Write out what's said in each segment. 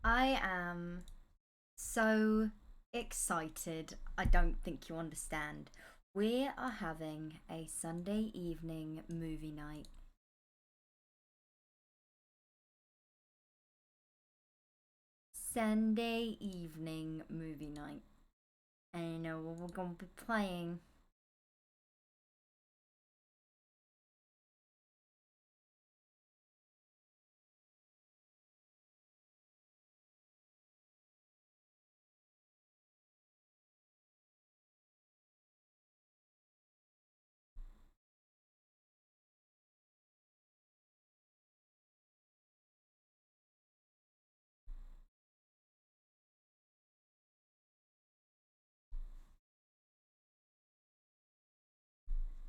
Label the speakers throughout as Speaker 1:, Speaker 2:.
Speaker 1: I am so excited. I don't think you understand. We are having a Sunday evening movie night. Sunday evening movie night. And you know what we're gonna be playing?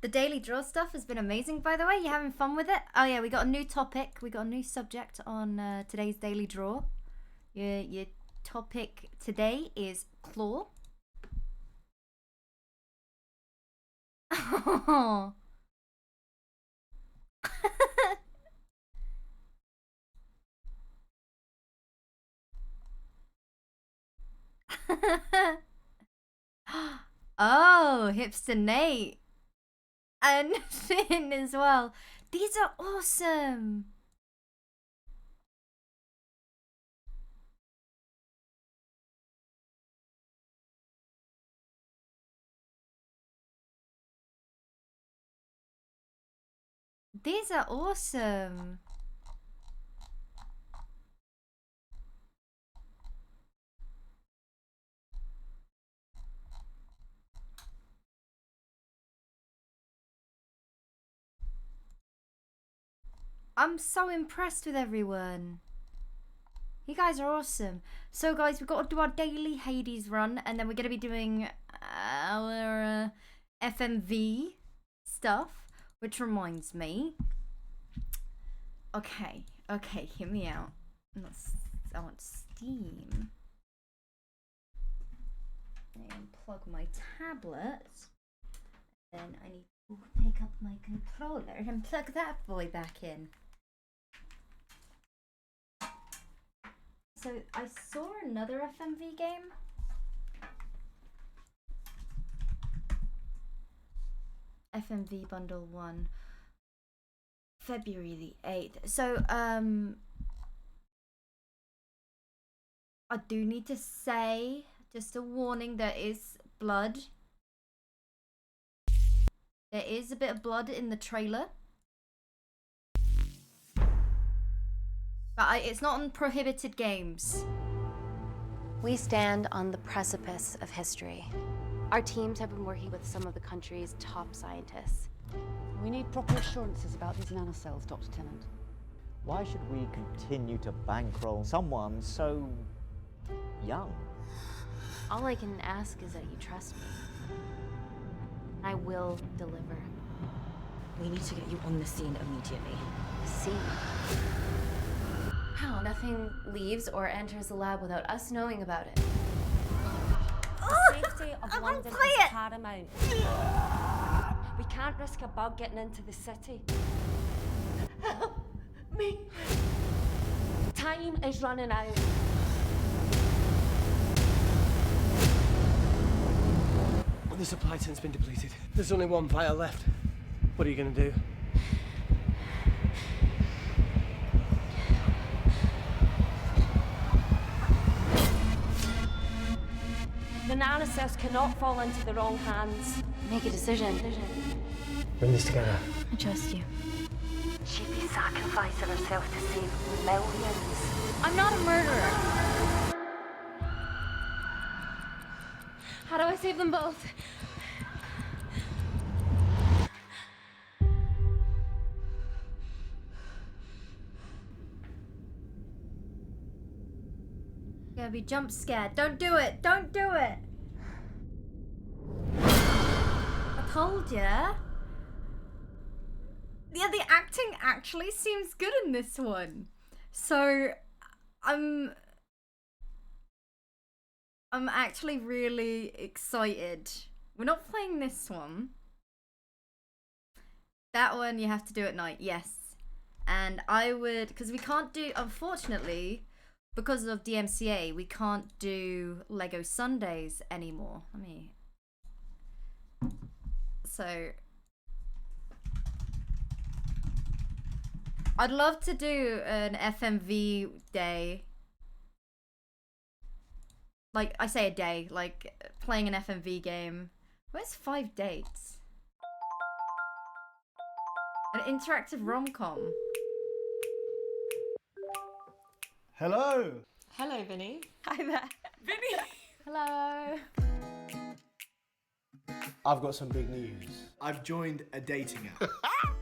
Speaker 1: The daily draw stuff has been amazing, by the way. You having fun with it? Oh yeah, we got a new topic. We got a new subject on today's daily draw. Your topic today is claw. Oh. Oh, hipster Nate. And Finn as well. These are awesome. These are awesome. I'm so impressed with everyone. You guys are awesome. So guys, we've got to do our daily Hades run, and then we're going to be doing our FMV stuff, which reminds me. Okay, hear me out. I want Steam. I unplug my tablet. Then I need to pick up my controller and plug that boy back in. So I saw another FMV game. FMV Bundle 1. February the 8th. So, I do need to say, just a warning, there is blood. There is a bit of blood in the trailer. But it's not on prohibited games.
Speaker 2: We stand on the precipice of history. Our teams have been working with some of the country's top scientists.
Speaker 3: We need proper assurances about these nanocells, Dr. Tennant.
Speaker 4: Why should we continue to bankroll someone so young?
Speaker 2: All I can ask is that you trust me. I will deliver.
Speaker 5: We need to get you on the scene immediately.
Speaker 2: See? How? Nothing leaves or enters the lab without us knowing about it.
Speaker 6: The safety of London is paramount. We can't risk a bug getting into the city.
Speaker 5: Help me!
Speaker 6: Time is running out.
Speaker 7: The supply tank's been depleted. There's only one vial left. What are you gonna do?
Speaker 6: The nanocells cannot fall into the wrong hands.
Speaker 2: Make a decision.
Speaker 7: Bring this together.
Speaker 5: I trust you.
Speaker 6: She'd be sacrificing herself to save millions.
Speaker 2: I'm not a murderer.
Speaker 6: How do I save them both?
Speaker 1: Gonna be jump scared. Don't do it. Don't do it. I told ya. Yeah, the acting actually seems good in this one. So, I'm actually really excited. We're not playing this one. That one you have to do at night, yes. And I would, because we can't do, unfortunately, because of DMCA, we can't do Lego Sundays anymore. So, I'd love to do an FMV day. Like, I say a day, like playing an FMV game. Where's 5 dates? An interactive rom-com.
Speaker 8: Hello.
Speaker 9: Hello, Vinny.
Speaker 6: Hi there.
Speaker 9: Vinny!
Speaker 2: Hello.
Speaker 8: I've got some big news.
Speaker 10: I've joined a dating app.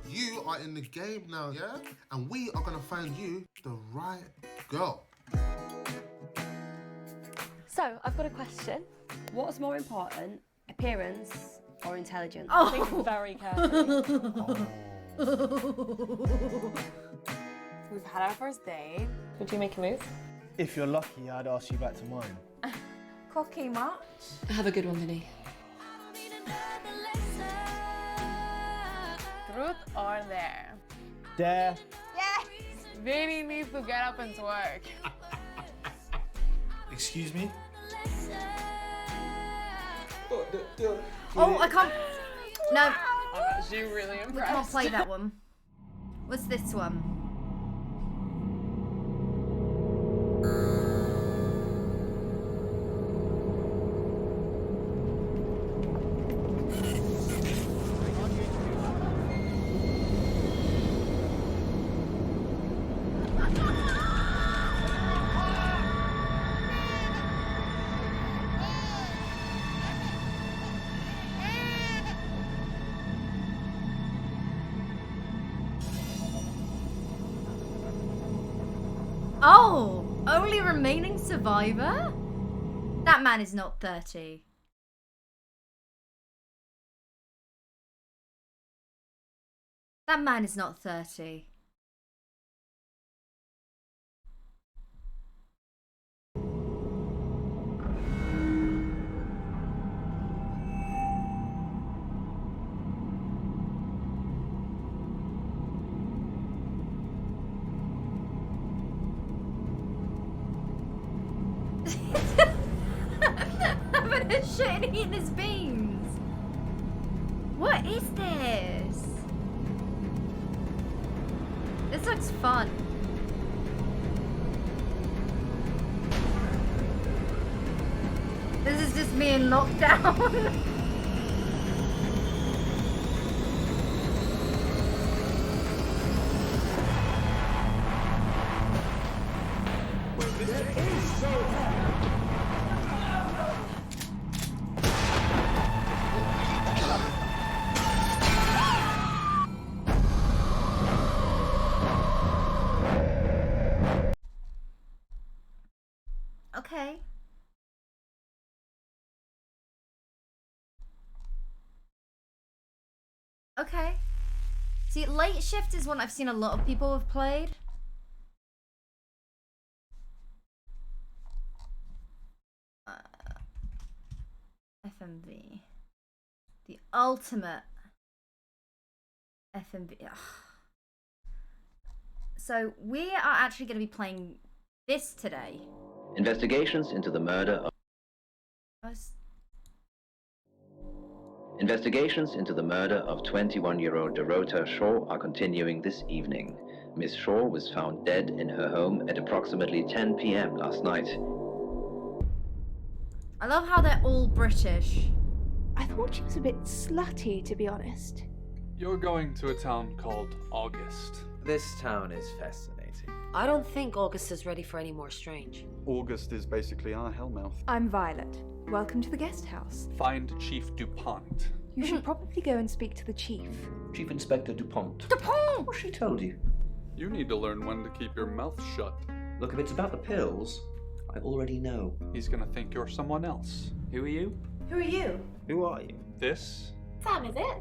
Speaker 11: You are in the game now, yeah? And we are gonna find you the right girl.
Speaker 6: So, I've got a question. What's more important, appearance or intelligence?
Speaker 1: Oh.
Speaker 6: Think very carefully.
Speaker 9: We've had our first date. Would you make a move?
Speaker 8: If you're lucky, I'd ask you back to mine.
Speaker 9: Cocky much?
Speaker 5: Have a good one, Vinny.
Speaker 9: Truth or dare?
Speaker 8: Dare.
Speaker 9: Yes! Vinny needs to get up and twerk.
Speaker 10: Excuse me?
Speaker 1: Oh, I can't. No,
Speaker 9: Oh, she really
Speaker 1: we
Speaker 9: impressed.
Speaker 1: can't play that one. What's this one? Oh, only remaining survivor? That man is not 30. That man is not 30. Having a shit and eating his beans. What is this? This looks fun. This is just me in lockdown. Okay. Okay. See, Late Shift is one I've seen a lot of people have played. FMV. The ultimate FMV. Ugh. So we are actually going to be playing this today.
Speaker 12: Investigations into the murder of Investigations into the murder of 21-year-old Dorota Shaw are continuing this evening. Miss Shaw was found dead in her home at approximately 10 p.m. last night.
Speaker 1: I love how they're all British.
Speaker 13: I thought she was a bit slutty, to be honest.
Speaker 14: You're going to a town called August.
Speaker 15: This town is fascinating.
Speaker 5: I don't think August is ready for any more strange.
Speaker 14: August is basically our hellmouth.
Speaker 13: I'm Violet. Welcome to the guest house.
Speaker 14: Find Chief DuPont.
Speaker 13: You should probably go and speak to the chief.
Speaker 15: Chief Inspector DuPont.
Speaker 1: DuPont!
Speaker 15: What's she told you?
Speaker 14: You need to learn when to keep your mouth shut.
Speaker 15: Look, if it's about the pills, I already know.
Speaker 14: He's gonna think you're someone else.
Speaker 15: Who are you?
Speaker 9: Who are you?
Speaker 15: Who are you?
Speaker 14: This
Speaker 9: Sam, is it?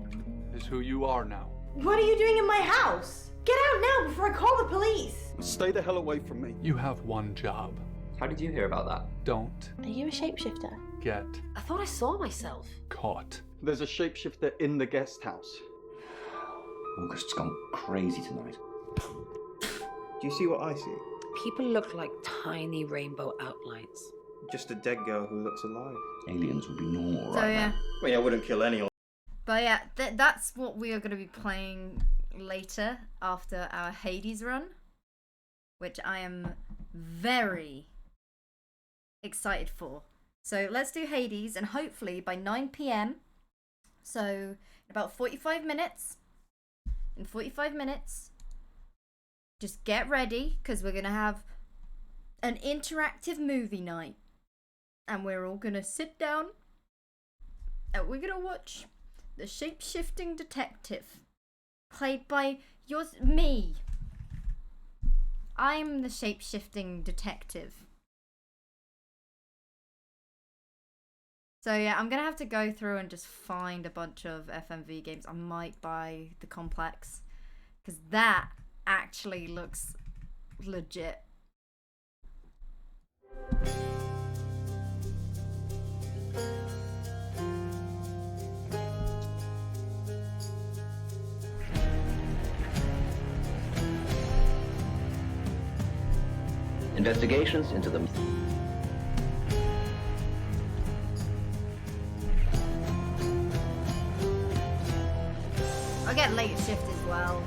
Speaker 14: is who you are now.
Speaker 9: What are you doing in my house? Get out now before I call the police!
Speaker 16: Stay the hell away from me.
Speaker 14: You have one job.
Speaker 15: How did you hear about that?
Speaker 14: Don't
Speaker 13: Are you a shapeshifter?
Speaker 14: get
Speaker 6: I thought I saw myself.
Speaker 14: caught.
Speaker 16: There's a shapeshifter in the guest house.
Speaker 15: August's gone crazy tonight.
Speaker 17: Do you see what I see?
Speaker 5: People look like tiny rainbow outlines.
Speaker 17: Just a dead girl who looks alive.
Speaker 15: Aliens would be normal
Speaker 1: So
Speaker 15: right
Speaker 1: yeah.
Speaker 15: now.
Speaker 17: I mean, I wouldn't kill anyone.
Speaker 1: But yeah, that's what we are going to be playing later after our Hades run, which I am very excited for. So let's do Hades, and hopefully by 9 p.m, so in about 45 minutes, just get ready, because we're going to have an interactive movie night, and we're all going to sit down, and we're going to watch The Shapeshifting Detective, played by me. I'm the Shapeshifting Detective. So yeah, I'm gonna have to go through and just find a bunch of FMV games. I might buy the Complex, because that actually looks legit.
Speaker 12: Investigations into the
Speaker 1: I'll get late shift as well.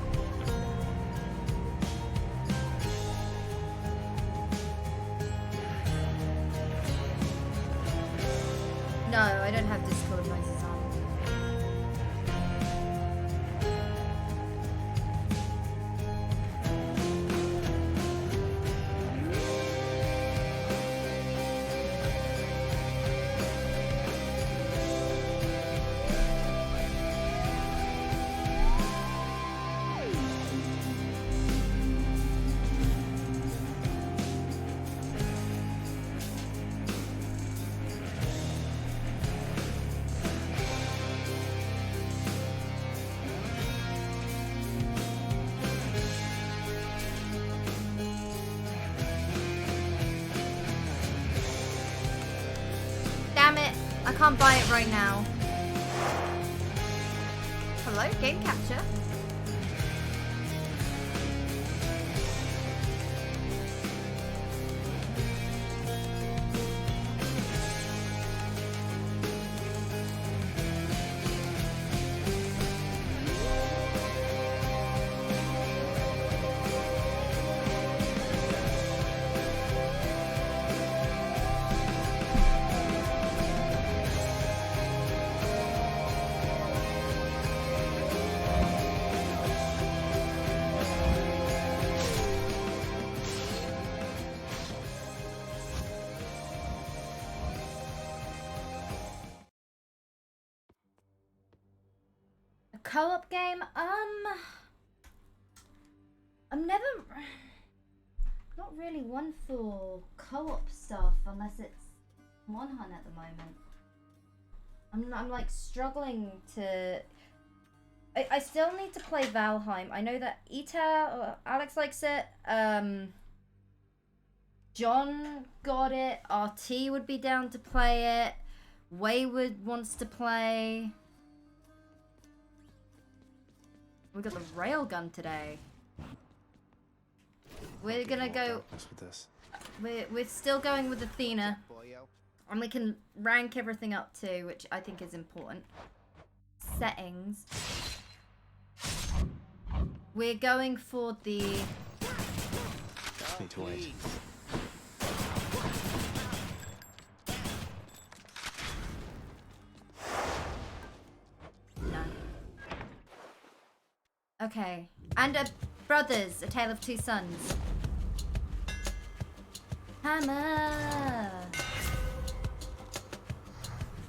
Speaker 1: No, I don't have Discord noises on. Damn it, I can't buy it right now. Hello, game capture. Co-op game? I'm never not really one for co-op stuff unless it's Monhan at the moment. I'm like struggling to. I still need to play Valheim. I know that Ita or Alex likes it. John got it. RT would be down to play it. Wayward wants to play. We got the railgun today. We're gonna go. We're still going with Athena, and we can rank everything up too, which I think is important. Settings. We're going for the.
Speaker 8: Need to wait.
Speaker 1: No. Okay, and Brothers, A Tale of Two Sons. Hammer.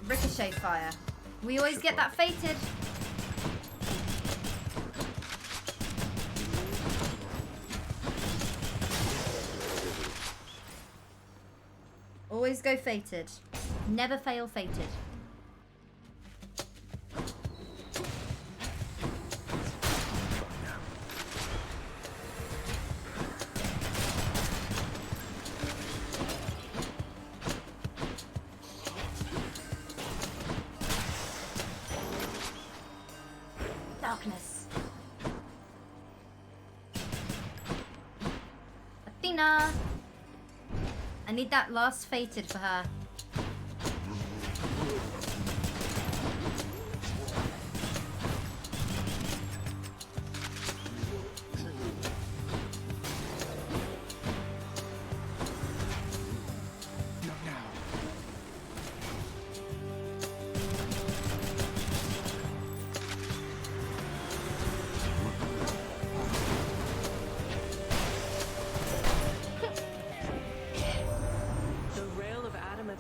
Speaker 1: Ricochet fire. We always get that fated. Always go fated. Never fail fated. Darkness. Athena. I need that last fated for her.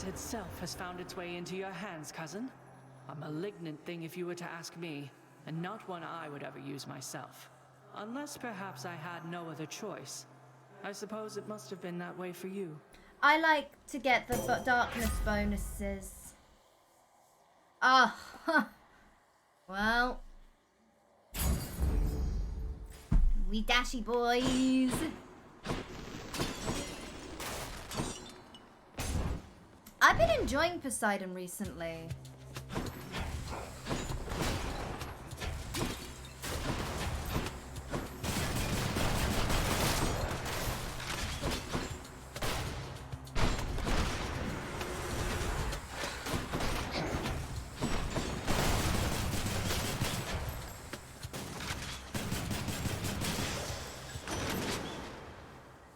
Speaker 18: Itself has found its way into your hands, cousin. A malignant thing if you were to ask me, and not one I would ever use myself. Unless perhaps I had no other choice. I suppose it must have been that way for you.
Speaker 1: I like to get the darkness bonuses. Ah, huh. Well. We dashy boys. I've been enjoying Poseidon recently.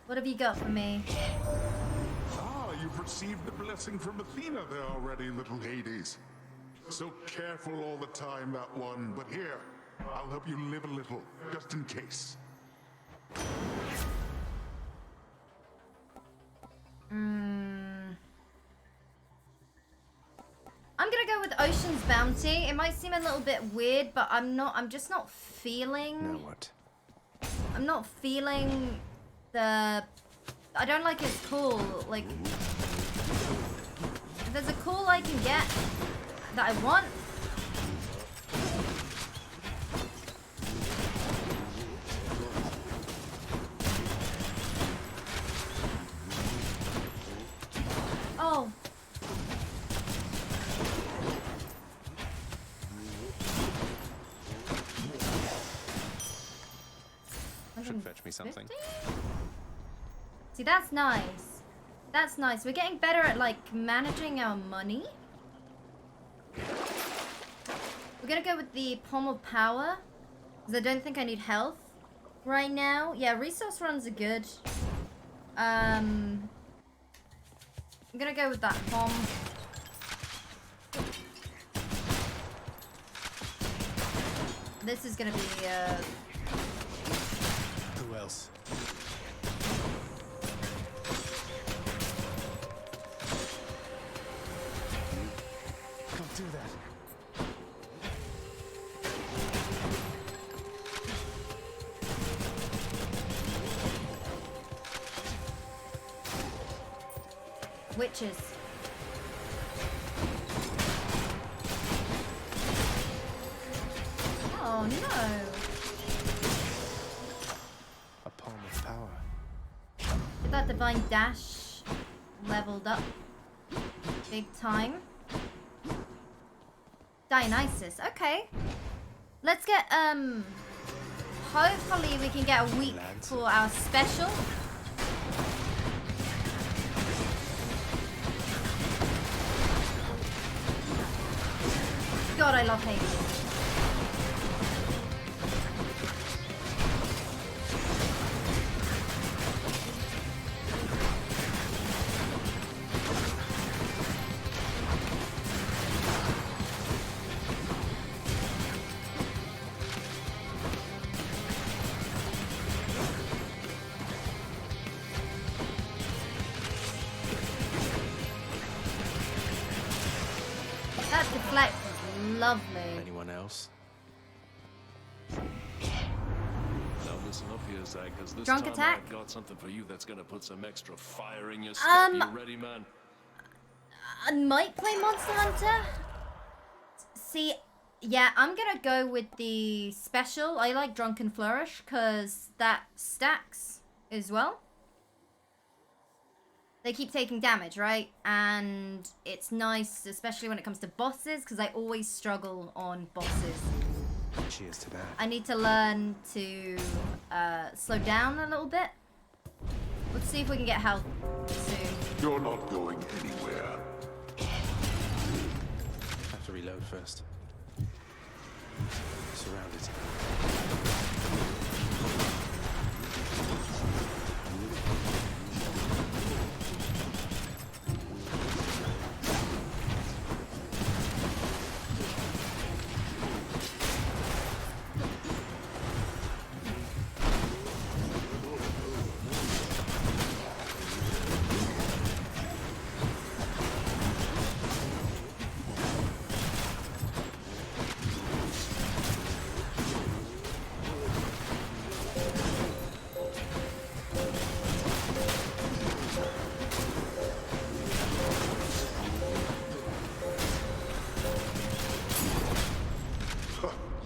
Speaker 1: What have you got for me?
Speaker 19: You've received the blessing from Athena there already, little Hades. So careful all the time, that one. But here, I'll help you live a little, just in case.
Speaker 1: I'm gonna go with Ocean's Bounty. It might seem a little bit weird, but I'm just not feeling...
Speaker 20: Now what?
Speaker 1: I'm not feeling the... I don't like his call, like... If there's a call I can get that I want... Oh!
Speaker 20: Should fetch me something.
Speaker 1: See, that's nice. That's nice. We're getting better at, like, managing our money. We're gonna go with the Palm of Power, because I don't think I need health right now. Yeah, resource runs are good. I'm gonna go with that Palm. This is gonna be,
Speaker 20: Who else? Do that.
Speaker 1: Witches. Oh no.
Speaker 20: A Palm of Power.
Speaker 1: Get that Divine Dash leveled up. Big time. Dionysus, okay. Let's get, hopefully we can get a week for our special. God, I love Hades. That deflect is lovely.
Speaker 20: Anyone else?
Speaker 21: Now listen up here, Zach, because this
Speaker 1: Drunk
Speaker 21: time
Speaker 1: attack?
Speaker 21: I've got something for you that's gonna put some extra fire in your step. You ready, man?
Speaker 1: I might play Monster Hunter. See, yeah, I'm gonna go with the special. I like Drunken Flourish because that stacks as well. They keep taking damage, right? And it's nice, especially when it comes to bosses, because I always struggle on bosses.
Speaker 20: Cheers to that.
Speaker 1: I need to learn to slow down a little bit. Let's see if we can get health soon.
Speaker 19: You're not going anywhere.
Speaker 20: Have to reload first. Surrounded.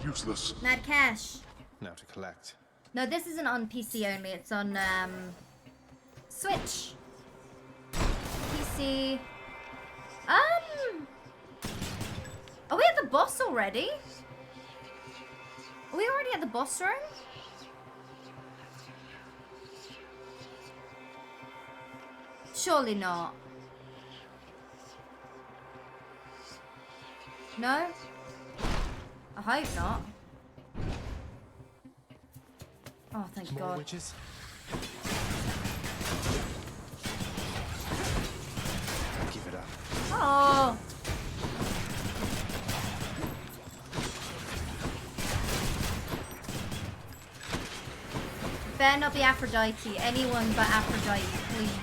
Speaker 19: Useless.
Speaker 1: Mad Cash.
Speaker 20: Now to collect.
Speaker 1: No, this isn't on PC only. It's on Switch. PC. Are we at the boss already? Are we already at the boss room? Surely not. No? I hope not. Oh, thank
Speaker 20: More
Speaker 1: God.
Speaker 20: witches? Give it up.
Speaker 1: Oh. Better not be Aphrodite. Anyone but Aphrodite, please.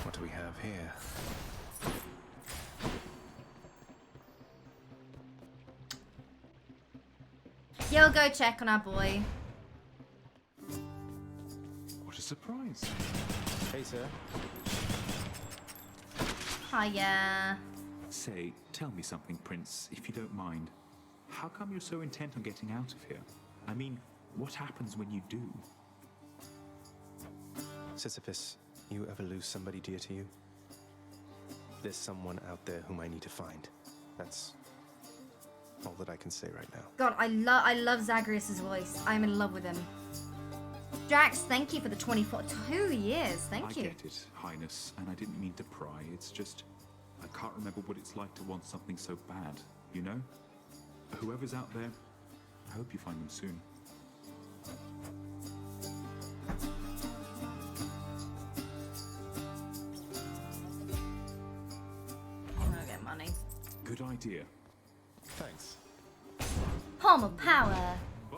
Speaker 20: What do we have here?
Speaker 1: Yo, go check on our boy.
Speaker 3: What a surprise.
Speaker 20: Hey, sir.
Speaker 1: Hiya.
Speaker 3: Say, tell me something, Prince, if you don't mind. How come you're so intent on getting out of here? I mean, what happens when you do?
Speaker 20: Sisyphus, you ever lose somebody dear to you? There's someone out there whom I need to find. That's all that I can say right now.
Speaker 1: God, I love Zagreus' voice. I'm in love with him. Drax, thank you for the 2 years. Thank you.
Speaker 3: I get it, Highness, and I didn't mean to pry. It's just, I can't remember what it's like to want something so bad, you know? Whoever's out there, I hope you find them soon.
Speaker 1: I'm gonna get money.
Speaker 3: Good idea.
Speaker 20: Thanks.
Speaker 1: Palm of power.
Speaker 3: Bye.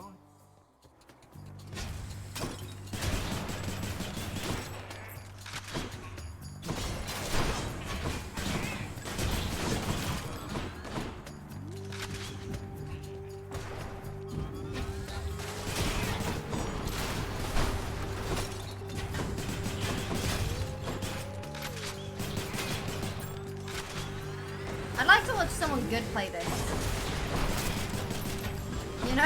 Speaker 1: I'd like to watch someone good play this. You know?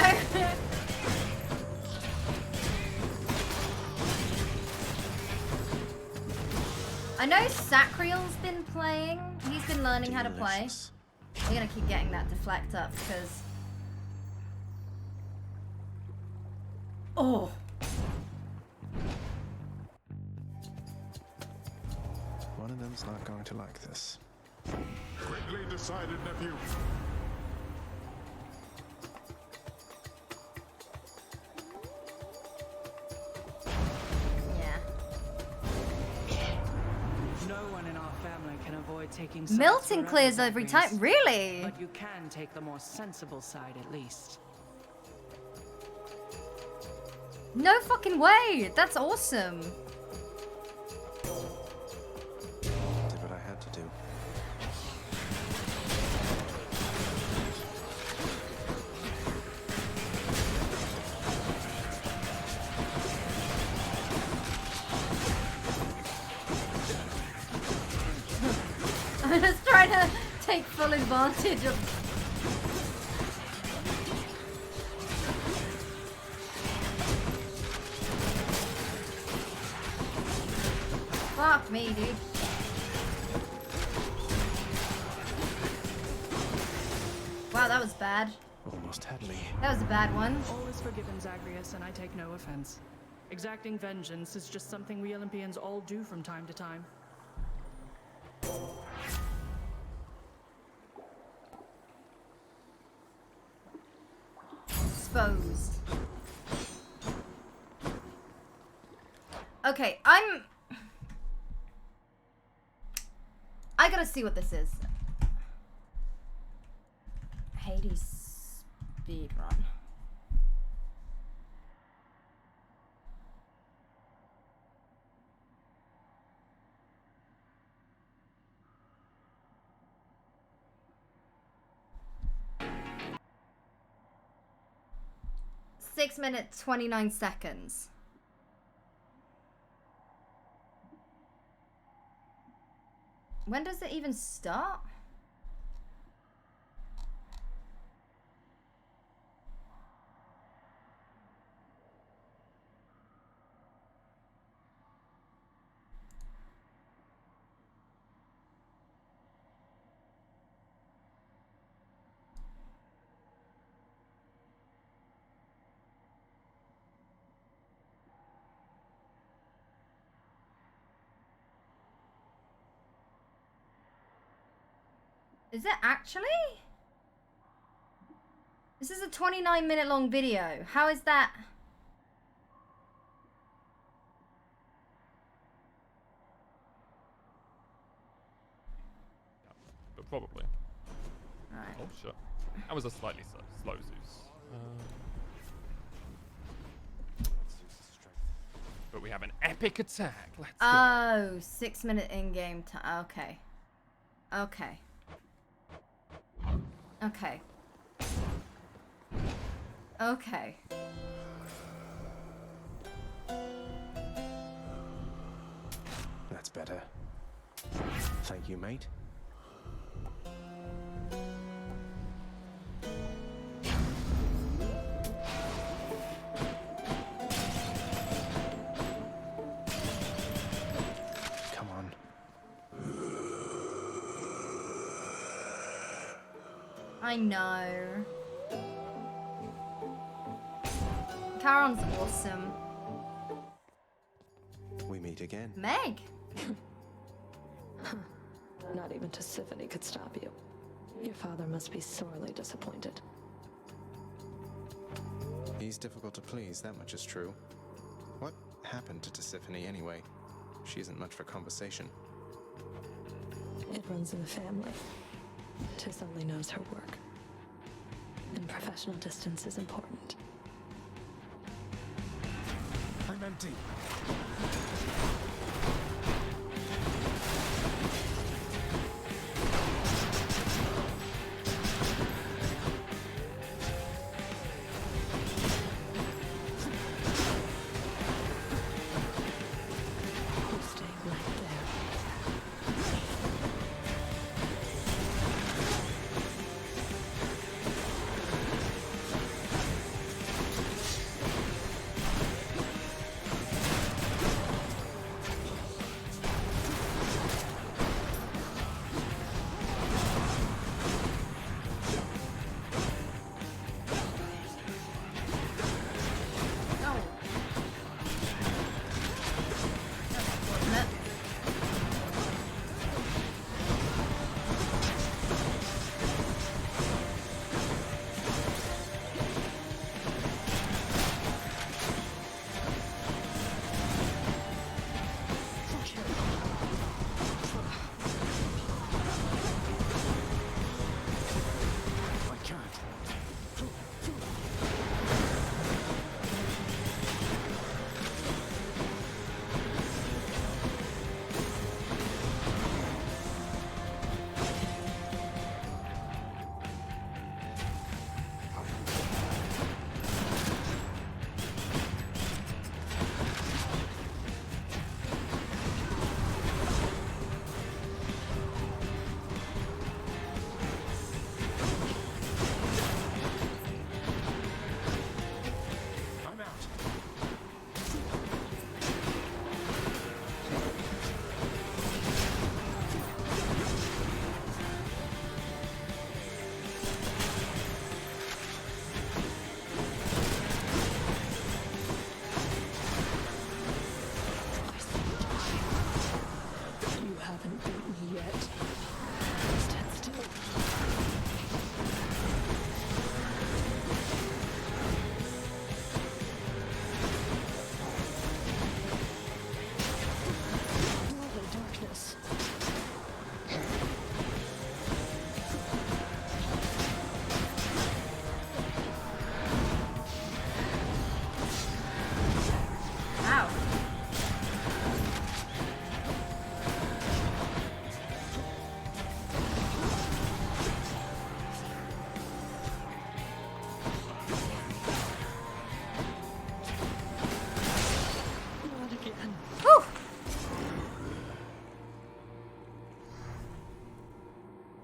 Speaker 1: I know Sacriel's been playing. He's been learning how to play. I'm gonna keep getting that deflect up because... Oh!
Speaker 20: One of them's not going to like this.
Speaker 19: Quickly decided, nephew.
Speaker 18: No one in our family can avoid taking
Speaker 1: Milton
Speaker 18: sides
Speaker 1: clears
Speaker 18: forever,
Speaker 1: every
Speaker 18: Zagreus.
Speaker 1: time. Really?
Speaker 18: But you can take the more sensible side at least.
Speaker 1: No fucking way! That's awesome.
Speaker 20: Did what I had to do.
Speaker 1: Just trying to take full advantage of. Fuck me, dude. Wow, that was bad.
Speaker 20: Almost had me.
Speaker 1: That was a bad one.
Speaker 18: All is forgiven, Zagreus, and I take no offense. Exacting vengeance is just something we Olympians all do from time to time.
Speaker 1: Exposed. Okay, I gotta see what this is. Hades speedrun. Six minutes, 29 seconds. When does it even start? Is it actually? This is a 29-minute long video. How is that?
Speaker 4: But probably.
Speaker 1: Right.
Speaker 4: Oh shit. That was a slightly slow Zeus. But we have an epic attack. Let's go.
Speaker 1: Oh, 6 minute in-game time. Okay. Okay. Okay. Okay.
Speaker 20: That's better. Thank you, mate. Come on.
Speaker 1: I know. Charon's awesome.
Speaker 20: We meet again.
Speaker 1: Meg!
Speaker 22: Not even Tisiphone could stop you. Your father must be sorely disappointed.
Speaker 20: He's difficult to please, that much is true. What happened to Tisiphone anyway? She isn't much for conversation.
Speaker 22: It runs in the family. Tis only knows her work. And professional distance is important.
Speaker 20: I'm empty.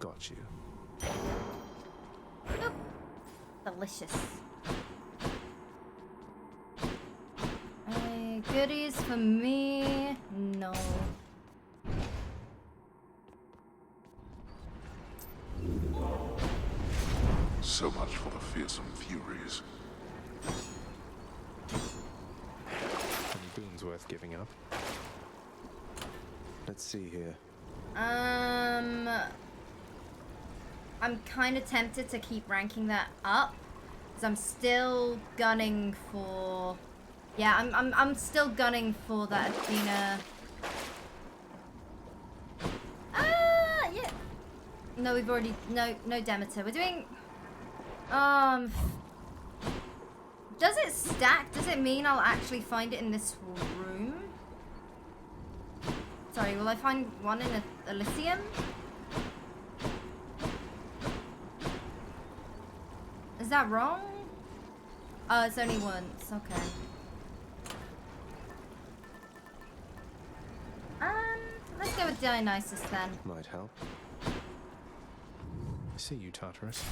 Speaker 20: got you.
Speaker 1: Oop. Delicious. Goodies for me? No.
Speaker 19: So much for the fearsome furies.
Speaker 20: Any boons worth giving up? Let's see here.
Speaker 1: I'm kind of tempted to keep ranking that up, because I'm still gunning for. Yeah, I'm still gunning for that Athena. Yeah. No, we've already no Demeter. We're doing. Does it stack? Does it mean I'll actually find it in this room? Sorry, will I find one in Elysium? Is that wrong? Oh, it's only once. Okay. Let's go with Dionysus then.
Speaker 20: Might help. I see you, Tartarus.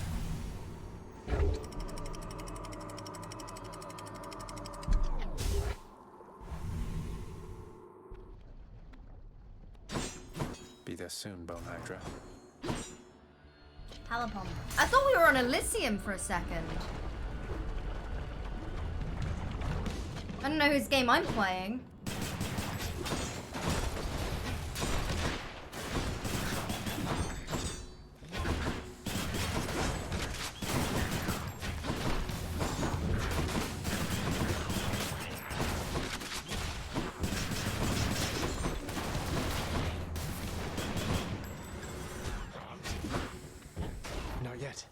Speaker 20: Be there soon, Bone Hydra.
Speaker 1: Palapom. I thought we were on Elysium for a second. I don't know whose game I'm playing.
Speaker 20: Not yet.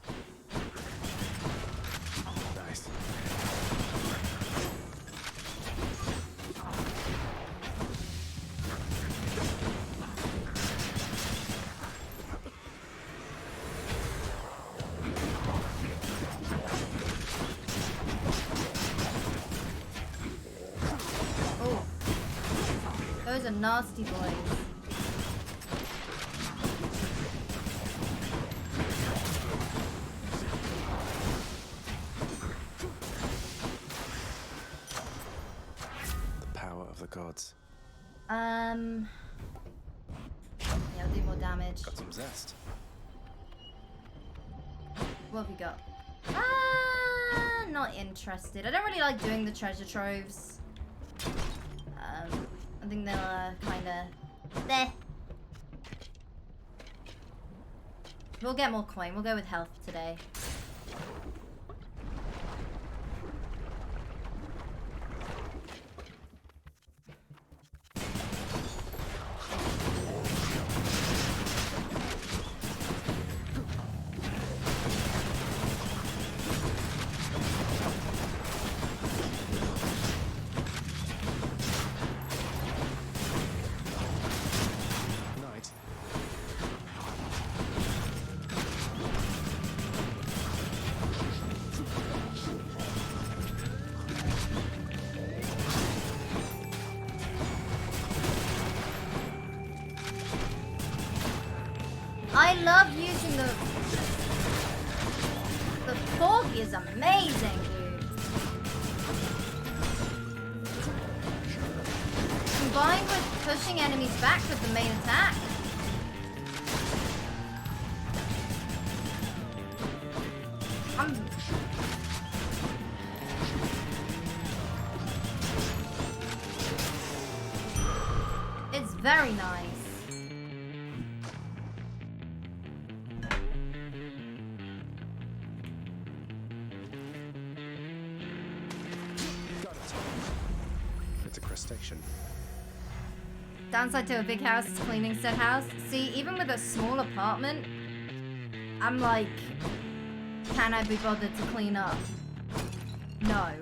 Speaker 20: Nice.
Speaker 1: Oh. Those are nasty boys.
Speaker 20: The gods.
Speaker 1: Yeah, I'll do more damage.
Speaker 20: Got some zest.
Speaker 1: What have we got? Not interested. I don't really like doing the treasure troves. I think they're kinda there. We'll get more coin. We'll go with health today. I love using the fog is amazing, dude. Combined with pushing enemies back with the main attack. It's very nice.
Speaker 20: It's a crustacean.
Speaker 1: Downside to a big house is cleaning said house. See, even with a small apartment, I'm like, can I be bothered to clean up? No.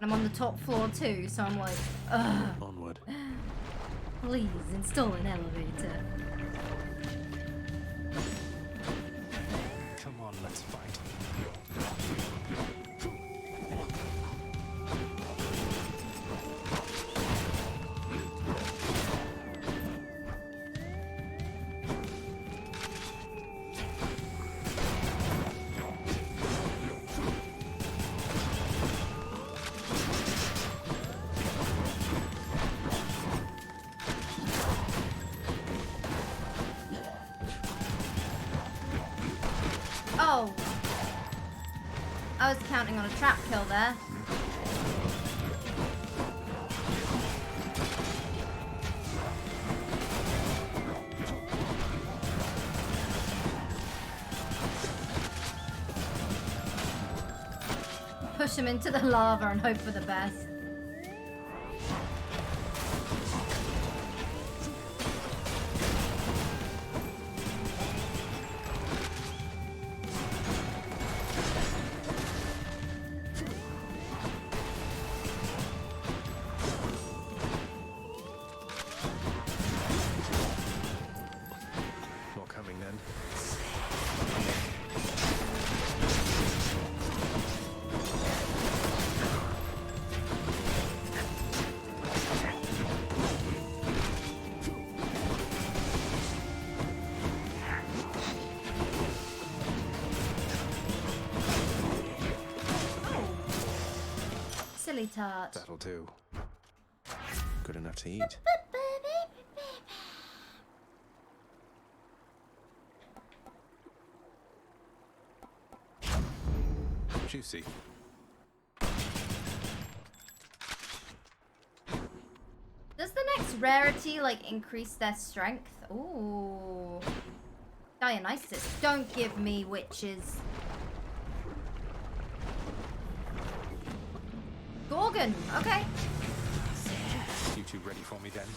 Speaker 1: I'm on the top floor too, so I'm like, ugh.
Speaker 20: Onward.
Speaker 1: Please install an elevator.
Speaker 20: Come on, let's fight.
Speaker 1: Oh! I was counting on a trap kill there. Push him into the lava and hope for the best.
Speaker 20: More coming then.
Speaker 1: Silly tart.
Speaker 20: That'll do. Good enough to eat. Juicy.
Speaker 1: Does the next rarity like increase their strength? Ooh. Dionysus. Don't give me witches. Gorgon. Okay.
Speaker 20: You two ready for me then?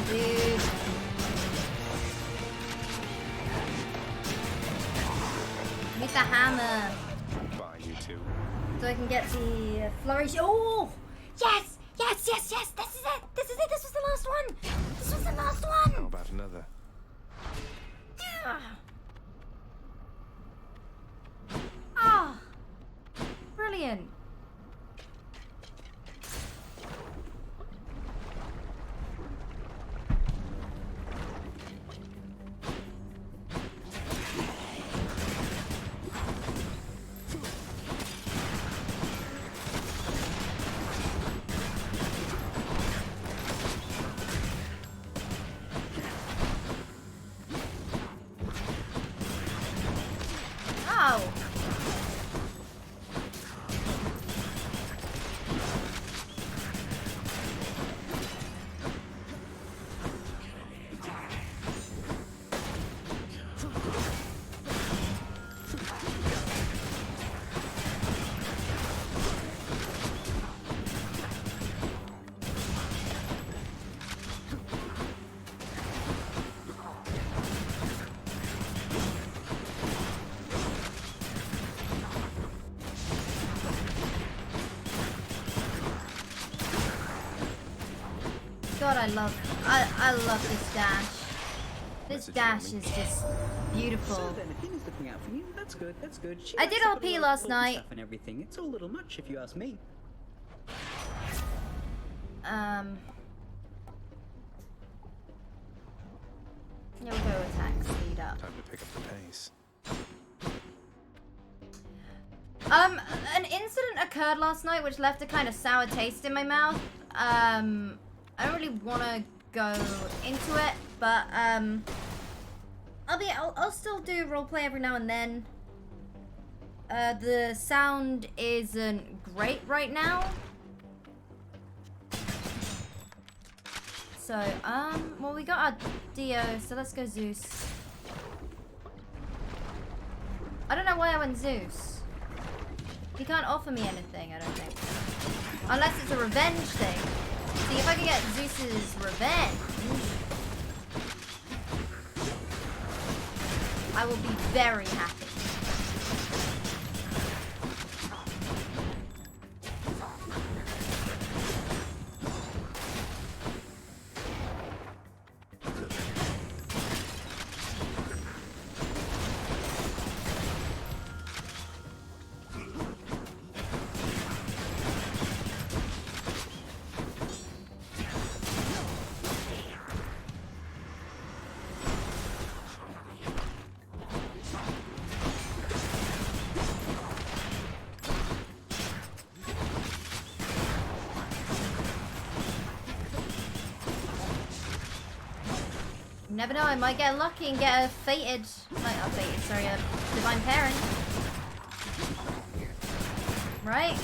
Speaker 1: Dude. Need the hammer.
Speaker 20: Fine, you two.
Speaker 1: So I can get the flourish. Oh! Yes! Yes, yes, yes! This is it! This is it! This was the last one! This was the last one!
Speaker 20: How about another?
Speaker 1: Ah! Brilliant. God, I love this dash. This dash is just beautiful.
Speaker 2: So then, if Tina's looking out for you, that's good, that's good. She
Speaker 1: I
Speaker 2: likes
Speaker 1: did
Speaker 2: to put a
Speaker 1: LP
Speaker 2: lot of
Speaker 1: last
Speaker 2: thought and
Speaker 1: night.
Speaker 2: stuff and everything. It's a little much if you ask me.
Speaker 1: Yeah, we'll go attack speed up.
Speaker 20: Time to pick up the pace.
Speaker 1: An incident occurred last night which left a kind of sour taste in my mouth. I don't really want to go into it, but I'll still do roleplay every now and then. The sound isn't great right now, So, well, we got our Dio, so let's go Zeus. I don't know why I went Zeus. He can't offer me anything, I don't think. Unless it's a revenge thing. See, if I can get Zeus's revenge, I will be very happy. You never know, I might get lucky and get a fated, like, not fated, sorry, a divine parent. Right?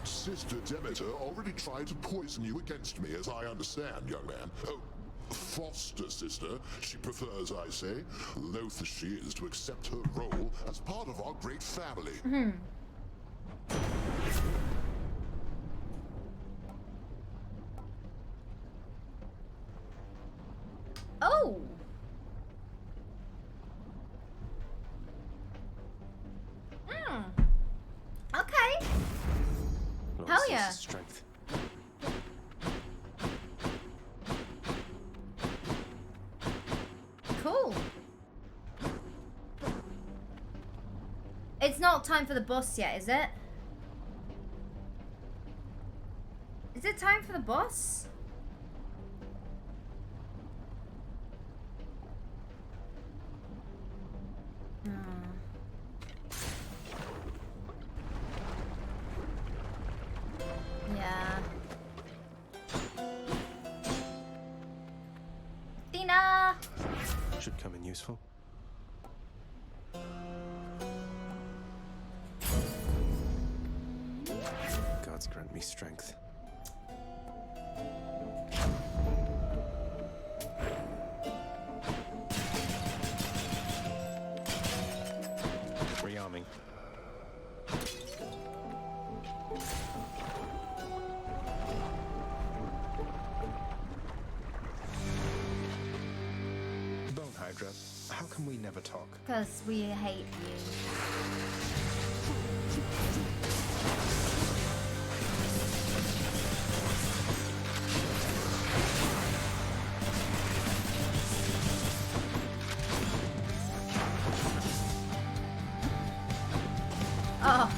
Speaker 19: Sister Demeter already tried to poison you against me, as I understand, young man. Oh, foster sister, she prefers, I say, loath as she is to accept her role as part of our great family.
Speaker 1: Oh! Okay. Hell yeah.
Speaker 20: Strength.
Speaker 1: Cool. It's not time for the boss yet, is it? Is it time for the boss? Yeah. Athena!
Speaker 20: Should come in useful. Gods grant me strength. Rearming. Bone Hydra, how can we never talk?
Speaker 1: Because we hate you. Oh.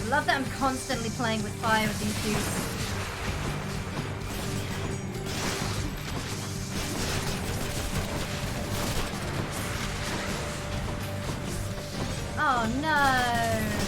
Speaker 1: I love that I'm constantly playing with fire with these dudes. Oh no!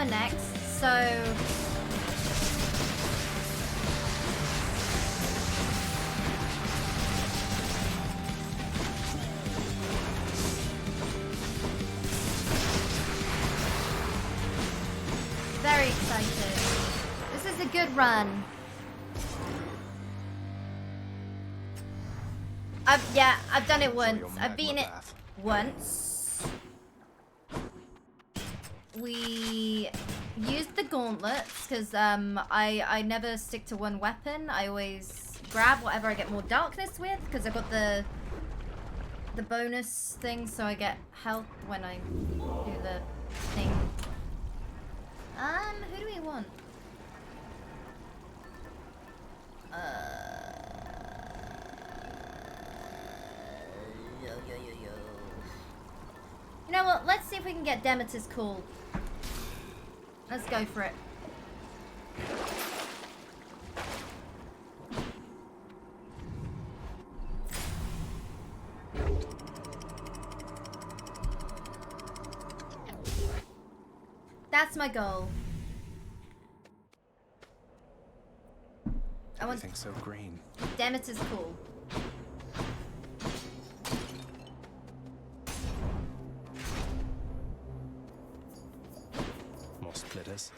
Speaker 1: coming next, so... Very excited. This is a good run. I've done it once. I've beaten it once. We used the gauntlets because I never stick to one weapon. I always grab whatever I get more darkness with because I got the bonus thing, so I get health when I do the thing. Who do we want? You know what? Let's see if we can get Demeter's call. Let's go for it. That's my goal. I want
Speaker 20: Everything's so green.
Speaker 1: Demeter's call.
Speaker 20: More splitters.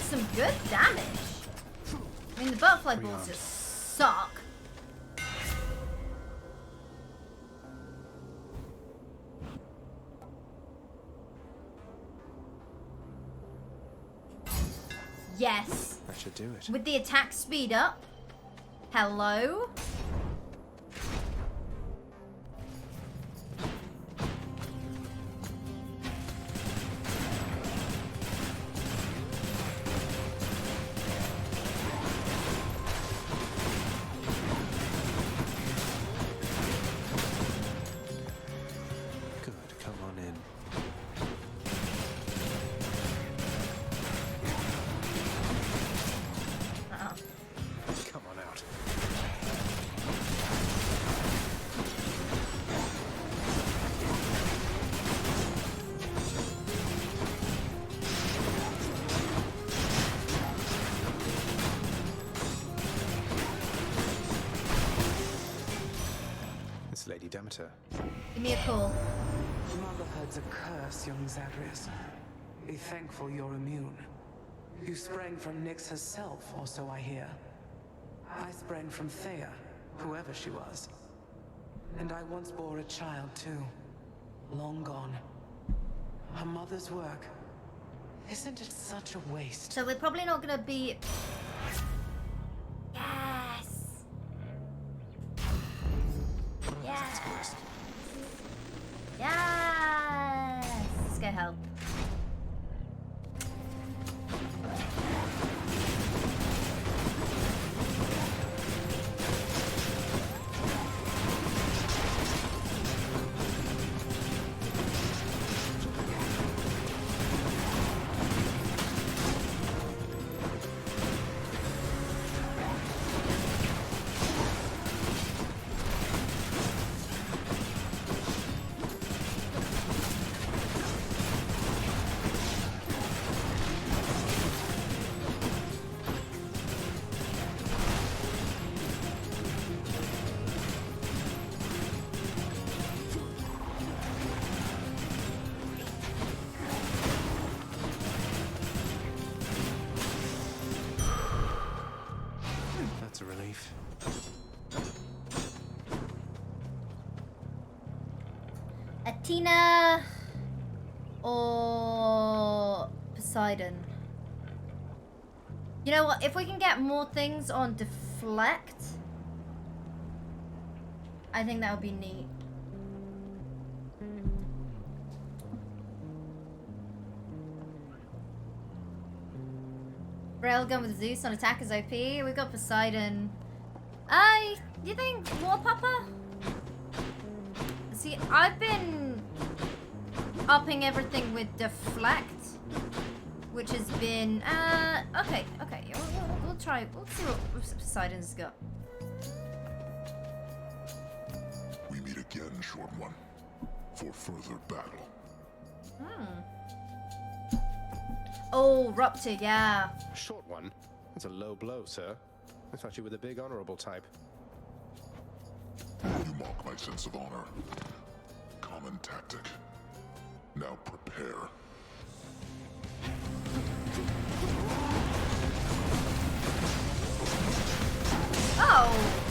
Speaker 1: Some good damage. I mean, the butterfly balls just suck. Yes.
Speaker 20: That should do it.
Speaker 1: With the attack speed up. Hello.
Speaker 20: Lady Demeter.
Speaker 1: Give me a call.
Speaker 7: Motherhood's a curse, young Zagreus. Be thankful you're immune. You sprang from Nyx herself, or so I hear. I sprang from Thea, whoever she was. And I once bore a child, too. Long gone. Her mother's work. Isn't it such a waste?
Speaker 1: So we're probably not gonna be... Yes! Yes! Yes! Let's get help.
Speaker 20: That's a relief.
Speaker 1: Athena or Poseidon? You know what? If we can get more things on deflect, I think that would be neat. Railgun with Zeus on attack is OP. We've got Poseidon. You think War Papa? See, I've been upping everything with Deflect, which has been okay. Yeah, we'll try. We'll see what Poseidon's got.
Speaker 19: We meet again, Short One, for further battle.
Speaker 1: Oh, Rupture, yeah.
Speaker 20: A short one? That's a low blow, sir. I thought you were the big honorable type.
Speaker 19: You mock my sense of honor. Common tactic. Now prepare.
Speaker 1: Oh!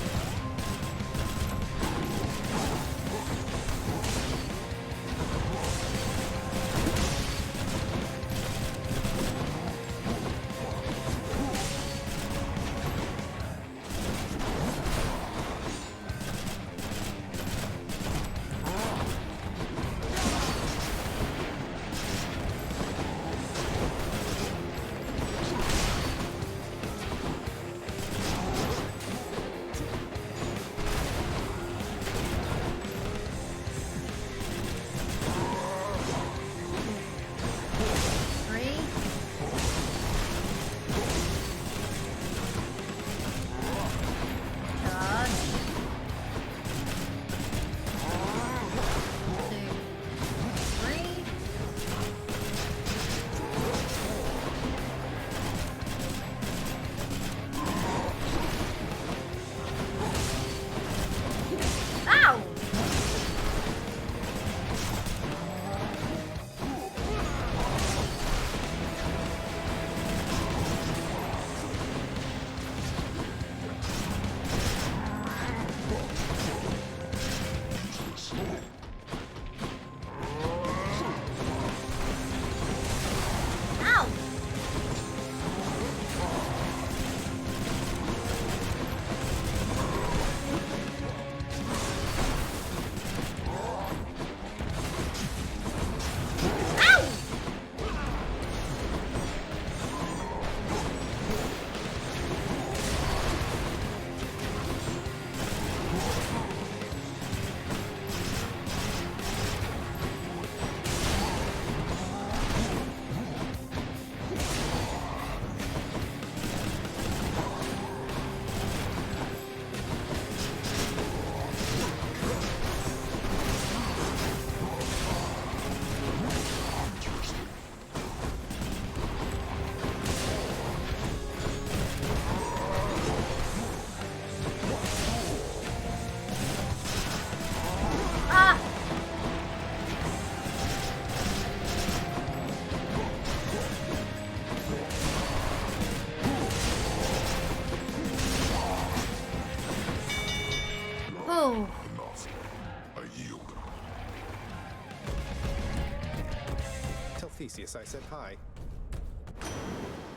Speaker 20: Theseus, I said hi.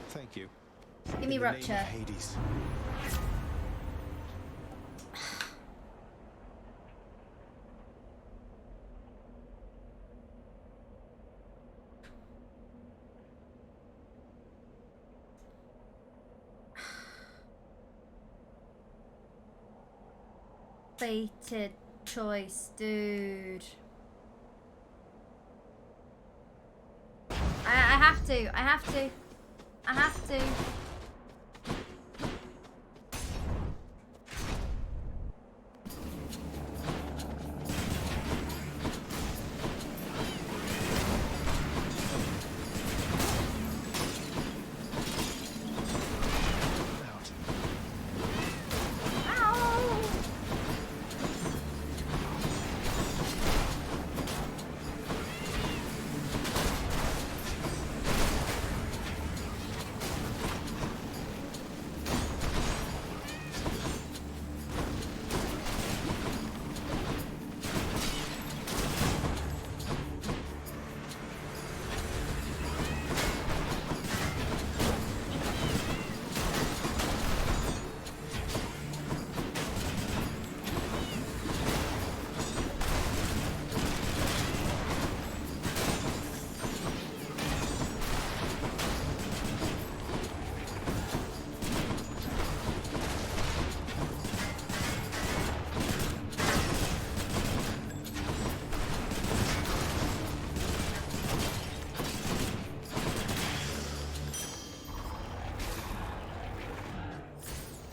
Speaker 20: Thank you.
Speaker 1: Give me Rupture.
Speaker 20: Hades.
Speaker 1: Fated choice, dude. I have to.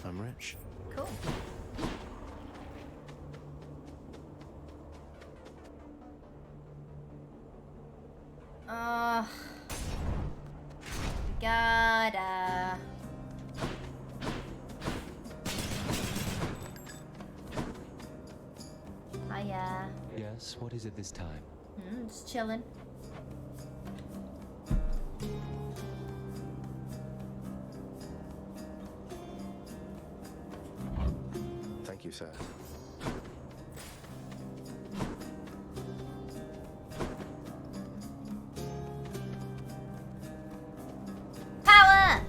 Speaker 20: I'm rich.
Speaker 1: Cool. Gotta. Hiya.
Speaker 20: Yes, what is it this time?
Speaker 1: Just chilling.
Speaker 20: Thank you, sir.
Speaker 1: Power!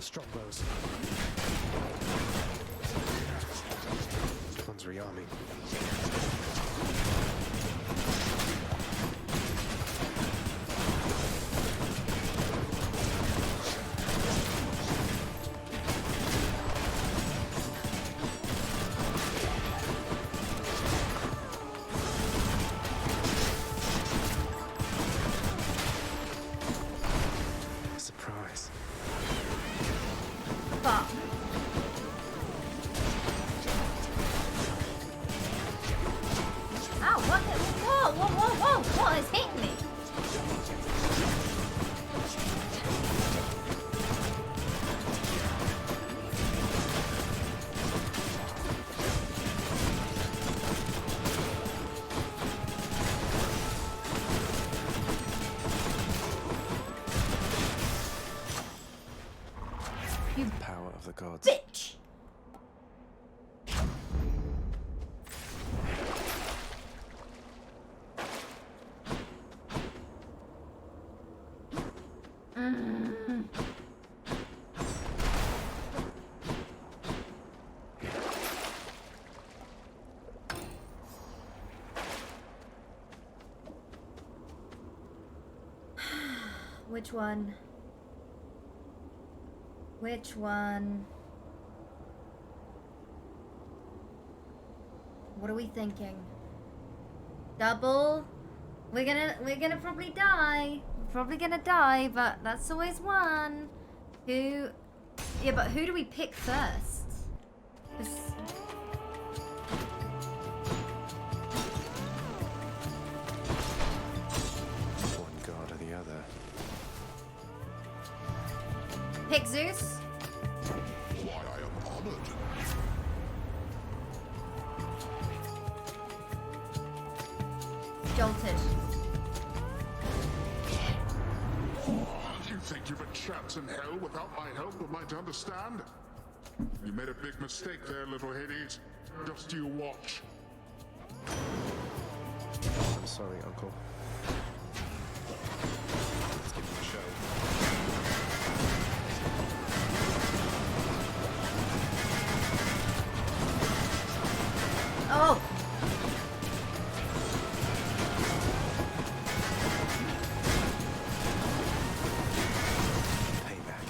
Speaker 20: Strong blows. One's rearming. Surprise.
Speaker 1: Fuck. Ow, what hit? Whoa, whoa, whoa, whoa, what has hit me? You
Speaker 20: Power of the gods.
Speaker 1: bitch! Which one? Which one? What are we thinking? Double? We're gonna probably die. We're probably gonna die, but that's always one. Who? Yeah, but who do we pick first? 'Cause-
Speaker 20: One god or the other.
Speaker 1: Pick Zeus?
Speaker 19: Why, I am honored.
Speaker 1: Jolted.
Speaker 19: You think you've a chance in hell without my help, am I to understand? You made a big mistake there, little Hades. Just you watch.
Speaker 20: I'm sorry, Uncle. Let's give him a show.
Speaker 1: Oh!
Speaker 20: Payback.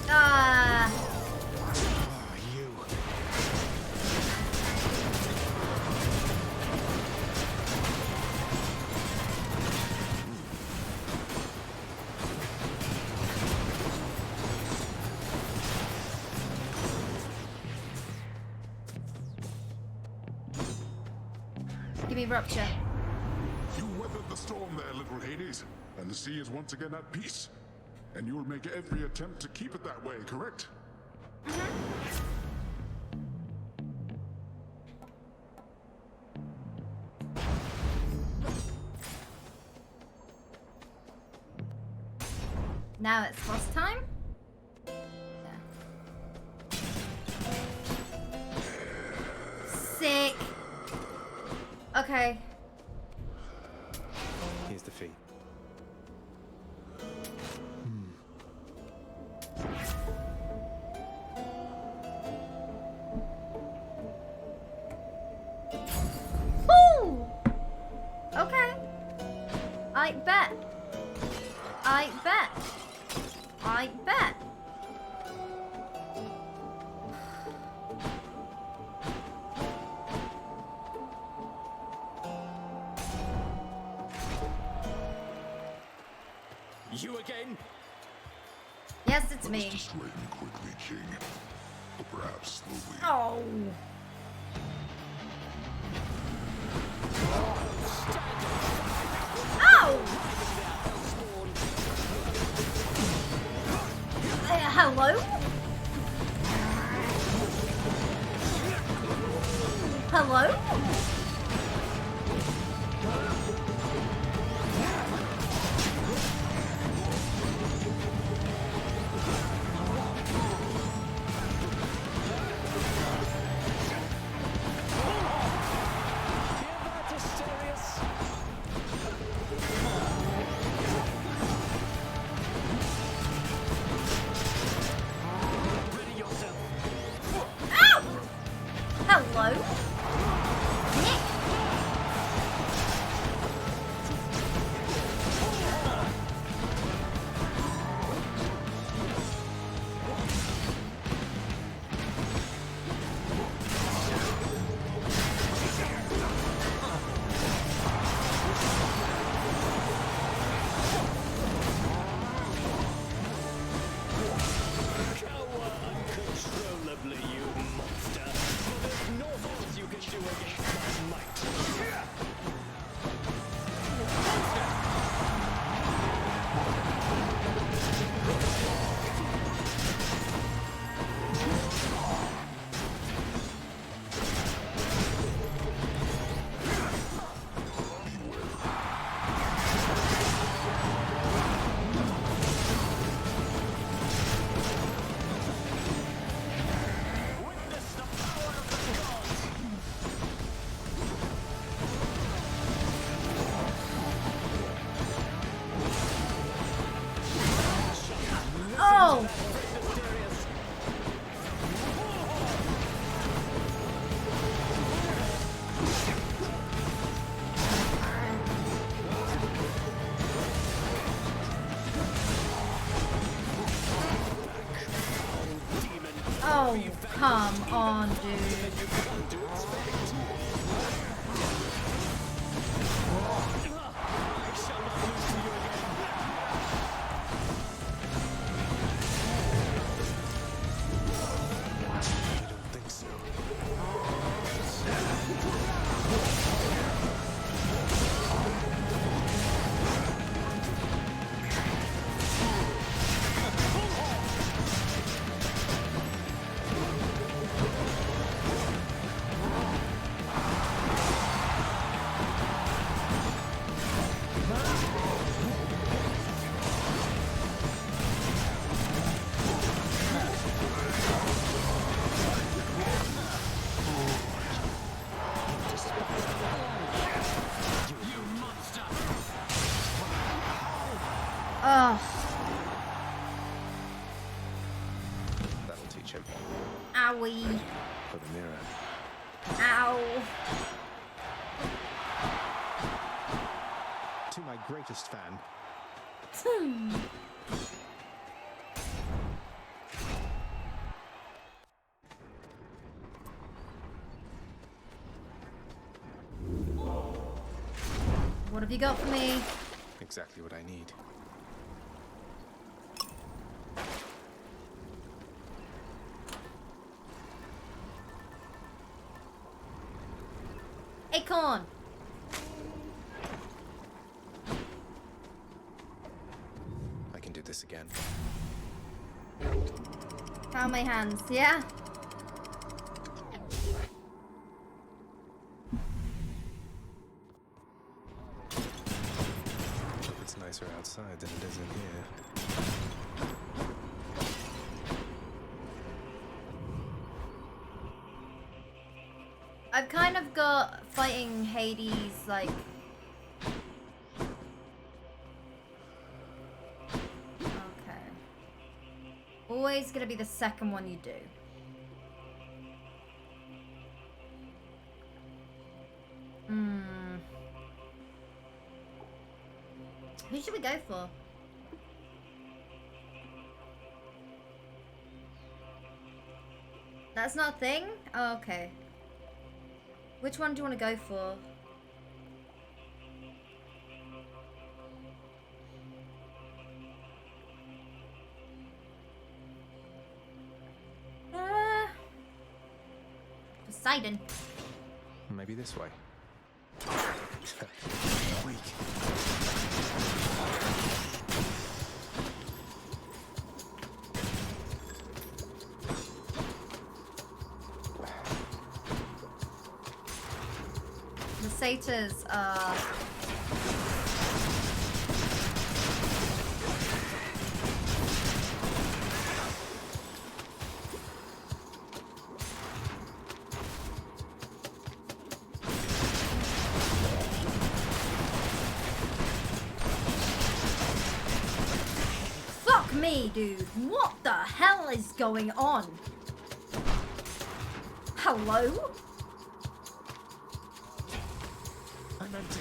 Speaker 1: Ah!
Speaker 20: Oh, you.
Speaker 1: Give me rupture.
Speaker 19: You weathered the storm there, little Hades, and the sea is once again at peace. And you'll make every attempt to keep it that way, correct?
Speaker 1: Now it's boss time? Sick. Okay.
Speaker 20: Here's the fee.
Speaker 1: Woo! Okay. I bet. I bet. I bet.
Speaker 21: You again?
Speaker 1: Yes, it's me.
Speaker 19: Let us destroy him quickly, King. Or perhaps slowly.
Speaker 1: Oh. Oh! Hello? Hello? Hello?
Speaker 21: Uncontrollably, you monster. For there's no odds you can do against my might.
Speaker 1: Oh! Oh, come on, dude. Ugh.
Speaker 20: That'll teach him.
Speaker 1: Owie.
Speaker 20: For the mirror.
Speaker 1: Ow.
Speaker 20: To my greatest fan.
Speaker 1: What have you got for me?
Speaker 20: Exactly what I need.
Speaker 1: Acorn.
Speaker 20: I can do this again.
Speaker 1: Found my hands, yeah?
Speaker 20: It's nicer outside than it is in here.
Speaker 1: I've kind of got fighting Hades, like... Okay. Always gonna be the second one you do. Who should we go for? That's not a thing? Oh, okay. Which one do you want to go for? Poseidon.
Speaker 20: Maybe this way. Weak.
Speaker 1: The satyrs are... Fuck me, dude. What the hell is going on? Hello?
Speaker 20: I'm empty.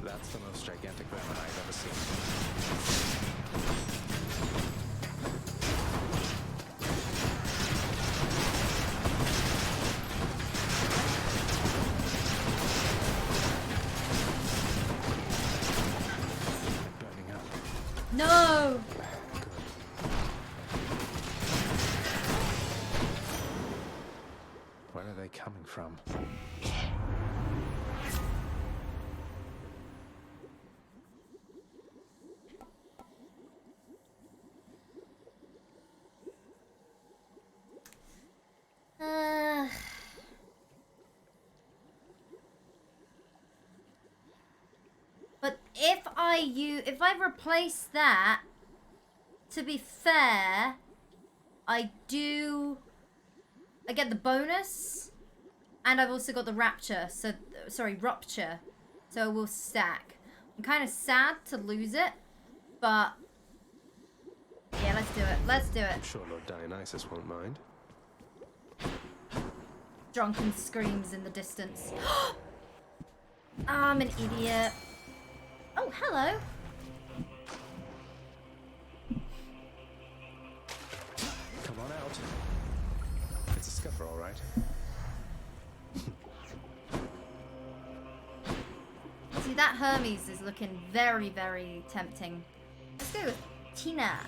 Speaker 20: That's the most gigantic vermin I've ever seen. Burning up.
Speaker 1: No!
Speaker 20: Where are they coming from?
Speaker 1: But if I replace that, to be fair, I get the bonus, and I've also got the rupture, so it will stack. I'm kind of sad to lose it, but yeah, let's do it.
Speaker 20: I'm sure Lord Dionysus won't mind.
Speaker 1: Drunken screams in the distance. I'm an idiot. Oh, hello.
Speaker 20: Come on out. It's a scuffer, all right.
Speaker 1: See, that Hermes is looking very, very tempting. Let's go with Tina.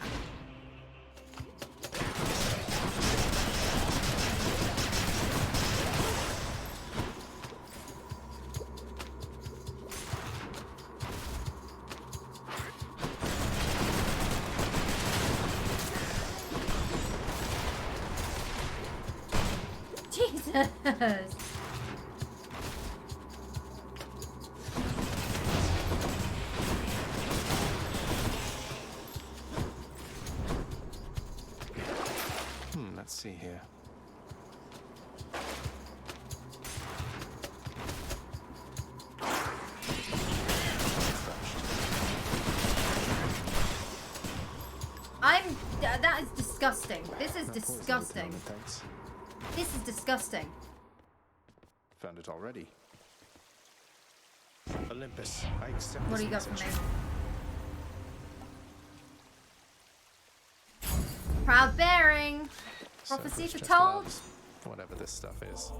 Speaker 1: Jesus.
Speaker 20: Let's see here.
Speaker 1: That is disgusting. This is disgusting.
Speaker 20: Thanks.
Speaker 1: This is disgusting.
Speaker 20: Found it already. Olympus, I accept
Speaker 1: What
Speaker 20: this
Speaker 1: do you got for
Speaker 20: message.
Speaker 1: me? Proud bearing.
Speaker 20: So
Speaker 1: Prophecy
Speaker 20: it's just
Speaker 1: foretold.
Speaker 20: loves, whatever this stuff is.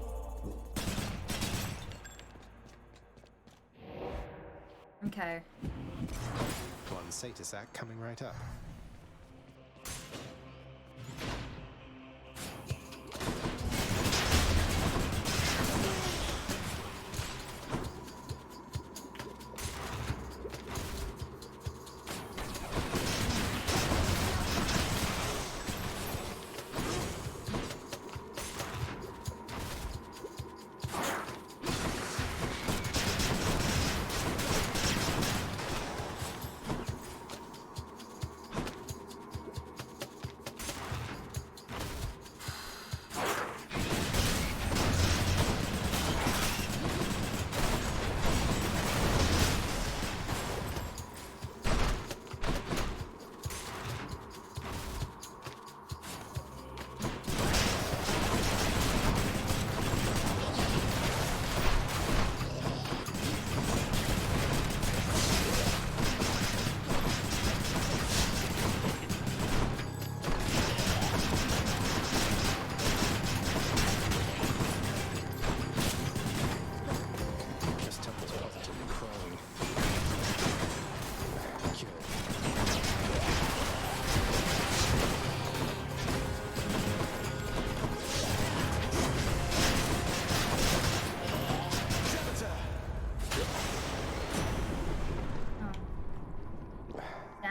Speaker 1: Okay.
Speaker 20: One satyr sack coming right up.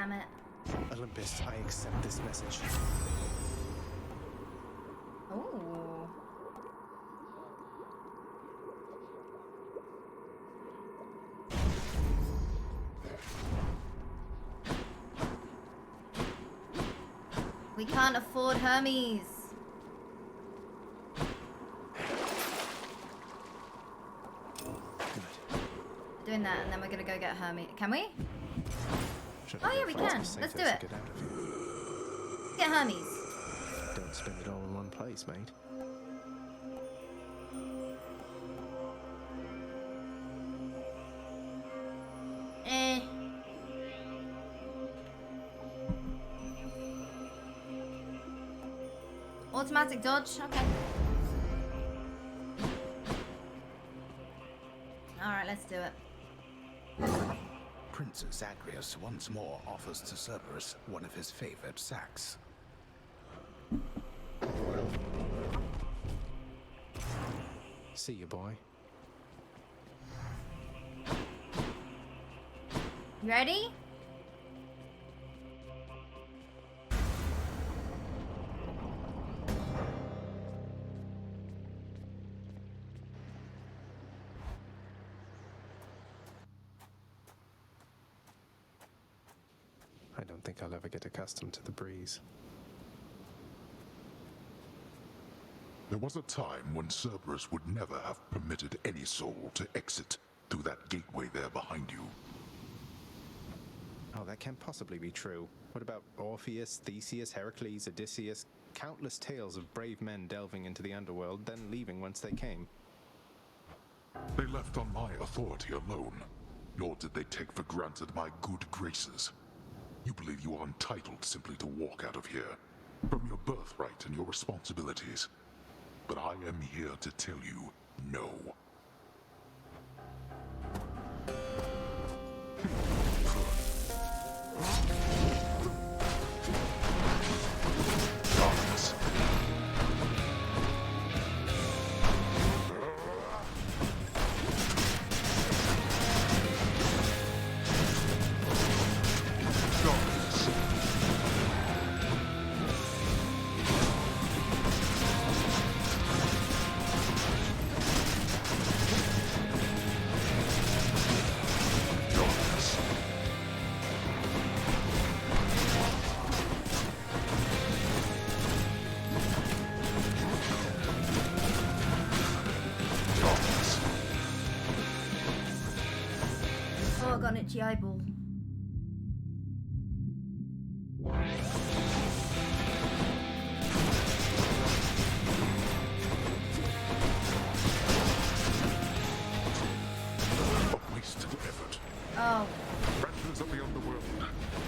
Speaker 1: damn it.
Speaker 20: Olympus, I accept this message.
Speaker 1: Ooh. We can't afford Hermes. Doing that, and then we're gonna go get Hermes. Can we? Oh yeah, we can. Let's do it. Get Hermes.
Speaker 20: Don't spend it all in one place, mate.
Speaker 1: Automatic dodge. Okay. All right, let's do it.
Speaker 10: Prince Zagreus once more offers to Cerberus one of his favorite sacks.
Speaker 20: See you, boy.
Speaker 1: You ready?
Speaker 20: I don't think I'll ever get accustomed to the breeze.
Speaker 19: There was a time when Cerberus would never have permitted any soul to exit through that gateway there behind you.
Speaker 20: Oh, that can't possibly be true. What about Orpheus, Theseus, Heracles, Odysseus? Countless tales of brave men delving into the underworld, then leaving whence they came.
Speaker 19: They left on my authority alone, nor did they take for granted my good graces. You believe you are entitled simply to walk out of here, from your birthright and your responsibilities. But I am here to tell you, no. Darkness.
Speaker 1: Oh, I got an itchy eyeball.
Speaker 19: A wasted effort.
Speaker 1: Oh.
Speaker 19: Branches of the underworld,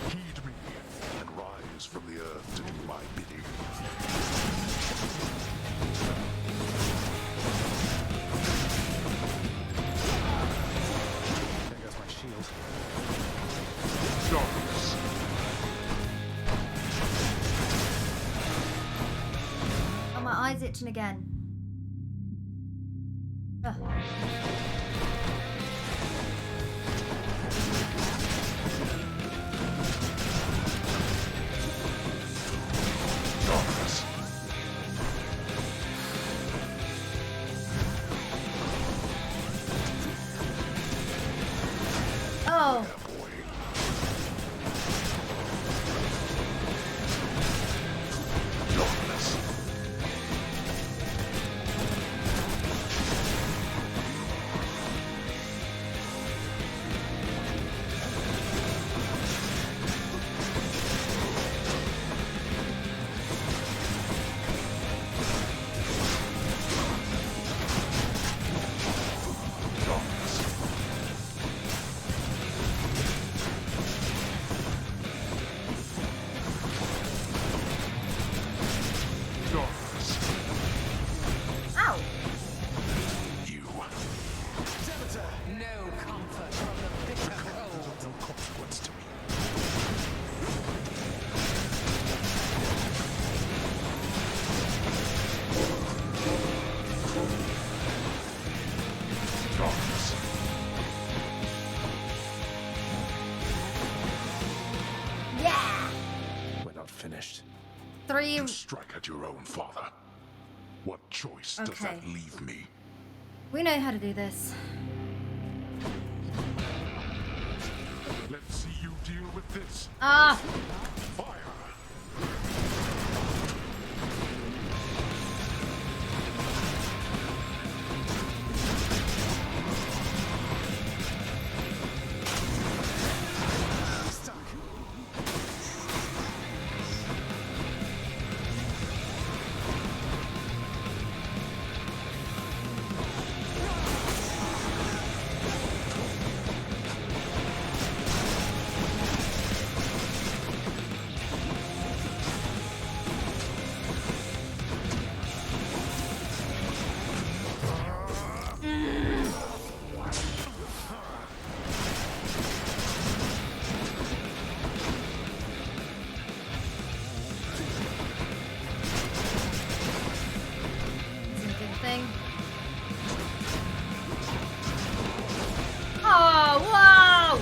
Speaker 19: heed me and rise from the earth to do my bidding.
Speaker 20: There goes my shield.
Speaker 19: Darkness.
Speaker 1: Oh, my eye's itching again. Ugh.
Speaker 19: Darkness.
Speaker 1: Oh.
Speaker 19: Darkness.
Speaker 10: finished.
Speaker 1: 3.
Speaker 19: You strike at your own father. What choice does that
Speaker 1: Okay.
Speaker 19: leave me?
Speaker 1: We know how to do this.
Speaker 19: Let's see you deal with this.
Speaker 1: Ah!
Speaker 19: Fire!
Speaker 1: Thing. Oh, wow!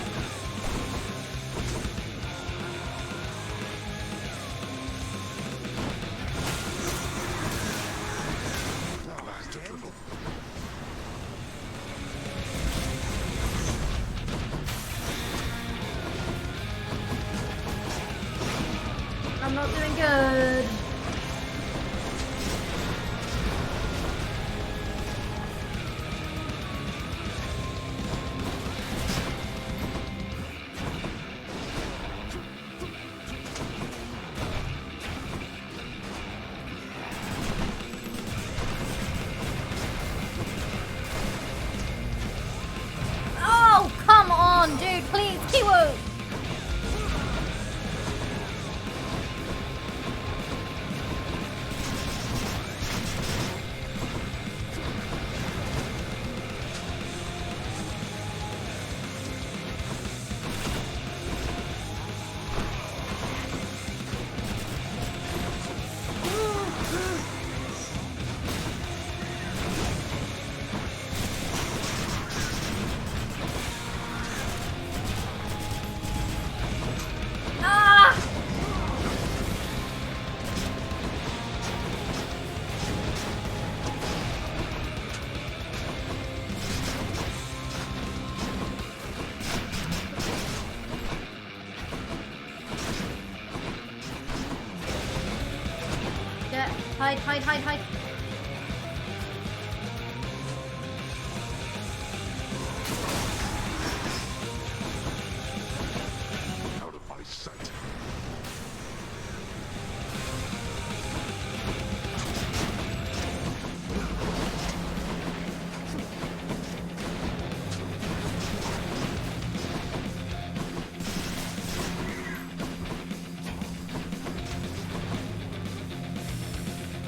Speaker 1: I'm not doing good. Oh, come on, dude, please, Kiwo! Ah! Yeah, hide, hide, hide, hide.
Speaker 19: Out of my sight.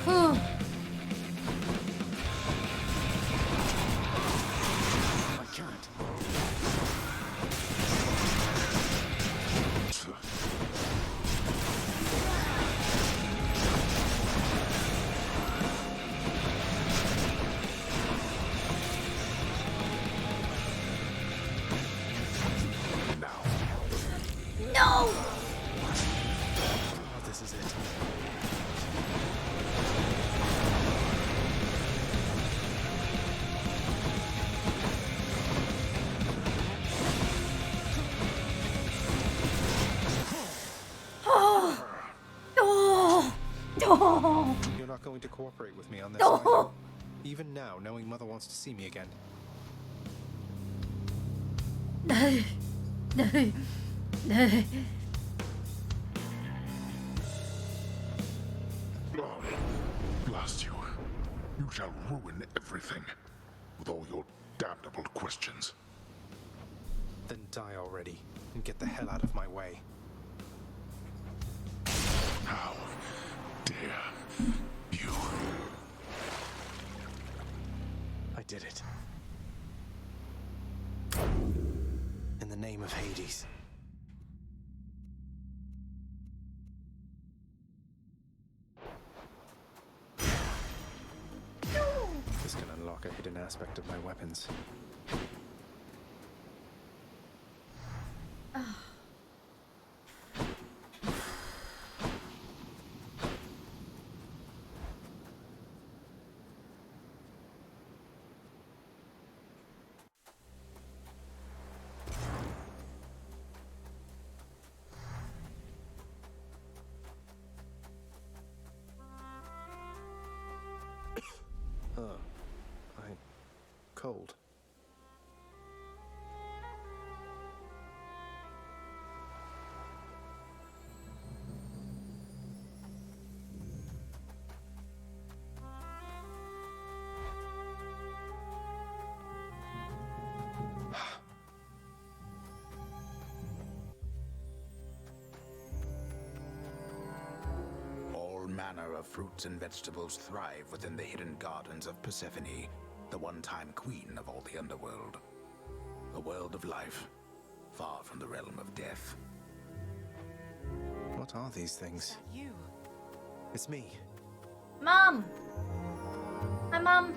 Speaker 1: Whew.
Speaker 19: I can't.
Speaker 1: No!
Speaker 20: Oh, this is it.
Speaker 1: Oh! Oh! Oh!
Speaker 20: You're not going to cooperate with me on this,
Speaker 1: Oh!
Speaker 20: are you? Even now, knowing Mother wants to see me again.
Speaker 1: No! No! No!
Speaker 19: Blast you. You shall ruin everything. With all your damnable questions.
Speaker 20: Then die already, and get the hell out of my way.
Speaker 19: How dare you?
Speaker 20: I did it. In the name of Hades. This can unlock a hidden aspect of my weapons. cold.
Speaker 10: All manner of fruits and vegetables thrive within the hidden gardens of Persephone, the one-time queen of all the underworld. A world of life, far from the realm of death.
Speaker 20: What are these things?
Speaker 9: You.
Speaker 20: It's me.
Speaker 1: Mum! Hi, Mum.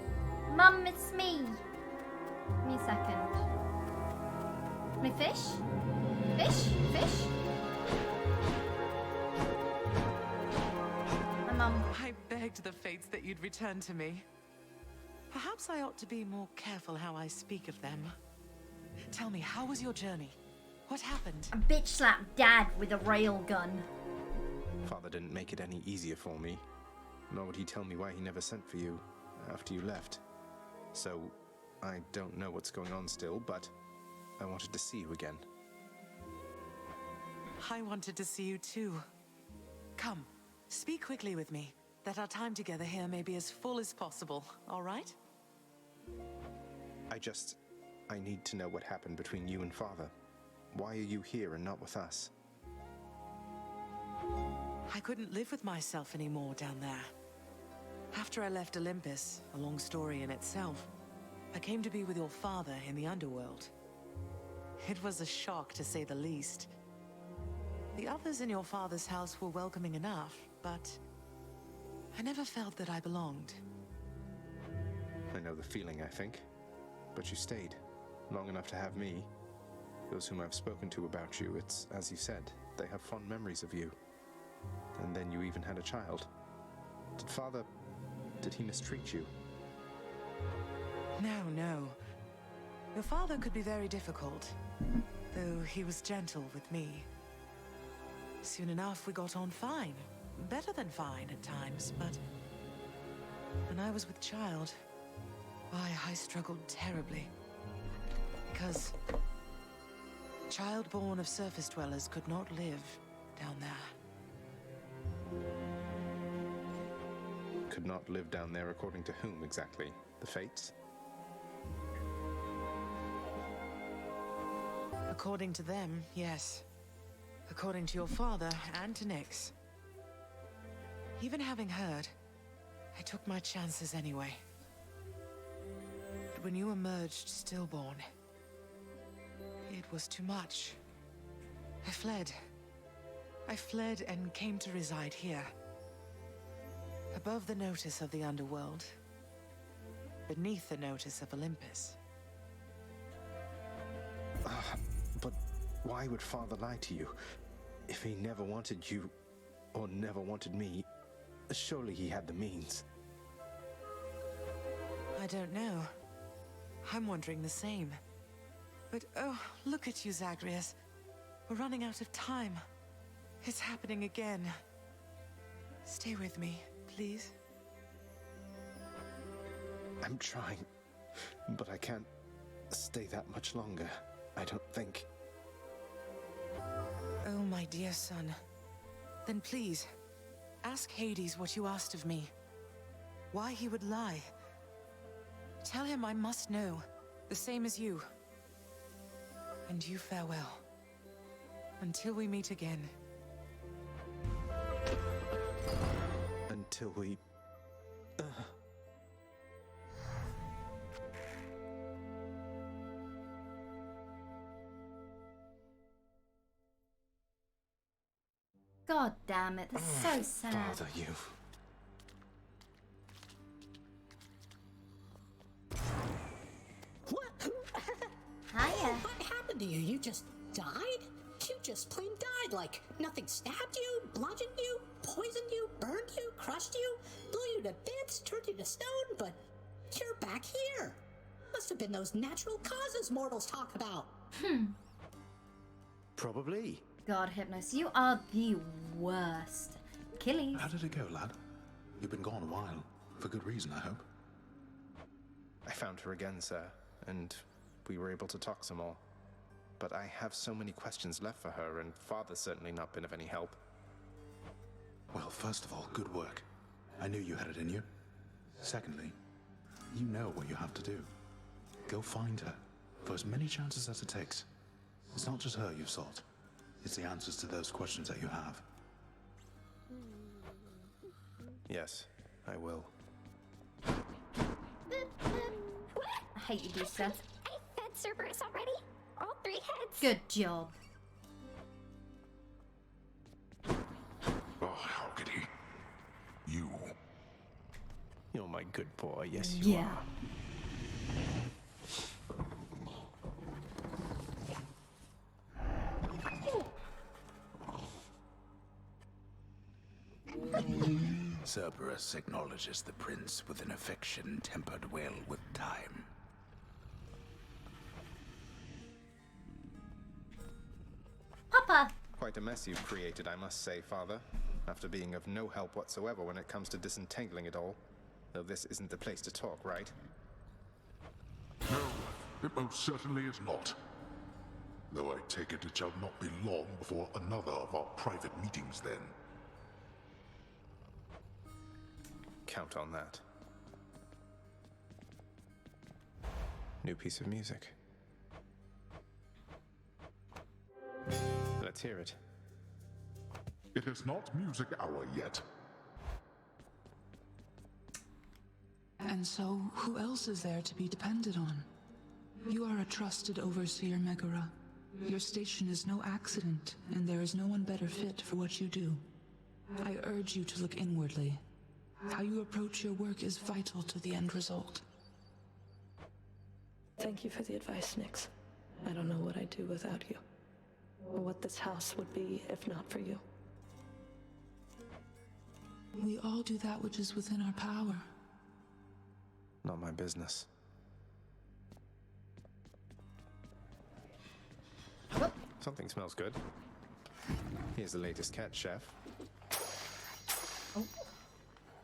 Speaker 1: Mum, it's me. Give me a second. Can I fish? Fish? Fish? Hi, Mum.
Speaker 9: I begged the fates that you'd return to me. Perhaps I ought to be more careful how I speak of them. Tell me, how was your journey? What happened?
Speaker 1: A bitch slapped Dad with a railgun.
Speaker 20: Father didn't make it any easier for me, nor would he tell me why he never sent for you after you left. So, I don't know what's going on still, but I wanted to see you again.
Speaker 9: I wanted to see you too. Come, speak quickly with me, that our time together here may be as full as possible, all right?
Speaker 20: I need to know what happened between you and Father. Why are you here and not with us?
Speaker 9: I couldn't live with myself anymore down there. After I left Olympus, a long story in itself, I came to be with your father in the underworld. It was a shock, to say the least. The others in your father's house were welcoming enough, but I never felt that I belonged.
Speaker 20: I know the feeling, I think. But you stayed, long enough to have me. Those whom I've spoken to about you, it's as you said, they have fond memories of you. And then you even had a child. Did he mistreat you?
Speaker 9: No. Your father could be very difficult, though he was gentle with me. Soon enough, we got on fine. Better than fine at times, but when I was with child, why, I struggled terribly. Because child born of surface dwellers could not live down there.
Speaker 20: Could not live down there according to whom exactly? The fates?
Speaker 9: According to them, yes. According to your father and to Nyx. Even having heard, I took my chances anyway. But when you emerged stillborn, it was too much. I fled. I fled and came to reside here. Above the notice of the underworld. Beneath the notice of Olympus.
Speaker 20: But why would Father lie to you? If he never wanted you, or never wanted me, surely he had the means.
Speaker 9: I don't know. I'm wondering the same. But oh, look at you, Zagreus. We're running out of time. It's happening again. Stay with me, please.
Speaker 20: I'm trying, but I can't stay that much longer, I don't think.
Speaker 9: Oh, my dear son. Then please, ask Hades what you asked of me. Why he would lie. Tell him I must know, the same as you. And you farewell. Until we meet again.
Speaker 20: Until we...
Speaker 1: God damn it, that's so sad.
Speaker 20: Father, you...
Speaker 1: Hiya.
Speaker 11: What happened to you? You just died? You just plain died, like nothing stabbed you, bludgeoned you, poisoned you, burned you, crushed you, blew you to bits, turned you to stone, but you're back here. Must have been those natural causes mortals talk about.
Speaker 20: Probably.
Speaker 1: God, Hypnos, you are the worst. Achilles.
Speaker 10: How did it go, lad? You've been gone a while. For good reason, I hope.
Speaker 20: I found her again, sir, and we were able to talk some more. But I have so many questions left for her, and Father's certainly not been of any help.
Speaker 10: Well, first of all, good work. I knew you had it in you. Secondly, you know what you have to do. Go find her, for as many chances as it takes. It's not just her you've sought. It's the answers to those questions that you have.
Speaker 20: Yes, I will.
Speaker 1: I hate you, Lisa.
Speaker 11: I fed Cerberus already. All 3 heads.
Speaker 1: Good job.
Speaker 19: Oh, how could he? You.
Speaker 20: You're my good boy, yes you are.
Speaker 10: Cerberus acknowledges the prince with an affection tempered well with time.
Speaker 1: Papa!
Speaker 20: Quite a mess you've created, I must say, Father. After being of no help whatsoever when it comes to disentangling it all. Though this isn't the place to talk, right?
Speaker 19: No, it most certainly is not. Though I take it shall not be long before another of our private meetings then.
Speaker 20: Count on that. New piece of music. Let's hear it.
Speaker 19: It is not music hour yet.
Speaker 9: And so, who else is there to be depended on? You are a trusted overseer, Megara. Your station is no accident, and there is no one better fit for what you do. I urge you to look inwardly. How you approach your work is vital to the end result.
Speaker 22: Thank you for the advice, Nyx. I don't know what I'd do without you. Or what this house would be if not for you.
Speaker 9: We all do that which is within our power.
Speaker 20: Not my business. Something smells good. Here's the latest cat, chef.
Speaker 1: Oh.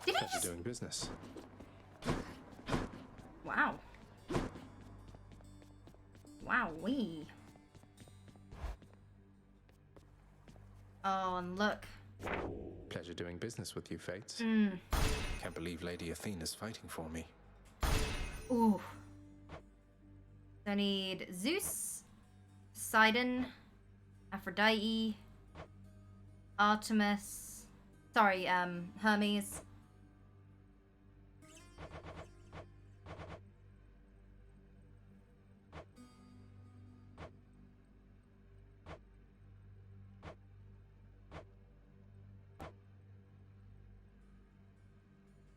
Speaker 1: Did he
Speaker 20: Pleasure
Speaker 1: just...
Speaker 20: doing business.
Speaker 1: Wow. Wowee. Oh, and look.
Speaker 20: Pleasure doing business with you, Fates. Can't believe Lady Athena's fighting for me.
Speaker 1: Ooh. I need Zeus, Poseidon, Aphrodite, Artemis. Sorry, Hermes.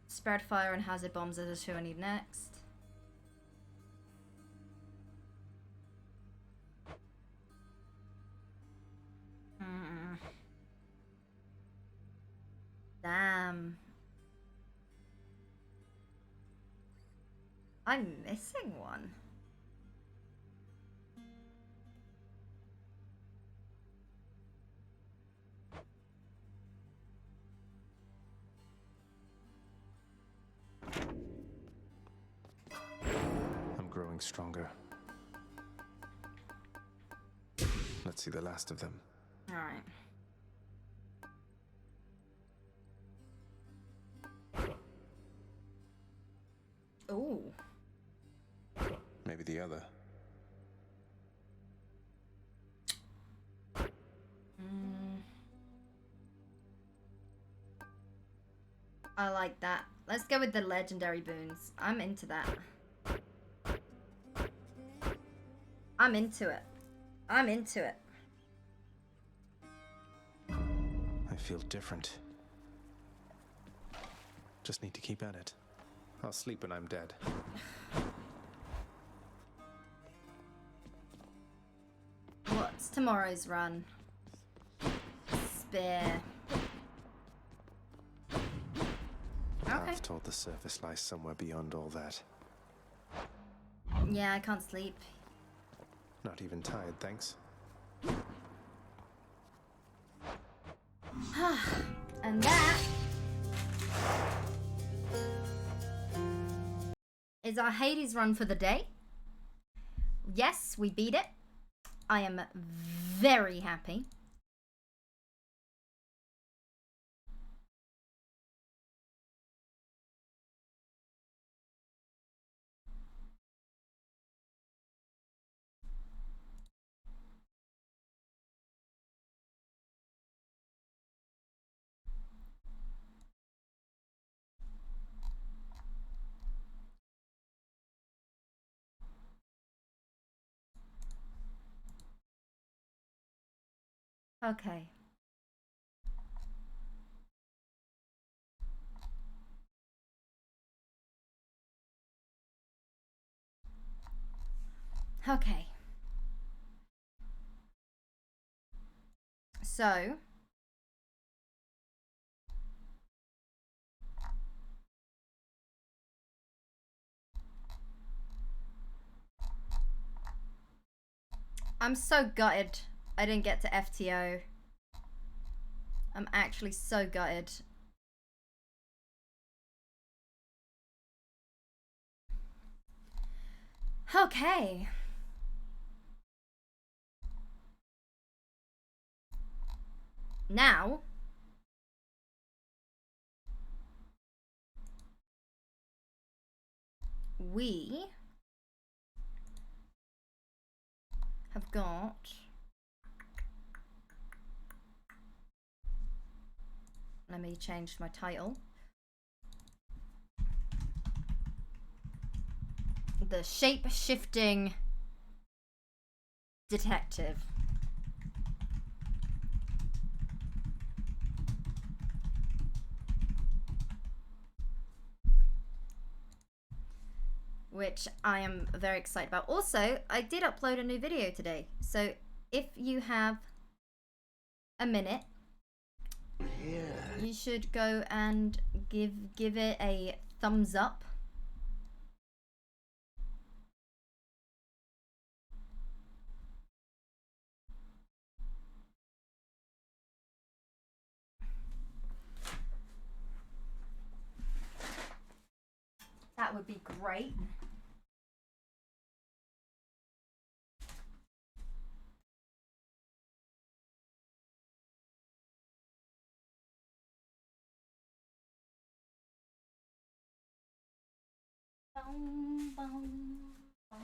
Speaker 1: Spread fire and hazard bombs are the 2 I need next. Damn. I'm missing one.
Speaker 20: I'm growing stronger. Let's see the last of them.
Speaker 1: All right. Ooh.
Speaker 20: Maybe the other.
Speaker 1: I like that. Let's go with the legendary boons. I'm into that. I'm into it. I'm into it.
Speaker 20: I feel different. Just need to keep at it. I'll sleep when I'm dead.
Speaker 1: What's tomorrow's run? Spare.
Speaker 20: The
Speaker 1: Okay.
Speaker 20: path toward the surface lies somewhere beyond all that.
Speaker 1: Yeah, I can't sleep.
Speaker 20: Not even tired, thanks.
Speaker 1: And that is our Hades run for the day. Yes, we beat it. I am very happy. Okay. Okay. So, I'm so gutted I didn't get to FTO. I'm actually so gutted. Okay. Now, we have got let me change my title. The Shapeshifting Detective. Which I am very excited about. Also, I did upload a new video today. So if you have a minute, you should go and give it a thumbs up. That would be great. Boom, boom, boom.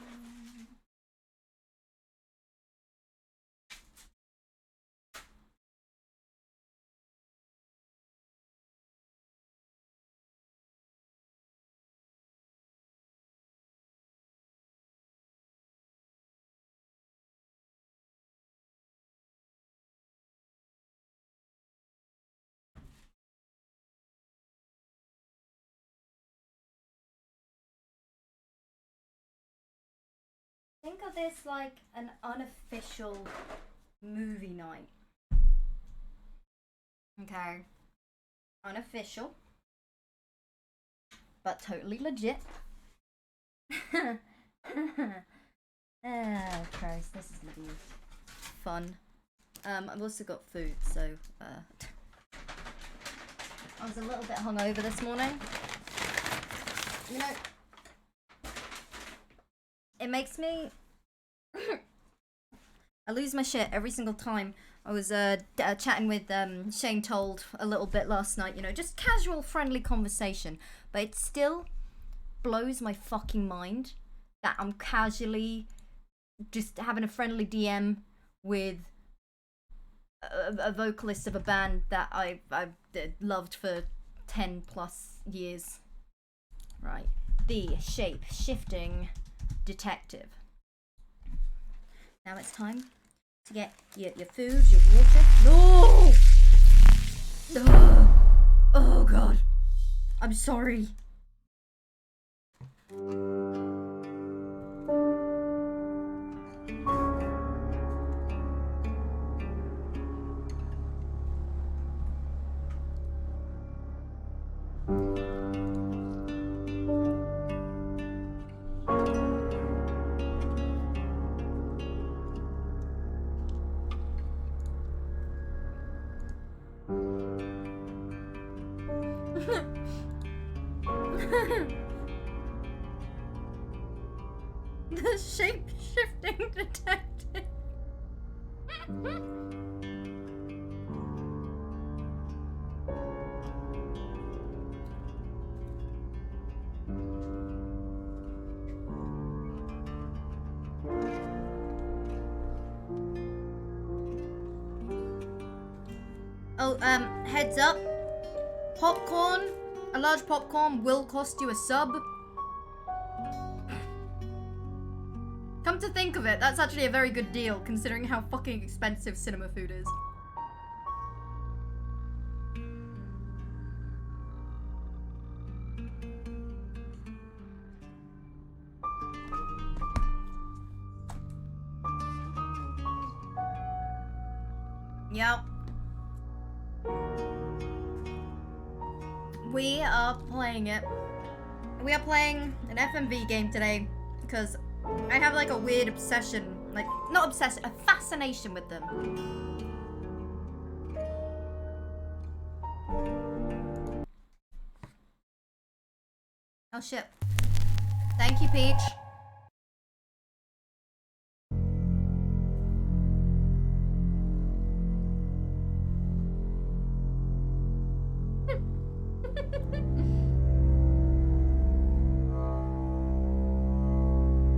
Speaker 1: Think of this like an unofficial movie night. Okay. Unofficial. But totally legit. Oh Christ, this is gonna be fun. I've also got food, so I was a little bit hungover this morning. You know, it makes me I lose my shit every single time. I was chatting with Shane Told a little bit last night, you know, just casual friendly conversation, but it still blows my fucking mind that I'm casually just having a friendly DM with a vocalist of a band that I've loved for 10 plus years. Right. The Shape-Shifting Detective. Now it's time to get your food, your water. No! Oh God. I'm sorry. The Shapeshifting Detective. Oh, heads up. Popcorn, a large popcorn will cost you a sub. Come to think of it, that's actually a very good deal considering how fucking expensive cinema food is. Yep. We are playing it. We are playing an FMV game today because I have like a weird obsession, like not obsession, a fascination with them. Oh shit. Thank you, Peach.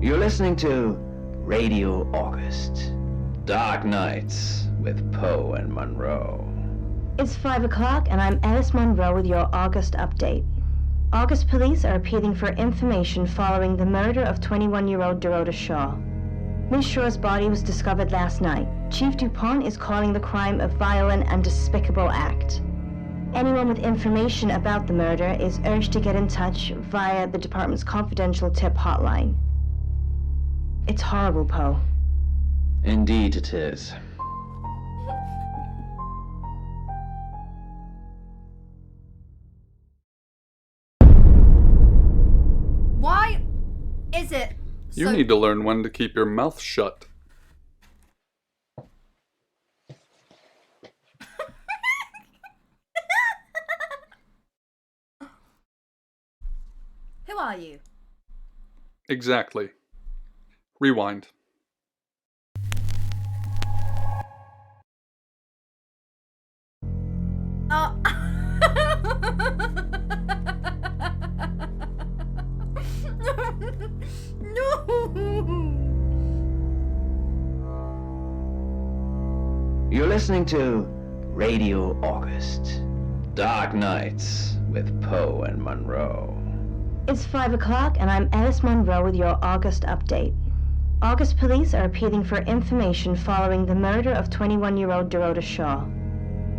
Speaker 12: You're listening to Radio August. Dark Nights with Poe and Monroe.
Speaker 6: It's 5 o'clock and I'm Alice Monroe with your August update. August police are appealing for information following the murder of 21-year-old Dorota Shaw. Miss Shaw's body was discovered last night. Chief DuPont is calling the crime a violent and despicable act. Anyone with information about the murder is urged to get in touch via the department's confidential tip hotline. It's horrible, Poe.
Speaker 12: Indeed it is.
Speaker 1: Why is it
Speaker 14: You need to learn when to keep your mouth shut.
Speaker 1: Who are you?
Speaker 14: Exactly. Rewind.
Speaker 12: You're listening to Radio August. Dark Nights with Poe and Monroe.
Speaker 6: It's 5 o'clock and I'm Alice Monroe with your August update. August police are appealing for information following the murder of 21-year-old Dorota Shaw.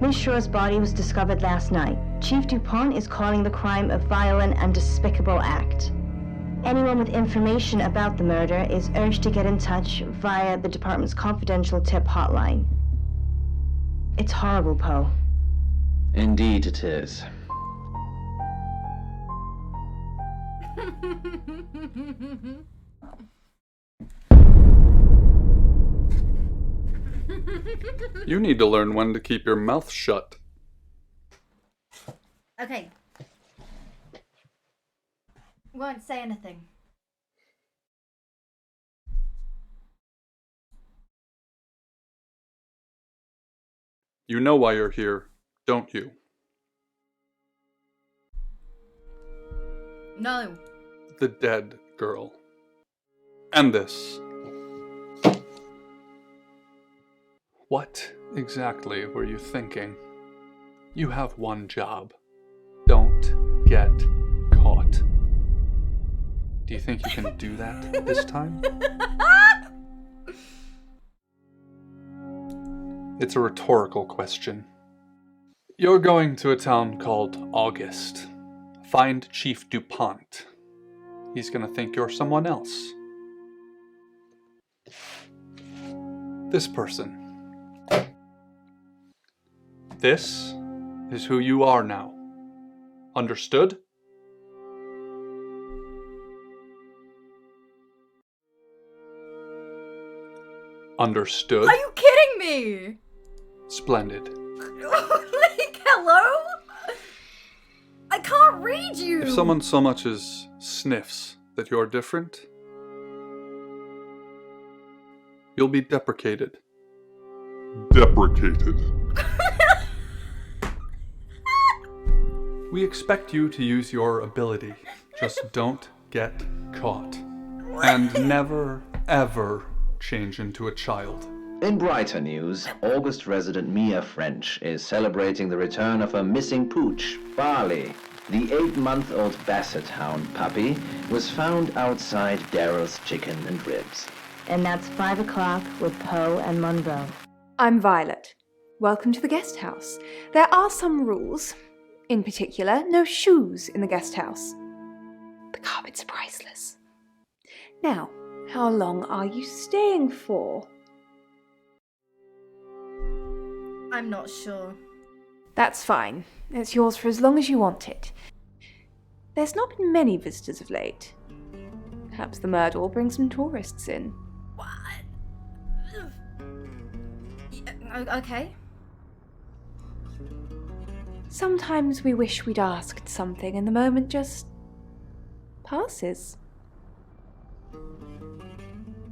Speaker 6: Miss Shaw's body was discovered last night. Chief DuPont is calling the crime a violent and despicable act. Anyone with information about the murder is urged to get in touch via the department's confidential tip hotline. It's horrible, Poe.
Speaker 12: Indeed it is.
Speaker 14: You need to learn when to keep your mouth shut.
Speaker 1: Okay. Won't say anything.
Speaker 14: You know why you're here, don't you?
Speaker 1: No.
Speaker 14: The dead girl. And this. What exactly were you thinking? You have one job. Don't get caught. Do you think you can do that this time? It's a rhetorical question. You're going to a town called August. Find Chief DuPont. He's gonna think you're someone else. This person. This is who you are now. Understood? Understood?
Speaker 1: Are you kidding me?
Speaker 14: Splendid.
Speaker 1: Like, hello? I can't read you.
Speaker 14: If someone so much as sniffs that you're different, You'll be deprecated.
Speaker 19: Deprecated.
Speaker 14: We expect you to use your ability. Just don't get caught. And never, ever change into a child.
Speaker 12: In brighter news, August resident Mia French is celebrating the return of her missing pooch, Barley. The 8-month-old Basset Hound puppy was found outside Daryl's Chicken and Ribs.
Speaker 6: And that's 5 o'clock with Poe and Monroe.
Speaker 13: I'm Violet. Welcome to the guest house. There are some rules. In particular, no shoes in the guest house. The carpet's priceless. Now, how long are you staying for?
Speaker 1: I'm not sure.
Speaker 13: That's fine. It's yours for as long as you want it. There's not been many visitors of late. Perhaps the murder will bring some tourists in.
Speaker 1: Okay.
Speaker 13: Sometimes we wish we'd asked something and the moment just passes.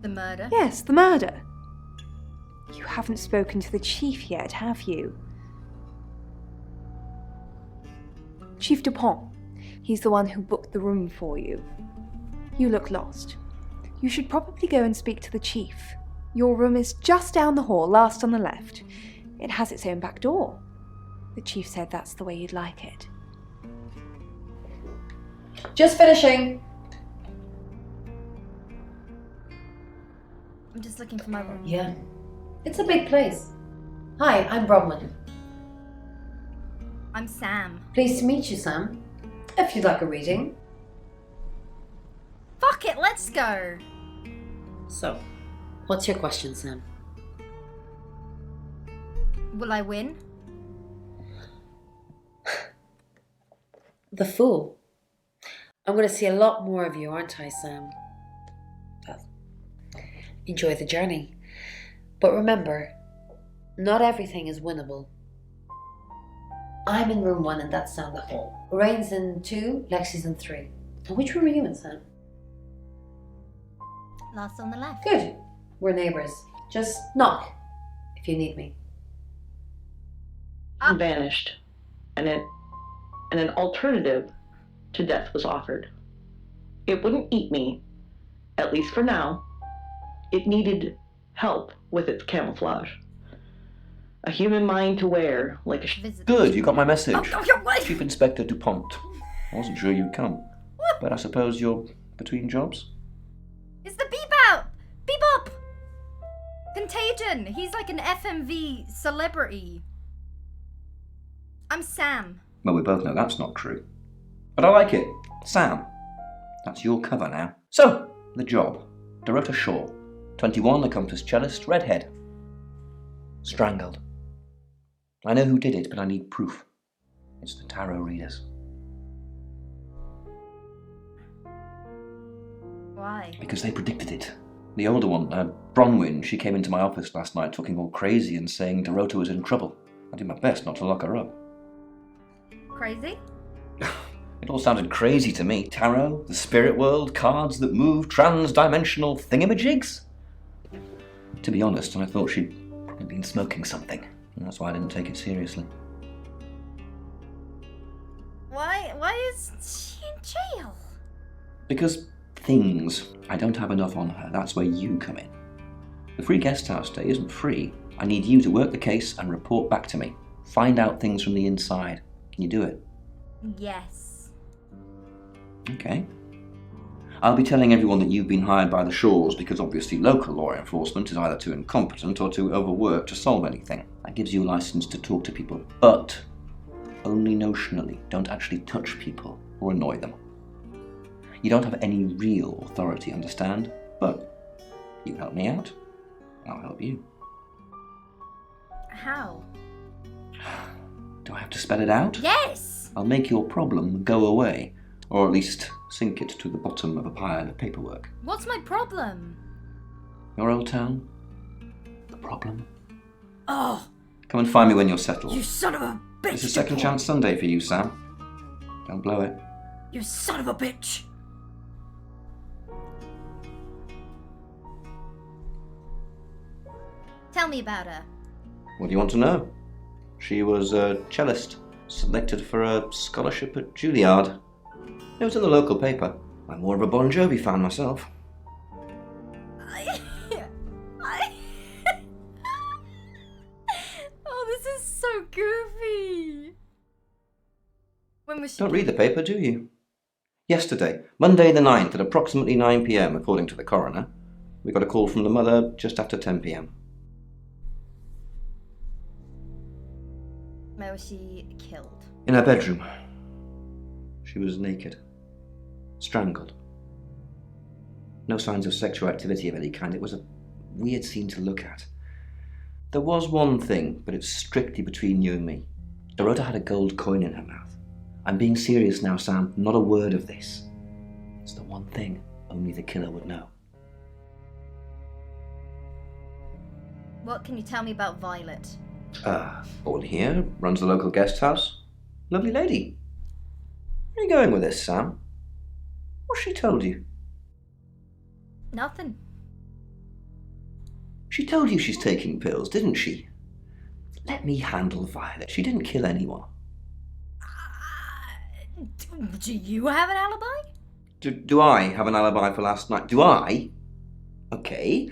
Speaker 1: The murder?
Speaker 13: Yes, the murder. You haven't spoken to the chief yet, have you? Chief Dupont. He's the one who booked the room for you. You look lost. You should probably go and speak to the chief. Your room is just down the hall, last on the left. It has its own back door. The chief said that's the way you'd like it.
Speaker 16: Just finishing.
Speaker 1: I'm just looking for my room.
Speaker 16: Yeah. It's a big place. Hi, I'm Bronwyn.
Speaker 1: I'm Sam.
Speaker 16: Pleased to meet you, Sam. If you'd like a reading.
Speaker 1: Fuck it, let's go.
Speaker 16: So, what's your question, Sam?
Speaker 1: Will I win?
Speaker 16: The Fool. I'm going to see a lot more of you, aren't I, Sam? Well, enjoy the journey. But remember, not everything is winnable. I'm in room 1 and that's down the hall. Lorraine's in 2, Lexi's in 3. And which room are you in, Sam?
Speaker 1: Last on the left.
Speaker 16: Good. We're neighbours. Just knock if you need me.
Speaker 23: Vanished, and an alternative to death was offered. It wouldn't eat me, at least for now. It needed help with its camouflage. A human mind to wear, like a
Speaker 15: Good, you got my message.
Speaker 1: Oh,
Speaker 15: Chief Inspector Dupont. I wasn't sure you'd come. But I suppose you're between jobs?
Speaker 1: It's the beep out! Beep up! Contagion! He's like an FMV celebrity. I'm Sam.
Speaker 15: Well, we both know that's not true. But I like it. Sam. That's your cover now. So, the job. Dorota Shaw. 21, accomplished cellist, redhead. Strangled. I know who did it, but I need proof. It's the tarot readers.
Speaker 1: Why?
Speaker 15: Because they predicted it. The older one, Bronwyn, she came into my office last night talking all crazy and saying Dorota was in trouble. I did my best not to lock her up.
Speaker 1: Crazy?
Speaker 15: It all sounded crazy to me. Tarot, the spirit world, cards that move, trans-dimensional thingamajigs? To be honest, I thought she'd probably been smoking something. And that's why I didn't take it seriously.
Speaker 1: Why is she in jail?
Speaker 15: Because things. I don't have enough on her. That's where you come in. The free guest house stay isn't free. I need you to work the case and report back to me. Find out things from the inside. Can you do it?
Speaker 1: Yes.
Speaker 15: Okay. I'll be telling everyone that you've been hired by the Shaws because obviously local law enforcement is either too incompetent or too overworked to solve anything. That gives you a license to talk to people, but only notionally. Don't actually touch people or annoy them. You don't have any real authority, understand? But you help me out, I'll help you.
Speaker 1: How?
Speaker 15: Do I have to spell it out?
Speaker 1: Yes!
Speaker 15: I'll make your problem go away, or at least sink it to the bottom of a pile of paperwork.
Speaker 1: What's my problem?
Speaker 15: Your old town? The problem?
Speaker 1: Oh!
Speaker 15: Come and find me when you're settled.
Speaker 1: You son of a bitch!
Speaker 15: It's a second chance Sunday for you, Sam. Don't blow it.
Speaker 1: You son of a bitch! Tell me about her.
Speaker 15: What do you want to know? She was a cellist, selected for a scholarship at Juilliard. It was in the local paper. I'm more of a Bon Jovi fan myself.
Speaker 1: Oh, this is so goofy. When was she?
Speaker 15: Don't read the paper, do you? Yesterday, Monday the 9th at approximately 9 p.m, according to the coroner, we got a call from the mother just after 10 p.m.
Speaker 1: Where was she killed?
Speaker 15: In her bedroom. She was naked. Strangled. No signs of sexual activity of any kind. It was a weird scene to look at. There was one thing, but it's strictly between you and me. Dorota had a gold coin in her mouth. I'm being serious now, Sam. Not a word of this. It's the one thing only the killer would know.
Speaker 1: What can you tell me about Violet?
Speaker 15: Born here, runs the local guest house. Lovely lady. Where are you going with this, Sam? What's she told you?
Speaker 1: Nothing.
Speaker 15: She told you she's taking pills, didn't she? Let me handle Violet. She didn't kill anyone.
Speaker 1: Do you have an alibi?
Speaker 15: Do I have an alibi for last night? Do I? Okay.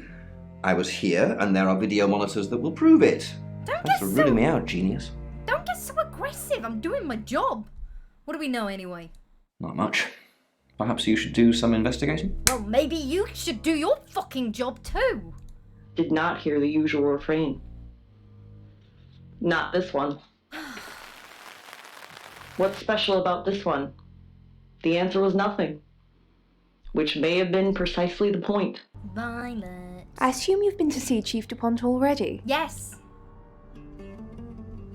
Speaker 15: I was here, and there are video monitors that will prove it. Thanks for ruling me out, genius.
Speaker 1: Don't get so aggressive. I'm doing my job. What do we know anyway?
Speaker 15: Not much. Perhaps you should do some investigating?
Speaker 1: Well, maybe you should do your fucking job too.
Speaker 23: Did not hear the usual refrain. Not this one. What's special about this one? The answer was nothing. Which may have been precisely the point.
Speaker 1: Violet.
Speaker 13: I assume you've been to see Chief DuPont already?
Speaker 1: Yes.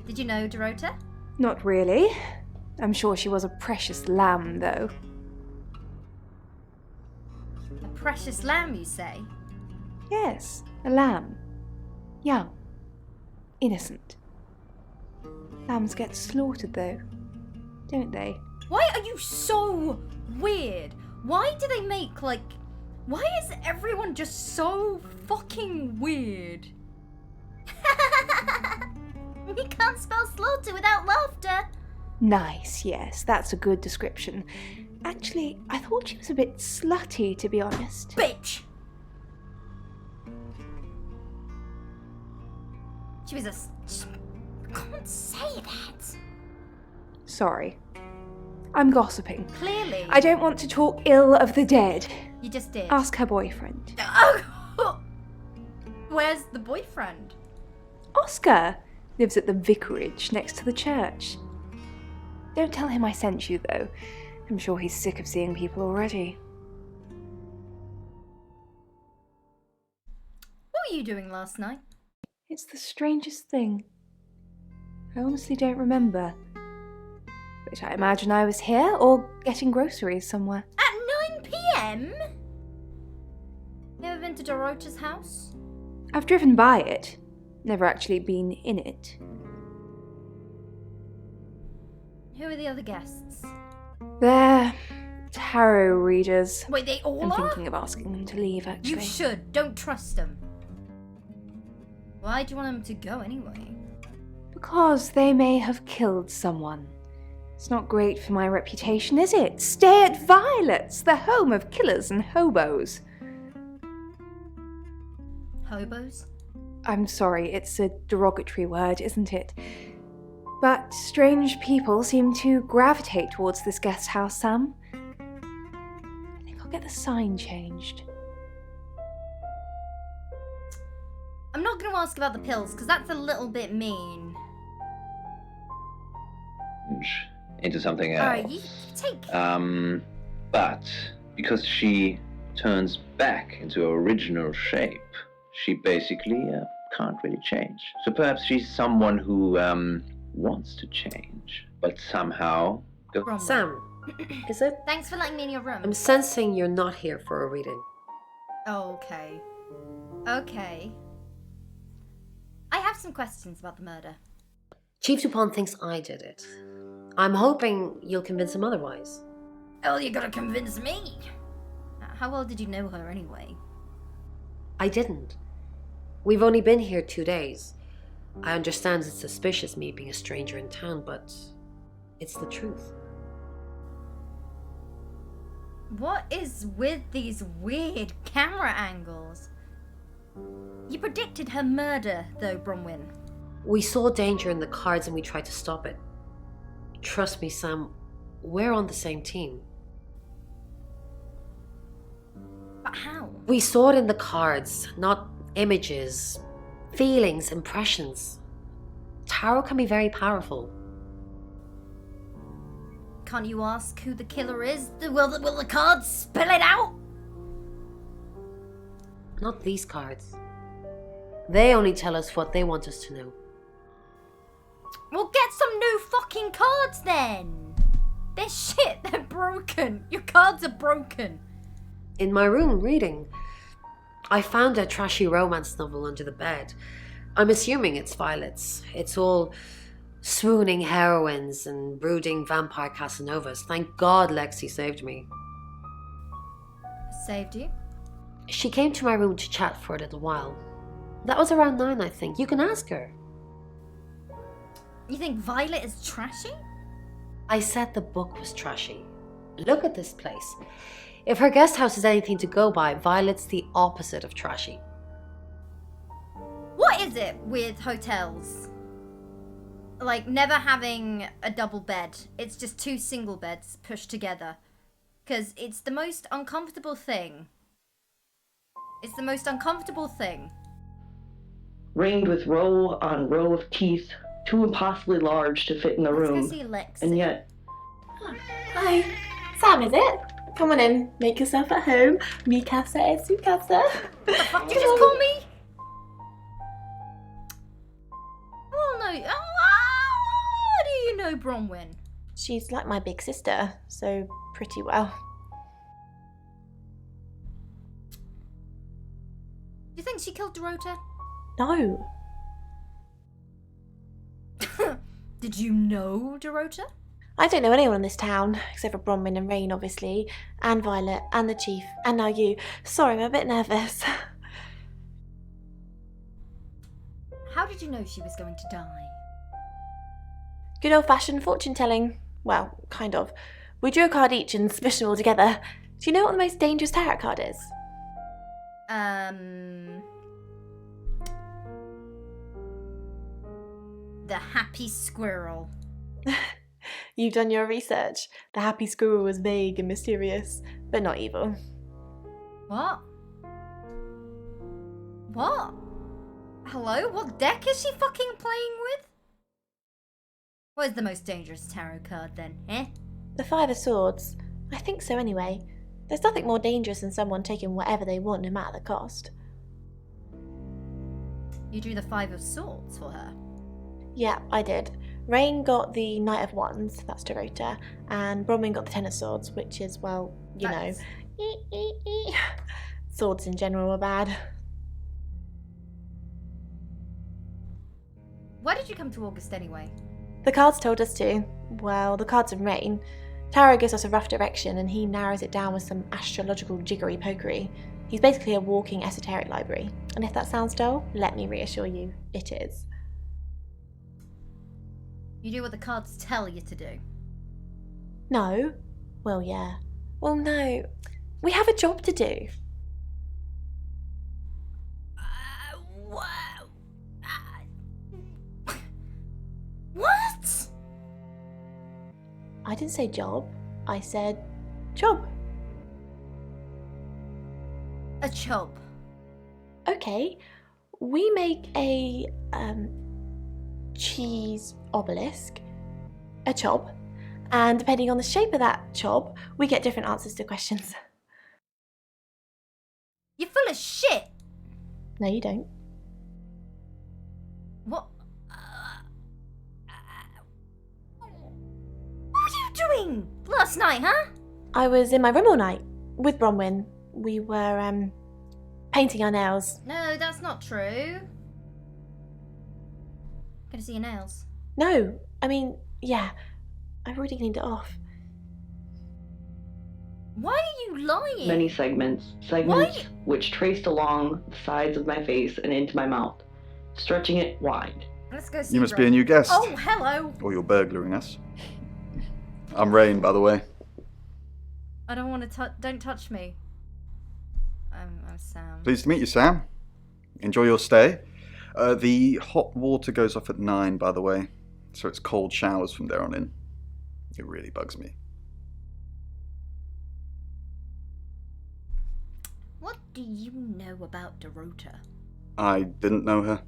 Speaker 1: Did you know Dorota?
Speaker 13: Not really. I'm sure she was a precious lamb, though.
Speaker 1: A precious lamb, you say?
Speaker 13: Yes, a lamb. Young. Innocent. Lambs get slaughtered, though, don't they?
Speaker 1: Why are you so weird? Why do they make, why is everyone just so fucking weird? You can't spell slaughter without laughter.
Speaker 13: Nice, yes, that's a good description. Actually, I thought she was a bit slutty, to be honest.
Speaker 1: Bitch! She was a... Can't say that.
Speaker 13: Sorry. I'm gossiping.
Speaker 1: Clearly.
Speaker 13: I don't want to talk ill of the dead.
Speaker 1: You just did.
Speaker 13: Ask her boyfriend.
Speaker 1: Oh! Where's the boyfriend?
Speaker 13: Oscar lives at the vicarage next to the church. Don't tell him I sent you, though. I'm sure he's sick of seeing people already.
Speaker 1: What were you doing last night?
Speaker 13: It's the strangest thing. I honestly don't remember. But I imagine I was here or getting groceries somewhere.
Speaker 1: At 9 p.m? Never been to Dorota's house?
Speaker 13: I've driven by it. Never actually been in it.
Speaker 1: Who are the other guests?
Speaker 13: They're tarot readers.
Speaker 1: Wait, they all
Speaker 13: I'm
Speaker 1: are?
Speaker 13: thinking of asking them to leave, actually.
Speaker 1: You should. Don't trust them. Why do you want them to go anyway?
Speaker 13: Because they may have killed someone. It's not great for my reputation, is it? Stay at Violet's, the home of killers and hobos.
Speaker 1: Hobos?
Speaker 13: I'm sorry, it's a derogatory word, isn't it? But strange people seem to gravitate towards this guest house, Sam. I think I'll get the sign changed.
Speaker 1: I'm not going to ask about the pills, because that's a little bit mean.
Speaker 12: Into something else.
Speaker 1: Alright, you take...
Speaker 12: But because she turns back into her original shape, she basically can't really change. So perhaps she's someone who wants to change, but somehow...
Speaker 16: Sam, is it?
Speaker 1: Thanks for letting me in your room.
Speaker 16: I'm sensing you're not here for a reading.
Speaker 1: Okay. Okay. I have some questions about the murder.
Speaker 16: Chief DuPont thinks I did it. I'm hoping you'll convince him otherwise.
Speaker 1: Oh, you gotta convince me. How well did you know her anyway?
Speaker 16: I didn't. We've only been here 2 days. I understand it's suspicious me being a stranger in town, but it's the truth.
Speaker 1: What is with these weird camera angles? You predicted her murder, though, Bronwyn.
Speaker 16: We saw danger in the cards and we tried to stop it. Trust me, Sam, we're on the same team.
Speaker 1: But how?
Speaker 16: We saw it in the cards, not images, feelings, impressions. Tarot can be very powerful.
Speaker 1: Can't you ask who the killer is? Will the cards spell it out?
Speaker 16: Not these cards. They only tell us what they want us to know.
Speaker 1: Well, get some new fucking cards then. They're shit. They're broken. Your cards are broken.
Speaker 16: In my room, reading, I found a trashy romance novel under the bed. I'm assuming it's Violet's. It's all swooning heroines and brooding vampire Casanovas. Thank God Lexi saved me.
Speaker 1: Saved you?
Speaker 16: She came to my room to chat for a little while. That was around 9, I think. You can ask her.
Speaker 1: You think Violet is trashy?
Speaker 16: I said the book was trashy. Look at this place. If her guest house is anything to go by, Violet's the opposite of trashy.
Speaker 1: What is it with hotels? Like, never having a double bed. It's just 2 single beds pushed together. Because it's the most uncomfortable thing. It's the most uncomfortable thing.
Speaker 23: Ringed with row on row of teeth, too impossibly large to fit in the room.
Speaker 1: Let's go see Lexi.
Speaker 23: And yet...
Speaker 13: Hi. Sam, is it? Come on in. Make yourself at home. Mi casa es su casa.
Speaker 1: What the fuck did you just call me? Oh no. How do you know Bronwyn?
Speaker 13: She's like my big sister, so pretty well.
Speaker 1: You think she killed Dorota?
Speaker 13: No.
Speaker 1: Did you know Dorota?
Speaker 13: I don't know anyone in this town, except for Bronwyn and Rain, obviously, and Violet, and the Chief, and now you. Sorry, I'm a bit nervous.
Speaker 1: How did you know she was going to die?
Speaker 13: Good old-fashioned fortune-telling. Well, kind of. We drew a card each and smushed them all together. Do you know what the most dangerous tarot card is?
Speaker 1: The Happy Squirrel.
Speaker 13: You've done your research. The happy squirrel was vague and mysterious, but not evil.
Speaker 1: What? What? Hello? What deck is she fucking playing with? What is the most dangerous tarot card then, eh?
Speaker 13: The 5 of Swords. I think so anyway. There's nothing more dangerous than someone taking whatever they want, no matter the cost.
Speaker 1: You drew the 5 of Swords for her?
Speaker 13: Yeah, I did. Rain got the Knight of Wands, that's Dorota, and Bronwyn got the Ten of Swords, which is, well, you know. Swords in general are bad.
Speaker 1: Why did you come to August anyway?
Speaker 13: The cards told us to. Well, the cards in Rain. Tarot gives us a rough direction and he narrows it down with some astrological jiggery pokery. He's basically a walking esoteric library. And if that sounds dull, let me reassure you, it is.
Speaker 1: You do what the cards tell you to do.
Speaker 13: No. Well, yeah. Well, no. We have a job to do.
Speaker 1: What?
Speaker 13: I didn't say job. I said job.
Speaker 1: A job.
Speaker 13: Okay. We make a cheese obelisk, a chob, and depending on the shape of that chob, we get different answers to questions.
Speaker 1: You're full of shit!
Speaker 13: No, you don't.
Speaker 1: What? What are you doing last night, huh?
Speaker 13: I was in my room all night with Bronwyn. We were painting our nails.
Speaker 1: No, that's not true. Gonna see your nails.
Speaker 13: No, I mean, yeah. I've already cleaned it off.
Speaker 1: Why are you lying?
Speaker 23: Many segments. Segments which traced along the sides of my face and into my mouth, stretching it wide.
Speaker 1: Let's go see
Speaker 5: You must be a
Speaker 1: Ray.
Speaker 5: new guest.
Speaker 1: Oh, hello.
Speaker 5: Or you're burglaring us. I'm Rain, by the way.
Speaker 1: I don't want to don't touch me. I'm Sam.
Speaker 5: Pleased to meet you, Sam. Enjoy your stay. The hot water goes off at 9, by the way, so it's cold showers from there on in. It really bugs me.
Speaker 1: What do you know about Dorota?
Speaker 5: I didn't know her.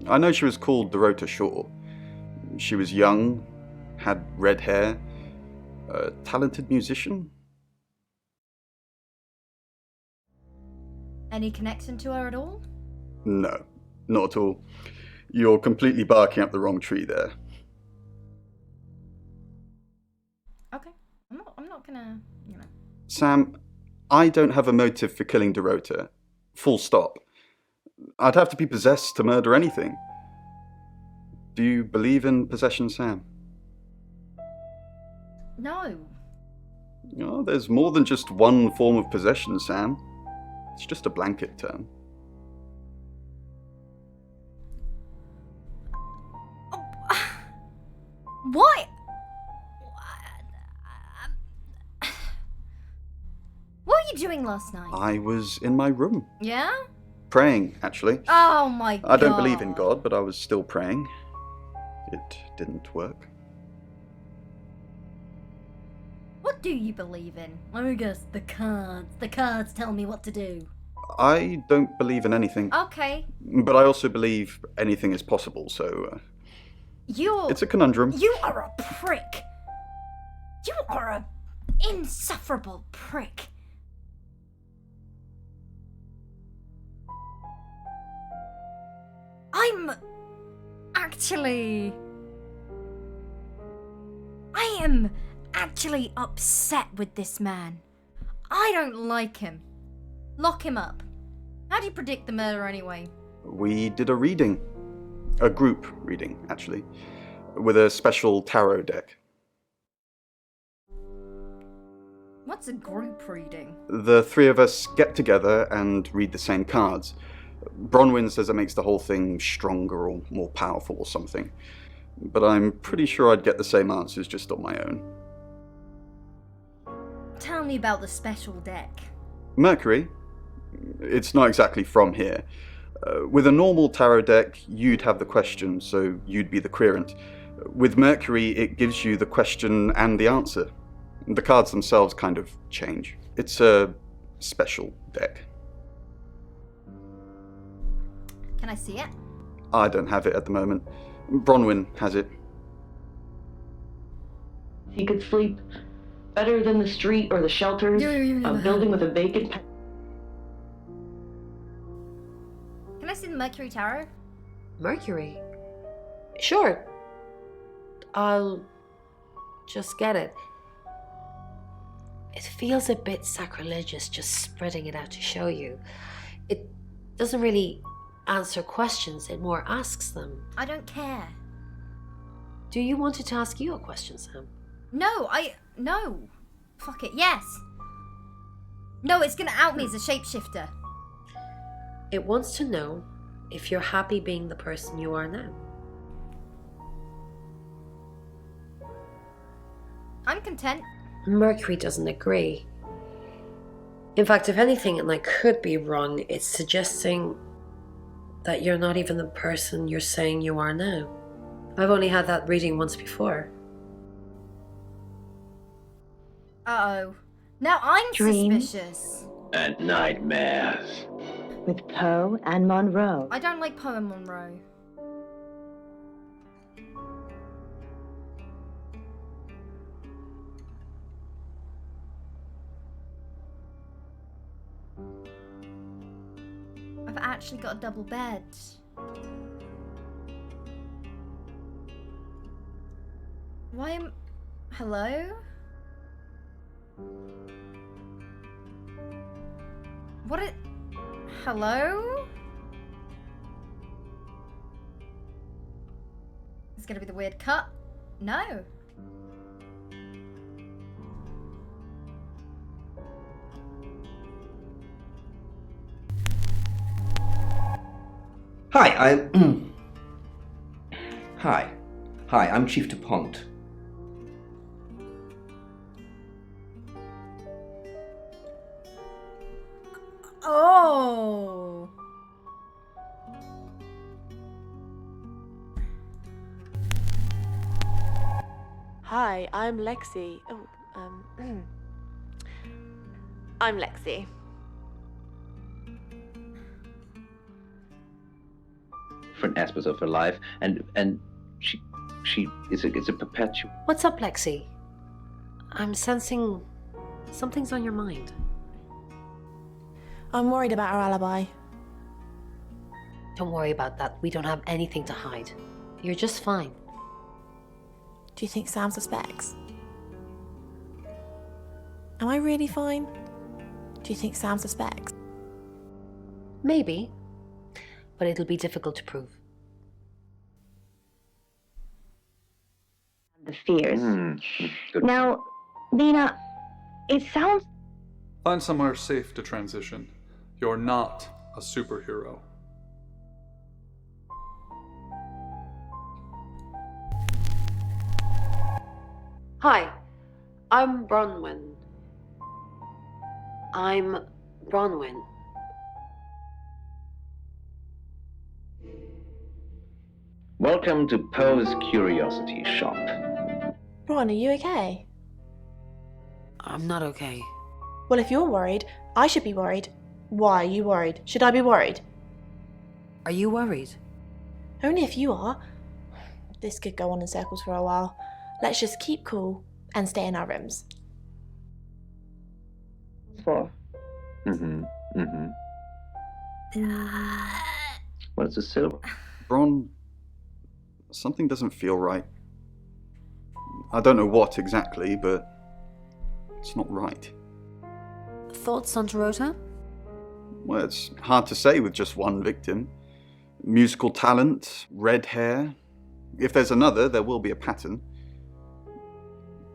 Speaker 5: I know she was called Dorota Shaw. She was young, had red hair, a talented musician.
Speaker 1: Any connection to her at all?
Speaker 5: No, not at all. You're completely barking up the wrong tree there.
Speaker 1: Okay. I'm not gonna, you know.
Speaker 5: Sam, I don't have a motive for killing Dorota. Full stop. I'd have to be possessed to murder anything. Do you believe in possession, Sam?
Speaker 1: No.
Speaker 5: Oh, there's more than just one form of possession, Sam. It's just a blanket term.
Speaker 1: What? What were you doing last night?
Speaker 5: I was in my room.
Speaker 1: Yeah?
Speaker 5: Praying, actually.
Speaker 1: Oh my god.
Speaker 5: I don't believe in God, but I was still praying. It didn't work.
Speaker 1: What do you believe in? Let me guess. The cards. The cards tell me what to do.
Speaker 5: I don't believe in anything.
Speaker 1: Okay.
Speaker 5: But I also believe anything is possible, so... it's a conundrum.
Speaker 1: You are a prick. You are a insufferable prick. I'm actually... I am actually upset with this man. I don't like him. Lock him up. How do you predict the murder anyway?
Speaker 5: We did a reading. A group reading, actually. With a special tarot deck.
Speaker 1: What's a group reading?
Speaker 5: The three of us get together and read the same cards. Bronwyn says it makes the whole thing stronger or more powerful or something. But I'm pretty sure I'd get the same answers just on my own.
Speaker 1: Tell me about the special deck.
Speaker 5: Mercury? It's not exactly from here. With a normal tarot deck, you'd have the question, so you'd be the querent. With Mercury, it gives you the question and the answer. The cards themselves kind of change. It's a special deck.
Speaker 1: Can I see it?
Speaker 5: I don't have it at the moment. Bronwyn has it.
Speaker 23: He could sleep better than the street or the shelters, a building with a vacant...
Speaker 1: Can I see the Mercury Tarot?
Speaker 16: Mercury? Sure. I'll just get it. It feels a bit sacrilegious just spreading it out to show you. It doesn't really answer questions, it more asks them.
Speaker 1: I don't care.
Speaker 16: Do you want it to ask you a question, Sam?
Speaker 1: No, no. Fuck it, yes. No, it's gonna out me as a shapeshifter.
Speaker 16: It wants to know if you're happy being the person you are now.
Speaker 1: I'm content.
Speaker 16: Mercury doesn't agree. In fact, if anything, and I could be wrong, it's suggesting that you're not even the person you're saying you are now. I've only had that reading once before.
Speaker 1: Uh-oh. Now I'm
Speaker 23: Dreams.
Speaker 1: suspicious.
Speaker 12: And nightmares.
Speaker 23: With Poe and Monroe.
Speaker 1: I don't like Poe and Monroe. I've actually got a double bed. Why am... Hello? What it... Hello? It's gonna be the weird cut. No.
Speaker 15: Hi, I'm Chief DuPont.
Speaker 1: Oh.
Speaker 3: Hi, I'm Lexi. I'm Lexi.
Speaker 12: Different aspects of her life, and it's a perpetual.
Speaker 16: What's up, Lexi? I'm sensing something's on your mind.
Speaker 3: I'm worried about our alibi.
Speaker 16: Don't worry about that. We don't have anything to hide. You're just fine.
Speaker 3: Do you think Sam suspects? Am I really fine? Do you think Sam suspects?
Speaker 16: Maybe, but it'll be difficult to prove.
Speaker 6: The fears. Now, Lena, it sounds...
Speaker 14: Find somewhere safe to transition. You're not a superhero.
Speaker 16: Hi, I'm Bronwyn.
Speaker 12: Welcome to Poe's Curiosity Shop.
Speaker 3: Ron, are you okay?
Speaker 16: I'm not okay.
Speaker 3: Well, if you're worried, I should be worried. Why are you worried? Should I be worried?
Speaker 16: Are you worried?
Speaker 3: Only if you are. This could go on in circles for a while. Let's just keep cool and stay in our rooms.
Speaker 6: For?
Speaker 12: What is the silver?
Speaker 5: Bron, something doesn't feel right. I don't know what exactly, but it's not right.
Speaker 16: Thoughts on Dorota?
Speaker 5: Well, it's hard to say with just one victim. Musical talent, red hair. If there's another, there will be a pattern.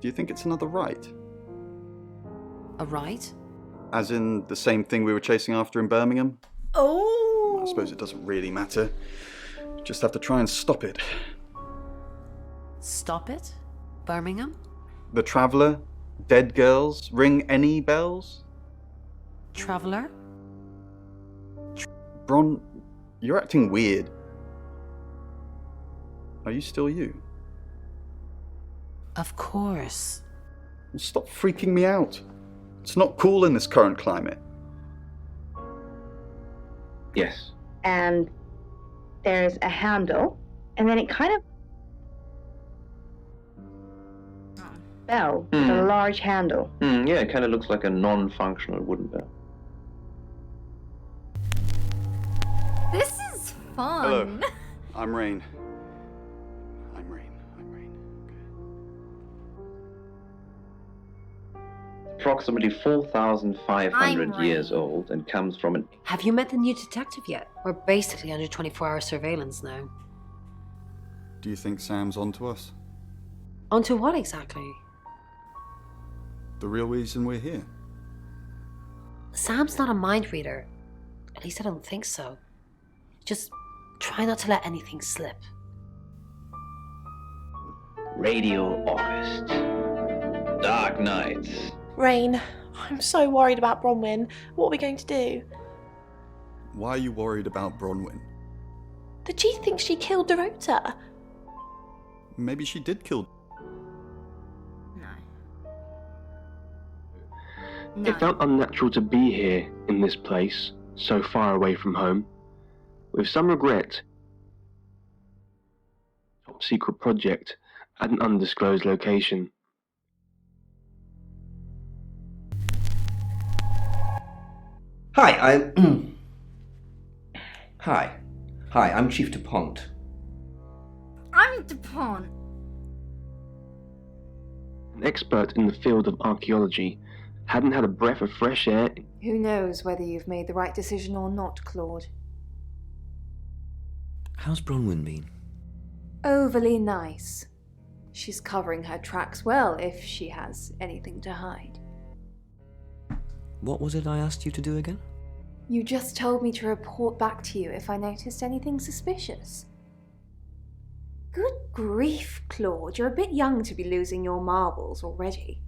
Speaker 5: Do you think it's another right?
Speaker 16: A right?
Speaker 5: As in the same thing we were chasing after in Birmingham?
Speaker 1: Oh!
Speaker 5: I suppose it doesn't really matter. Just have to try and stop it.
Speaker 16: Stop it? Birmingham?
Speaker 5: The Traveller? Dead girls? Ring any bells?
Speaker 16: Traveller?
Speaker 5: Bron, you're acting weird. Are you still you?
Speaker 16: Of course.
Speaker 5: Well, stop freaking me out. It's not cool in this current climate.
Speaker 12: Yes.
Speaker 6: And there's a handle, and then it kind of... bell with a large handle.
Speaker 12: Yeah, it kind of looks like a non-functional wooden bell.
Speaker 1: This is fun.
Speaker 5: Hello, I'm Rain.
Speaker 12: Approximately 4,500 years old and comes from an...
Speaker 16: Have you met the new detective yet? We're basically under 24-hour surveillance now.
Speaker 5: Do you think Sam's onto us?
Speaker 16: Onto what exactly?
Speaker 5: The real reason we're here.
Speaker 16: Sam's not a mind reader. At least I don't think so. Just try not to let anything slip.
Speaker 12: Radio August. Dark Nights.
Speaker 3: Rain, I'm so worried about Bronwyn. What are we going to do?
Speaker 5: Why are you worried about Bronwyn?
Speaker 3: The chief thinks she killed Dorota.
Speaker 5: Maybe she did kill...
Speaker 1: No.
Speaker 8: It felt unnatural to be here, in this place, so far away from home. With some regret, top secret project at an undisclosed location.
Speaker 15: Hi, I'm Chief DuPont.
Speaker 1: I'm DuPont.
Speaker 8: An expert in the field of archaeology, hadn't had a breath of fresh air.
Speaker 13: Who knows whether you've made the right decision or not, Claude?
Speaker 17: How's Bronwyn been?
Speaker 13: Overly nice. She's covering her tracks well if she has anything to hide.
Speaker 17: What was it I asked you to do again?
Speaker 13: You just told me to report back to you if I noticed anything suspicious. Good grief, Claude, you're a bit young to be losing your marbles already.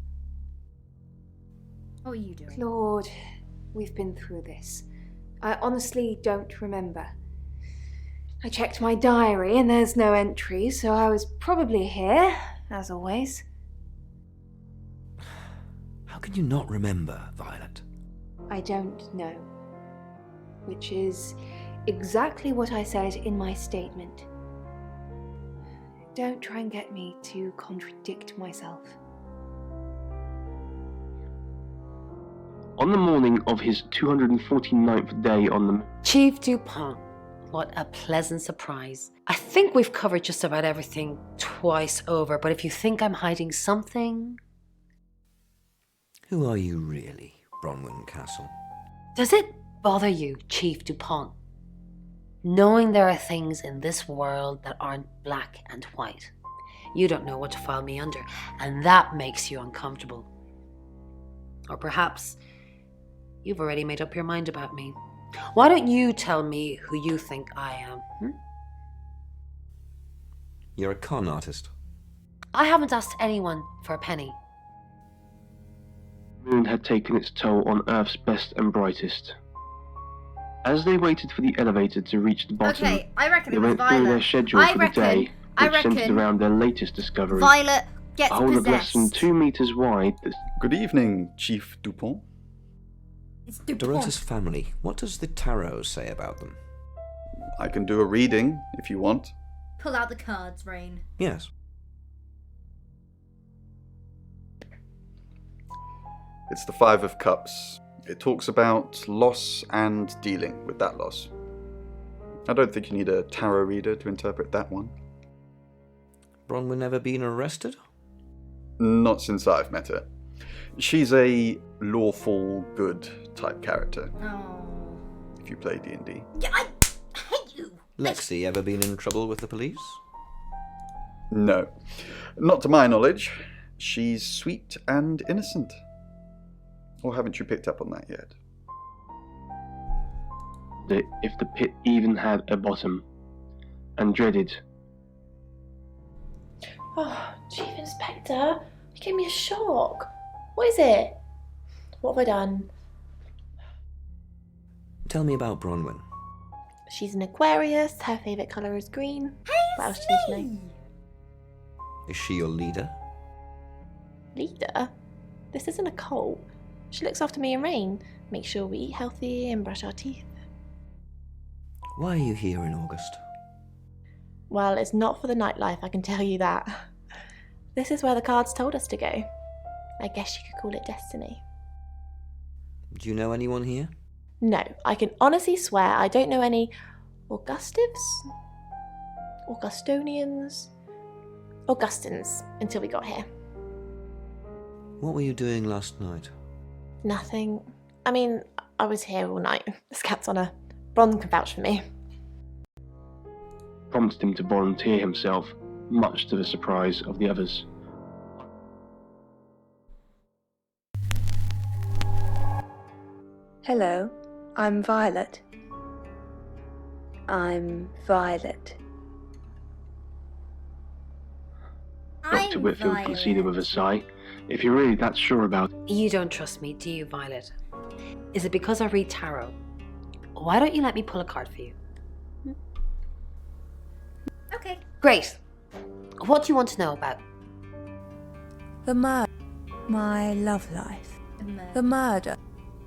Speaker 1: What are you doing?
Speaker 13: Claude, we've been through this. I honestly don't remember. I checked my diary and there's no entry, so I was probably here, as always.
Speaker 4: How can you not remember, Violet?
Speaker 13: I don't know. Which is exactly what I said in my statement. Don't try and get me to contradict myself.
Speaker 8: On the morning of his 249th day on the...
Speaker 16: Chief Dupont, what a pleasant surprise. I think we've covered just about everything twice over, but if you think I'm hiding something...
Speaker 4: Who are you really, Bronwyn Castle?
Speaker 16: Does it bother you, Chief Dupont, knowing there are things in this world that aren't black and white? You don't know what to file me under, and that makes you uncomfortable. Or perhaps you've already made up your mind about me. Why don't you tell me who you think I am?
Speaker 4: You're a con artist.
Speaker 16: I haven't asked anyone for a penny.
Speaker 8: The moon had taken its toll on Earth's best and brightest. As they waited for the elevator to reach the bottom,
Speaker 1: Okay, I reckon
Speaker 8: they
Speaker 1: it was
Speaker 8: went through their
Speaker 1: Violet.
Speaker 8: schedule for the day, which centered around their latest discovery.
Speaker 1: Violet gets
Speaker 8: a hole of less than
Speaker 1: possessed.
Speaker 8: 2 meters wide.
Speaker 5: Good evening, Chief Dupont.
Speaker 1: It's Dupont.
Speaker 4: Dorota's family, what does the tarot say about them?
Speaker 5: I can do a reading if you want.
Speaker 1: Pull out the cards, Rain.
Speaker 4: Yes.
Speaker 5: It's the Five of Cups. It talks about loss and dealing with that loss. I don't think you need a tarot reader to interpret that one.
Speaker 4: Bronwyn never been arrested?
Speaker 5: Not since I've met her. She's a lawful good type character.
Speaker 1: Oh.
Speaker 5: If you play D&D.
Speaker 1: Yeah, I hate you.
Speaker 4: Lexi ever been in trouble with the police?
Speaker 5: No. Not to my knowledge. She's sweet and innocent. Or haven't you picked up on that yet?
Speaker 8: If the pit even had a bottom, and dreaded.
Speaker 3: Oh, Chief Inspector, you gave me a shock. What is it? What have I done?
Speaker 4: Tell me about Bronwyn.
Speaker 3: She's an Aquarius, her favourite colour is green. What else do you need to know?
Speaker 4: Is she your leader?
Speaker 3: Leader? This isn't a cult. She looks after me and Rain, makes sure we eat healthy and brush our teeth.
Speaker 4: Why are you here in August?
Speaker 3: Well, it's not for the nightlife, I can tell you that. This is where the cards told us to go. I guess you could call it destiny.
Speaker 4: Do you know anyone here?
Speaker 3: No, I can honestly swear I don't know any Augustines until we got here.
Speaker 4: What were you doing last night?
Speaker 3: Nothing. I mean, I was here all night. This cat's on her. Bron can vouch for me.
Speaker 8: Prompted him to volunteer himself, much to the surprise of the others.
Speaker 13: Hello, I'm Violet. I'm Violet.
Speaker 8: Dr. Whitfield conceded with a sigh. If you're really that sure about it.
Speaker 16: You don't trust me, do you, Violet? Is it because I read tarot? Why don't you let me pull a card for you?
Speaker 1: Okay.
Speaker 16: Great. What do you want to know about?
Speaker 17: The murder. My love life. The murder.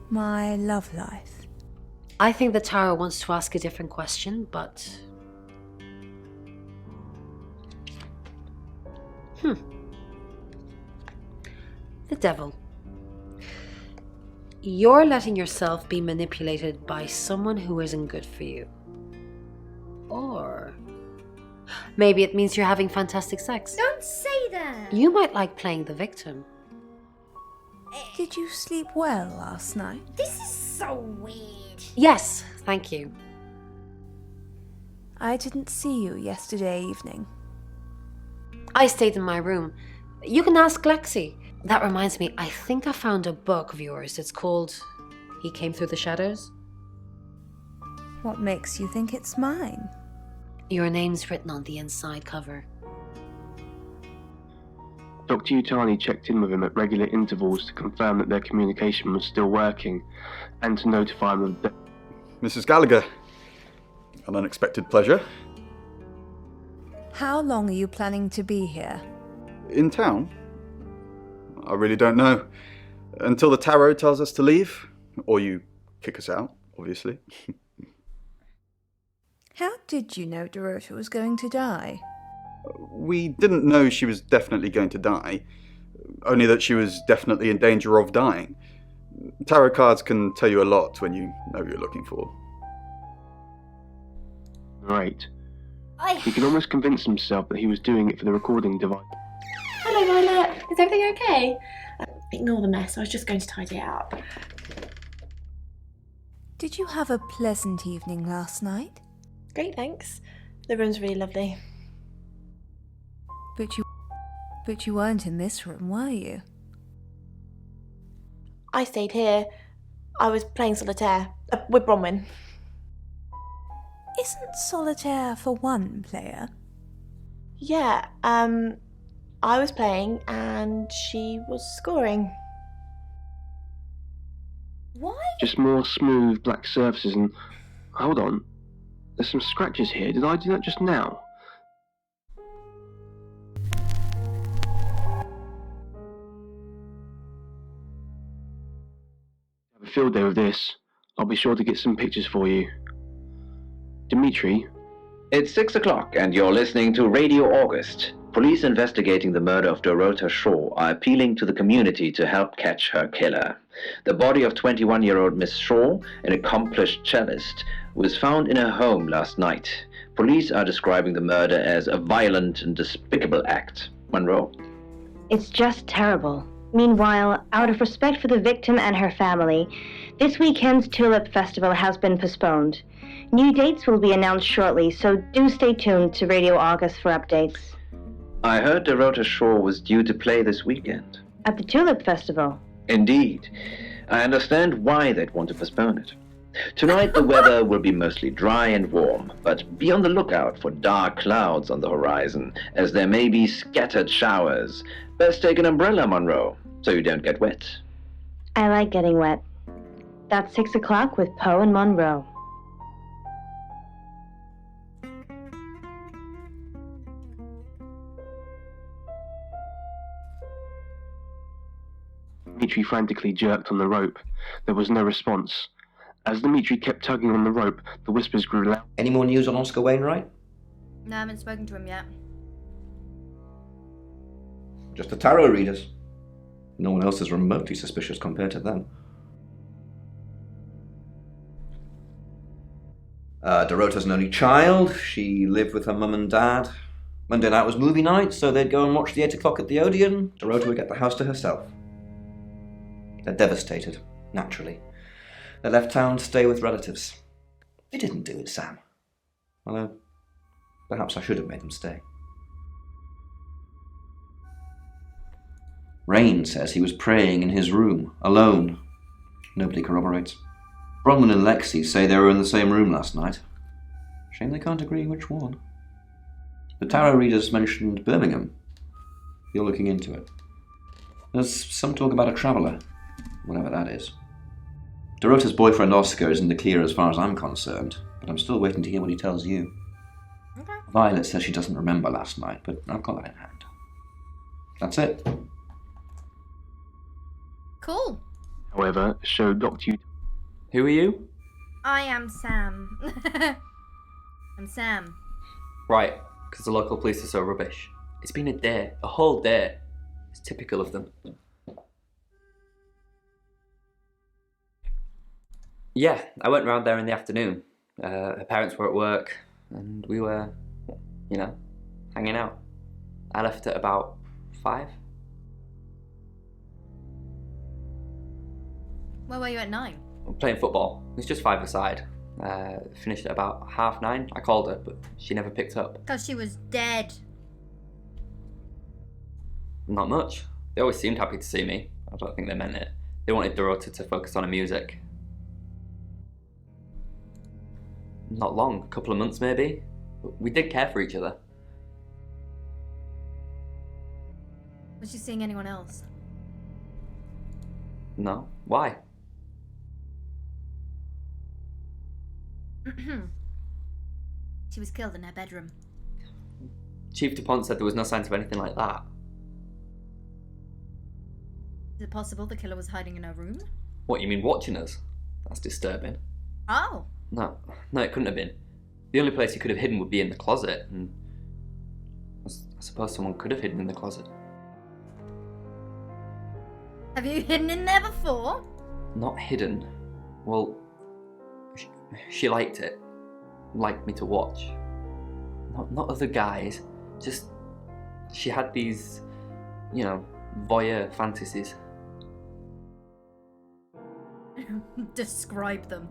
Speaker 17: My love life.
Speaker 16: I think the tarot wants to ask a different question, but... The devil. You're letting yourself be manipulated by someone who isn't good for you. Or maybe it means you're having fantastic sex.
Speaker 1: Don't say that.
Speaker 16: You might like playing the victim.
Speaker 17: Did you sleep well last night?
Speaker 1: This is so weird.
Speaker 16: Yes, thank you.
Speaker 17: I didn't see you yesterday evening.
Speaker 16: I stayed in my room. You can ask Lexi. That reminds me, I think I found a book of yours. It's called He Came Through the Shadows.
Speaker 17: What makes you think it's mine?
Speaker 16: Your name's written on the inside cover.
Speaker 8: Dr. Utani checked in with him at regular intervals to confirm that their communication was still working, and to notify him of
Speaker 5: Mrs. Gallagher, an unexpected pleasure.
Speaker 17: How long are you planning to be here?
Speaker 5: In town? I really don't know. Until the tarot tells us to leave, or you kick us out, obviously.
Speaker 17: How did you know Dorota was going to die?
Speaker 5: We didn't know she was definitely going to die, only that she was definitely in danger of dying. Tarot cards can tell you a lot when you know what you're looking for.
Speaker 8: Right. He could almost convince himself that he was doing it for the recording device.
Speaker 3: Hello, Violet. Is everything okay? Ignore the mess. I was just going to tidy it up.
Speaker 17: Did you have a pleasant evening last night?
Speaker 3: Great, thanks. The room's really lovely.
Speaker 17: But you weren't in this room, were you?
Speaker 3: I stayed here. I was playing solitaire with Bronwyn.
Speaker 17: Isn't solitaire for one player?
Speaker 3: Yeah, I was playing and she was scoring.
Speaker 1: Why?
Speaker 8: Just more smooth black surfaces and... Hold on. There's some scratches here. Did I do that just now? Have a field day with this. I'll be sure to get some pictures for you. Dimitri?
Speaker 12: It's 6 o'clock and you're listening to Radio August. Police investigating the murder of Dorota Shaw are appealing to the community to help catch her killer. The body of 21-year-old Miss Shaw, an accomplished cellist, was found in her home last night. Police are describing the murder as a violent and despicable act. Monroe.
Speaker 6: It's just terrible. Meanwhile, out of respect for the victim and her family, this weekend's Tulip Festival has been postponed. New dates will be announced shortly, so do stay tuned to Radio August for updates.
Speaker 12: I heard Dorota Shaw was due to play this weekend.
Speaker 6: At the Tulip Festival?
Speaker 12: Indeed. I understand why they'd want to postpone it. Tonight the weather will be mostly dry and warm, but be on the lookout for dark clouds on the horizon, as there may be scattered showers. Best take an umbrella, Monroe, so you don't get wet.
Speaker 6: I like getting wet. That's 6 o'clock with Poe and Monroe.
Speaker 8: Dimitri frantically jerked on the rope. There was no response. As Dimitri kept tugging on the rope, the whispers grew loud.
Speaker 15: Any more news on Oscar Wainwright?
Speaker 1: No, I haven't spoken to him yet.
Speaker 15: Just the tarot readers. No one else is remotely suspicious compared to them. Dorota's an only child. She lived with her mum and dad. Monday night was movie night, so they'd go and watch the 8 o'clock at the Odeon. Dorota would get the house to herself. They're devastated, naturally. They left town to stay with relatives. They didn't do it, Sam. Although, perhaps I should have made them stay. Rain says he was praying in his room, alone. Nobody corroborates. Bronwyn and Lexi say they were in the same room last night. Shame they can't agree which one. The tarot readers mentioned Birmingham. You're looking into it. There's some talk about a traveller, whatever that is. Dorota's boyfriend Oscar is in the clear as far as I'm concerned, but I'm still waiting to hear what he tells you.
Speaker 1: Okay.
Speaker 15: Violet says she doesn't remember last night, but I've got that in hand. That's it.
Speaker 1: Cool.
Speaker 8: However, showed Dr.
Speaker 2: Who are you?
Speaker 1: I am Sam. I'm Sam.
Speaker 2: Right, because the local police are so rubbish. It's been a day, a whole day. It's typical of them. Yeah, I went round there in the afternoon. Her parents were at work, and we were, hanging out. I left at about 5.
Speaker 1: Where were you at 9?
Speaker 2: Playing football. It was just 5-a-side. Finished at about 9:30. I called her, but she never picked up.
Speaker 1: Because she was dead.
Speaker 2: Not much. They always seemed happy to see me. I don't think they meant it. They wanted Dorota to focus on her music. Not long, a couple of months maybe. But we did care for each other.
Speaker 1: Was she seeing anyone else?
Speaker 2: No. Why?
Speaker 1: She was killed in her bedroom.
Speaker 2: Chief DuPont said there was no signs of anything like that.
Speaker 1: Is it possible the killer was hiding in her room?
Speaker 2: What, you mean watching us? That's disturbing.
Speaker 1: Oh.
Speaker 2: No, it couldn't have been. The only place he could have hidden would be in the closet, and I suppose someone could have hidden in the closet.
Speaker 1: Have you hidden in there before?
Speaker 2: Not hidden. Well, she liked it. Liked me to watch. Not other guys. Just, she had these, voyeur fantasies.
Speaker 1: Describe them.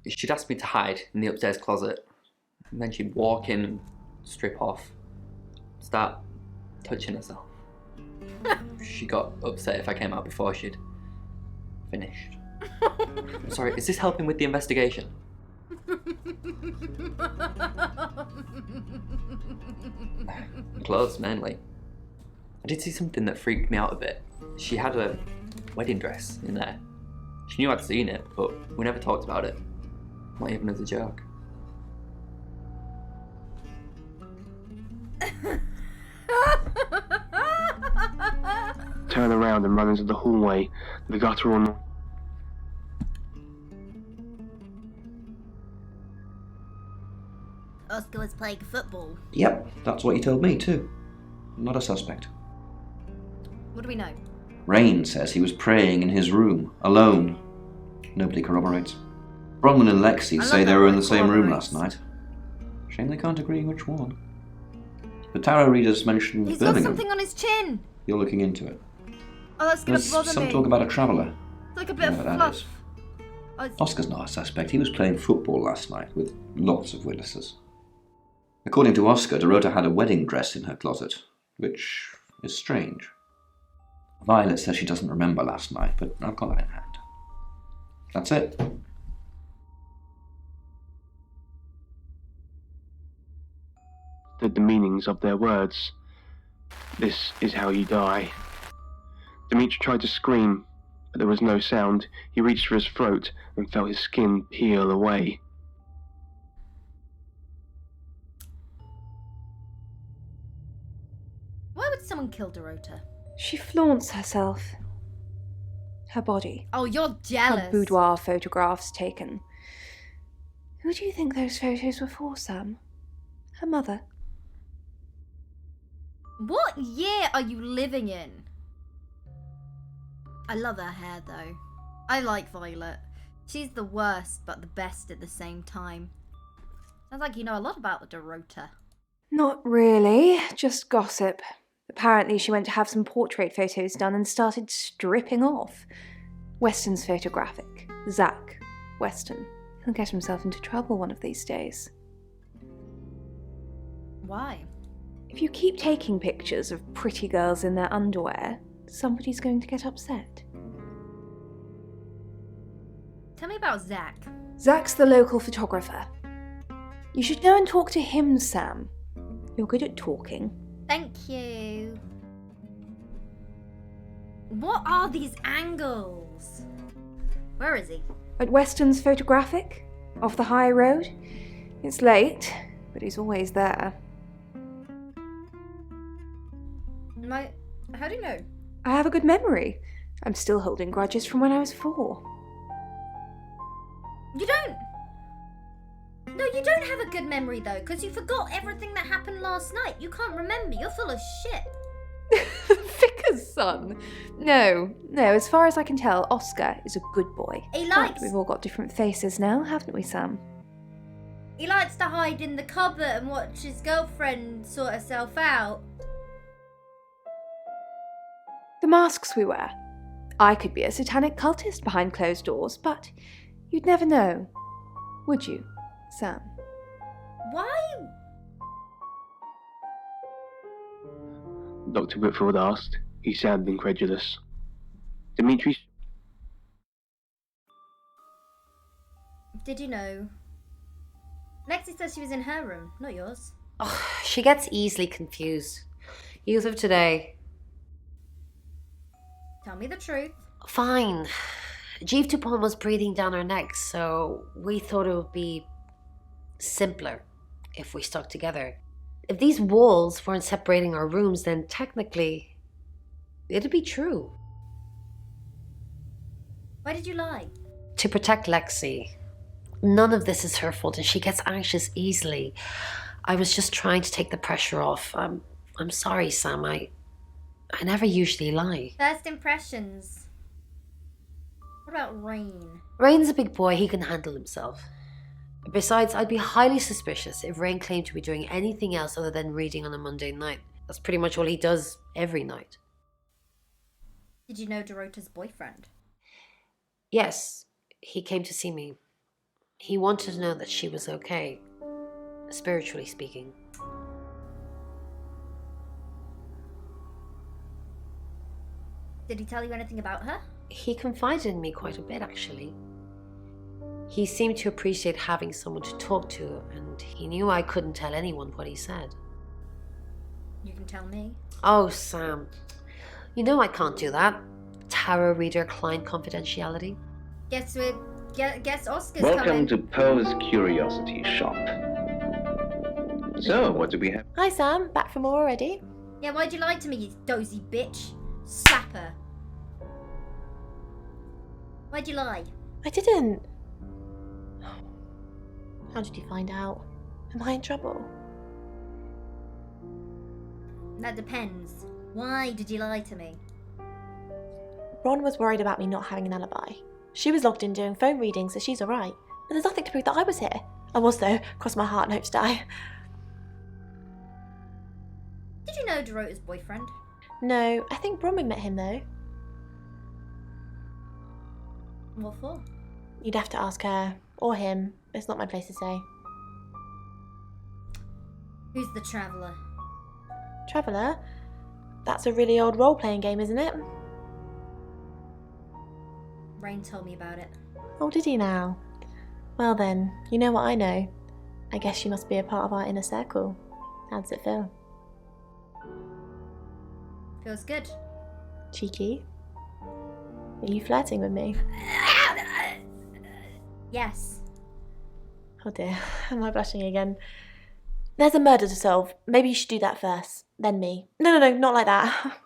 Speaker 2: She'd ask me to hide in the upstairs closet, and then she'd walk in and strip off, start touching herself. She got upset if I came out before she'd finished. Sorry, is this helping with the investigation? Clothes, mainly. I did see something that freaked me out a bit. She had a wedding dress in there. She knew I'd seen it, but we never talked about it. Not even as a joke.
Speaker 8: Turn around and run into the hallway. The guttural
Speaker 1: Oscar was playing football.
Speaker 15: Yep, that's what he told me too. Not a suspect.
Speaker 1: What do we know?
Speaker 15: Rain says he was praying in his room, alone. Nobody corroborates. Bronwyn and Lexi say they were in the same room last night. Shame they can't agree which one. The tarot readers mentioned
Speaker 1: He's got
Speaker 15: Birmingham.
Speaker 1: something on his chin.
Speaker 15: You're looking into it.
Speaker 1: Oh, that's gonna
Speaker 15: There's
Speaker 1: bother
Speaker 15: some
Speaker 1: me.
Speaker 15: talk about a traveller.
Speaker 1: It's like a bit of
Speaker 15: Whatever that
Speaker 1: fluff.
Speaker 15: is.
Speaker 1: Oh, it's-
Speaker 15: Oscar's not a suspect. He was playing football last night with lots of witnesses. According to Oscar, Dorota had a wedding dress in her closet, which is strange. Violet says she doesn't remember last night, but I've got that in hand. That's it.
Speaker 8: The meanings of their words. This is how you die. Dimitri tried to scream, but there was no sound. He reached for his throat and felt his skin peel away.
Speaker 1: Why would someone kill Dorota?
Speaker 13: She flaunts herself. Her body.
Speaker 1: Oh, you're jealous.
Speaker 13: Her boudoir photographs taken. Who do you think those photos were for, Sam? Her mother.
Speaker 1: What year are you living in? I love her hair though. I like Violet. She's the worst but the best at the same time. Sounds like you know a lot about the Dorota.
Speaker 13: Not really, just gossip. Apparently she went to have some portrait photos done and started stripping off. Weston's photographic. Zach. Weston. He'll get himself into trouble one of these days.
Speaker 1: Why?
Speaker 13: If you keep taking pictures of pretty girls in their underwear, somebody's going to get upset.
Speaker 1: Tell me about Zach.
Speaker 13: Zach's the local photographer. You should go and talk to him, Sam. You're good at talking.
Speaker 1: Thank you. What are these angles? Where is he?
Speaker 13: At Weston's photographic? Off the high road? It's late, but he's always there.
Speaker 1: How do you know?
Speaker 13: I have a good memory. I'm still holding grudges from when I was 4.
Speaker 1: You don't? No, you don't have a good memory though, because you forgot everything that happened last night. You can't remember. You're full of shit.
Speaker 13: Vicar's son. No, as far as I can tell, Oscar is a good boy.
Speaker 1: He likes...
Speaker 13: But we've all got different faces now, haven't we, Sam?
Speaker 1: He likes to hide in the cupboard and watch his girlfriend sort herself out.
Speaker 13: The masks we wear. I could be a satanic cultist behind closed doors, but you'd never know. Would you, Sam?
Speaker 1: Why?
Speaker 8: Dr. Whitfield asked. He sounded incredulous. Dimitri...
Speaker 1: Did you know? Lexi says she was in her room, not yours.
Speaker 16: Oh, she gets easily confused. Youth of today.
Speaker 1: Tell me the truth.
Speaker 16: Fine. Jeeve Dupont was breathing down her neck, so we thought it would be simpler if we stuck together. If these walls weren't separating our rooms, then technically it'd be true.
Speaker 1: Why did you lie?
Speaker 16: To protect Lexi. None of this is her fault, and she gets anxious easily. I was just trying to take the pressure off. I'm sorry, Sam. I never usually lie.
Speaker 1: First impressions. What about Rain?
Speaker 16: Rain's a big boy. He can handle himself. Besides, I'd be highly suspicious if Rain claimed to be doing anything else other than reading on a Monday night. That's pretty much all he does every night.
Speaker 1: Did you know Dorota's boyfriend?
Speaker 16: Yes, he came to see me. He wanted to know that she was okay, spiritually speaking.
Speaker 1: Did he tell you anything about her?
Speaker 16: He confided in me quite a bit, actually. He seemed to appreciate having someone to talk to, and he knew I couldn't tell anyone what he said.
Speaker 1: You can tell me.
Speaker 16: Oh, Sam. You know I can't do that. Tarot reader client confidentiality.
Speaker 1: Guess Oscar's
Speaker 12: Welcome
Speaker 1: coming.
Speaker 12: to Poe's Curiosity Shop. So, what do we have?
Speaker 3: Hi, Sam. Back from war already?
Speaker 1: Yeah, why'd you lie to me, you dozy bitch? Slap her. Why'd you lie?
Speaker 3: I didn't. How did you find out? Am I in trouble?
Speaker 1: That depends. Why did you lie to me?
Speaker 3: Ron was worried about me not having an alibi. She was logged in doing phone readings, so she's alright. But there's nothing to prove that I was here. I was, though. Cross my heart and hope to die.
Speaker 1: Did you know Dorota's boyfriend?
Speaker 3: No, I think Bronwyn met him, though.
Speaker 1: What for?
Speaker 3: You'd have to ask her. Or him. It's not my place to say.
Speaker 1: Who's the Traveller?
Speaker 3: Traveller? That's a really old role-playing game, isn't it?
Speaker 1: Rain told me about it.
Speaker 3: Oh, did he now? Well then, you know what I know. I guess you must be a part of our inner circle. How does it feel?
Speaker 1: Feels good.
Speaker 3: Cheeky? Are you flirting with me?
Speaker 1: Yes.
Speaker 3: Oh dear, am I blushing again? There's a murder to solve. Maybe you should do that first, then me. No, not like that.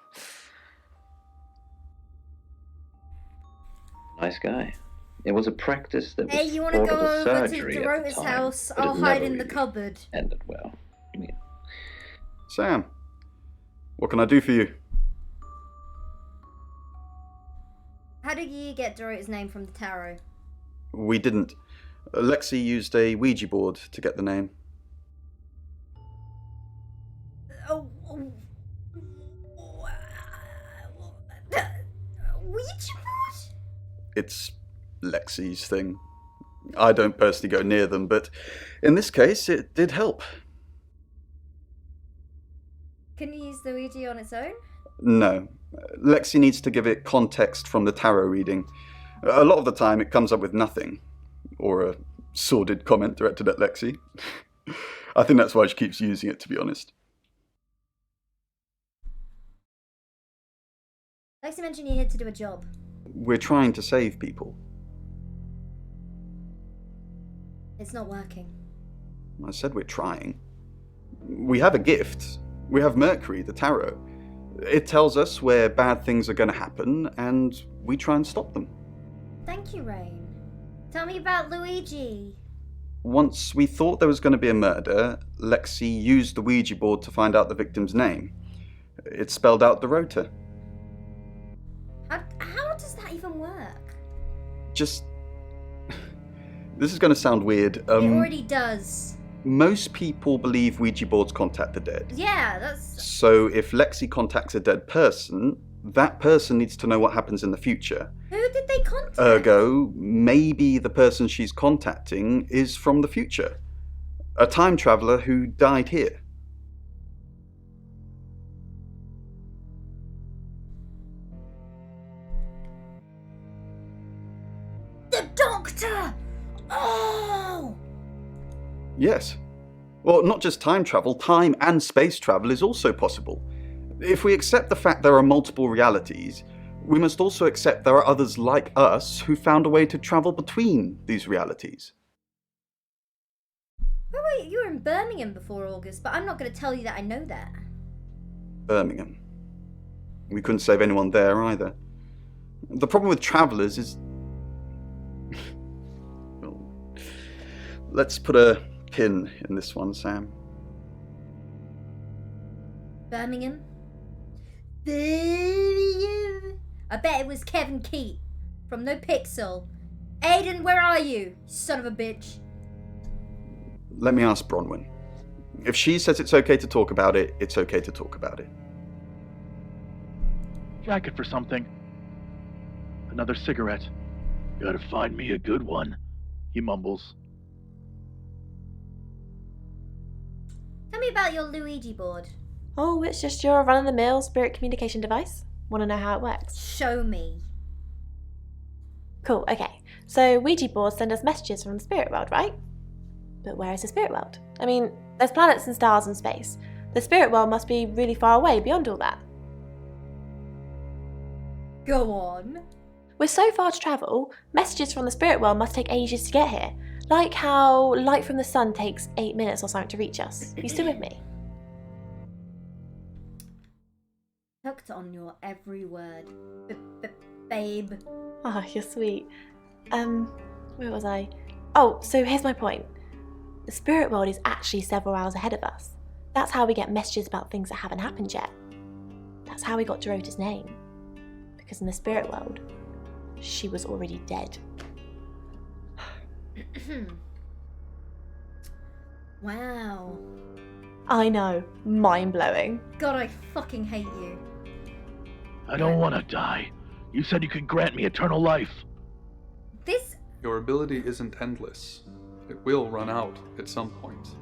Speaker 12: Nice guy. It was a practice that was
Speaker 1: Hey, you want to
Speaker 12: thought
Speaker 1: go
Speaker 12: of as
Speaker 1: over to
Speaker 12: surgery at the
Speaker 1: Dorota's
Speaker 12: time,
Speaker 1: house?
Speaker 12: but it
Speaker 1: I'll hide
Speaker 12: never
Speaker 1: in the
Speaker 12: really
Speaker 1: cupboard.
Speaker 12: ended well.
Speaker 5: Sam, what can I do for you?
Speaker 1: How did you get Dorota's name from the tarot?
Speaker 5: We didn't. Lexi used a Ouija board to get the name.
Speaker 1: Ouija board?
Speaker 5: It's Lexi's thing. I don't personally go near them, but in this case, it did help.
Speaker 1: Can you use the Ouija on its own?
Speaker 5: No. Lexi needs to give it context from the tarot reading. A lot of the time, it comes up with nothing. Or a sordid comment directed at Lexi. I think that's why she keeps using it, to be honest.
Speaker 1: Lexi mentioned you're here to do a job.
Speaker 5: We're trying to save people.
Speaker 1: It's not working.
Speaker 5: I said we're trying. We have a gift. We have Mercury, the tarot. It tells us where bad things are going to happen, and we try and stop them.
Speaker 1: Thank you, Rain. Tell me about Luigi.
Speaker 5: Once we thought there was going to be a murder, Lexi used the Ouija board to find out the victim's name. It spelled out Dorota.
Speaker 1: How does that even work?
Speaker 5: Just... This is going to sound weird.
Speaker 1: It already does.
Speaker 5: Most people believe Ouija boards contact the dead.
Speaker 1: Yeah, that's...
Speaker 5: So if Lexi contacts a dead person, that person needs to know what happens in the future.
Speaker 1: Who did they contact?
Speaker 5: Ergo, maybe the person she's contacting is from the future. A time traveller who died here.
Speaker 1: The doctor! Oh!
Speaker 5: Yes. Well, not just time travel, time and space travel is also possible. If we accept the fact there are multiple realities, we must also accept there are others like us who found a way to travel between these realities.
Speaker 1: Wait, you were in Birmingham before August, but I'm not going to tell you that I know that.
Speaker 5: Birmingham. We couldn't save anyone there either. The problem with travellers is... well, let's put a pin in this one, Sam.
Speaker 1: Birmingham? Birmingham? I bet it was Kevin Keat from No Pixel. Aiden, where are you? Son of a bitch.
Speaker 5: Let me ask Bronwyn. If she says it's okay to talk about it, it's okay to talk about it.
Speaker 7: Jacket for something. Another cigarette. Gotta find me a good one, he mumbles.
Speaker 1: Tell me about your Luigi board.
Speaker 3: Oh, it's just your run-of-the-mill spirit communication device. Want to know how it works?
Speaker 1: Show me.
Speaker 3: Cool, okay. So Ouija boards send us messages from the spirit world, right? But where is the spirit world? I mean, there's planets and stars in space. The spirit world must be really far away beyond all that.
Speaker 1: Go on.
Speaker 3: With so far to travel, messages from the spirit world must take ages to get here. Like how light from the sun takes 8 minutes or something to reach us. You still with me?
Speaker 1: Hooked on your every word. Babe.
Speaker 3: Oh, you're sweet. Where was I? Oh, so here's my point. The spirit world is actually several hours ahead of us. That's how we get messages about things that haven't happened yet. That's how we got Dorota's name. Because in the spirit world, she was already dead.
Speaker 1: Wow.
Speaker 3: I know, mind-blowing.
Speaker 1: God, I fucking hate you.
Speaker 7: I don't want to die. You said you could grant me eternal life.
Speaker 1: This...
Speaker 14: Your ability isn't endless. It will run out at some point.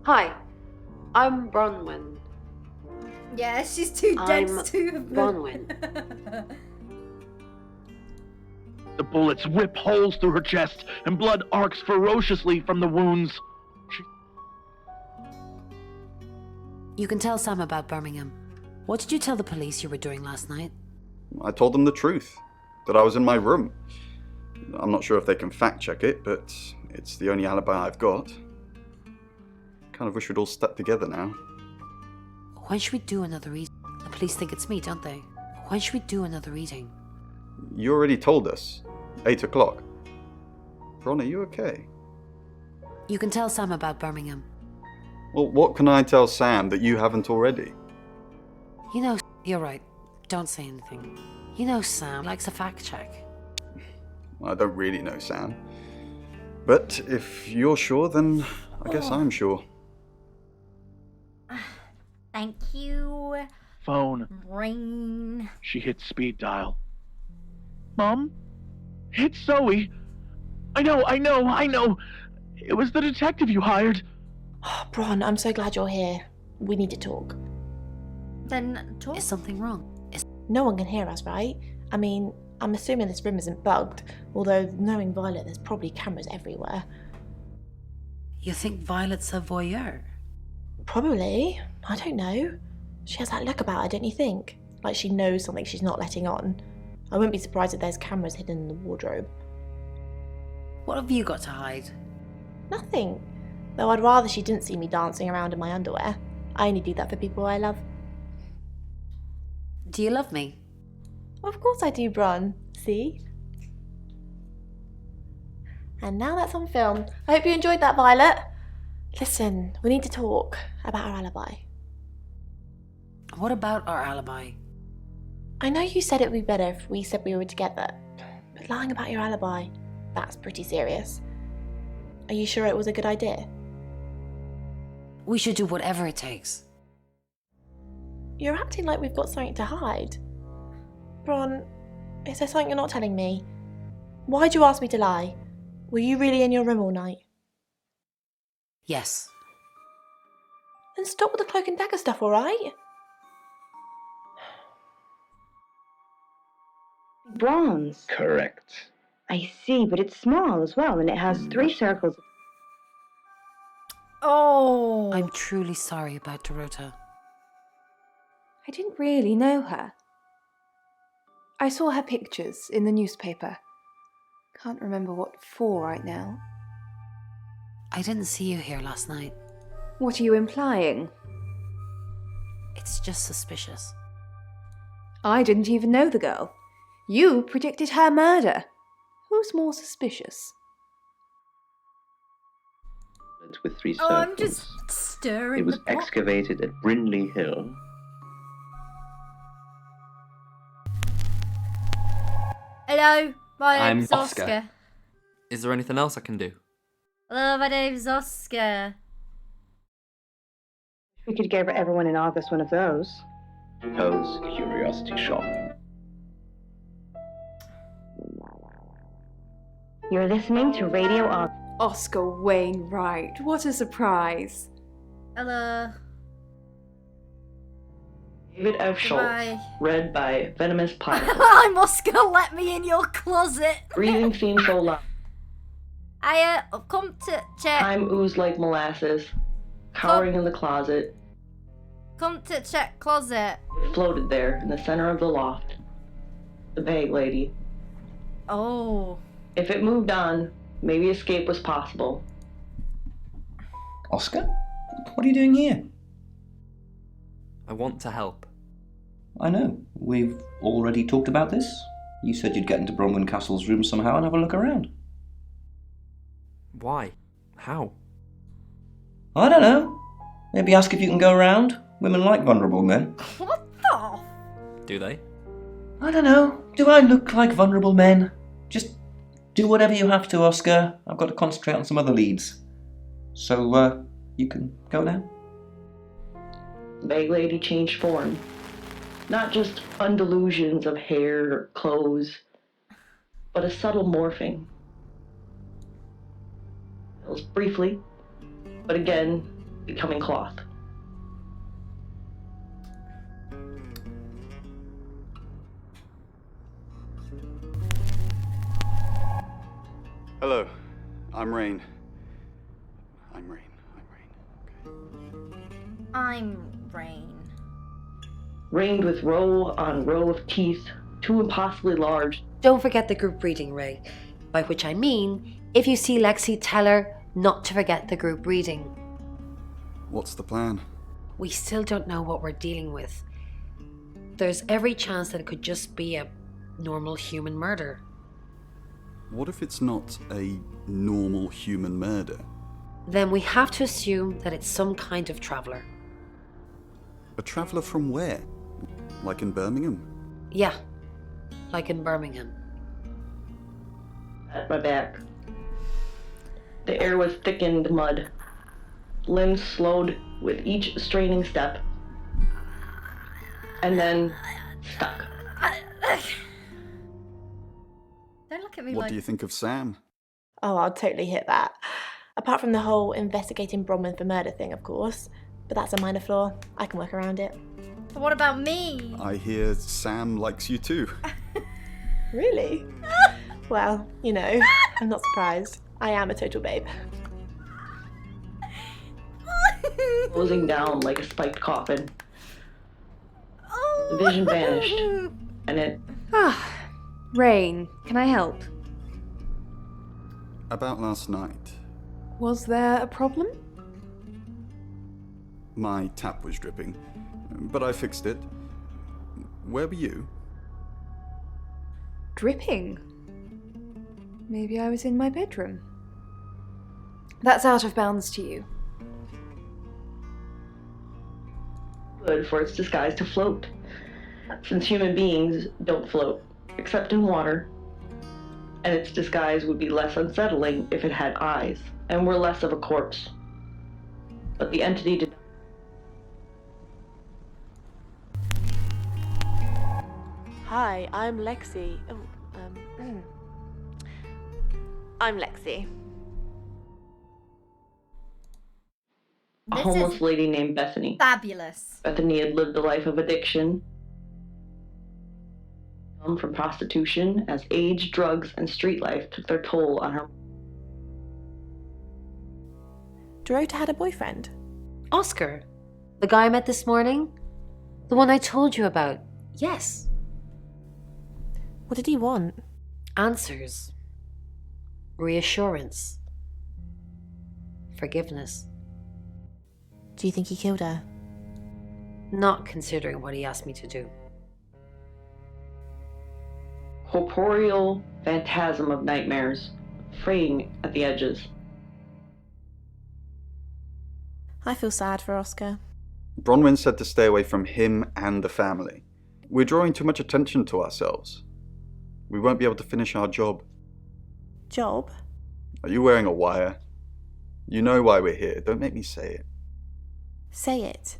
Speaker 16: Hi, I'm Bronwyn.
Speaker 1: Yeah, she's too dense to...
Speaker 16: Bronwyn.
Speaker 7: The bullets whip holes through her chest, and blood arcs ferociously from the wounds.
Speaker 16: You can tell Sam about Birmingham. What did you tell the police you were doing last night?
Speaker 5: I told them the truth, that I was in my room. I'm not sure if they can fact check it, but it's the only alibi I've got. Kind of wish we'd all stuck together now.
Speaker 16: When should we do another reading? The police think it's me, don't they? When should we do another reading?
Speaker 5: You already told us. 8 o'clock. Ron, are you okay?
Speaker 16: You can tell Sam about Birmingham.
Speaker 5: Well, what can I tell Sam that you haven't already?
Speaker 16: You know, you're right. Don't say anything. You know Sam likes a fact check.
Speaker 5: I don't really know Sam. But if you're sure, then I guess I'm sure.
Speaker 1: Thank you.
Speaker 7: Phone.
Speaker 1: Ring.
Speaker 7: She hit speed dial. Mom? It's Zoe. I know. It was the detective you hired.
Speaker 3: Oh, Bron, I'm so glad you're here. We need to talk.
Speaker 1: Then talk.
Speaker 16: Is something wrong?
Speaker 3: No one can hear us, right? I mean, I'm assuming this room isn't bugged, although knowing Violet, there's probably cameras everywhere.
Speaker 16: You think Violet's a voyeur?
Speaker 3: Probably. I don't know. She has that look about her, don't you think? Like she knows something she's not letting on. I wouldn't be surprised if there's cameras hidden in the wardrobe.
Speaker 16: What have you got to hide?
Speaker 3: Nothing. Though I'd rather she didn't see me dancing around in my underwear. I only do that for people I love.
Speaker 16: Do you love me?
Speaker 3: Of course I do, Bron. See? And now that's on film. I hope you enjoyed that, Violet. Listen, we need to talk about our alibi.
Speaker 16: What about our alibi?
Speaker 3: I know you said it would be better if we said we were together, but lying about your alibi, that's pretty serious. Are you sure it was a good idea?
Speaker 16: We should do whatever it takes.
Speaker 3: You're acting like we've got something to hide. Bron, is there something you're not telling me? Why'd you ask me to lie? Were you really in your room all night?
Speaker 16: Yes.
Speaker 3: Then stop with the cloak and dagger stuff, alright?
Speaker 6: Bronze.
Speaker 12: Correct.
Speaker 6: I see, but it's small as well, and it has 3 circles.
Speaker 1: Oh!
Speaker 16: I'm truly sorry about Dorota.
Speaker 13: I didn't really know her. I saw her pictures in the newspaper. Can't remember what for right now.
Speaker 16: I didn't see you here last night.
Speaker 13: What are you implying?
Speaker 16: It's just suspicious.
Speaker 13: I didn't even know the girl. You predicted her murder. Who's more suspicious?
Speaker 12: With 3
Speaker 1: Oh,
Speaker 12: circles.
Speaker 1: I'm just stirring
Speaker 12: It was
Speaker 1: the pot.
Speaker 12: excavated at Brindley Hill.
Speaker 1: Hello, my
Speaker 2: I'm
Speaker 1: name's
Speaker 2: Oscar.
Speaker 1: Oscar.
Speaker 2: Is there anything else I can do?
Speaker 1: Hello, my name's Oscar.
Speaker 6: We could give everyone in August one of those.
Speaker 12: Pose curiosity shop.
Speaker 6: You're listening to Radio August.
Speaker 13: Oscar Wainwright, what a surprise.
Speaker 1: Hello.
Speaker 23: David F. Schultz,
Speaker 1: Goodbye.
Speaker 23: read by Venomous Pineapple.
Speaker 1: I'm Oscar, let me in your closet.
Speaker 23: Breathing seems so loud.
Speaker 1: I've come to check.
Speaker 23: Time oozed like molasses, cowering in the closet.
Speaker 1: Come to check closet.
Speaker 23: It floated there in the center of the loft. The bag lady.
Speaker 1: Oh.
Speaker 23: If it moved on, maybe escape was possible.
Speaker 15: Oscar? What are you doing here?
Speaker 2: I want to help.
Speaker 15: I know. We've already talked about this. You said you'd get into Bronwyn Castle's room somehow and have a look around.
Speaker 2: Why? How?
Speaker 15: I don't know. Maybe ask if you can go around. Women like vulnerable men.
Speaker 1: What the?
Speaker 2: Do they?
Speaker 15: I don't know. Do I look like vulnerable men? Just do whatever you have to, Oscar. I've got to concentrate on some other leads. So, you can go now?
Speaker 23: The bag lady changed form. Not just undulations of hair or clothes, but a subtle morphing. It was briefly, but again, becoming cloth.
Speaker 5: Hello, I'm Rain. I'm Rain.
Speaker 1: I'm Rain.
Speaker 23: Ringed with row on row of teeth, too impossibly large.
Speaker 16: Don't forget the group reading, Ray. By which I mean, if you see Lexi, tell her not to forget the group reading.
Speaker 5: What's the plan?
Speaker 16: We still don't know what we're dealing with. There's every chance that it could just be a normal human murder.
Speaker 5: What if it's not a normal human murder?
Speaker 16: Then we have to assume that it's some kind of traveller.
Speaker 5: A traveller from where? Like in Birmingham?
Speaker 16: Yeah, like in Birmingham.
Speaker 23: At my back. The air was thickened mud. Limbs slowed with each straining step. And then stuck.
Speaker 1: Don't look at me
Speaker 5: What
Speaker 1: like...
Speaker 5: do you think of Sam?
Speaker 3: Oh, I'll totally hit that. Apart from the whole investigating Bronwyn for murder thing, of course. But that's a minor flaw. I can work around it.
Speaker 1: But what about me?
Speaker 5: I hear Sam likes you too.
Speaker 3: Really? Well, you know, I'm not surprised. I am a total babe.
Speaker 23: Closing down like a spiked coffin. The vision vanished, and it...
Speaker 13: Rain, can I help?
Speaker 5: About last night,
Speaker 13: Was there a problem?
Speaker 5: my tap was dripping, but I fixed it. Where were you?
Speaker 13: Dripping? Maybe I was in my bedroom. That's out of bounds to you.
Speaker 23: good for its disguise to float, since human beings don't float, except in water, and its disguise would be less unsettling if it had eyes, and were less of a corpse. But the entity did.
Speaker 3: Hi, I'm Lexi. I'm Lexi.
Speaker 23: A
Speaker 1: This
Speaker 23: homeless
Speaker 1: is
Speaker 23: lady named Bethany.
Speaker 1: fabulous.
Speaker 23: Bethany had lived a life of addiction. from prostitution as age, drugs, and street life took their toll on her.
Speaker 3: Dorota had a boyfriend.
Speaker 16: Oscar, the guy I met this morning, the one I told you about. Yes.
Speaker 3: What did he want?
Speaker 16: Answers. Reassurance. Forgiveness.
Speaker 3: Do you think he killed her?
Speaker 16: Not considering what he asked me to do.
Speaker 23: Corporeal phantasm of nightmares, fraying at the edges.
Speaker 3: I feel sad for Oscar.
Speaker 5: Bronwyn said to stay away from him and the family. We're drawing too much attention to ourselves. We won't be able to finish our job.
Speaker 3: Job?
Speaker 5: Are you wearing a wire? You know why we're here. Don't make me say it.
Speaker 3: Say it.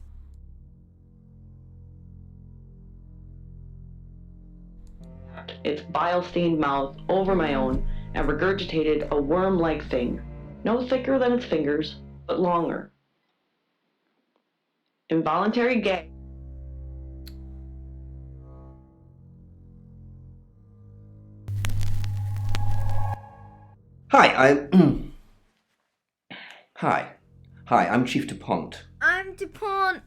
Speaker 23: Its bile-stained mouth over my own and regurgitated a worm-like thing, no thicker than its fingers, but longer. Involuntary gag.
Speaker 15: Hi, Hi, I'm Chief DuPont.
Speaker 1: I'm DuPont.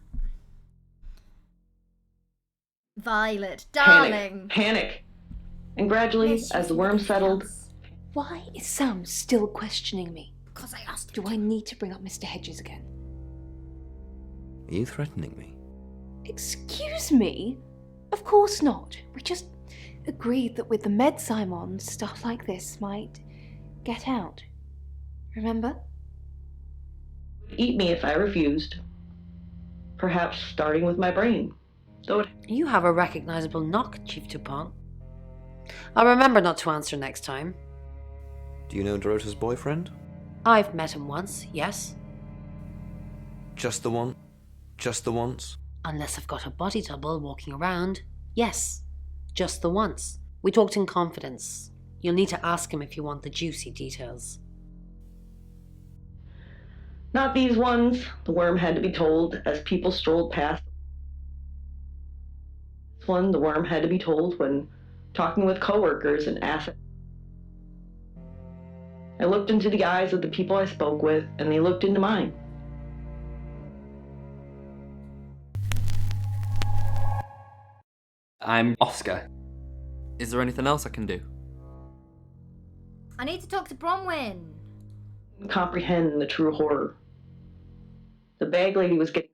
Speaker 1: Violet, darling.
Speaker 23: Panic. And gradually, as the worm settled...
Speaker 13: Why is Sam still questioning me?
Speaker 1: Because I asked
Speaker 13: Do I need to bring up Mr. Hedges again?
Speaker 4: Are you threatening me?
Speaker 13: Excuse me? Of course not. We just agreed that with the meds I'm on, stuff like this might get out. Remember?
Speaker 23: Eat me if I refused. Perhaps starting with my brain. Though it...
Speaker 16: You have a recognizable knock, Chief DuPont. I'll remember not to answer next time.
Speaker 4: Do you know Dorota's boyfriend?
Speaker 16: I've met him once, yes.
Speaker 4: Just the one? Just the once?
Speaker 16: Unless I've got a body double walking around. Yes, just the once. We talked in confidence. You'll need to ask him if you want the juicy details.
Speaker 23: Not these ones, the worm had to be told as people strolled past. This one, the worm had to be told when talking with coworkers and asked. I looked into the eyes of the people I spoke with, and they looked into mine.
Speaker 2: I'm Oscar. Is there anything else I can do?
Speaker 1: I need to talk to Bronwyn.
Speaker 23: Comprehend the true horror. The bag lady was getting...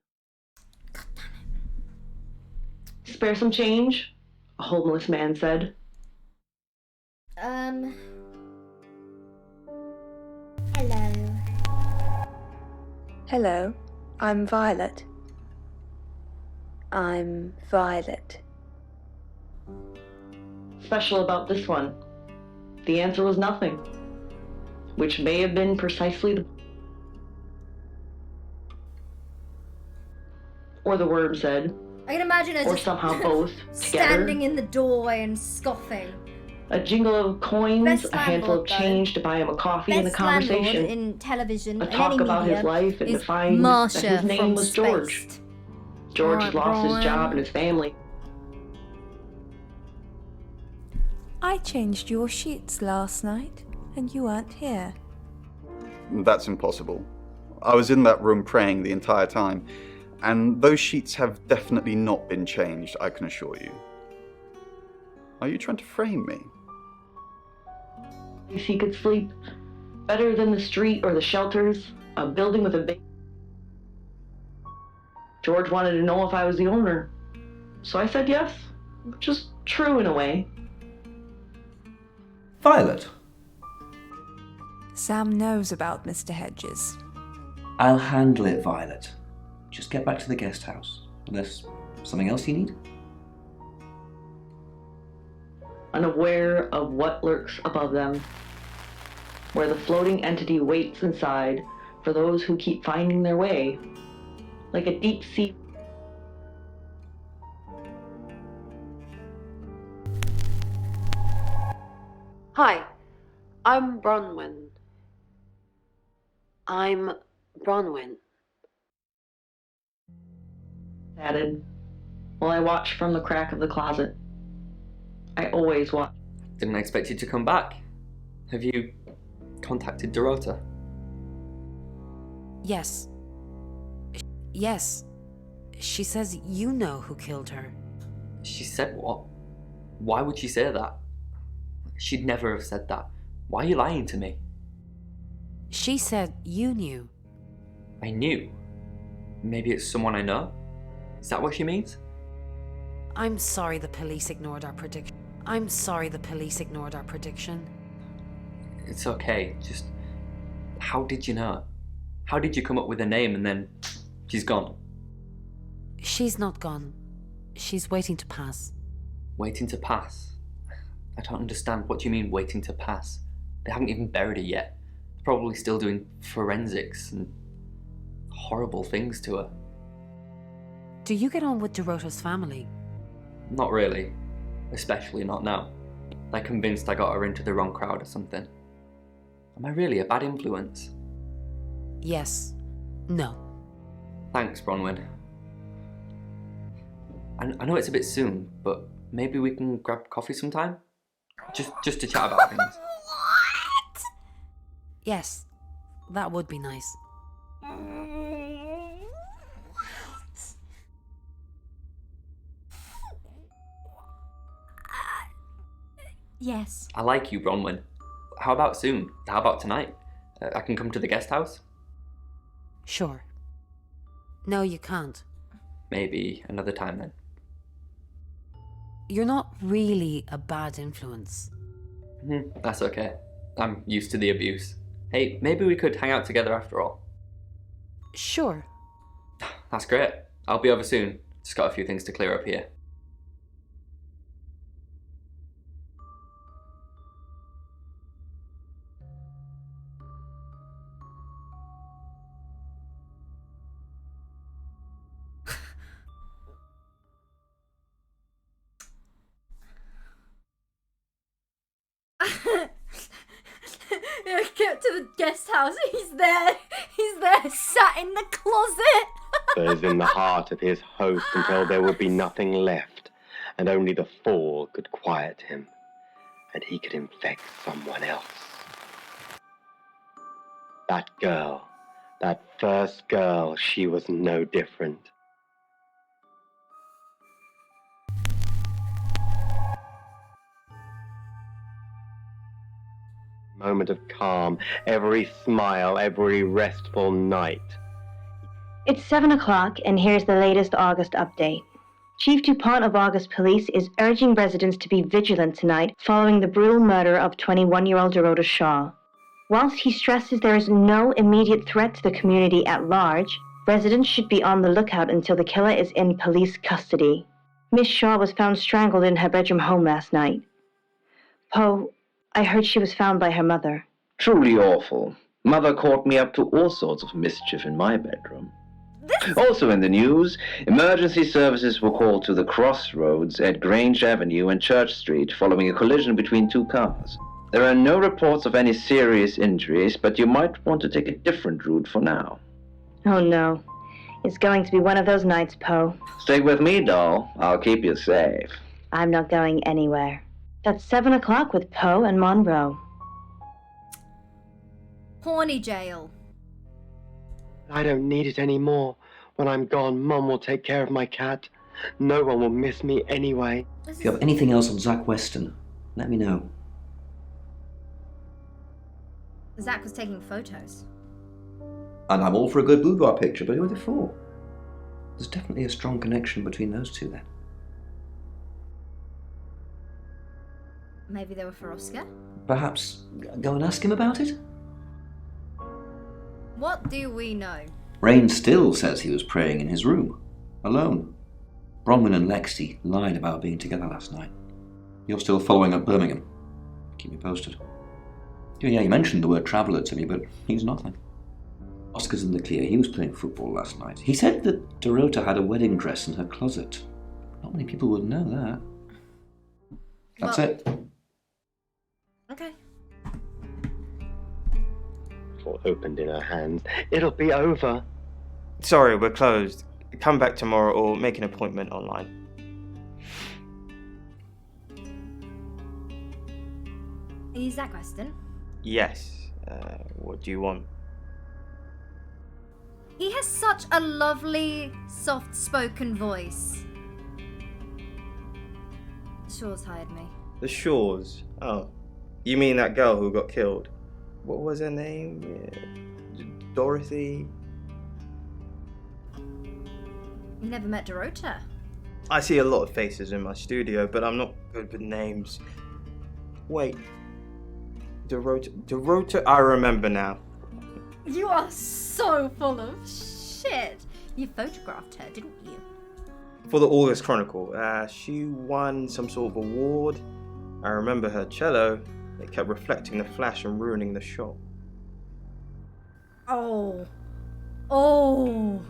Speaker 23: Spare some change, a homeless man said.
Speaker 1: Hello.
Speaker 13: Hello, I'm Violet. I'm Violet.
Speaker 23: Special about this one? The answer was nothing, which may have been precisely the... Or the worm said.
Speaker 1: I can imagine her
Speaker 23: or
Speaker 1: just
Speaker 23: somehow both
Speaker 1: standing
Speaker 23: together.
Speaker 1: in the doorway and scoffing.
Speaker 23: A jingle of coins,
Speaker 1: Best
Speaker 23: a handful of
Speaker 1: landlord, though.
Speaker 23: change to buy him a coffee, and a
Speaker 1: Best landlord
Speaker 23: conversation.
Speaker 1: in television
Speaker 23: A
Speaker 1: and
Speaker 23: talk
Speaker 1: any
Speaker 23: about
Speaker 1: media
Speaker 23: his life and
Speaker 1: is
Speaker 23: to find that
Speaker 1: Marsha
Speaker 23: his name
Speaker 1: from
Speaker 23: was George.
Speaker 1: Spaced.
Speaker 23: George
Speaker 1: Alright,
Speaker 23: has lost his
Speaker 1: Brian.
Speaker 23: job and his family.
Speaker 17: I changed your sheets last night, and you weren't here.
Speaker 5: That's impossible. I was in that room praying the entire time, and those sheets have definitely not been changed, I can assure you. Are you trying to frame me?
Speaker 23: If he could sleep better than the street or the shelters, a building with a big... George wanted to know if I was the owner. So I said yes, which is true in a way.
Speaker 15: Violet,
Speaker 17: Sam knows about Mr. Hedges.
Speaker 15: I'll handle it, Violet. Just get back to the guest house. Unless something else you need?
Speaker 23: Unaware of what lurks above them, where the floating entity waits inside for those who keep finding their way, like a deep sea.
Speaker 16: Hi, I'm Bronwyn. I'm Bronwyn.
Speaker 23: Added, while I watched from the crack of the closet. I always was.
Speaker 2: Didn't expect you to come back. Have you contacted Dorota?
Speaker 11: Yes. Yes. She says you know who killed her.
Speaker 2: She said what? Why would she say that? She'd never have said that. Why are you lying to me?
Speaker 11: She said you knew.
Speaker 2: I knew. Maybe it's someone I know? Is that what she means?
Speaker 11: I'm sorry the police ignored our prediction. I'm sorry the police ignored our prediction.
Speaker 2: It's okay, just... How did you know? How did you come up with a name and then... she's gone?
Speaker 11: She's not gone. She's waiting to pass.
Speaker 2: Waiting to pass? I don't understand. What do you mean, waiting to pass? They haven't even buried her yet. They're probably still doing forensics and horrible things to her.
Speaker 11: Do you get on with Dorota's family?
Speaker 2: Not really. Especially not now. They're convinced I got her into the wrong crowd or something. Am I really a bad influence?
Speaker 11: Yes. No.
Speaker 2: Thanks, Bronwyn. I know it's a bit soon, but maybe we can grab coffee sometime? Just to chat about things.
Speaker 11: Yes. That would be nice.
Speaker 1: Yes.
Speaker 2: I like you, Bronwyn. How about soon? How about tonight? I can come to the guest house?
Speaker 11: Sure. No, you can't.
Speaker 2: Maybe another time then.
Speaker 11: You're not really a bad influence.
Speaker 2: That's okay. I'm used to the abuse. Hey, maybe we could hang out together after all.
Speaker 11: Sure.
Speaker 2: That's great. I'll be over soon. Just got a few things to clear up here.
Speaker 1: Get to the guest house. He's there, sat in the closet.
Speaker 8: Was in the heart of his host until there would be nothing left, and only the fall could quiet him, and he could infect someone else. That girl, that first girl, she was no different. Moment of calm, every smile, every restful night.
Speaker 6: It's 7 o'clock, and here's the latest August update. Chief DuPont of August Police is urging residents to be vigilant tonight following the brutal murder of 21-year-old Dorota Shaw. Whilst he stresses there is no immediate threat to the community at large, residents should be on the lookout until the killer is in police custody. Miss Shaw was found strangled in her bedroom home last night. Poe, I heard she was found by her mother.
Speaker 12: Truly awful. Mother caught me up to all sorts of mischief in my bedroom. Also in the news, emergency services were called to the crossroads at Grange Avenue and Church Street following a collision between two cars. There are no reports of any serious injuries, but you might want to take a different route for now.
Speaker 6: Oh no. It's going to be one of those nights, Poe.
Speaker 12: Stay with me, doll. I'll keep you safe.
Speaker 6: I'm not going anywhere. That's 7 o'clock with Poe and Monroe.
Speaker 1: Horny jail.
Speaker 8: I don't need it anymore. When I'm gone, Mum will take care of my cat. No one will miss me anyway.
Speaker 15: If you have anything else on Zach Weston, let me know.
Speaker 1: Zach was taking photos.
Speaker 15: And I'm all for a good boudoir picture, but who are they for? There's definitely a strong connection between those two then.
Speaker 1: Maybe they were for Oscar?
Speaker 15: Perhaps go and ask him about it?
Speaker 1: What do we know?
Speaker 15: Rain still says he was praying in his room, alone. Bronwyn and Lexi lied about being together last night. You're still following up Birmingham. Keep me posted. Yeah, you mentioned the word traveller to me, but he's nothing. Oscar's in the clear. He was playing football last night. He said that Dorota had a wedding dress in her closet. Not many people would know that. That's it.
Speaker 1: Okay.
Speaker 8: Or opened in her hands. It'll be over.
Speaker 18: Sorry, we're closed. Come back tomorrow or make an appointment online.
Speaker 1: Is that Weston?
Speaker 18: Yes. What do you want?
Speaker 1: He has such a lovely, soft-spoken voice. Shaw's hired me.
Speaker 18: The Shaws. Oh. You mean that girl who got killed? What was her name? Dorothy?
Speaker 1: You never met Dorota?
Speaker 18: I see a lot of faces in my studio, but I'm not good with names. Wait. Dorota, I remember now.
Speaker 1: You are so full of shit. You photographed her, didn't you?
Speaker 18: For the August Chronicle, she won some sort of award. I remember her cello. It kept reflecting the flash and ruining the shot.
Speaker 1: Oh. Oh.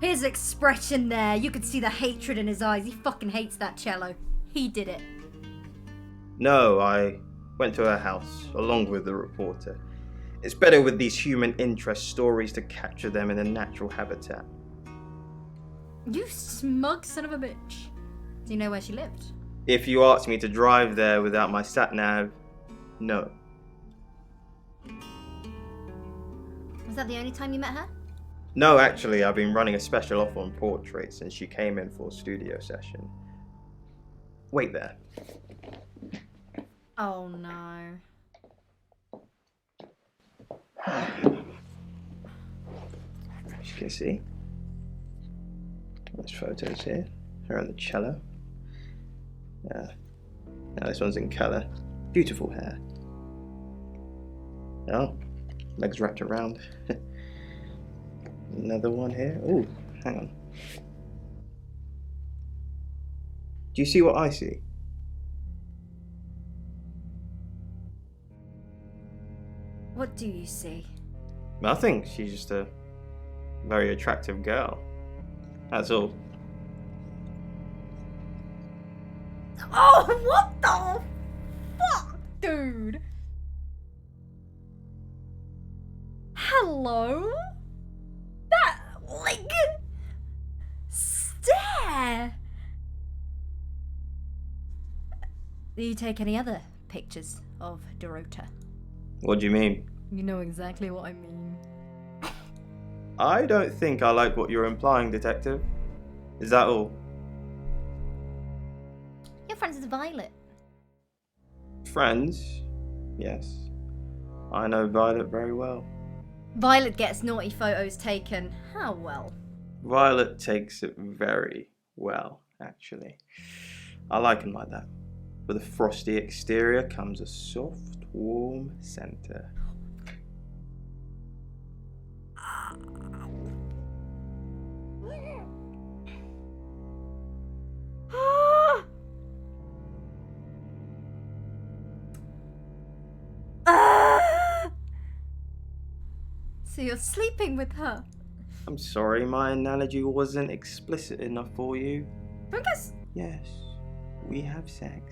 Speaker 1: His expression there. You could see the hatred in his eyes. He fucking hates that cello. He did it.
Speaker 18: No, I went to her house, along with the reporter. It's better with these human interest stories to capture them in a natural habitat.
Speaker 1: You smug son of a bitch. Do you know where she lived?
Speaker 18: If you asked me to drive there without my sat-nav, no.
Speaker 1: Was that the only time you met her?
Speaker 18: No, actually, I've been running a special offer on portraits since she came in for a studio session. Wait there.
Speaker 1: Oh no.
Speaker 18: As you can see, there's photos here. Her on the cello. Now this one's in colour. Beautiful hair. Oh, legs wrapped around. Another one here. Oh, hang on. Do you see what I see?
Speaker 1: What do you see?
Speaker 18: Nothing. She's just a very attractive girl. That's all.
Speaker 1: Oh, what the fuck, dude? Hello? That, like, stare. Do you take any other pictures of Dorota?
Speaker 18: What do you mean?
Speaker 1: You know exactly what I mean.
Speaker 18: I don't think I like what you're implying, Detective. Is that all?
Speaker 1: Your friends with Violet.
Speaker 18: Friends? Yes. I know Violet very well.
Speaker 1: Violet gets naughty photos taken. How well?
Speaker 18: Violet takes it very well, actually. I like him like that. With a frosty exterior comes a soft, warm center.
Speaker 1: So you're sleeping with her?
Speaker 18: I'm sorry, my analogy wasn't explicit enough for you.
Speaker 1: I guess.
Speaker 18: Yes, we have sex.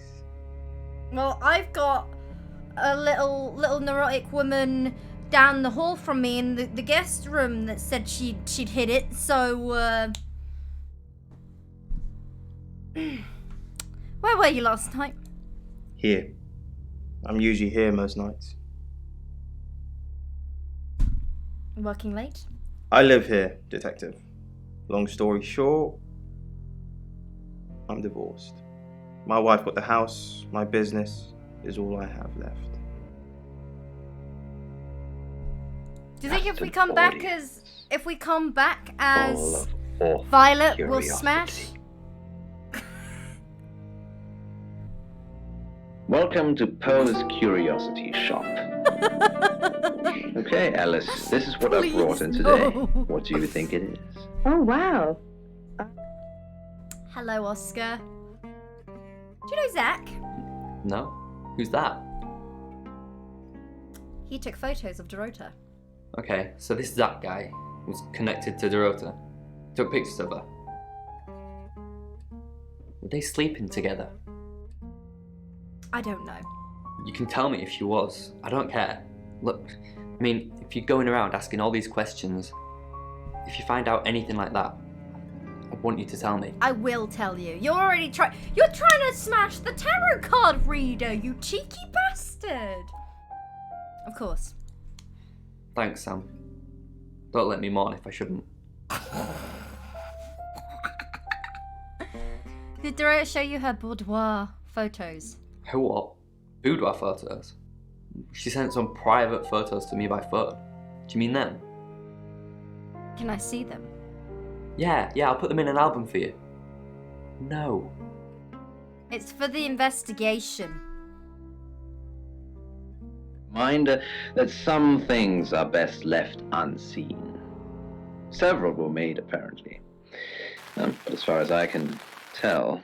Speaker 1: Well, I've got a little neurotic woman down the hall from me in the guest room that said she'd hit it. So, where were you last night?
Speaker 18: Here. I'm usually here most nights.
Speaker 1: Working late?
Speaker 18: I live here, Detective. Long story short, I'm divorced. My wife got the house, my business is all I have left.
Speaker 1: Do you think if we come back as Violet will smash?
Speaker 12: Welcome to Pearl's Curiosity Shop. Okay, Alice, this is what I've brought in today. What do you think it is?
Speaker 6: Oh, wow.
Speaker 1: Hello, Oscar. Do you know Zach?
Speaker 2: No? Who's that?
Speaker 1: He took photos of Dorota.
Speaker 2: Okay, so this Zach guy was connected to Dorota. Took pictures of her. Were they sleeping together?
Speaker 1: I don't know.
Speaker 2: You can tell me if she was. I don't care. Look, I mean, if you're going around asking all these questions, if you find out anything like that, want you to tell me.
Speaker 1: I will tell you. You're already You're trying to smash the tarot card reader, you cheeky bastard. Of course.
Speaker 2: Thanks, Sam. Don't let me mourn if I shouldn't.
Speaker 1: Did Dorota show you her boudoir photos?
Speaker 2: Her what? Boudoir photos? She sent some private photos to me by phone. Do you mean them?
Speaker 1: Can I see them?
Speaker 2: Yeah, I'll put them in an album for you. No.
Speaker 1: It's for the investigation.
Speaker 12: Reminder that some things are best left unseen. Several were made, apparently. But as far as I can tell,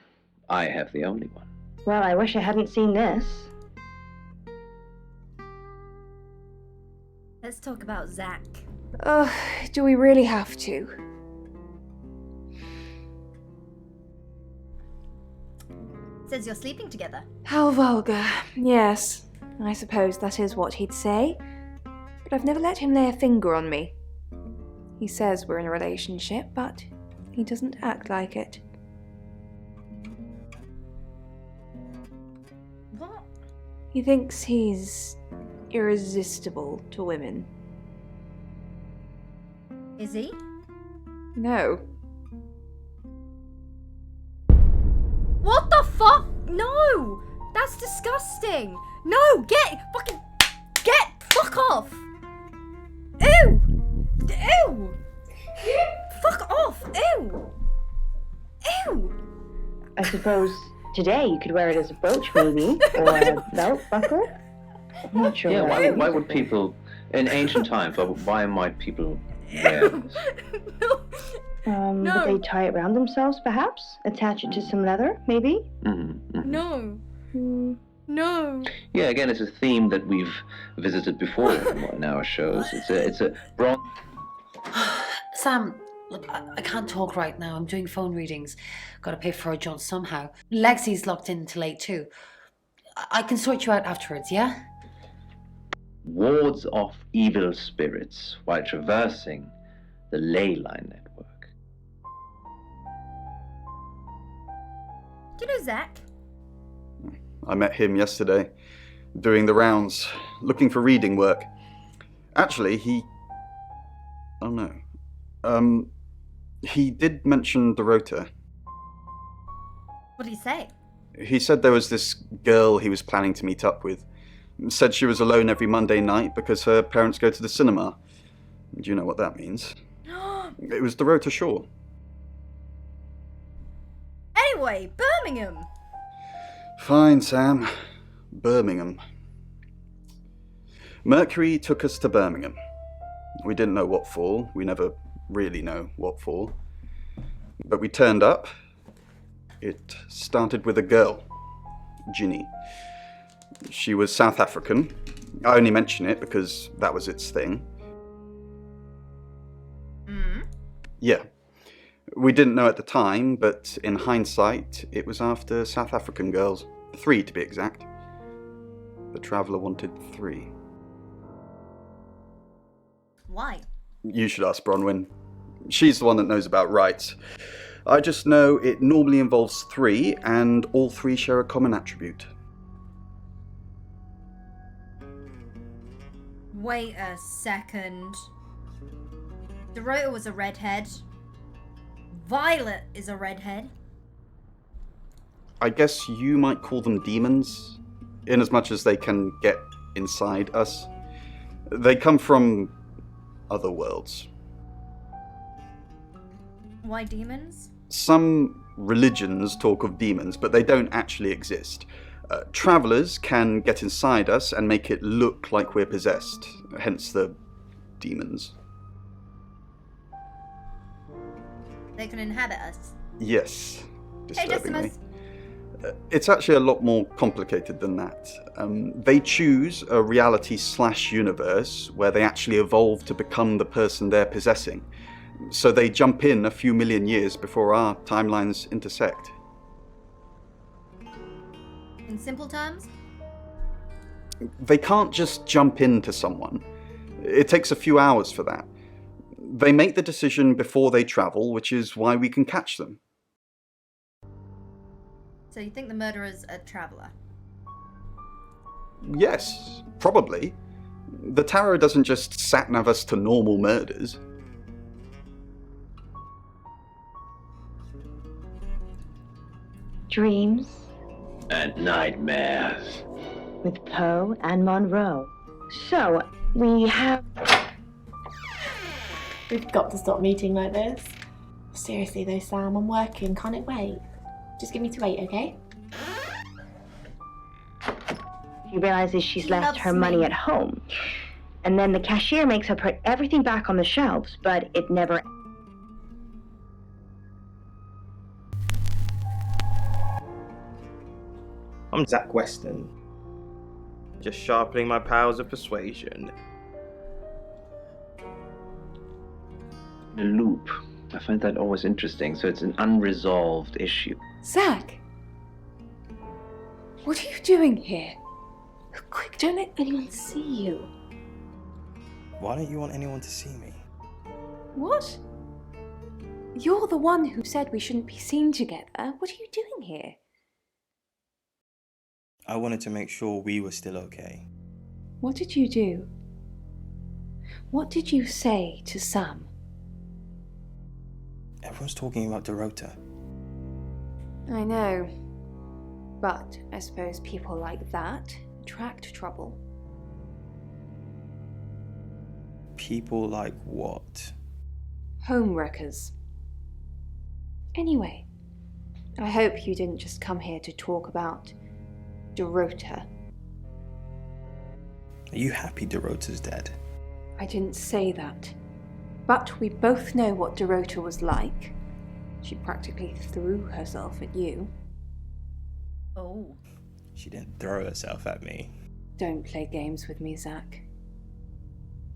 Speaker 12: I have the only one.
Speaker 6: Well, I wish I hadn't seen this.
Speaker 1: Let's talk about Zach.
Speaker 13: Ugh, do we really have to?
Speaker 1: Says you're sleeping together.
Speaker 13: How vulgar. Yes, I suppose that is what he'd say. But I've never let him lay a finger on me. He says we're in a relationship, but he doesn't act like it.
Speaker 1: What?
Speaker 13: He thinks he's irresistible to women.
Speaker 1: Is he?
Speaker 13: No.
Speaker 1: What the fuck? No! That's disgusting! No! Fuck off! Ew! Ew! Fuck off! Ew! Ew!
Speaker 6: I suppose today you could wear it as a brooch, maybe, or a belt buckle. I'm not sure.
Speaker 12: Yeah, why would people, in ancient times, why might people wear this?
Speaker 6: Would they tie it around themselves, perhaps? Attach it to some leather, maybe?
Speaker 1: No. No.
Speaker 12: Yeah, again, it's a theme that we've visited before in our shows. It's a broad...
Speaker 16: Sam, look, I can't talk right now. I'm doing phone readings. Gotta pay for a jaunt somehow. Lexi's locked in till 8 too. I can sort you out afterwards, yeah?
Speaker 12: wards off evil spirits while traversing the ley line network.
Speaker 1: Do you know Zach?
Speaker 5: I met him yesterday, doing the rounds, looking for reading work. Actually, he did mention Dorota.
Speaker 1: What did he say?
Speaker 5: He said there was this girl he was planning to meet up with. Said she was alone every Monday night because her parents go to the cinema. Do you know what that means? It was Dorota Shaw.
Speaker 1: Anyway, Birmingham.
Speaker 5: Fine, Sam. Birmingham. Mercury took us to Birmingham. We didn't know what for. We never really know what for. But we turned up. It started with a girl, Ginny. She was South African. I only mention it because that was its thing. Yeah. We didn't know at the time, but in hindsight, it was after South African girls. 3 to be exact. The Traveller wanted 3.
Speaker 1: Why?
Speaker 5: You should ask Bronwyn. She's the one that knows about rights. I just know it normally involves 3, and all 3 share a common attribute.
Speaker 1: Wait a second. Dorota was a redhead. Violet is a redhead.
Speaker 5: I guess you might call them demons, in as much as they can get inside us. They come from other worlds.
Speaker 1: Why demons?
Speaker 5: Some religions talk of demons, but they don't actually exist. Travellers can get inside us and make it look like we're possessed, hence the demons.
Speaker 1: They can inhabit us.
Speaker 5: Yes,
Speaker 1: Hey,
Speaker 5: disturbingly.
Speaker 1: Decimus.
Speaker 5: It's actually a lot more complicated than that. They choose a reality/universe where they actually evolve to become the person they're possessing. So they jump in a few million years before our timelines intersect.
Speaker 1: In simple terms?
Speaker 5: They can't just jump into someone. It takes a few hours for that. They make the decision before they travel, which is why we can catch them.
Speaker 1: So you think the murderer's a traveller?
Speaker 5: Yes, probably. The tarot doesn't just sat-nav us to normal murders.
Speaker 6: Dreams
Speaker 12: And nightmares.
Speaker 6: with Poe and Monroe. So, we've
Speaker 3: got to stop meeting like this. Seriously though, Sam, I'm working. Can't it wait? Just give me to 8, okay?
Speaker 6: She realizes she's left
Speaker 3: Loves
Speaker 6: her
Speaker 3: me.
Speaker 6: money at home. And then the cashier makes her put everything back on the shelves, but it never.
Speaker 18: I'm Zach Weston. Just sharpening my powers of persuasion.
Speaker 12: The loop. I find that always interesting. So it's an unresolved issue.
Speaker 13: Zach! What are you doing here? Quick, don't let anyone see you.
Speaker 18: Why don't you want anyone to see me?
Speaker 13: What? You're the one who said we shouldn't be seen together. What are you doing here?
Speaker 18: I wanted to make sure we were still okay.
Speaker 13: What did you do? What did you say to Sam?
Speaker 18: Everyone's talking about Dorota.
Speaker 13: I know. But I suppose people like that attract trouble.
Speaker 18: People like what?
Speaker 13: Homewreckers. Anyway, I hope you didn't just come here to talk about Dorota.
Speaker 18: Are you happy Dorota's dead?
Speaker 13: I didn't say that. But we both know what Dorota was like. She practically threw herself at you.
Speaker 1: Oh.
Speaker 18: She didn't throw herself at me.
Speaker 13: Don't play games with me, Zach.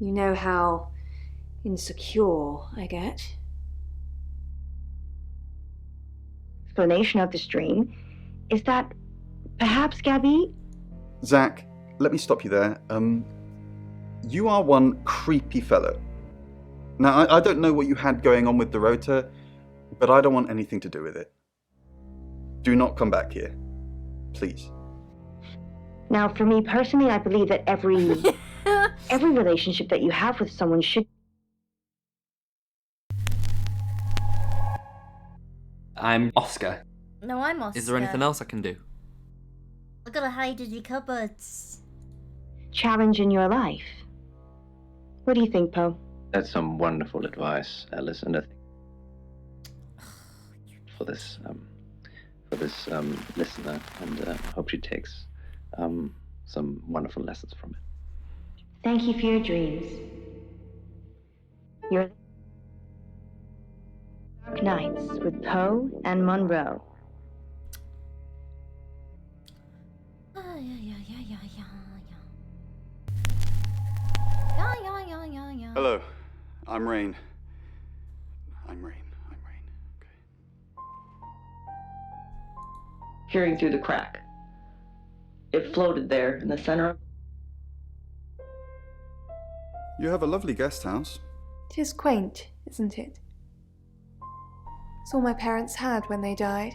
Speaker 13: You know how insecure I get.
Speaker 6: Explanation of this dream is that perhaps Gabby.
Speaker 5: Zach, let me stop you there. You are one creepy fellow. Now, I don't know what you had going on with Dorota, but I don't want anything to do with it. Do not come back here. Please.
Speaker 6: Now, for me personally, I believe that every relationship that you have with someone should.
Speaker 2: I'm Oscar.
Speaker 1: No, I'm Oscar.
Speaker 2: Is there anything else I can do?
Speaker 1: I gotta hide in the cupboards.
Speaker 6: Challenge in your life. What do you think, Poe?
Speaker 12: That's some wonderful advice, Alice, and I think for this listener, and I hope she takes some wonderful lessons from it.
Speaker 6: Thank you for your dreams. Your Dark Nights with Poe and Monroe.
Speaker 5: Hello, I'm Rain. I'm Rain.
Speaker 23: Peering through the crack. It floated there in the center of.
Speaker 5: You have a lovely guest house.
Speaker 13: It is quaint, isn't it? It's all my parents had when they died.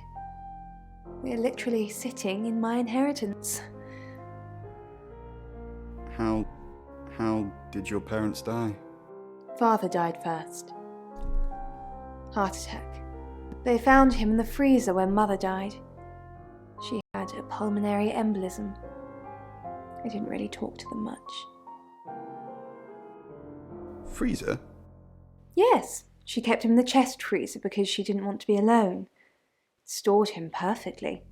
Speaker 13: We're literally sitting in my inheritance.
Speaker 5: How did your parents die?
Speaker 13: Father died first. Heart attack. They found him in the freezer when Mother died. She had a pulmonary embolism. I didn't really talk to them much.
Speaker 5: Freezer?
Speaker 13: Yes, she kept him in the chest freezer because she didn't want to be alone. Stored him perfectly.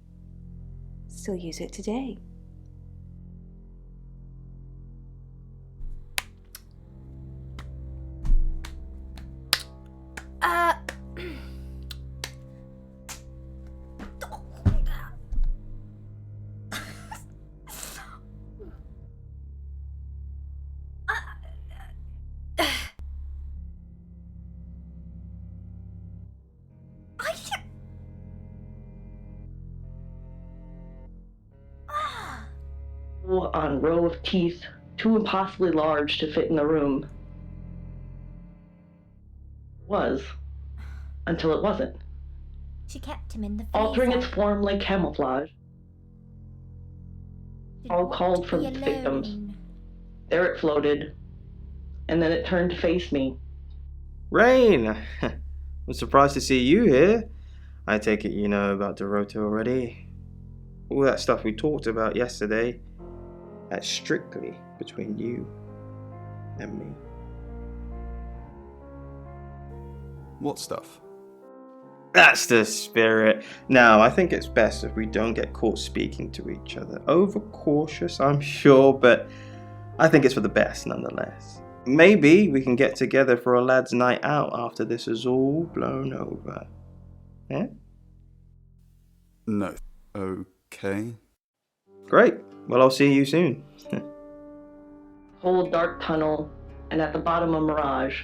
Speaker 13: Still use it today.
Speaker 23: On row of teeth, too impossibly large to fit in the room. was, until it wasn't,
Speaker 1: She kept him in the freezer.
Speaker 23: altering its form like camouflage. All called for its victims. There it floated, and then it turned to face me.
Speaker 18: Rain! I'm surprised to see you here. I take it you know about Dorota already. All that stuff we talked about yesterday, that's strictly between you and me.
Speaker 5: What stuff?
Speaker 18: That's the spirit. Now, I think it's best if we don't get caught speaking to each other. Overcautious, I'm sure, but I think it's for the best nonetheless. Maybe we can get together for a lad's night out after this is all blown over. Yeah?
Speaker 5: No. Okay.
Speaker 18: Great. Well, I'll see you soon.
Speaker 23: Whole dark tunnel, and at the bottom a mirage.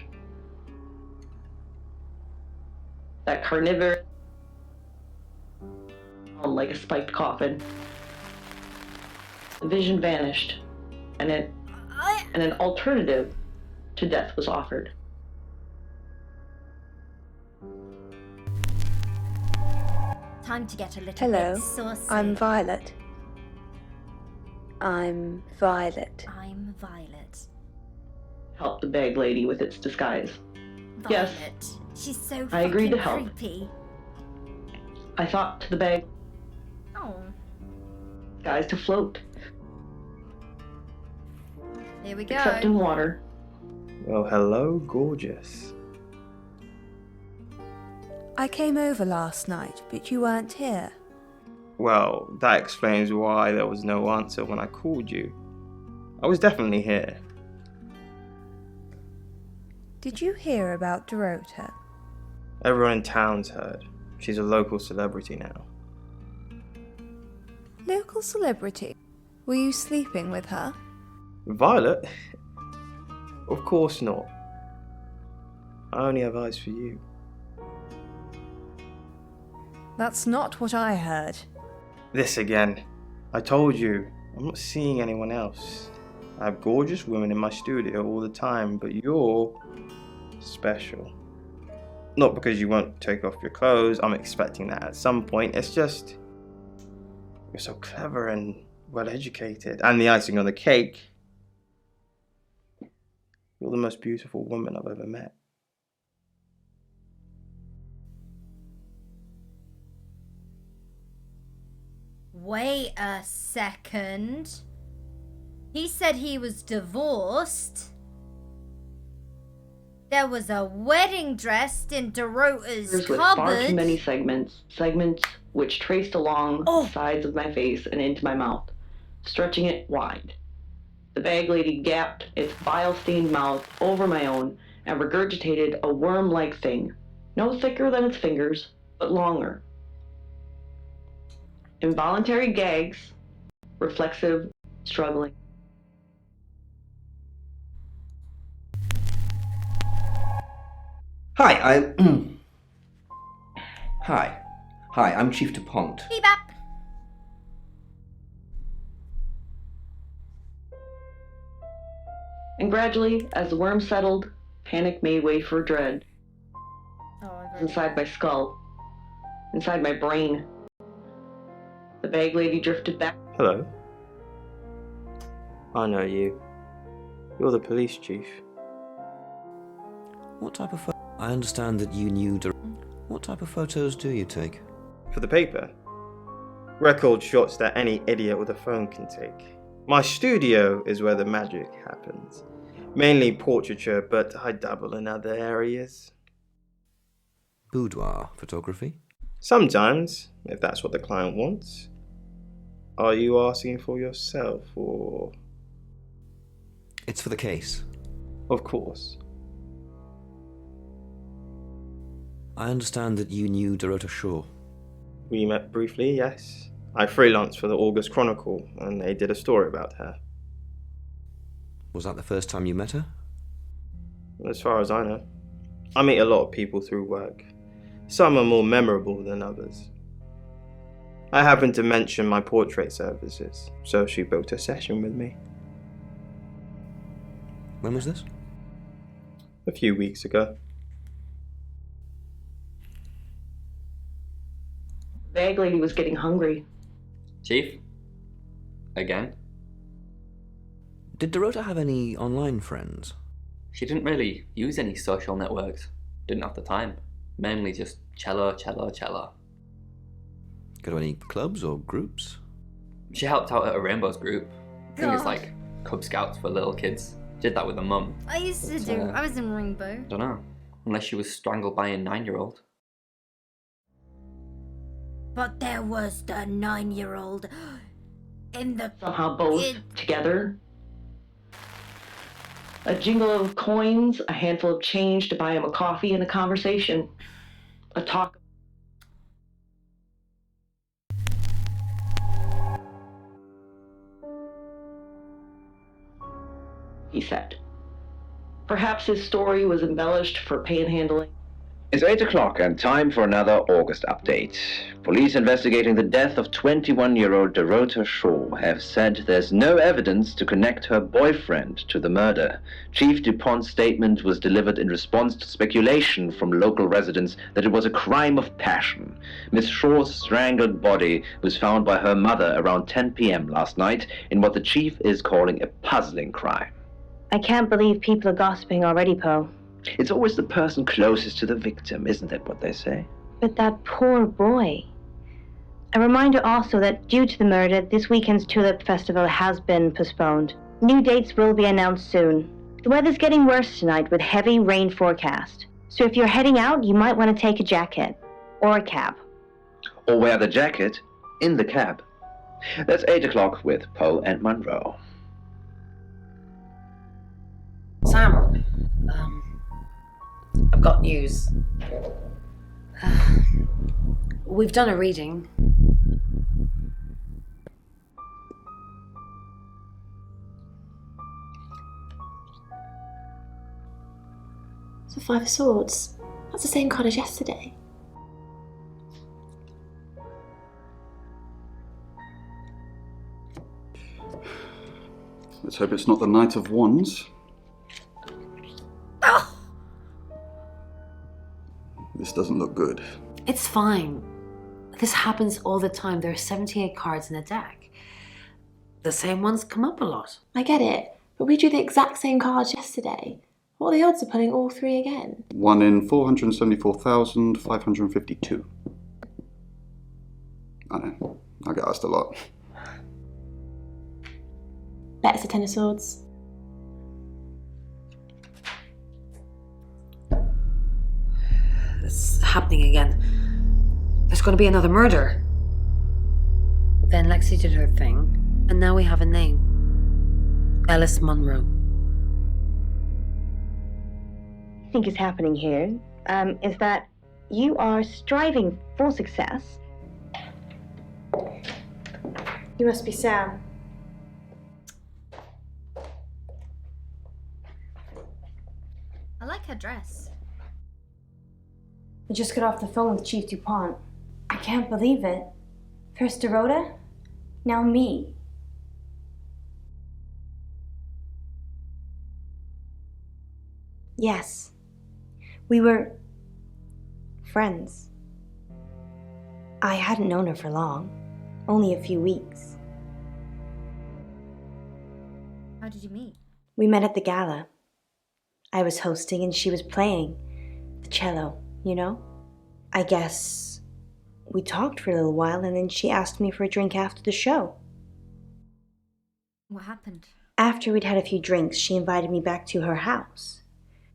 Speaker 23: That carnivorous, like a spiked coffin. The vision vanished, and an alternative to death was offered.
Speaker 1: Time to get a little
Speaker 13: Hello,
Speaker 1: bit saucy.
Speaker 13: I'm Violet. I'm Violet.
Speaker 1: I'm Violet.
Speaker 23: Help the bag lady with its disguise.
Speaker 1: Violet.
Speaker 23: Yes,
Speaker 1: She's so
Speaker 23: I agreed to help.
Speaker 1: creepy.
Speaker 23: I thought to the bag
Speaker 1: Oh,
Speaker 23: guys to float,
Speaker 1: here we go.
Speaker 23: except in water.
Speaker 18: Well, hello, gorgeous.
Speaker 17: I came over last night, but you weren't here.
Speaker 18: Well, that explains why there was no answer when I called you. I was definitely here.
Speaker 17: Did you hear about Dorota?
Speaker 18: Everyone in town's heard. She's a local celebrity now.
Speaker 17: Local celebrity? Were you sleeping with her?
Speaker 18: Violet? Of course not. I only have eyes for you.
Speaker 17: That's not what I heard.
Speaker 18: This again. I told you, I'm not seeing anyone else. I have gorgeous women in my studio all the time, but you're special. Not because you won't take off your clothes, I'm expecting that at some point. It's just, you're so clever and well educated. And the icing on the cake, you're the most beautiful woman I've ever met.
Speaker 1: Wait a second. He said he was divorced. There was a wedding dress in Dorota's
Speaker 23: With
Speaker 1: cupboard.
Speaker 23: far too many segments which traced along the sides of my face and into my mouth, stretching it wide. The bag lady gapped its bile-stained mouth over my own and regurgitated a worm-like thing, no thicker than its fingers, but longer. Involuntary gags, reflexive struggling.
Speaker 15: Hi, Hi, I'm Chief DuPont.
Speaker 1: Bebop.
Speaker 23: And gradually, as the worm settled, panic made way for dread. Inside my skull, inside my brain. The bag lady drifted back.
Speaker 18: Hello. I know you. You're the police chief.
Speaker 4: What type of I understand that you knew What type of photos do you take?
Speaker 18: For the paper. Record shots that any idiot with a phone can take. My studio is where the magic happens. Mainly portraiture, but I dabble in other areas.
Speaker 4: Boudoir photography?
Speaker 18: Sometimes, if that's what the client wants. Are you asking for yourself, or...?
Speaker 4: It's for the case.
Speaker 18: Of course.
Speaker 4: I understand that you knew Dorota Shaw.
Speaker 18: We met briefly, yes. I freelanced for the August Chronicle, and they did a story about her.
Speaker 4: Was that the first time you met her?
Speaker 18: As far as I know. I meet a lot of people through work. Some are more memorable than others. I happened to mention my portrait services, so she booked a session with me.
Speaker 4: When was this?
Speaker 18: A few weeks ago.
Speaker 23: Bag lady was getting hungry.
Speaker 2: Chief? Again?
Speaker 4: Did Dorota have any online friends?
Speaker 2: She didn't really use any social networks. Didn't have the time. Mainly just cello.
Speaker 4: Go to any clubs or groups?
Speaker 2: She helped out at a Rainbows group. I think it's
Speaker 1: God.
Speaker 2: like Cub Scouts for little kids. Did that with her mum.
Speaker 1: I used to do. I was in Rainbow.
Speaker 2: Don't know. Unless she was strangled by a 9-year-old.
Speaker 1: But there was the 9-year-old in the...
Speaker 23: Somehow both together. A jingle of coins, a handful of change to buy him a coffee, and a conversation. A talk. He said. Perhaps his story was embellished for panhandling.
Speaker 12: It's 8 o'clock and time for another August update. Police investigating the death of 21-year-old Dorota Shaw have said there's no evidence to connect her boyfriend to the murder. Chief DuPont's statement was delivered in response to speculation from local residents that it was a crime of passion. Miss Shaw's strangled body was found by her mother around 10 p.m. last night in what the chief is calling a puzzling crime.
Speaker 6: I can't believe people are gossiping already, Poe.
Speaker 12: It's always the person closest to the victim, isn't that what they say?
Speaker 6: But that poor boy. A reminder also that due to the murder, this weekend's Tulip Festival has been postponed. New dates will be announced soon. The weather's getting worse tonight with heavy rain forecast. So if you're heading out, you might want to take a jacket. Or a cab.
Speaker 12: Or wear the jacket in the cab. That's 8 o'clock with Poe and Monroe.
Speaker 16: Sam, I've got news. We've done a reading.
Speaker 3: It's a 5 of Swords. That's the same card as yesterday.
Speaker 5: Let's hope it's not the Knight of Wands. This doesn't look good.
Speaker 16: It's fine. This happens all the time. There are 78 cards in a deck. The same ones come up a lot.
Speaker 3: I get it, but we drew the exact same cards yesterday. What are the odds of pulling all 3 again?
Speaker 5: 1 in 474,552. I know. I get asked a lot.
Speaker 3: Bet it's a 10 of Swords.
Speaker 16: It's happening again. There's going to be another murder. Then Lexi did her thing, and now we have a name. Alice Munro.
Speaker 6: I think is happening here is that you are striving for success. You must be Sam.
Speaker 1: I like her dress.
Speaker 6: I just got off the phone with Chief DuPont. I can't believe it. First Dorota, now me. Yes, we were friends. I hadn't known her for long, only a few weeks.
Speaker 1: How did you meet?
Speaker 6: We met at the gala. I was hosting and she was playing the cello, you know? I guess we talked for a little while and then she asked me for a drink after the show.
Speaker 1: What happened?
Speaker 6: After we'd had a few drinks, she invited me back to her house.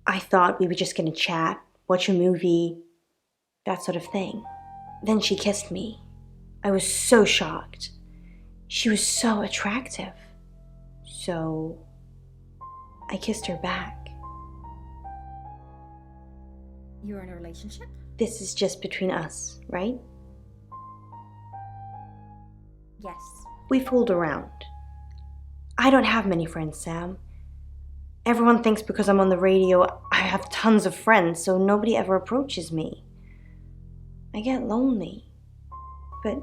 Speaker 6: I thought we were just gonna chat, watch a movie, that sort of thing. Then she kissed me. I was so shocked. She was so attractive. So I kissed her back.
Speaker 1: You were in a relationship?
Speaker 6: This is just between us, right?
Speaker 1: Yes.
Speaker 6: We fooled around. I don't have many friends, Sam. Everyone thinks because I'm on the radio, I have tons of friends, so nobody ever approaches me. I get lonely. But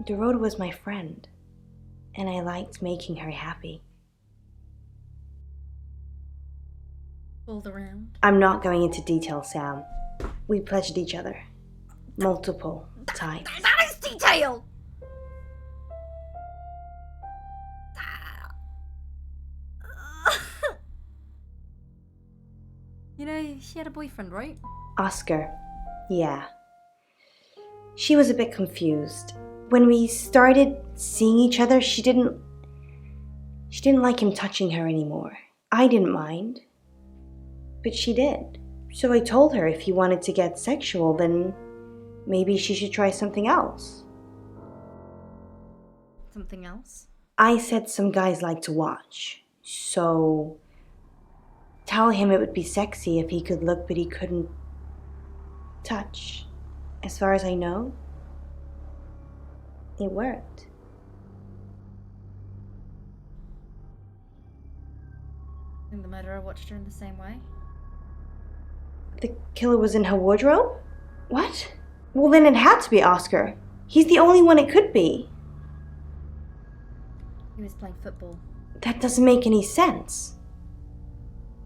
Speaker 6: Dorota was my friend, and I liked making her happy.
Speaker 1: Fooled around?
Speaker 6: I'm not going into detail, Sam. We pledged each other multiple times.
Speaker 1: That is detail! You know, she had a boyfriend, right?
Speaker 6: Oscar. Yeah. She was a bit confused. When we started seeing each other, she didn't like him touching her anymore. I didn't mind. But she did. So I told her if he wanted to get sexual, then maybe she should try something else.
Speaker 1: Something else?
Speaker 6: I said some guys like to watch. So tell him it would be sexy if he could look but he couldn't touch. As far as I know, it worked.
Speaker 1: Think the murderer watched her in the same way?
Speaker 6: The killer was in her wardrobe? What? Well, then it had to be Oscar. He's the only one it could be.
Speaker 1: He was playing football.
Speaker 6: That doesn't make any sense.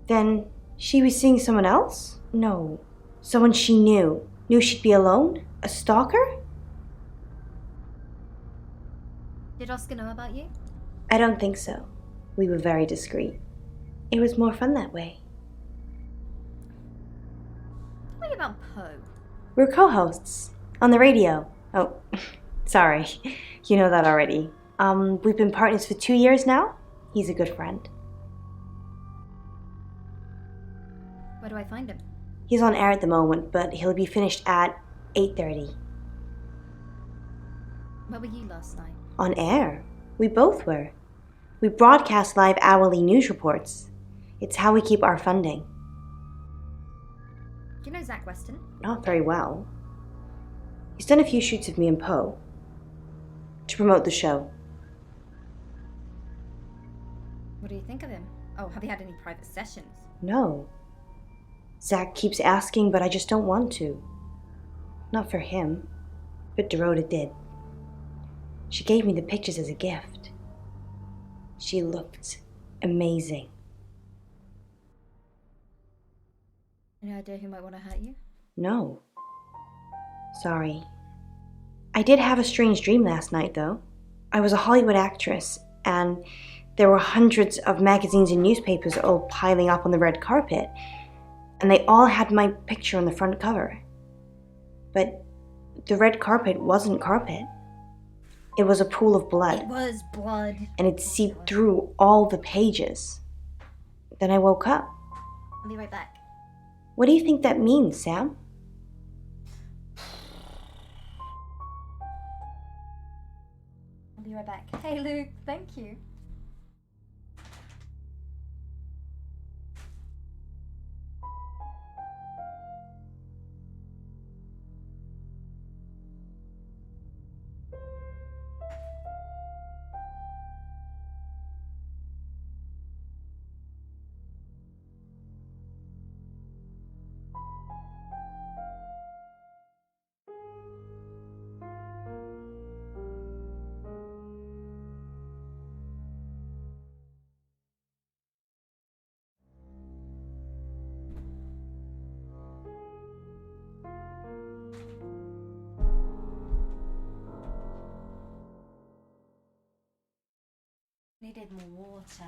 Speaker 6: Then she was seeing someone else? No. Someone she knew. Knew she'd be alone? A stalker?
Speaker 1: Did Oscar know about you?
Speaker 6: I don't think so. We were very discreet. It was more fun that way.
Speaker 1: Tell me about Poe.
Speaker 6: We're co-hosts on the radio. Oh, sorry. You know that already. We've been partners for 2 years now. He's a good friend.
Speaker 1: Where do I find him?
Speaker 6: He's on air at the moment, but he'll be finished at 8:30.
Speaker 1: Where were you last night?
Speaker 6: On air? We both were. We broadcast live hourly news reports. It's how we keep our funding.
Speaker 1: Do you know Zach Weston?
Speaker 6: Not very well. He's done a few shoots of me and Poe to promote the show.
Speaker 1: What do you think of him? Oh, have you had any private sessions?
Speaker 6: No. Zach keeps asking, but I just don't want to. Not for him, but Dorota did. She gave me the pictures as a gift. She looked amazing.
Speaker 1: Any idea who might want to hurt you?
Speaker 6: No. Sorry. I did have a strange dream last night, though. I was a Hollywood actress, and there were hundreds of magazines and newspapers all piling up on the red carpet, and they all had my picture on the front cover. But the red carpet wasn't carpet. It was a pool of blood.
Speaker 1: It was blood.
Speaker 6: And it seeped through all the pages. Then I woke up.
Speaker 1: I'll be right back.
Speaker 6: What do you think that means, Sam?
Speaker 1: I'll be right back. Hey, Luke. Thank you. Needed more water.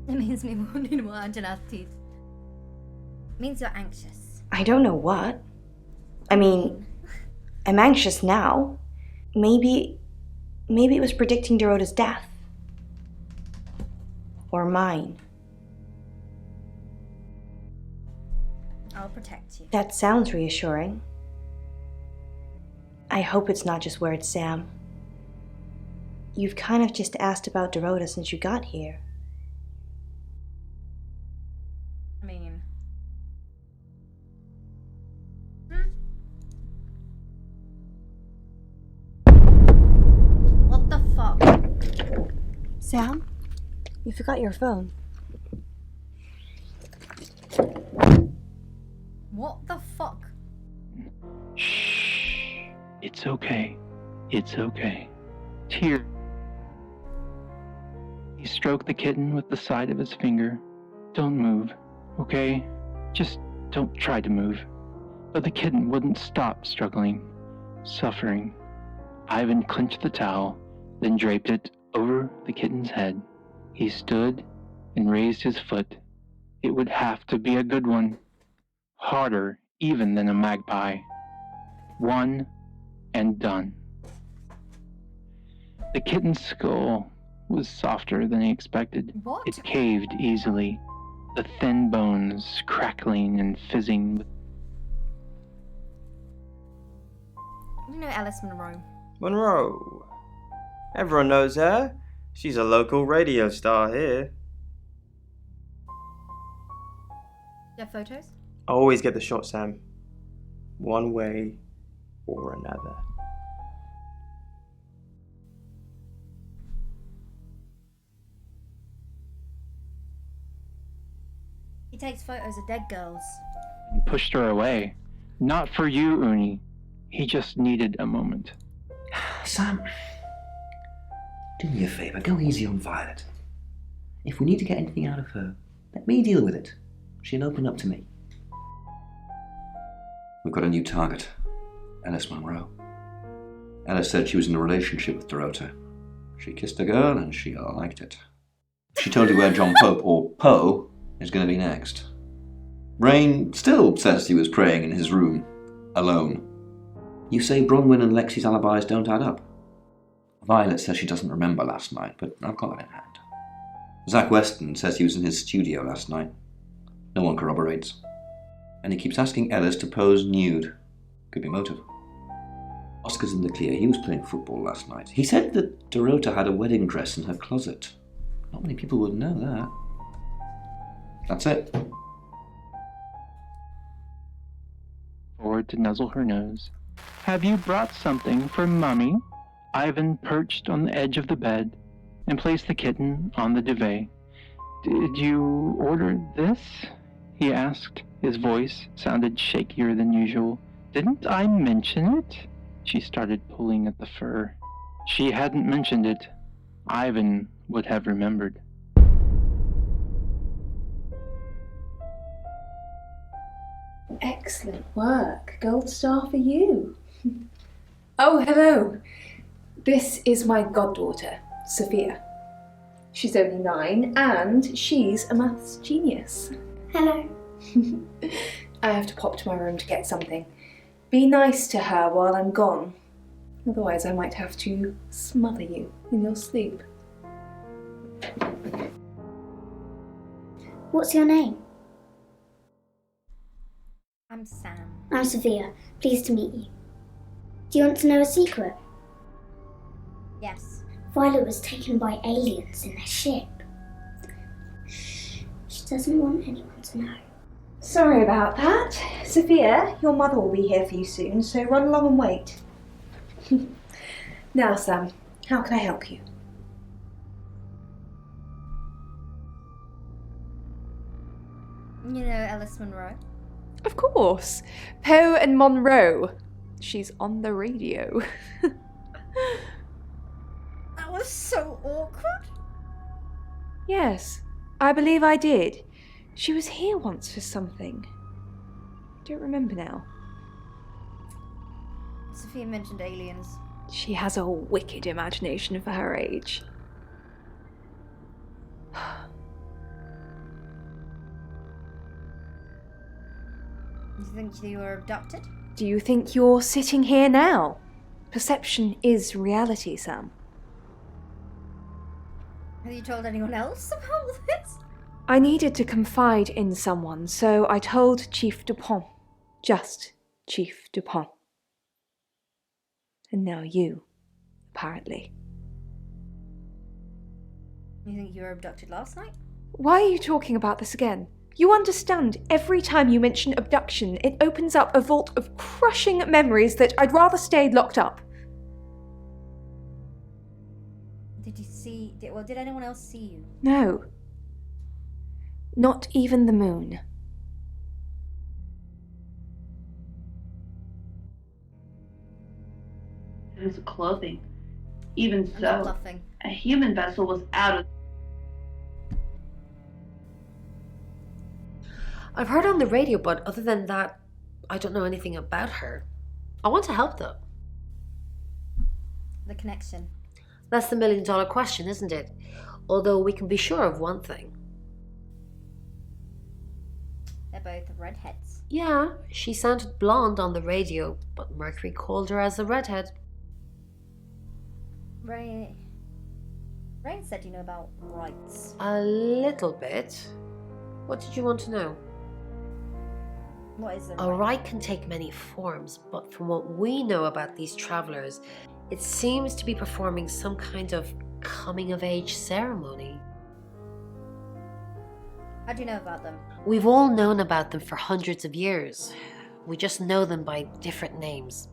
Speaker 1: It means me wanting more Angela's teeth. It means you're anxious.
Speaker 6: I don't know what. I mean, I'm anxious now. Maybe it was predicting Dorota's death. Or mine.
Speaker 1: I'll protect you.
Speaker 6: That sounds reassuring. I hope it's not just where it's Sam. You've kind of just asked about Dorota since you got here.
Speaker 1: I mean... What the fuck?
Speaker 6: Sam? You forgot your phone.
Speaker 1: What the fuck?
Speaker 7: Shh. It's okay. It's okay. Tear. He stroked the kitten with the side of his finger. Don't move, okay? Just don't try to move. But the kitten wouldn't stop struggling, suffering. Ivan clenched the towel, then draped it over the kitten's head. He stood and raised his foot. It would have to be a good one. Harder even than a magpie. One and done. The kitten's skull was softer than he expected.
Speaker 1: What?
Speaker 7: It caved easily, the thin bones crackling and fizzing.
Speaker 1: You know Alice Monroe.
Speaker 18: Monroe. Everyone knows her. She's a local radio star here.
Speaker 1: Do you have photos?
Speaker 18: I always get the shot, Sam. One way or another.
Speaker 1: He takes photos of dead girls.
Speaker 7: And pushed her away. Not for you, Uni. He just needed a moment.
Speaker 15: Sam, do me a favour, go easy on Violet. If we need to get anything out of her, let me deal with it. She'll open up to me. We've got a new target, Alice Monroe. Alice said she was in a relationship with Dorota. She kissed a girl and she liked it. She told you where John Pope, or Poe, is going to be next. Rain still says he was praying in his room, alone. You say Bronwyn and Lexi's alibis don't add up. Violet says she doesn't remember last night, but I've got that in hand. Zach Weston says he was in his studio last night. No one corroborates. And he keeps asking Ellis to pose nude. Could be motive. Oscar's in the clear. He was playing football last night. He said that Dorota had a wedding dress in her closet. Not many people would know that. That's it.
Speaker 7: Forward to nuzzle her nose. Have you brought something for Mummy? Ivan perched on the edge of the bed and placed the kitten on the duvet. Did you order this? He asked. His voice sounded shakier than usual. Didn't I mention it? She started pulling at the fur. She hadn't mentioned it. Ivan would have remembered.
Speaker 13: Excellent work. Gold star for you. Oh, hello. This is my goddaughter, Sophia. She's only 9 and she's a maths genius.
Speaker 10: Hello.
Speaker 13: I have to pop to my room to get something. Be nice to her while I'm gone. Otherwise I might have to smother you in your sleep.
Speaker 10: What's your name?
Speaker 1: I'm Sam.
Speaker 10: I'm Sophia. Pleased to meet you. Do you want to know a secret?
Speaker 1: Yes.
Speaker 10: Violet was taken by aliens in their ship. Shh. She doesn't want anyone to know.
Speaker 13: Sorry about that. Sophia, your mother will be here for you soon, so run along and wait. Now, Sam, how can I help you?
Speaker 1: You know Alice Monroe?
Speaker 13: Of course. Poe and Monroe. She's on the radio.
Speaker 1: That was so awkward.
Speaker 13: Yes, I believe I did. She was here once for something. Don't remember now.
Speaker 1: Sophia mentioned aliens.
Speaker 13: She has a wicked imagination for her age.
Speaker 1: You think you were abducted?
Speaker 13: Do you think you're sitting here now? Perception is reality, Sam.
Speaker 1: Have you told anyone else about this?
Speaker 13: I needed to confide in someone, so I told Chief Dupont. Just Chief Dupont. And now you, apparently.
Speaker 1: You think you were abducted last night?
Speaker 13: Why are you talking about this again? You understand, every time you mention abduction, it opens up a vault of crushing memories that I'd rather stay locked up.
Speaker 1: Did you see... Did anyone else see you?
Speaker 13: No. Not even the moon.
Speaker 23: It was clothing. Even
Speaker 1: I'm not
Speaker 23: so,
Speaker 1: bluffing.
Speaker 23: a human vessel was out of...
Speaker 16: I've heard on the radio, but other than that, I don't know anything about her. I want to help though.
Speaker 1: The connection.
Speaker 16: That's the million-dollar question, isn't it? Although we can be sure of one thing.
Speaker 1: They're both redheads.
Speaker 16: Yeah, she sounded blonde on the radio, but Mercury called her as a redhead.
Speaker 1: Rain said you know about rights.
Speaker 16: A little bit. What did you want to know?
Speaker 1: What is
Speaker 16: A right can take many forms, but from what we know about these travelers, it seems to be performing some kind of coming-of-age ceremony.
Speaker 1: How do you know about them?
Speaker 16: We've all known about them for hundreds of years. We just know them by different names.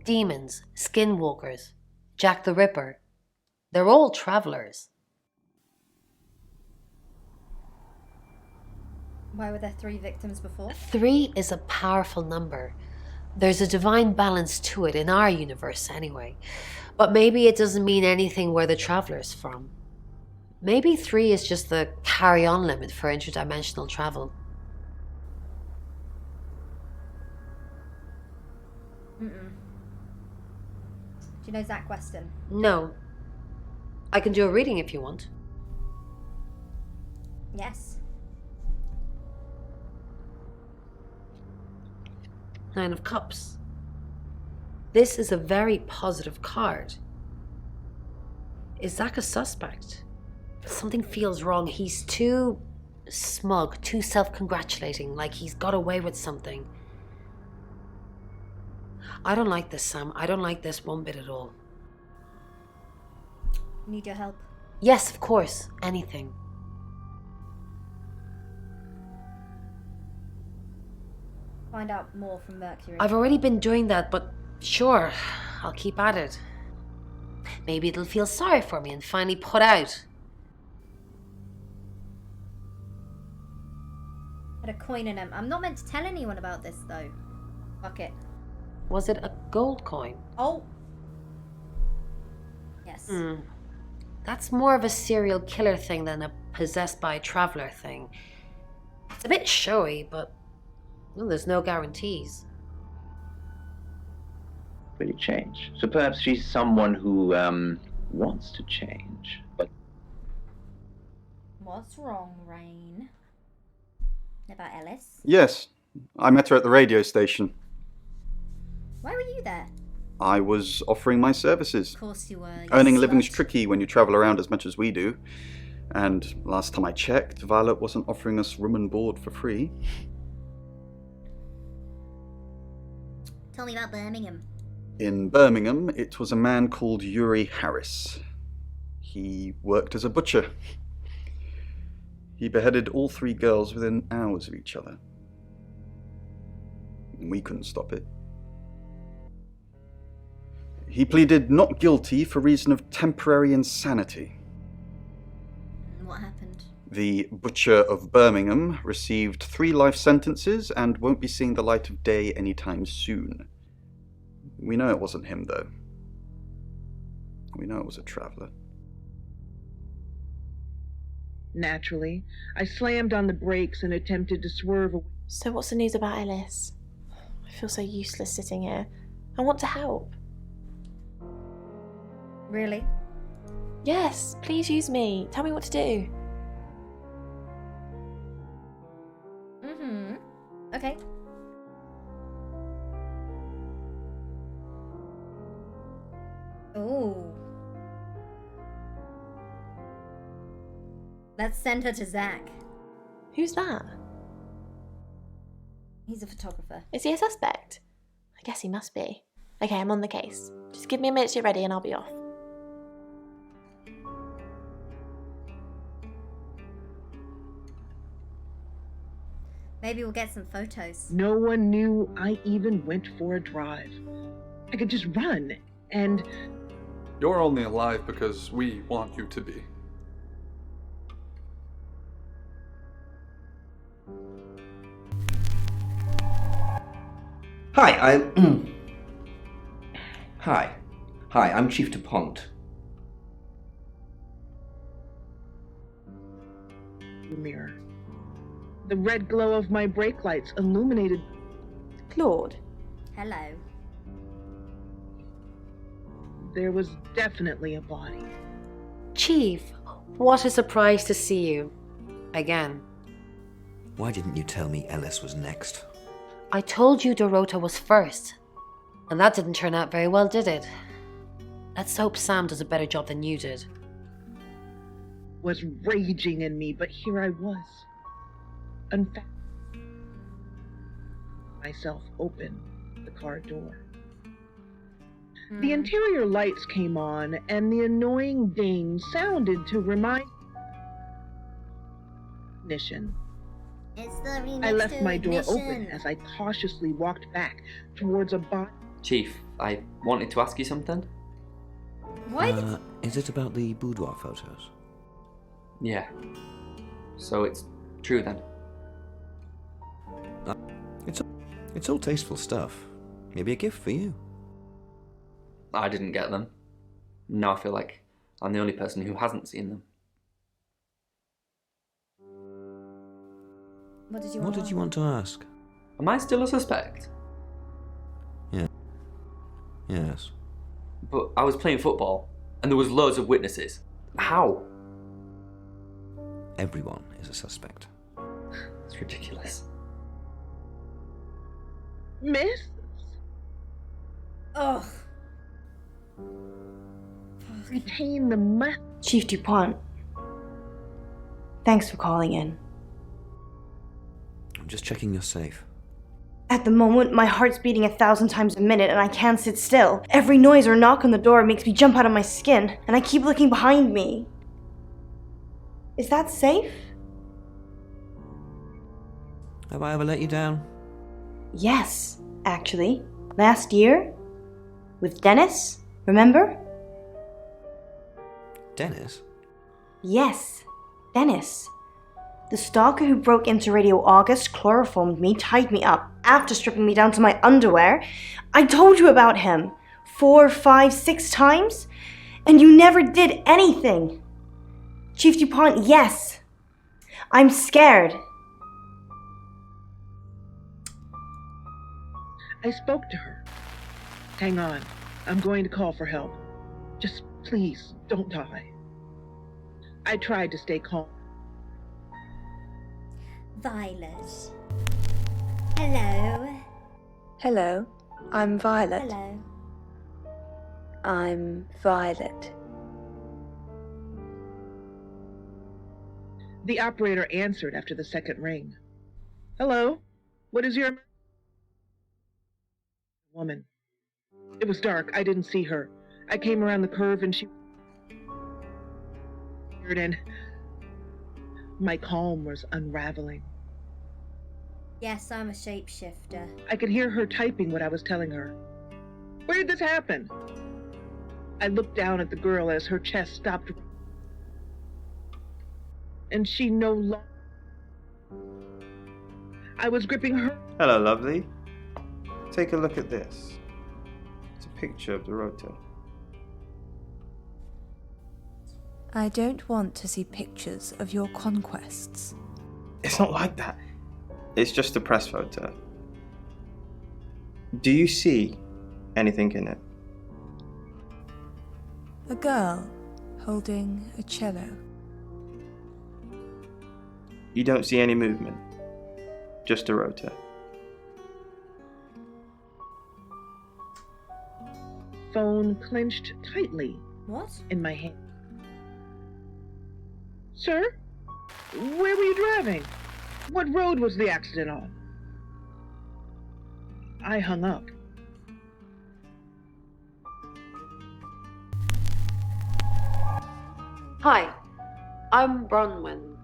Speaker 16: Demons, skinwalkers, Jack the Ripper. They're all travelers.
Speaker 1: Why were there 3 victims before?
Speaker 16: 3 is a powerful number. There's a divine balance to it in our universe anyway. But maybe it doesn't mean anything where the traveler's from. Maybe 3 is just the carry-on limit for interdimensional travel.
Speaker 1: Do you know Zach Weston?
Speaker 16: No. I can do a reading if you want.
Speaker 1: Yes.
Speaker 16: 9 of Cups. This is a very positive card. Is Zach a suspect? Something feels wrong. He's too smug, too self-congratulating, like he's got away with something. I don't like this, Sam. I don't like this one bit at all.
Speaker 1: Need your help?
Speaker 16: Yes, of course. Anything.
Speaker 1: Find out more from Mercury.
Speaker 16: I've already been doing that, but sure, I'll keep at it. Maybe it'll feel sorry for me and finally put out.
Speaker 1: Had a coin in him. I'm not meant to tell anyone about this though. Fuck it.
Speaker 16: Was it a gold coin?
Speaker 1: Oh. Yes.
Speaker 16: That's more of a serial killer thing than a possessed by a traveler thing. It's a bit showy, but well, there's no guarantees.
Speaker 12: Really change. So perhaps she's someone who wants to change, but
Speaker 1: What's wrong, Rain? About Ellis?
Speaker 5: Yes, I met her at the radio station.
Speaker 1: Why were you there?
Speaker 5: I was offering my services.
Speaker 1: Of course you were. You
Speaker 5: Earning a living's
Speaker 1: slut.
Speaker 5: tricky when you travel around as much as we do. And last time I checked, Violet wasn't offering us room and board for free.
Speaker 1: Tell me about Birmingham.
Speaker 5: In Birmingham, it was a man called Yuri Harris. He worked as a butcher. He beheaded all 3 girls within hours of each other. We couldn't stop it. He pleaded not guilty for reason of temporary insanity.
Speaker 1: What happened?
Speaker 5: The Butcher of Birmingham received 3 life sentences and won't be seeing the light of day anytime soon. We know it wasn't him, though. We know it was a traveler.
Speaker 9: Naturally, I slammed on the brakes and attempted to swerve away.
Speaker 3: So what's the news about Ellis? I feel so useless sitting here. I want to help.
Speaker 1: Really?
Speaker 3: Yes, please use me. Tell me what to do.
Speaker 1: Okay. Ooh. Let's send her to Zach.
Speaker 3: Who's that?
Speaker 1: He's a photographer.
Speaker 3: Is he a suspect? I guess he must be. Okay, I'm on the case. Just give me a minute to get ready and I'll be off.
Speaker 1: Maybe we'll get some photos.
Speaker 9: No one knew I even went for a drive. I could just run, and
Speaker 14: You're only alive because we want you to be.
Speaker 15: Hi, Hi, I'm Chief DuPont.
Speaker 9: mirror. The red glow of my brake lights illuminated.
Speaker 13: Claude.
Speaker 1: Hello.
Speaker 9: There was definitely a body.
Speaker 16: Chief, what a surprise to see you. Again.
Speaker 4: Why didn't you tell me Ellis was next?
Speaker 16: I told you Dorota was first. And that didn't turn out very well, did it? Let's hope Sam does a better job than you did.
Speaker 9: Was raging in me, but here I was. Myself open the car door. The interior lights came on, and the annoying ding sounded to remind ignition.
Speaker 10: It's the remix
Speaker 9: I left
Speaker 10: to
Speaker 9: my door
Speaker 10: Ignition.
Speaker 9: open as I cautiously walked back towards a body.
Speaker 2: Chief, I wanted to ask you something.
Speaker 4: Is it about the boudoir photos?
Speaker 2: Yeah. So it's true then?
Speaker 4: It's all tasteful stuff. Maybe a gift for you.
Speaker 2: I didn't get them. Now I feel like I'm the only person who hasn't seen them.
Speaker 1: What did you
Speaker 4: What
Speaker 1: want?
Speaker 4: did you want to ask?
Speaker 2: Am I still a suspect?
Speaker 4: Yeah. Yes.
Speaker 2: But I was playing football, and there was loads of witnesses. How?
Speaker 4: Everyone is a suspect.
Speaker 2: It's ridiculous.
Speaker 9: Miss?
Speaker 1: Ugh.
Speaker 9: Retain the meth.
Speaker 6: Chief DuPont. Thanks for calling in.
Speaker 4: I'm just checking you're safe.
Speaker 6: At the moment, my heart's beating 1,000 times a minute and I can't sit still. Every noise or knock on the door makes me jump out of my skin, and I keep looking behind me. Is that safe?
Speaker 4: Have I ever let you down?
Speaker 6: Yes, actually. Last year? With Dennis, remember?
Speaker 4: Dennis?
Speaker 6: Yes, Dennis. The stalker who broke into Radio August chloroformed me, tied me up, after stripping me down to my underwear. I told you about him 4, 5, 6 times, and you never did anything. Chief DuPont, yes. I'm scared.
Speaker 9: I spoke to her. Hang on. I'm going to call for help. Just please, don't die. I tried to stay calm.
Speaker 10: Violet. Hello.
Speaker 13: Hello, I'm Violet.
Speaker 10: Hello.
Speaker 13: I'm Violet.
Speaker 9: The operator answered after the second ring. Hello? What is your... Woman. It was dark. I didn't see her. I came around the curve and she... and my calm was unraveling.
Speaker 1: Yes, I'm a shapeshifter.
Speaker 9: I could hear her typing what I was telling her. Where did this happen? I looked down at the girl as her chest stopped. And she no longer... I was gripping her...
Speaker 18: Hello, lovely. Take a look at this. It's a picture of Dorota.
Speaker 17: I don't want to see pictures of your conquests.
Speaker 18: It's not like that. It's just a press photo. Do you see anything in it?
Speaker 17: A girl holding a cello.
Speaker 18: You don't see any movement. Just Dorota.
Speaker 9: Phone clenched tightly.
Speaker 1: What?
Speaker 9: In my hand. Sir? Where were you driving? What road was the accident on? I hung up.
Speaker 16: Hi, I'm Bronwyn.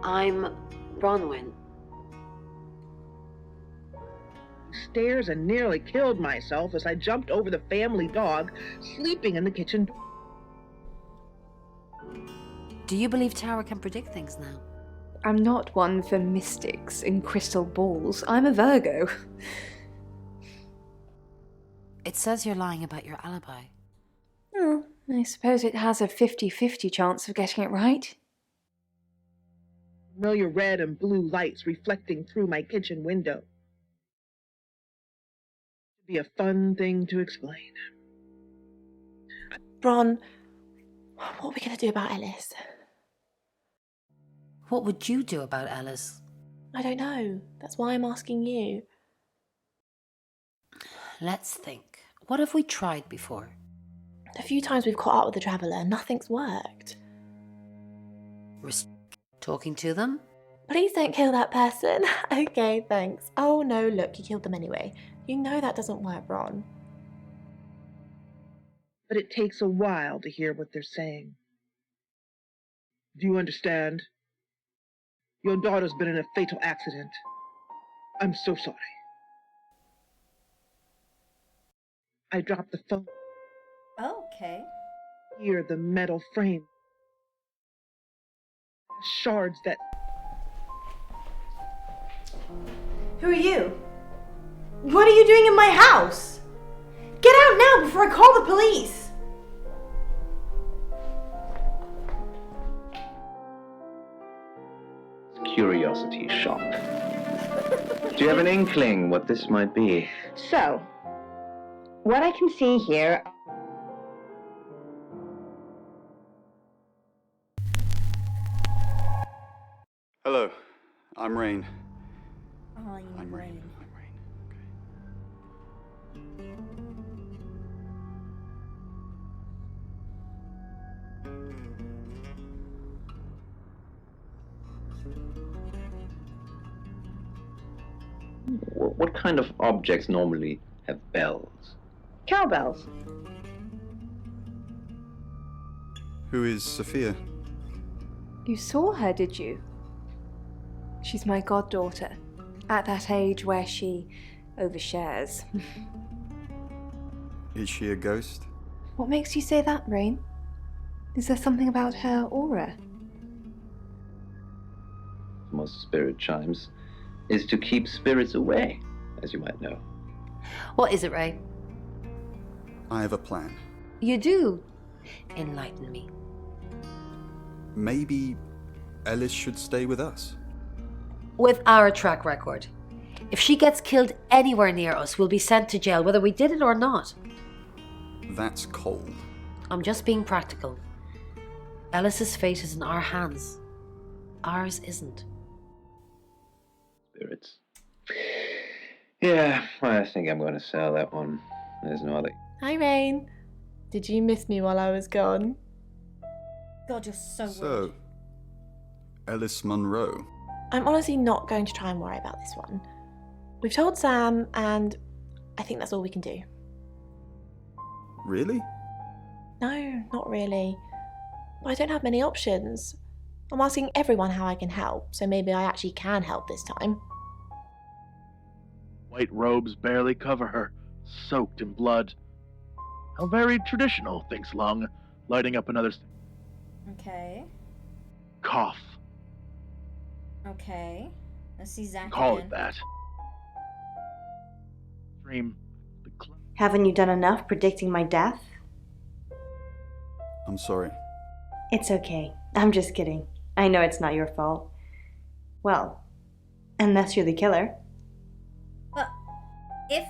Speaker 16: I'm Bronwyn.
Speaker 9: Stairs and nearly killed myself as I jumped over the family dog sleeping in the kitchen door.
Speaker 16: Do you believe Tara can predict things now?
Speaker 13: I'm not one for mystics and crystal balls. I'm a Virgo.
Speaker 16: It says you're lying about your alibi.
Speaker 13: Oh, I suppose it has a 50-50 chance of getting it right.
Speaker 9: Familiar red and blue lights reflecting through my kitchen window. It'd be a fun thing to explain.
Speaker 3: Bron, what are we going to do about Ellis?
Speaker 11: What would you do about Ellis?
Speaker 3: I don't know. That's why I'm asking you.
Speaker 11: Let's think. What have we tried before?
Speaker 3: The few times we've caught up with the Traveller, nothing's worked.
Speaker 11: Talking to them?
Speaker 3: Please don't kill that person. Okay, thanks. Oh no, look, you killed them anyway. You know that doesn't work, Bron.
Speaker 9: But it takes a while to hear what they're saying. Do you understand? Your daughter's been in a fatal accident. I'm so sorry. I dropped the phone.
Speaker 1: Okay.
Speaker 9: Hear the metal frame. Shards that...
Speaker 13: Who are you? What are you doing in my house? Get out now before I call the police!
Speaker 12: Curiosity shop. Do you have an inkling what this might be?
Speaker 6: So, what I can see here.
Speaker 5: Hello, I'm Rain.
Speaker 1: I'm Rain.
Speaker 12: What kind of objects normally have bells?
Speaker 6: Cowbells.
Speaker 5: Who is Sophia?
Speaker 13: You saw her, did you? She's my goddaughter, at that age where she overshares.
Speaker 5: Is she a ghost?
Speaker 13: What makes you say that, Rain? Is there something about her aura?
Speaker 12: Most spirit chimes is to keep spirits away, as you might know.
Speaker 11: What is it, Ray?
Speaker 5: I have a plan.
Speaker 11: You do? Enlighten me.
Speaker 5: Maybe Ellis should stay with us.
Speaker 11: With our track record. If she gets killed anywhere near us, we'll be sent to jail, whether we did it or not.
Speaker 5: That's cold.
Speaker 11: I'm just being practical. Ellis's fate is in our hands. Ours isn't.
Speaker 12: Spirits. Yeah, I think I'm going to sell that one. There's no other.
Speaker 3: Hi, Rain. Did you miss me while I was gone?
Speaker 1: God, you're so weird.
Speaker 5: So, Ellis Monroe.
Speaker 3: I'm honestly not going to try and worry about this one. We've told Sam, and I think that's all we can do.
Speaker 5: Really?
Speaker 3: No, not really. But I don't have many options. I'm asking everyone how I can help, so maybe I actually can help this time.
Speaker 20: White robes barely cover her, soaked in blood. How very traditional, thinks Lung, lighting up another
Speaker 1: Okay.
Speaker 20: cough.
Speaker 1: Okay. Let's see Zach
Speaker 20: Call
Speaker 1: again.
Speaker 20: it that. Dream.
Speaker 6: Haven't you done enough predicting my death?
Speaker 5: I'm sorry.
Speaker 6: It's okay. I'm just kidding. I know it's not your fault. Well, unless you're the killer.
Speaker 1: But if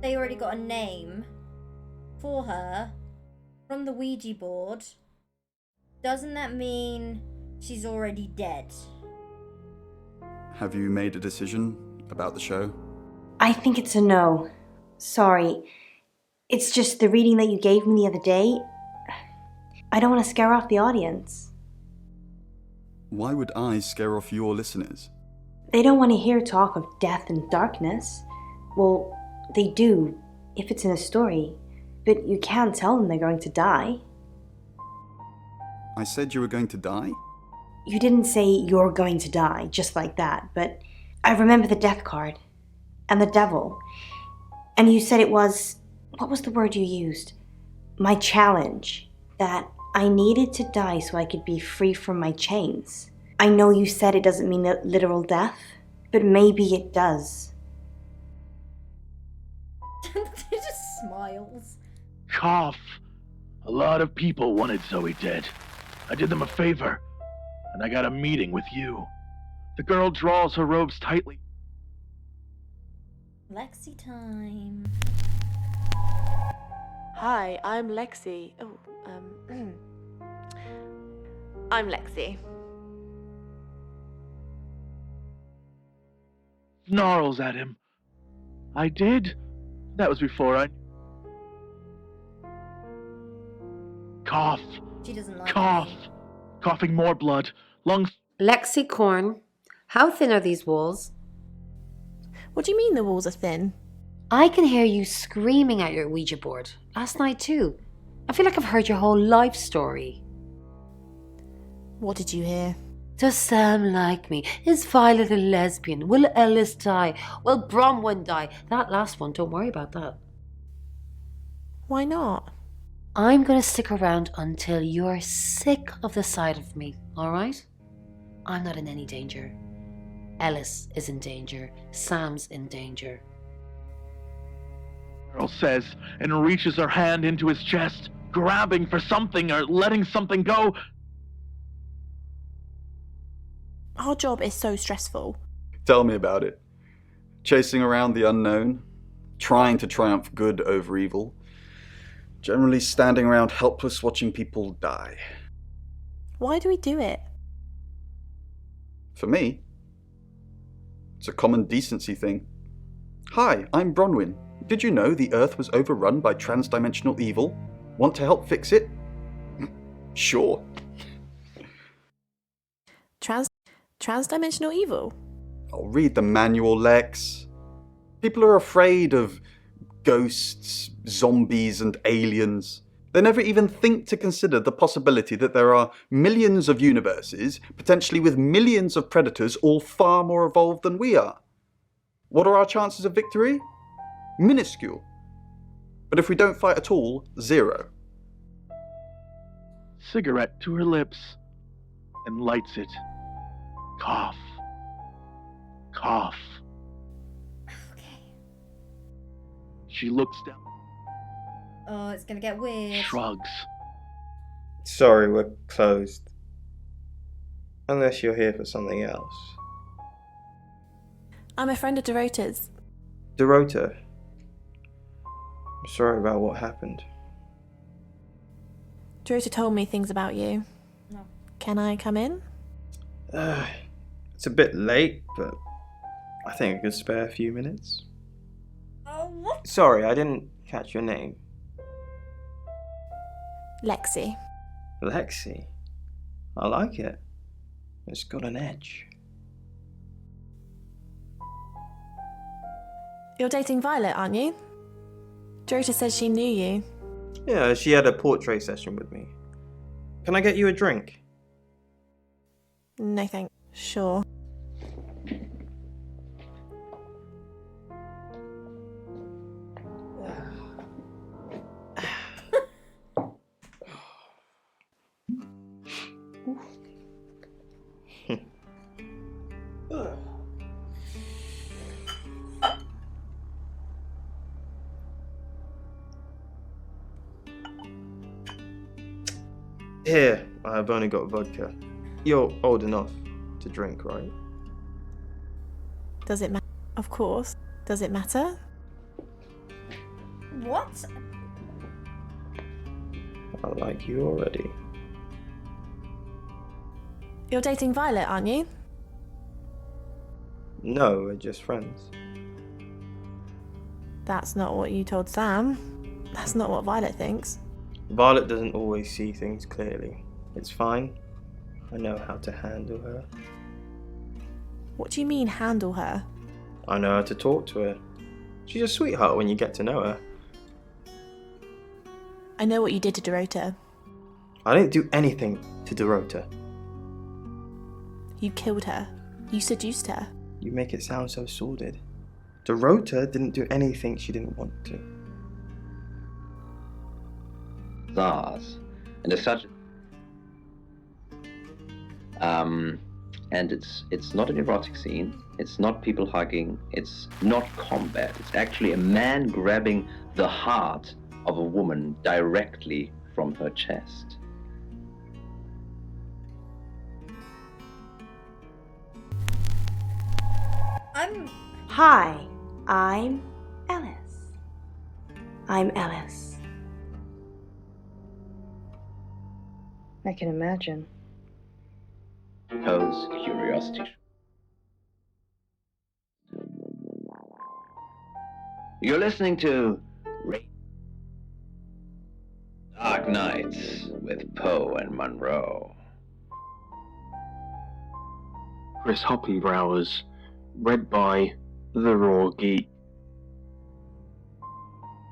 Speaker 1: they already got a name for her from the Ouija board, doesn't that mean she's already dead?
Speaker 5: Have you made a decision about the show?
Speaker 6: I think it's a no. Sorry. It's just the reading that you gave me the other day. I don't want to scare off the audience.
Speaker 5: Why would I scare off your listeners?
Speaker 6: They don't want to hear talk of death and darkness. Well, they do, if it's in a story. But you can't tell them they're going to die.
Speaker 5: I said you were going to die?
Speaker 6: You didn't say you're going to die, just like that, but I remember the death card. And the devil. And you said it was... What was the word you used? My challenge. That I needed to die so I could be free from my chains. I know you said it doesn't mean a literal death, but maybe it does.
Speaker 1: He just smiles.
Speaker 20: Cough. A lot of people wanted Zoe dead. I did them a favor, and I got a meeting with you. The girl draws her robes tightly.
Speaker 1: Lexi time.
Speaker 3: Hi, I'm Lexi. I'm Lexi.
Speaker 20: Snarls at him. I did? That was before I... Cough.
Speaker 1: She doesn't like
Speaker 20: Cough.
Speaker 1: me.
Speaker 20: Coughing more blood. Lungs...
Speaker 11: Lexicorn, how thin are these walls?
Speaker 3: What do you mean the walls are thin?
Speaker 11: I can hear you screaming at your Ouija board. Last night too. I feel like I've heard your whole life story.
Speaker 3: What did you hear?
Speaker 11: Does Sam like me? Is Violet a lesbian? Will Ellis die? Will Bronwyn die? That last one, don't worry about that.
Speaker 3: Why not?
Speaker 11: I'm gonna stick around until you're sick of the sight of me, alright? I'm not in any danger. Ellis is in danger. Sam's in danger.
Speaker 20: Girl says, and reaches her hand into his chest, grabbing for something or letting something go.
Speaker 3: Our job is so stressful.
Speaker 5: Tell me about it. Chasing around the unknown, trying to triumph good over evil, generally standing around helpless watching people die.
Speaker 3: Why do we do it?
Speaker 5: For me, it's a common decency thing. Hi, I'm Bronwyn. Did you know the Earth was overrun by transdimensional evil? Want to help fix it? Sure.
Speaker 3: Transdimensional evil?
Speaker 5: I'll read the manual, Lex. People are afraid of ghosts, zombies, and aliens. They never even think to consider the possibility that there are millions of universes, potentially with millions of predators, all far more evolved than we are. What are our chances of victory? Minuscule. But if we don't fight at all, 0.
Speaker 20: Cigarette to her lips, and lights it. Cough. Cough.
Speaker 1: Okay.
Speaker 20: She looks down.
Speaker 1: Oh, it's gonna get weird.
Speaker 20: Shrugs.
Speaker 18: Sorry, we're closed. Unless you're here for something else.
Speaker 3: I'm a friend of Dorota's.
Speaker 18: Dorota. I'm sorry about what happened.
Speaker 3: Dorota told me things about you.
Speaker 1: No.
Speaker 3: Can I come in?
Speaker 18: It's a bit late, but I think I could spare a few minutes.
Speaker 1: Oh, what?
Speaker 18: Sorry, I didn't catch your name.
Speaker 3: Lexi.
Speaker 18: Lexi. I like it. It's got an edge.
Speaker 3: You're dating Violet, aren't you? Dorota said she knew you.
Speaker 18: Yeah, she had a portrait session with me. Can I get you a drink?
Speaker 3: No thanks. Sure.
Speaker 18: Here, I've only got vodka. You're old enough to drink, right?
Speaker 3: Does it matter? Of course. Does it matter?
Speaker 1: What?
Speaker 18: I like you already.
Speaker 3: You're dating Violet, aren't you?
Speaker 18: No, we're just friends.
Speaker 3: That's not what you told Sam. That's not what Violet thinks.
Speaker 18: Violet doesn't always see things clearly. It's fine. I know how to handle her.
Speaker 3: What do you mean, handle her?
Speaker 18: I know how to talk to her. She's a sweetheart when you get to know her.
Speaker 3: I know what you did to Dorota.
Speaker 18: I didn't do anything to Dorota.
Speaker 3: You killed her. You seduced her.
Speaker 18: You make it sound so sordid. Dorota didn't do anything she didn't want to.
Speaker 12: Stars. And as such, and it's not an erotic scene. It's not people hugging. It's not combat. It's actually a man grabbing the heart of a woman directly from her chest.
Speaker 3: Hi, I'm Ellis. I'm Ellis.
Speaker 6: I can imagine.
Speaker 12: Because curiosity. You're listening to Dark Nights with Poe and Monroe.
Speaker 8: Chris Hoppenbrowers, read by The Raw Geek.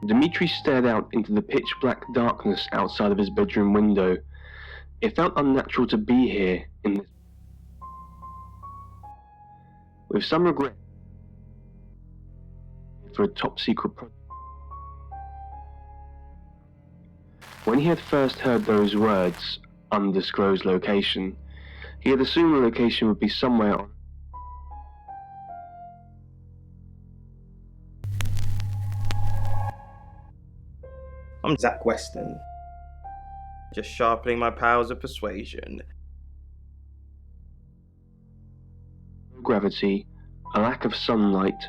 Speaker 8: Dimitri stared out into the pitch-black darkness outside of his bedroom window. It felt unnatural to be here in this. With some regret for a top-secret project. When he had first heard those words, undisclosed location, he had assumed the location would be somewhere on.
Speaker 18: I'm Zach Weston. Just sharpening my powers of persuasion.
Speaker 8: Gravity, a lack of sunlight,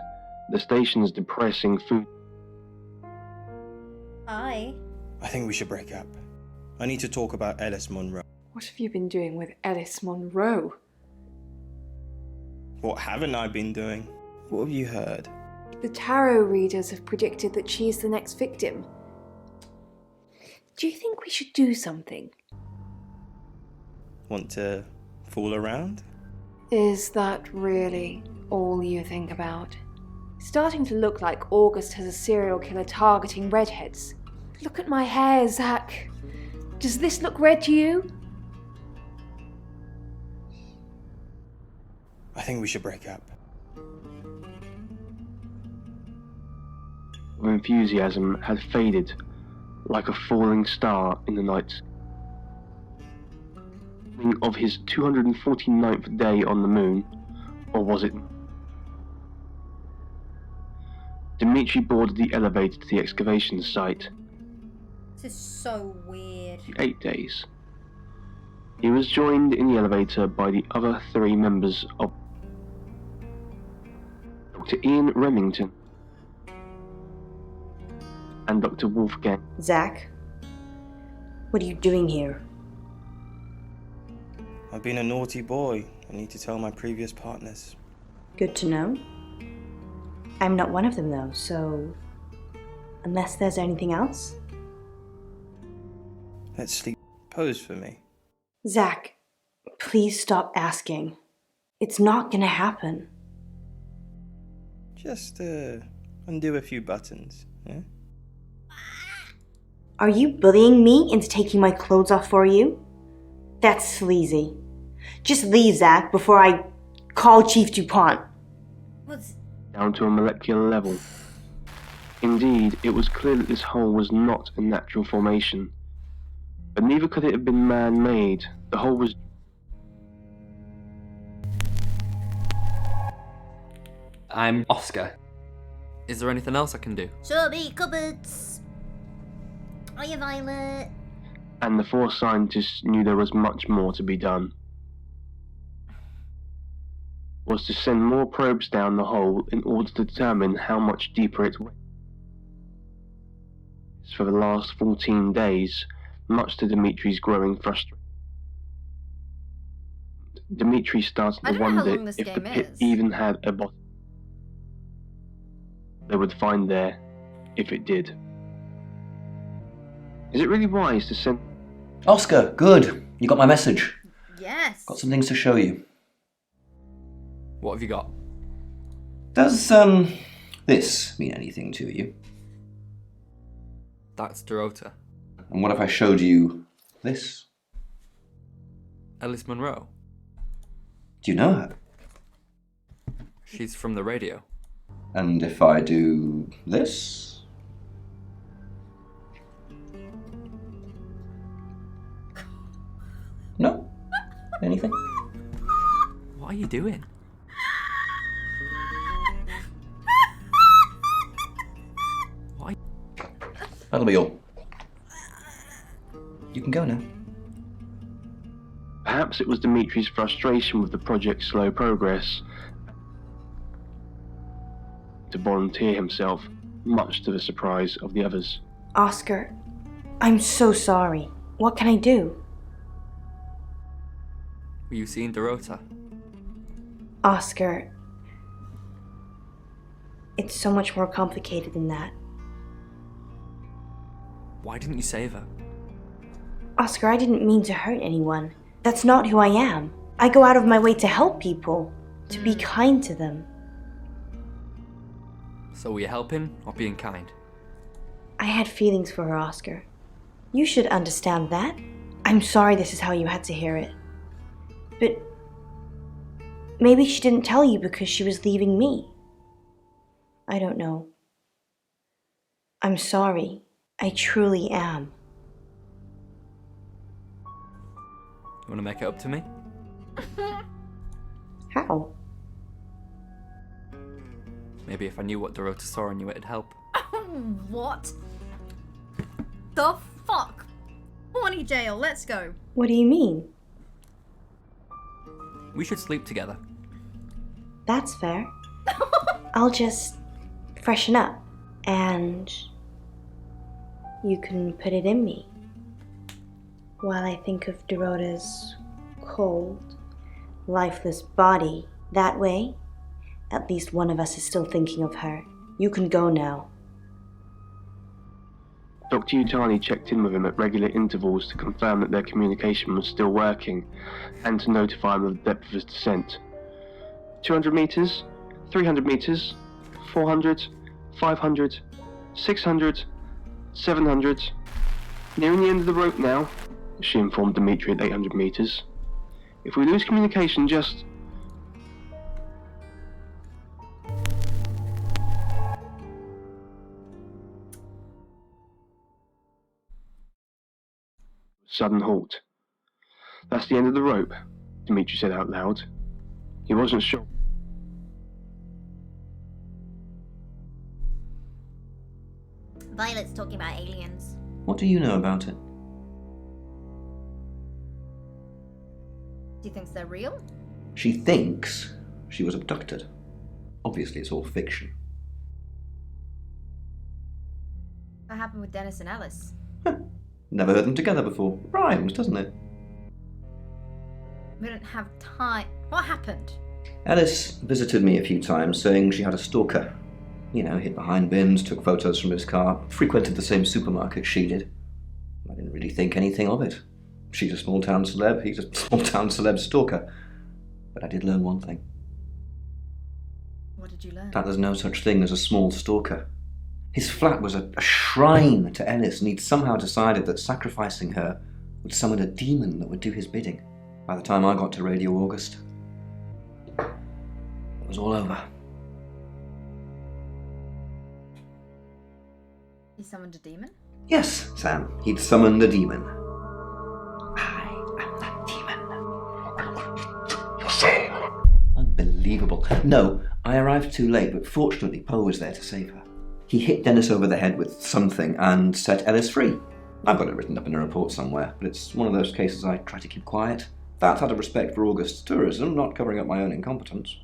Speaker 8: the station's depressing food.
Speaker 1: Hi.
Speaker 4: I think we should break up. I need to talk about Ellis Monroe.
Speaker 13: What have you been doing with Ellis Monroe?
Speaker 4: What haven't I been doing? What have you heard?
Speaker 13: The tarot readers have predicted that she is the next victim. Do you think we should do something?
Speaker 4: Want to fool around?
Speaker 13: Is that really all you think about? It's starting to look like August has a serial killer targeting redheads. Look at my hair, Zach. Does this look red to you?
Speaker 4: I think we should break up.
Speaker 8: Her enthusiasm had faded like a falling star in the night. Of his 249th day on the moon, or was it? Dimitri boarded the elevator to the excavation site.
Speaker 1: This is so weird.
Speaker 8: 8 days. He was joined in the elevator by the other 3 members of Dr. Ian Remington and Dr. Wolfgang.
Speaker 6: Zach, what are you doing here?
Speaker 4: I've been a naughty boy. I need to tell my previous partners.
Speaker 6: Good to know. I'm not one of them though, so unless there's anything else?
Speaker 4: Let's sleep. Pose for me.
Speaker 6: Zach, please stop asking. It's not gonna happen.
Speaker 4: Just undo a few buttons, yeah?
Speaker 6: Are you bullying me into taking my clothes off for you? That's sleazy. Just leave, Zach, before I call Chief DuPont.
Speaker 8: Down to a molecular level. Indeed, it was clear that this hole was not a natural formation. But neither could it have been man-made. The hole was...
Speaker 2: I'm Oscar. Is there anything else I can do?
Speaker 1: Show me cupboards. Are you Violet?
Speaker 8: And the 4 scientists knew there was much more to be done. Was to send more probes down the hole in order to determine how much deeper it went. For the last 14 days, much to Dimitri's growing frustration. Dimitri started to wonder if the pit even had a bottom. They would find there if it did. Is it really wise to send...
Speaker 15: Oscar, good. You got my message.
Speaker 1: Yes.
Speaker 15: Got some things to show you.
Speaker 2: What have you got?
Speaker 15: Does, this mean anything to you?
Speaker 2: That's Dorota.
Speaker 15: And what if I showed you this?
Speaker 2: Ellis Monroe.
Speaker 15: Do you know her?
Speaker 2: She's from the radio.
Speaker 15: And if I do this? No? Anything?
Speaker 2: What are you doing?
Speaker 15: That'll be all. You can go now.
Speaker 8: Perhaps it was Dimitri's frustration with the project's slow progress to volunteer himself, much to the surprise of the others.
Speaker 6: Oscar, I'm so sorry. What can I do?
Speaker 2: Were you seeing Dorota?
Speaker 6: Oscar, it's so much more complicated than that.
Speaker 2: Why didn't you save her?
Speaker 6: Oscar, I didn't mean to hurt anyone. That's not who I am. I go out of my way to help people, to be kind to them.
Speaker 2: So were you helping or being kind?
Speaker 6: I had feelings for her, Oscar. You should understand that. I'm sorry this is how you had to hear it. But maybe she didn't tell you because she was leaving me. I don't know. I'm sorry. I truly am.
Speaker 2: You want to make it up to me?
Speaker 6: How?
Speaker 2: Maybe if I knew what Dorota saw in you, it'd help.
Speaker 1: What? The fuck? Horny jail, let's go.
Speaker 6: What do you mean?
Speaker 2: We should sleep together.
Speaker 6: That's fair. I'll just freshen up and you can put it in me while I think of Dorota's cold, lifeless body. That way, at least one of us is still thinking of her. You can go now.
Speaker 8: Dr. Utani checked in with him at regular intervals to confirm that their communication was still working and to notify him of the depth of his descent. 200 meters, 300 meters, 400, 500, 600, 700. Nearing the end of the rope now, she informed Dimitri at 800 meters. If we lose communication, just... Sudden halt. That's the end of the rope, Dimitri said out loud. He wasn't sure.
Speaker 1: Violet's talking about aliens.
Speaker 15: What do you know about it?
Speaker 1: Do you think they're real?
Speaker 15: She thinks she was abducted. Obviously, it's all fiction.
Speaker 1: What happened with Dennis and Alice?
Speaker 15: Never heard them together before. Rhymes, doesn't it?
Speaker 1: We don't have time. What happened?
Speaker 15: Alice visited me a few times, saying she had a stalker. You know, hid behind bins, took photos from his car, frequented the same supermarket she did. I didn't really think anything of it. She's a small-town celeb, he's a small-town celeb stalker. But I did learn one thing.
Speaker 1: What did you learn?
Speaker 15: That there's no such thing as a small stalker. His flat was a shrine to Ellis, and he'd somehow decided that sacrificing her would summon a demon that would do his bidding. By the time I got to Radio August, it was all over.
Speaker 1: He summoned a demon?
Speaker 15: Yes, Sam, he'd summoned a demon. Unbelievable. No, I arrived too late, but fortunately Poe was there to save her. He hit Dennis over the head with something and set Ellis free. I've got it written up in a report somewhere, but it's one of those cases I try to keep quiet. That's out of respect for August's tourism, not covering up my own incompetence.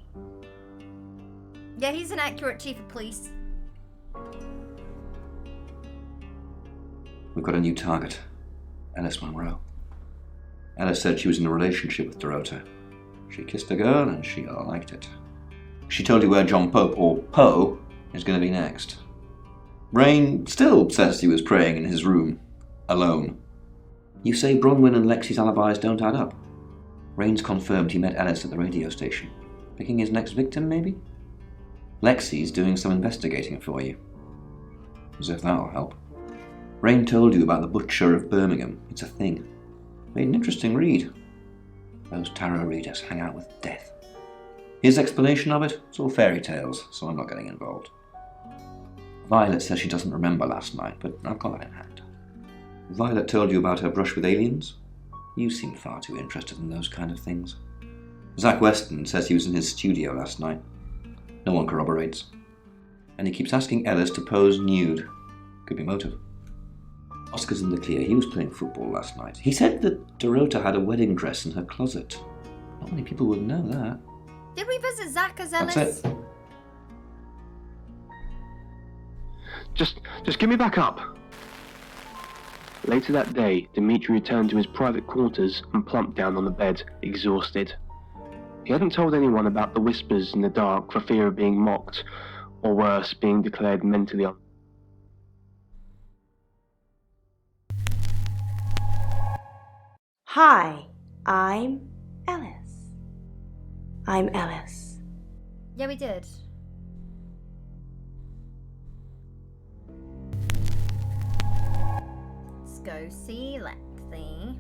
Speaker 1: Yeah, he's an accurate chief of police.
Speaker 15: We've got a new target. Ellis Monroe. Ellis said she was in a relationship with Dorota. She kissed a girl and she liked it. She told you where John Pope, or Poe, is going to be next. Rain still says he was praying in his room, alone. You say Bronwyn and Lexi's alibis don't add up. Rain's confirmed he met Ellis at the radio station. Picking his next victim, maybe? Lexi's doing some investigating for you. As if that'll help. Rain told you about the Butcher of Birmingham. It's a thing. Made an interesting read. Those tarot readers hang out with death. His explanation of it, it's all fairy tales, so I'm not getting involved. Violet says she doesn't remember last night, but I've got that in hand. Violet told you about her brush with aliens? You seem far too interested in those kind of things. Zach Weston says he was in his studio last night. No one corroborates. And he keeps asking Ellis to pose nude. Could be motive.
Speaker 4: Oscar's in the clear. He was playing football last night. He said that Dorota had a wedding dress in her closet. Not many people would know that.
Speaker 1: Did we visit Zach as Ellis?
Speaker 4: That's it.
Speaker 8: Just give me back up. Later that day, Dimitri returned to his private quarters and plumped down on the bed, exhausted. He hadn't told anyone about the whispers in the dark for fear of being mocked, or worse, being declared mentally unstable.
Speaker 3: Hi, I'm Ellis. I'm Ellis.
Speaker 1: Yeah, we did. Let's go see Lexi.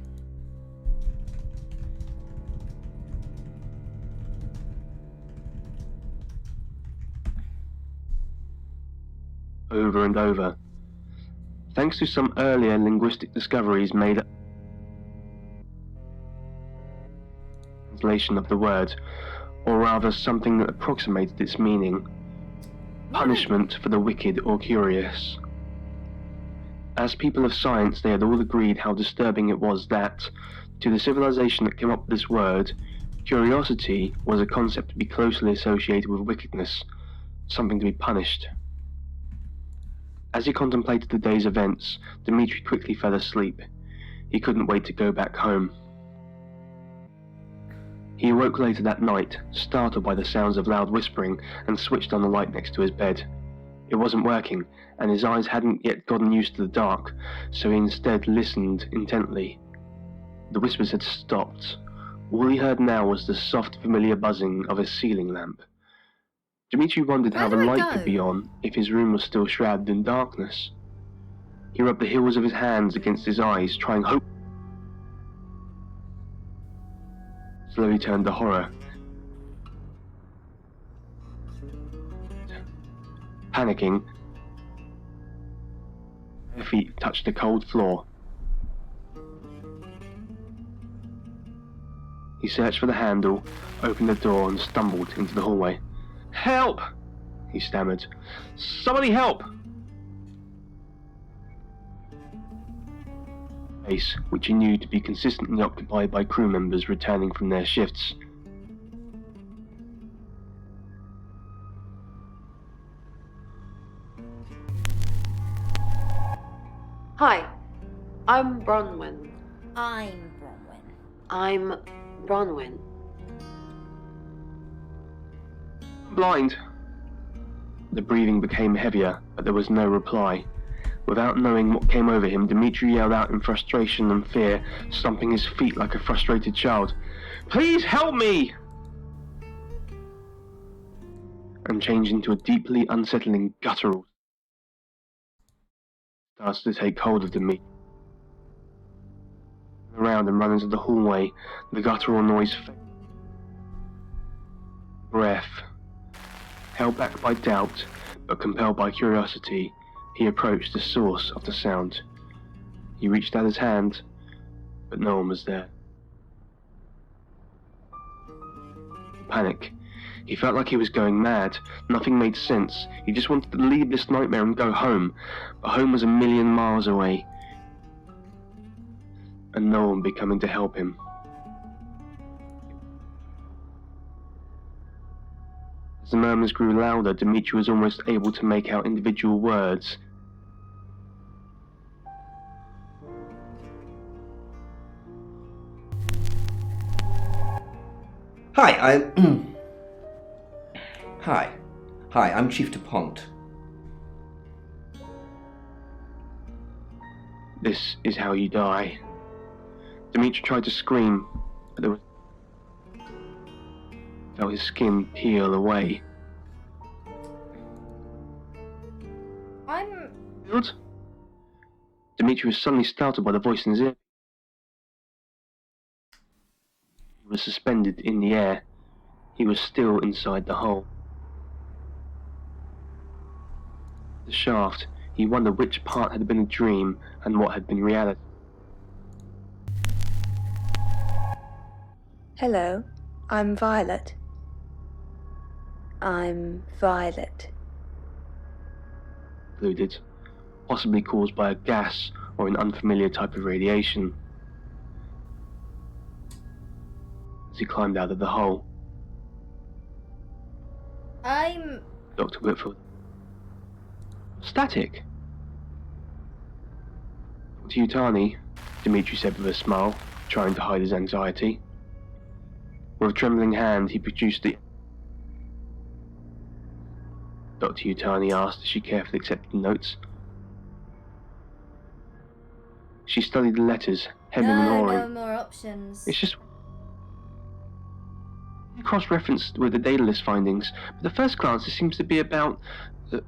Speaker 8: Over and over. Thanks to some earlier linguistic discoveries made at translation of the word, or rather something that approximated its meaning. Punishment for the wicked or curious. As people of science, they had all agreed how disturbing it was that, to the civilization that came up with this word, curiosity was a concept to be closely associated with wickedness, something to be punished. As he contemplated the day's events, Dimitri quickly fell asleep. He couldn't wait to go back home. He awoke later that night, startled by the sounds of loud whispering, and switched on the light next to his bed. It wasn't working, and his eyes hadn't yet gotten used to the dark, so he instead listened intently. The whispers had stopped. All he heard now was the soft, familiar buzzing of a ceiling lamp. Dimitri wondered how the light could be on if his room was still shrouded in darkness. He rubbed the heels of his hands against his eyes, trying hope. Slowly turned to horror. Panicking, her feet touched the cold floor. He searched for the handle, opened the door, and stumbled into the hallway. "Help!" he stammered. "Somebody help!" Space, which he knew to be consistently occupied by crew members returning from their shifts.
Speaker 11: Hi, I'm Bronwyn.
Speaker 1: I'm Bronwyn.
Speaker 11: I'm Bronwyn.
Speaker 8: Blind. The breathing became heavier, but there was no reply. Without knowing what came over him, Dimitri yelled out in frustration and fear, stomping his feet like a frustrated child. "Please help me!" And changed into a deeply unsettling guttural. Started to take hold of Dimitri. Around and run into the hallway, the guttural noise breath. Held back by doubt, but compelled by curiosity, he approached the source of the sound. He reached out his hand, but no one was there. Panic. He felt like he was going mad. Nothing made sense. He just wanted to leave this nightmare and go home. But home was 1,000,000 miles away. And no one would be coming to help him. As the murmurs grew louder, Dimitri was almost able to make out individual words.
Speaker 4: Hi, I'm Chief DuPont.
Speaker 8: This is how you die. Dimitri tried to scream, but there was... felt his skin peel away. What? Dimitri was suddenly startled by the voice in his ear. He was suspended in the air. He was still inside the hole. The shaft, he wondered which part had been a dream and what had been reality.
Speaker 13: Hello, I'm Violet. I'm Violet.
Speaker 8: Included, possibly caused by a gas or an unfamiliar type of radiation. As he climbed out of the hole, Dr. Whitfield. Static. Dr. Yutani, Dimitri said with a smile, trying to hide his anxiety. With a trembling hand, he produced the... Dr. Yutani asked as she carefully accepted the notes. She studied the letters, hemming and hawing.
Speaker 1: No more options.
Speaker 8: It's just cross-referenced with the data list findings, but at first glance it seems to be about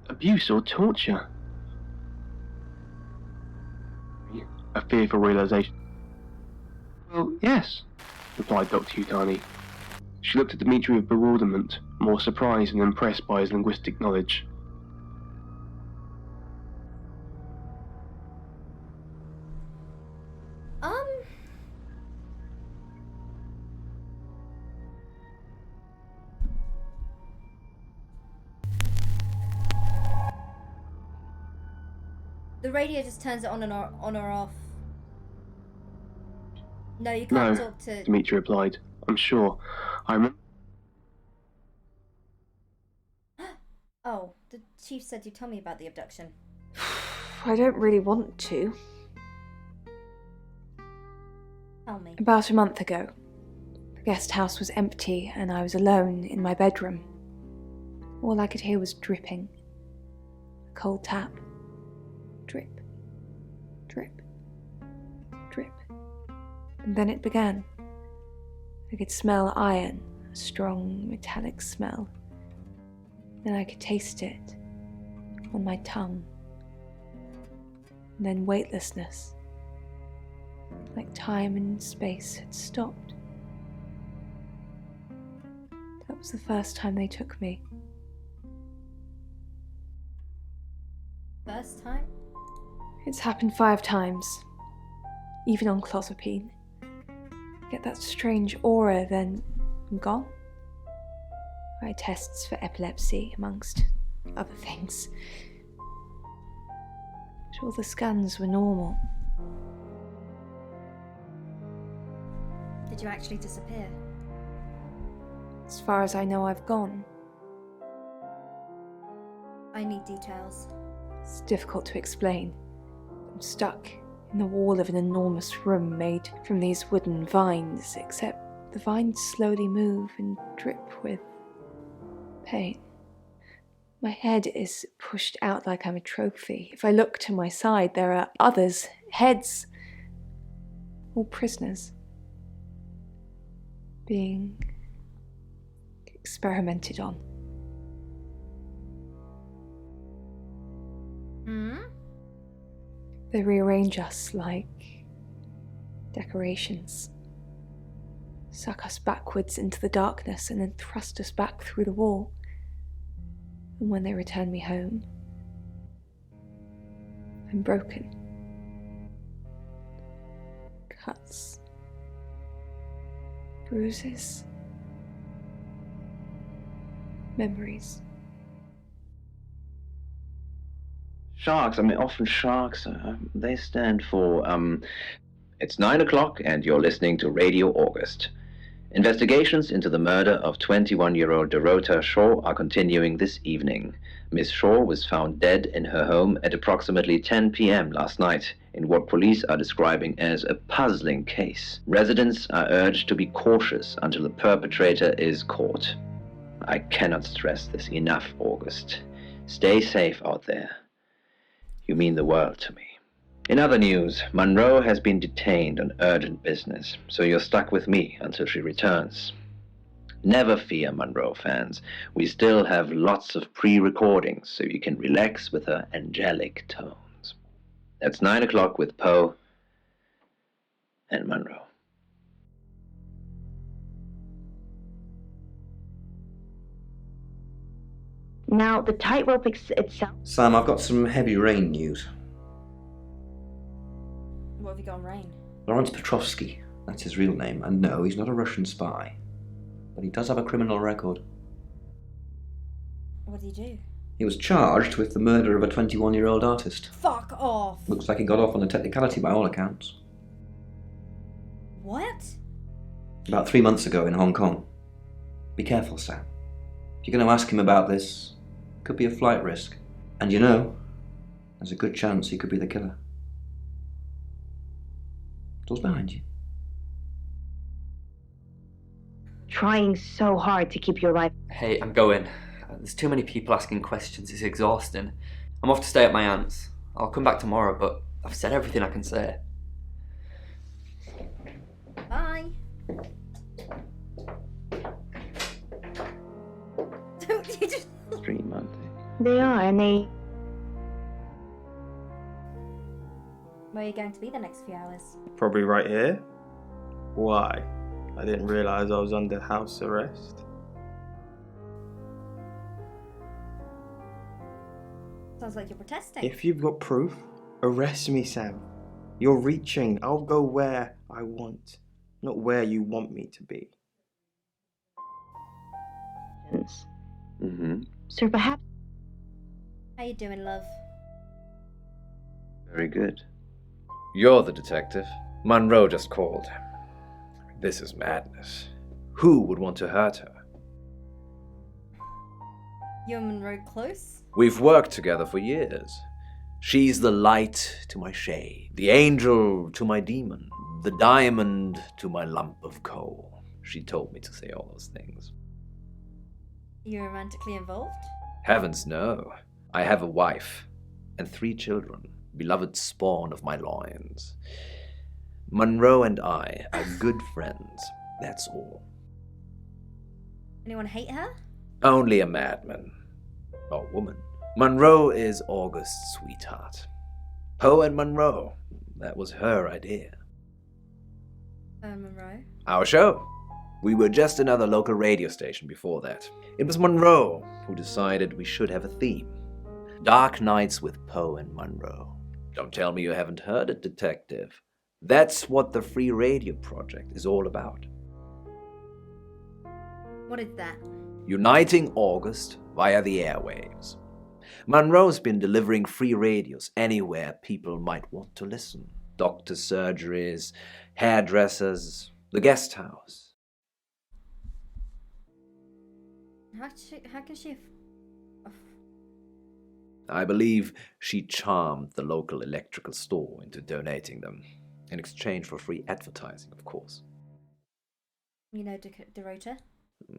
Speaker 8: abuse or torture. A fearful realization. Well, yes, replied Dr. Yutani. She looked at Dimitri with bewilderment, more surprised and impressed by his linguistic knowledge.
Speaker 1: The radio just turns it on or off. No, you can't
Speaker 8: No,
Speaker 1: talk to...
Speaker 8: Dimitri replied. I'm sure. I remember...
Speaker 1: Oh, the chief said you'd tell me about the abduction.
Speaker 13: I don't really want to.
Speaker 1: Tell me.
Speaker 13: About a month ago, the guest house was empty and I was alone in my bedroom. All I could hear was dripping. A cold tap. Drip. Drip. Drip. And then it began. I could smell iron, a strong metallic smell. Then I could taste it on my tongue. And then weightlessness. Like time and space had stopped. That was the first time they took me.
Speaker 1: First time?
Speaker 13: It's happened 5 times. Even on clozapine. Get that strange aura, then I'm gone. I had tests for epilepsy, amongst other things. But all the scans were normal.
Speaker 1: Did you actually disappear?
Speaker 13: As far as I know, I've gone.
Speaker 1: I need details.
Speaker 13: It's difficult to explain. I'm stuck in the wall of an enormous room made from these wooden vines, except the vines slowly move and drip with pain. My head is pushed out like I'm a trophy. If I look to my side, there are others, heads, all prisoners, being experimented on. They rearrange us like decorations, suck us backwards into the darkness and then thrust us back through the wall. And when they return me home, I'm broken. Cuts, bruises, memories.
Speaker 12: Sharks, often sharks, they stand for, it's 9 o'clock and you're listening to Radio August. Investigations into the murder of 21-year-old Dorota Shaw are continuing this evening. Miss Shaw was found dead in her home at approximately 10 p.m. last night in what police are describing as a puzzling case. Residents are urged to be cautious until the perpetrator is caught. I cannot stress this enough, August. Stay safe out there. You mean the world to me. In other news, Monroe has been detained on urgent business, so you're stuck with me until she returns. Never fear, Monroe fans. We still have lots of pre-recordings, so you can relax with her angelic tones. That's 9 o'clock with Poe and Monroe.
Speaker 6: Now, the tightrope itself...
Speaker 15: Sam, I've got some heavy rain news.
Speaker 1: What have you got on Rain?
Speaker 15: Lawrence Petrovsky, that's his real name, and no, he's not a Russian spy. But he does have a criminal record.
Speaker 1: What did he do?
Speaker 15: He was charged with the murder of a 21-year-old artist.
Speaker 1: Fuck off.
Speaker 15: Looks like he got off on a technicality by all accounts.
Speaker 1: What?
Speaker 15: About 3 months ago in Hong Kong. Be careful, Sam. If you're going to ask him about this, it could be a flight risk. And you know, there's a good chance he could be the killer. Door's behind you.
Speaker 6: Trying so hard to keep your life.
Speaker 2: Hey, I'm going. There's too many people asking questions, it's exhausting. I'm off to stay at my aunt's. I'll come back tomorrow, but I've said everything I can say.
Speaker 1: Bye.
Speaker 18: 3 months.
Speaker 6: They are, and they.
Speaker 1: Where are you going to be the next few hours?
Speaker 18: Probably right here. Why? I didn't realise I was under house arrest.
Speaker 1: Sounds like you're protesting.
Speaker 18: If you've got proof, arrest me, Sam. You're reaching. I'll go where I want, not where you want me to be.
Speaker 8: Mm-hmm.
Speaker 6: So perhaps.
Speaker 1: How you doing, love?
Speaker 8: Very good. You're the detective. Monroe just called. This is madness. Who would want to hurt her?
Speaker 1: You and Monroe close?
Speaker 8: We've worked together for years. She's the light to my shade, the angel to my demon, the diamond to my lump of coal. She told me to say all those things.
Speaker 1: You romantically involved?
Speaker 8: Heavens no. I have a wife and 3 children, beloved spawn of my loins. Monroe and I are good friends, that's all.
Speaker 1: Anyone hate her?
Speaker 8: Only a madman. Or woman. Monroe is August's sweetheart. Poe and Monroe. That was her idea.
Speaker 1: Monroe?
Speaker 8: Our show. We were just another local radio station before that. It was Monroe who decided we should have a theme. Dark Nights with Poe and Monroe. Don't tell me you haven't heard it, detective. That's what the Free Radio Project is all about.
Speaker 1: What is that?
Speaker 8: Uniting August via the airwaves. Monroe's been delivering free radios anywhere people might want to listen. Doctor surgeries, hairdressers, the guest house.
Speaker 1: How can she...
Speaker 8: I believe she charmed the local electrical store into donating them, in exchange for free advertising, of course.
Speaker 1: You know Dorota?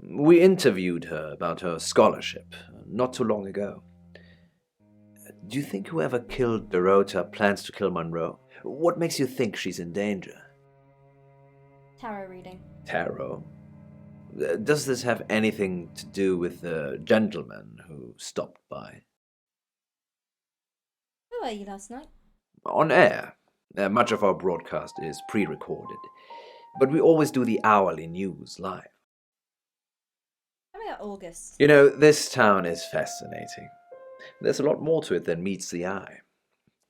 Speaker 8: We interviewed her about her scholarship not too long ago. Do you think whoever killed Dorota plans to kill Monroe? What makes you think she's in danger?
Speaker 1: Tarot reading.
Speaker 8: Tarot? Does this have anything to do with the gentleman who stopped by?
Speaker 1: Who were you last night?
Speaker 8: On air. Much of our broadcast is pre-recorded, but we always do the hourly news live.
Speaker 1: Tell me about August.
Speaker 8: You know, this town is fascinating. There's a lot more to it than meets the eye.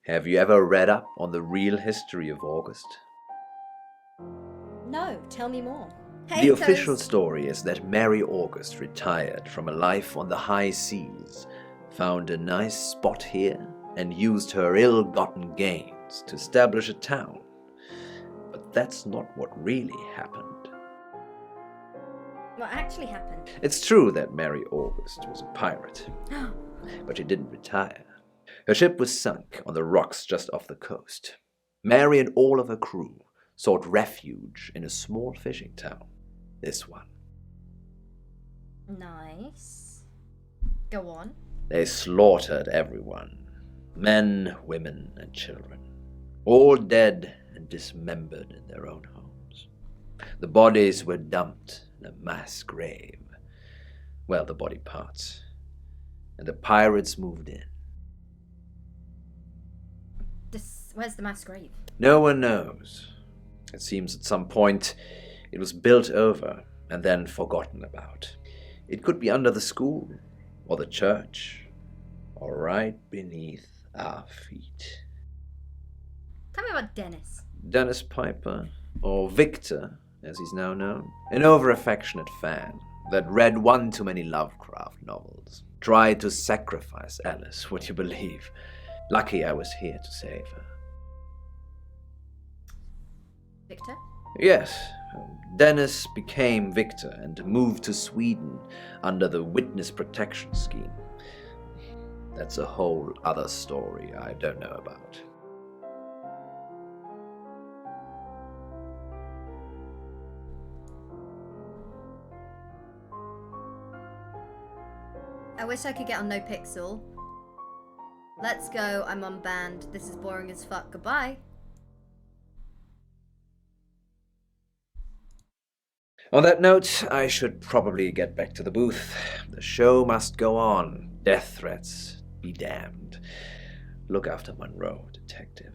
Speaker 8: Have you ever read up on the real history of August?
Speaker 1: No, tell me more.
Speaker 8: The official story is that Mary August retired from a life on the high seas, found a nice spot here, and used her ill-gotten gains to establish a town. But that's not what really happened.
Speaker 1: What actually happened?
Speaker 8: It's true that Mary August was a pirate, but she didn't retire. Her ship was sunk on the rocks just off the coast. Mary and all of her crew sought refuge in a small fishing town. This one.
Speaker 1: Nice. Go on.
Speaker 8: They slaughtered everyone. Men, women, and children. All dead and dismembered in their own homes. The bodies were dumped in a mass grave. Well, the body parts. And the pirates moved in.
Speaker 1: Where's the mass grave?
Speaker 8: No one knows. It seems at some point it was built over and then forgotten about. It could be under the school, or the church, or right beneath our feet.
Speaker 1: Tell me about Dennis.
Speaker 8: Dennis Piper, or Victor, as he's now known, an over-affectionate fan,
Speaker 19: that read one too many Lovecraft novels. Tried to sacrifice Alice, would you believe? Lucky I was here to save her.
Speaker 1: Victor?
Speaker 19: Yes, Dennis became Victor and moved to Sweden under the witness protection scheme. That's a whole other story I don't know about.
Speaker 1: I wish I could get on No Pixel. Let's go, I'm unbanned. This is boring as fuck. Goodbye.
Speaker 19: On that note, I should probably get back to the booth. The show must go on. Death threats be damned. Look after Monroe, detective.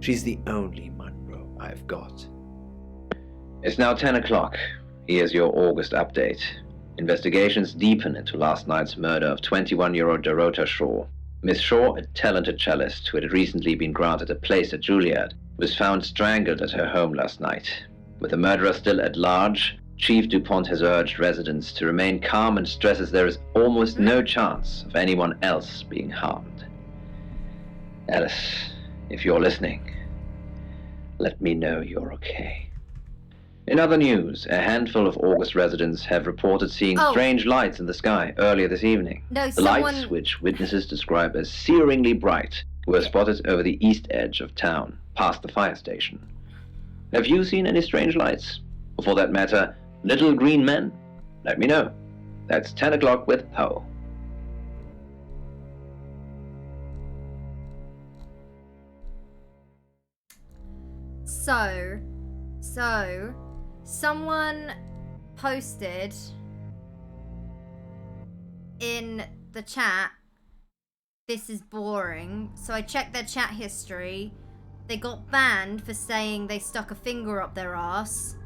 Speaker 19: She's the only Monroe I've got.
Speaker 12: It's now 10 o'clock. Here's your August update. Investigations deepen into last night's murder of 21-year-old Dorota Shaw. Miss Shaw, a talented cellist who had recently been granted a place at Juilliard, was found strangled at her home last night. With the murderer still at large, Chief DuPont has urged residents to remain calm and stresses there is almost no chance of anyone else being harmed. Alice, if you're listening, let me know you're okay. In other news, a handful of August residents have reported seeing strange lights in the sky earlier this evening.
Speaker 1: No,
Speaker 12: the lights, which witnesses describe as searingly bright, were spotted over the east edge of town, past the fire station. Have you seen any strange lights? Or for that matter, little green men? Let me know. That's 10 o'clock with Poe.
Speaker 1: So, someone posted in the chat, this is boring. So I checked their chat history. They got banned for saying they stuck a finger up their ass.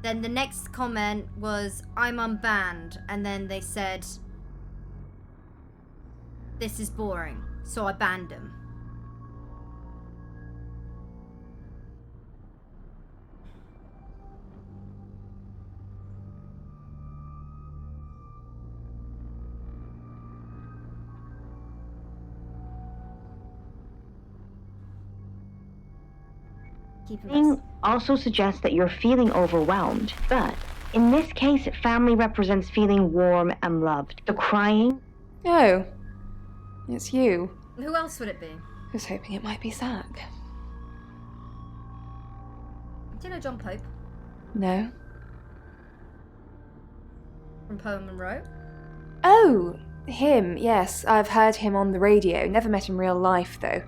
Speaker 1: Then the next comment was, I'm unbanned. And then they said, this is boring. So I banned them.
Speaker 6: Thing also suggests that you're feeling overwhelmed, but in this case, family represents feeling warm and loved. The crying.
Speaker 13: Oh, it's you.
Speaker 1: Who else would it be?
Speaker 13: I was hoping it might be Zach.
Speaker 1: Do you know John Pope
Speaker 13: No.
Speaker 1: from Poem and Row?
Speaker 13: Oh, him, yes. I've heard him on the radio. Never met in real life, though.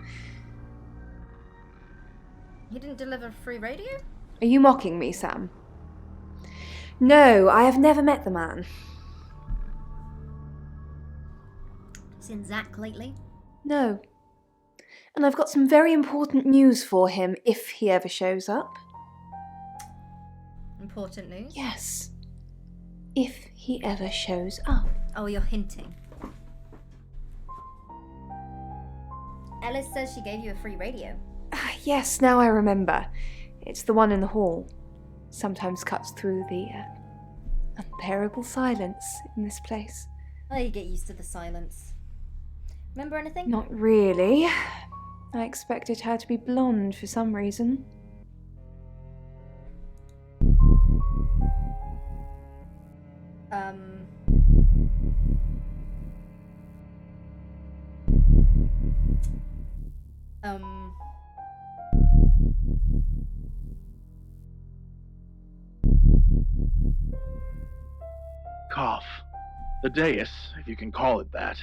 Speaker 1: He didn't deliver free radio?
Speaker 13: Are you mocking me, Sam? No, I have never met the man.
Speaker 1: Seen Zach lately?
Speaker 13: No. And I've got some very important news for him if he ever shows up.
Speaker 1: Important news?
Speaker 13: Yes. If he ever shows up.
Speaker 1: Oh, you're hinting. Alice says she gave you a free radio.
Speaker 13: Yes, now I remember. It's the one in the hall. Sometimes cuts through the unbearable silence in this place.
Speaker 1: Oh, you get used to the silence. Remember anything?
Speaker 13: Not really. I expected her to be blonde for some reason.
Speaker 20: Cough. The dais, if you can call it that,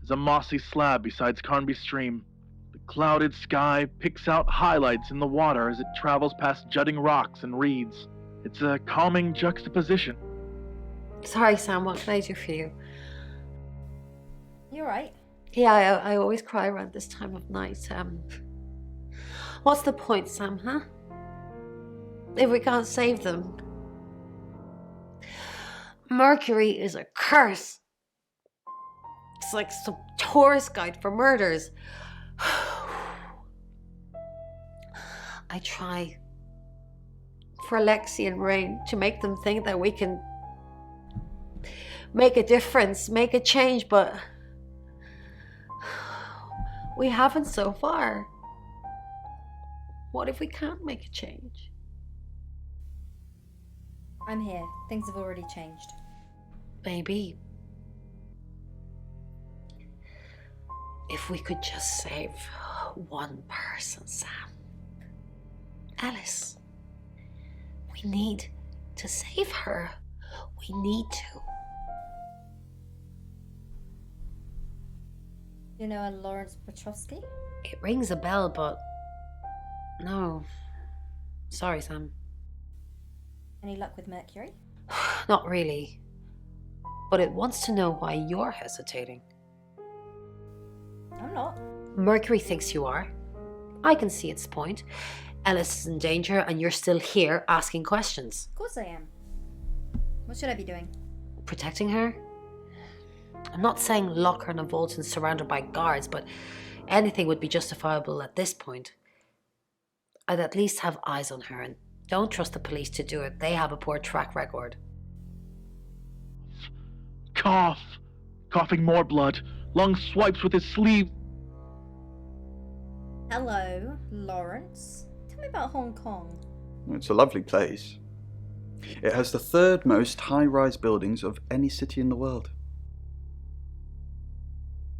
Speaker 20: is a mossy slab beside Carnby Stream. The clouded sky picks out highlights in the water as it travels past jutting rocks and reeds. It's a calming juxtaposition.
Speaker 16: Sorry, Sam, what can I do for you?
Speaker 1: You're right.
Speaker 16: Yeah, I always cry around this time of night. What's the point, Sam, huh? If we can't save them. Mercury is a curse. It's like some tourist guide for murders. I try for Alexi and Rain to make them think that we can make a difference, make a change, but we haven't so far. What if we can't make a change?
Speaker 1: I'm here. Things have already changed.
Speaker 16: Maybe. If we could just save one person, Sam. Alice. We need to save her. We need to.
Speaker 1: You know a Lawrence Petrovsky?
Speaker 16: It rings a bell, but no. Sorry, Sam.
Speaker 1: Any luck with Mercury?
Speaker 16: Not really. But it wants to know why you're hesitating.
Speaker 1: I'm not.
Speaker 16: Mercury thinks you are. I can see its point. Alice is in danger and you're still here asking questions.
Speaker 1: Of course I am. What should I be doing?
Speaker 16: Protecting her? I'm not saying lock her in a vault and surround her by guards, but anything would be justifiable at this point. I'd at least have eyes on her, and don't trust the police to do it. They have a poor track record.
Speaker 20: Cough! Coughing more blood. Long swipes with his sleeve.
Speaker 1: Hello, Lawrence. Tell me about Hong Kong.
Speaker 5: It's a lovely place. It has the third most high-rise buildings of any city in the world.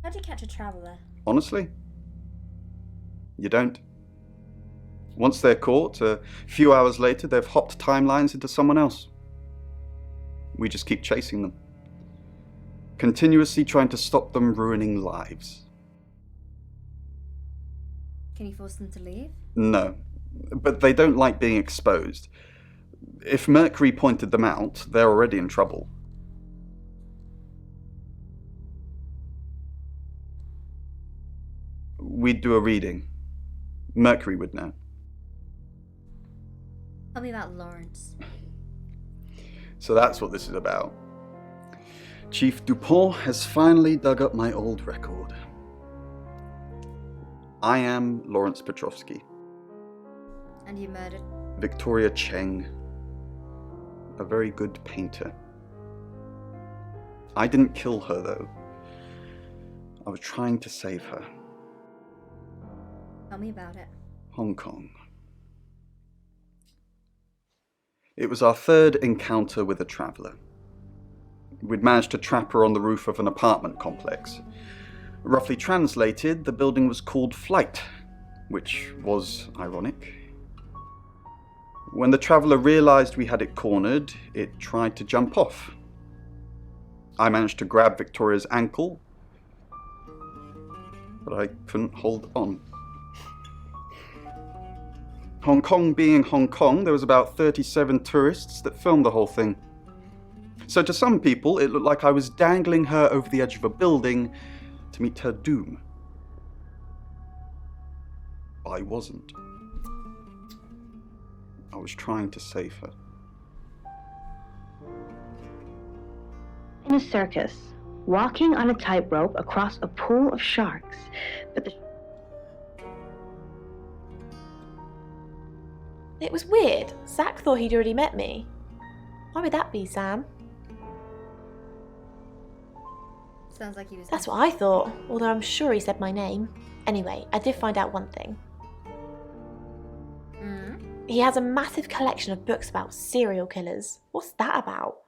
Speaker 1: How do you catch a traveller?
Speaker 5: Honestly, you don't. Once they're caught, a few hours later, they've hopped timelines into someone else. We just keep chasing them, continuously trying to stop them ruining lives.
Speaker 1: Can you force them to leave?
Speaker 5: No, but they don't like being exposed. If Mercury pointed them out, they're already in trouble. We'd do a reading. Mercury would know.
Speaker 1: Tell me about Lawrence.
Speaker 5: So that's what this is about. Chief Dupont has finally dug up my old record. I am Lawrence Petrovsky.
Speaker 1: And you murdered?
Speaker 5: Victoria Cheng. A very good painter. I didn't kill her, though. I was trying to save her.
Speaker 1: Tell me about it.
Speaker 5: Hong Kong. It was our third encounter with a traveller. We'd managed to trap her on the roof of an apartment complex. Roughly translated, the building was called Flight, which was ironic. When the traveller realised we had it cornered, it tried to jump off. I managed to grab Victoria's ankle, but I couldn't hold on. Hong Kong being Hong Kong, there was about 37 tourists that filmed the whole thing. So to some people, it looked like I was dangling her over the edge of a building to meet her doom. I wasn't. I was trying to save her.
Speaker 6: In a circus, walking on a tightrope across a pool of sharks, but the...
Speaker 3: It was weird. Zach thought he'd already met me. Why would that be, Sam?
Speaker 1: Sounds like he was...
Speaker 3: That's what I thought, although I'm sure he said my name. Anyway, I did find out one thing. He has a massive collection of books about serial killers. What's that about?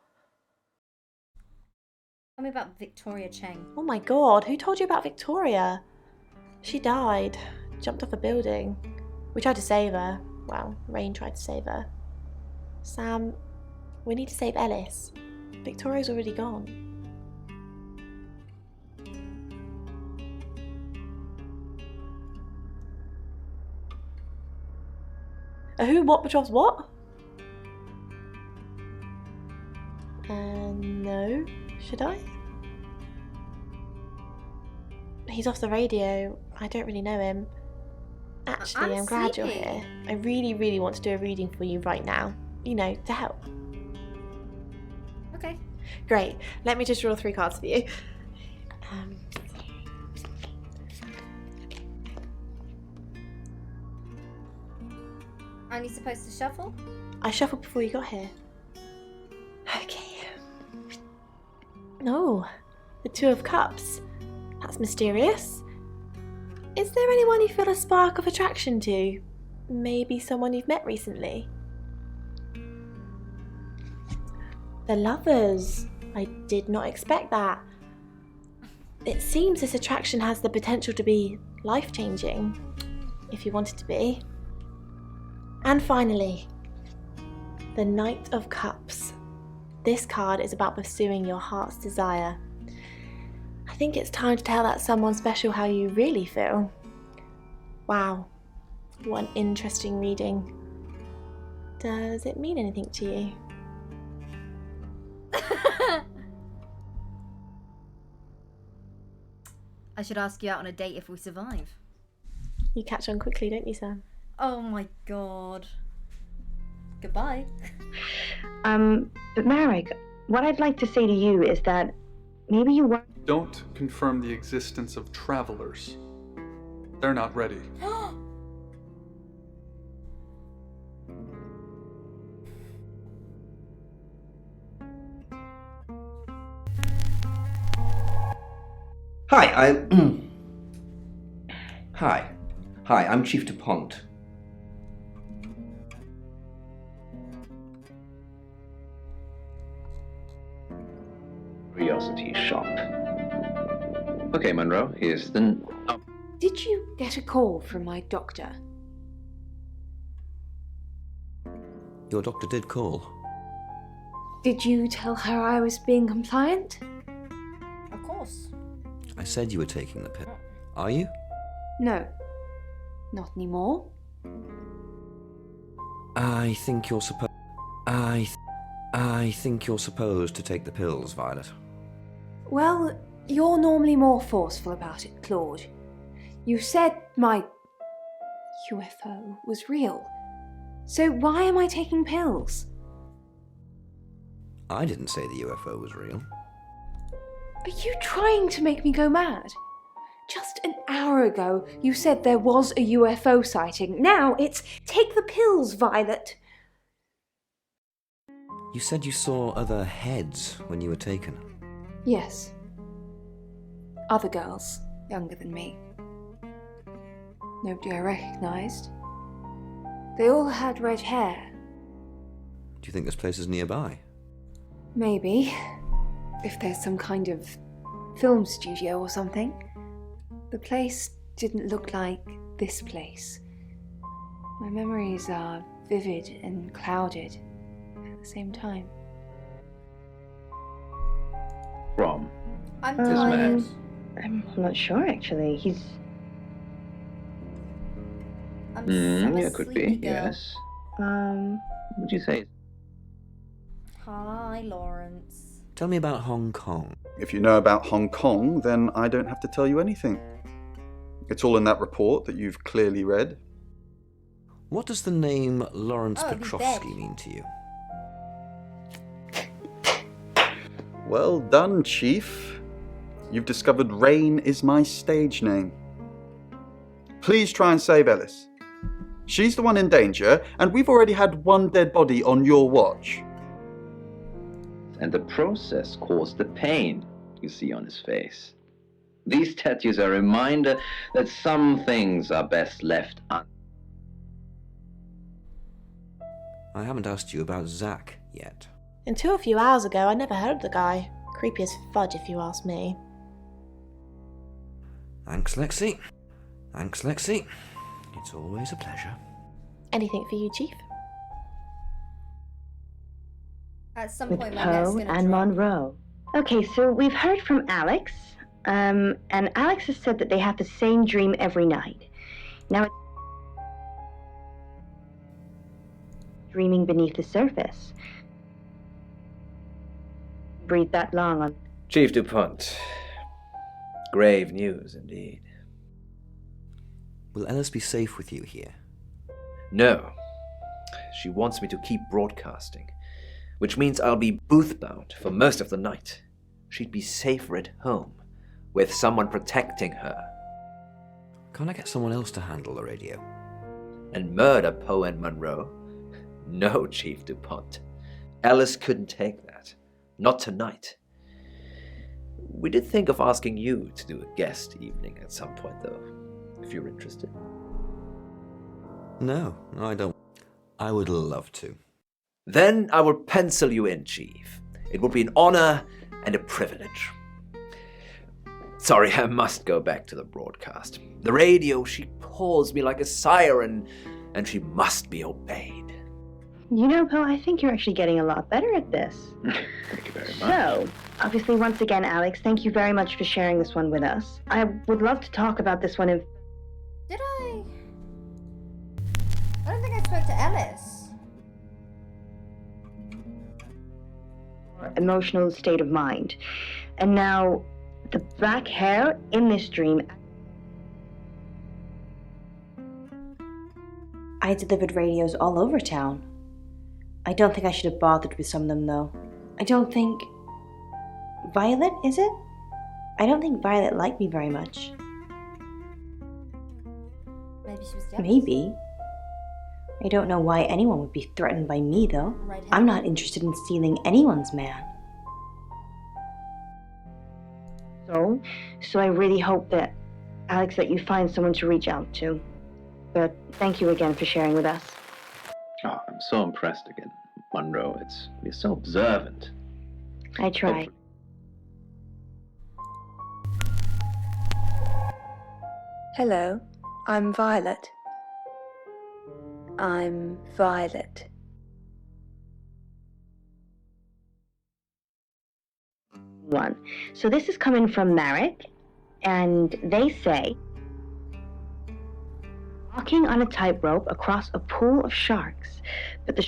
Speaker 1: Tell me about Victoria Cheng.
Speaker 3: Oh my god, who told you about Victoria? She died. Jumped off a building. We tried to save her. Well, Rain tried to save her. Sam, we need to save Ellis. Victoria's already gone. Who, what, Petrov's what? No. Should I? He's off the radio. I don't really know him. Actually, I'm glad you're here. I really, really want to do a reading for you right now. You know, to help.
Speaker 1: Okay.
Speaker 3: Great. Let me just draw 3 cards for you.
Speaker 1: Aren't you supposed to shuffle?
Speaker 3: I shuffled before you got here. Okay. Oh, the Two of Cups. That's mysterious. Is there anyone you feel a spark of attraction to? Maybe someone you've met recently? The Lovers. I did not expect that. It seems this attraction has the potential to be life-changing, if you want it to be. And finally, the Knight of Cups. This card is about pursuing your heart's desire. I think it's time to tell that someone special how you really feel. Wow, what an interesting reading. Does it mean anything to you?
Speaker 1: I should ask you out on a date if we survive.
Speaker 3: You catch on quickly, don't you, Sam?
Speaker 1: Oh my god. Goodbye.
Speaker 6: But Marek, what I'd like to say to you is that maybe you weren't.
Speaker 14: Don't confirm the existence of travelers. They're not ready.
Speaker 15: Hi, Hi, I'm Chief DuPont.
Speaker 12: Curiosity shop. Okay, Monroe, here's the... Oh.
Speaker 13: Did you get a call from my doctor?
Speaker 15: Your doctor did call.
Speaker 13: Did you tell her I was being compliant?
Speaker 1: Of course.
Speaker 15: I said you were taking the pill. Are you?
Speaker 13: No. Not anymore.
Speaker 15: I think you're supposed... I think you're supposed to take the pills, Violet.
Speaker 13: Well, you're normally more forceful about it, Claude. You said my UFO was real. So why am I taking pills?
Speaker 15: I didn't say the UFO was real.
Speaker 13: Are you trying to make me go mad? Just an hour ago, you said there was a UFO sighting. Now it's take the pills, Violet.
Speaker 15: You said you saw other heads when you were taken.
Speaker 13: Yes. Other girls, younger than me. Nobody I recognised. They all had red hair.
Speaker 15: Do you think this place is nearby?
Speaker 13: Maybe. If there's some kind of film studio or something. The place didn't look like this place. My memories are vivid and clouded at the same time.
Speaker 12: From?
Speaker 1: I'm
Speaker 12: this
Speaker 1: tired.
Speaker 12: man.
Speaker 6: I'm not sure, actually. He's...
Speaker 1: I'm
Speaker 12: Yeah,
Speaker 1: a
Speaker 12: could
Speaker 1: sleepy
Speaker 12: be,
Speaker 1: girl.
Speaker 12: yes. Would you say?
Speaker 1: Hi, Lawrence.
Speaker 15: Tell me about Hong Kong.
Speaker 5: If you know about Hong Kong, then I don't have to tell you anything. It's all in that report that you've clearly read.
Speaker 15: What does the name Lawrence
Speaker 1: Oh, he's
Speaker 15: Petrovsky
Speaker 1: dead.
Speaker 15: mean to you?
Speaker 5: Well done, Chief. You've discovered Rain is my stage name. Please try and save Ellis. She's the one in danger, and we've already had one dead body on your watch.
Speaker 12: And the process caused the pain you see on his face. These tattoos are a reminder that some things are best left un...
Speaker 15: I haven't asked you about Zach yet.
Speaker 3: Until a few hours ago, I never heard of the guy. Creepy as fudge, if you ask me.
Speaker 15: Thanks, Lexi. Thanks, Lexi. It's always a pleasure.
Speaker 3: Anything for you, Chief?
Speaker 1: At some
Speaker 6: with
Speaker 1: point, my net's
Speaker 6: Poe
Speaker 1: gonna
Speaker 6: and
Speaker 1: drop.
Speaker 6: Monroe. Okay, so we've heard from Alex, and Alex has said that they have the same dream every night. Now it's dreaming beneath the surface. Breathe that long on.
Speaker 19: Chief DuPont. Grave news indeed.
Speaker 15: Will Ellis be safe with you here?
Speaker 19: No. She wants me to keep broadcasting, which means I'll be booth-bound for most of the night. She'd be safer at home, with someone protecting her.
Speaker 15: Can't I get someone else to handle the radio?
Speaker 19: And murder Poe and Monroe? No, Chief DuPont. Ellis couldn't take that. Not tonight. We did think of asking you to do a guest evening at some point, though, if you're interested.
Speaker 15: No, I don't. I would love to.
Speaker 19: Then I will pencil you in, Chief. It would be an honor and a privilege. Sorry, I must go back to the broadcast. The radio, she calls me like a siren, and she must be obeyed.
Speaker 6: You know, Poe, I think you're actually getting a lot better at this.
Speaker 19: Thank you very much.
Speaker 6: So, obviously, once again, Alex, thank you very much for sharing this one with us. I would love to talk about this one in...
Speaker 1: Did I? I don't think I spoke to Ellis.
Speaker 6: Emotional state of mind. And now, the black hair in this dream...
Speaker 7: I delivered radios all over town. I don't think I should have bothered with some of them, though. I don't think... Violet, is it? I don't think Violet liked me very much.
Speaker 1: Maybe she was jealous.
Speaker 7: Maybe. I don't know why anyone would be threatened by me, though. I'm not interested in stealing anyone's man.
Speaker 6: So I really hope that, Alex, that you find someone to reach out to. But thank you again for sharing with us.
Speaker 12: Oh, I'm so impressed again, Monroe. You're so observant.
Speaker 6: I try.
Speaker 17: Hello, I'm Violet. I'm Violet.
Speaker 6: One. So this is coming from Marek, and they say, walking on a tightrope across a pool of sharks, but the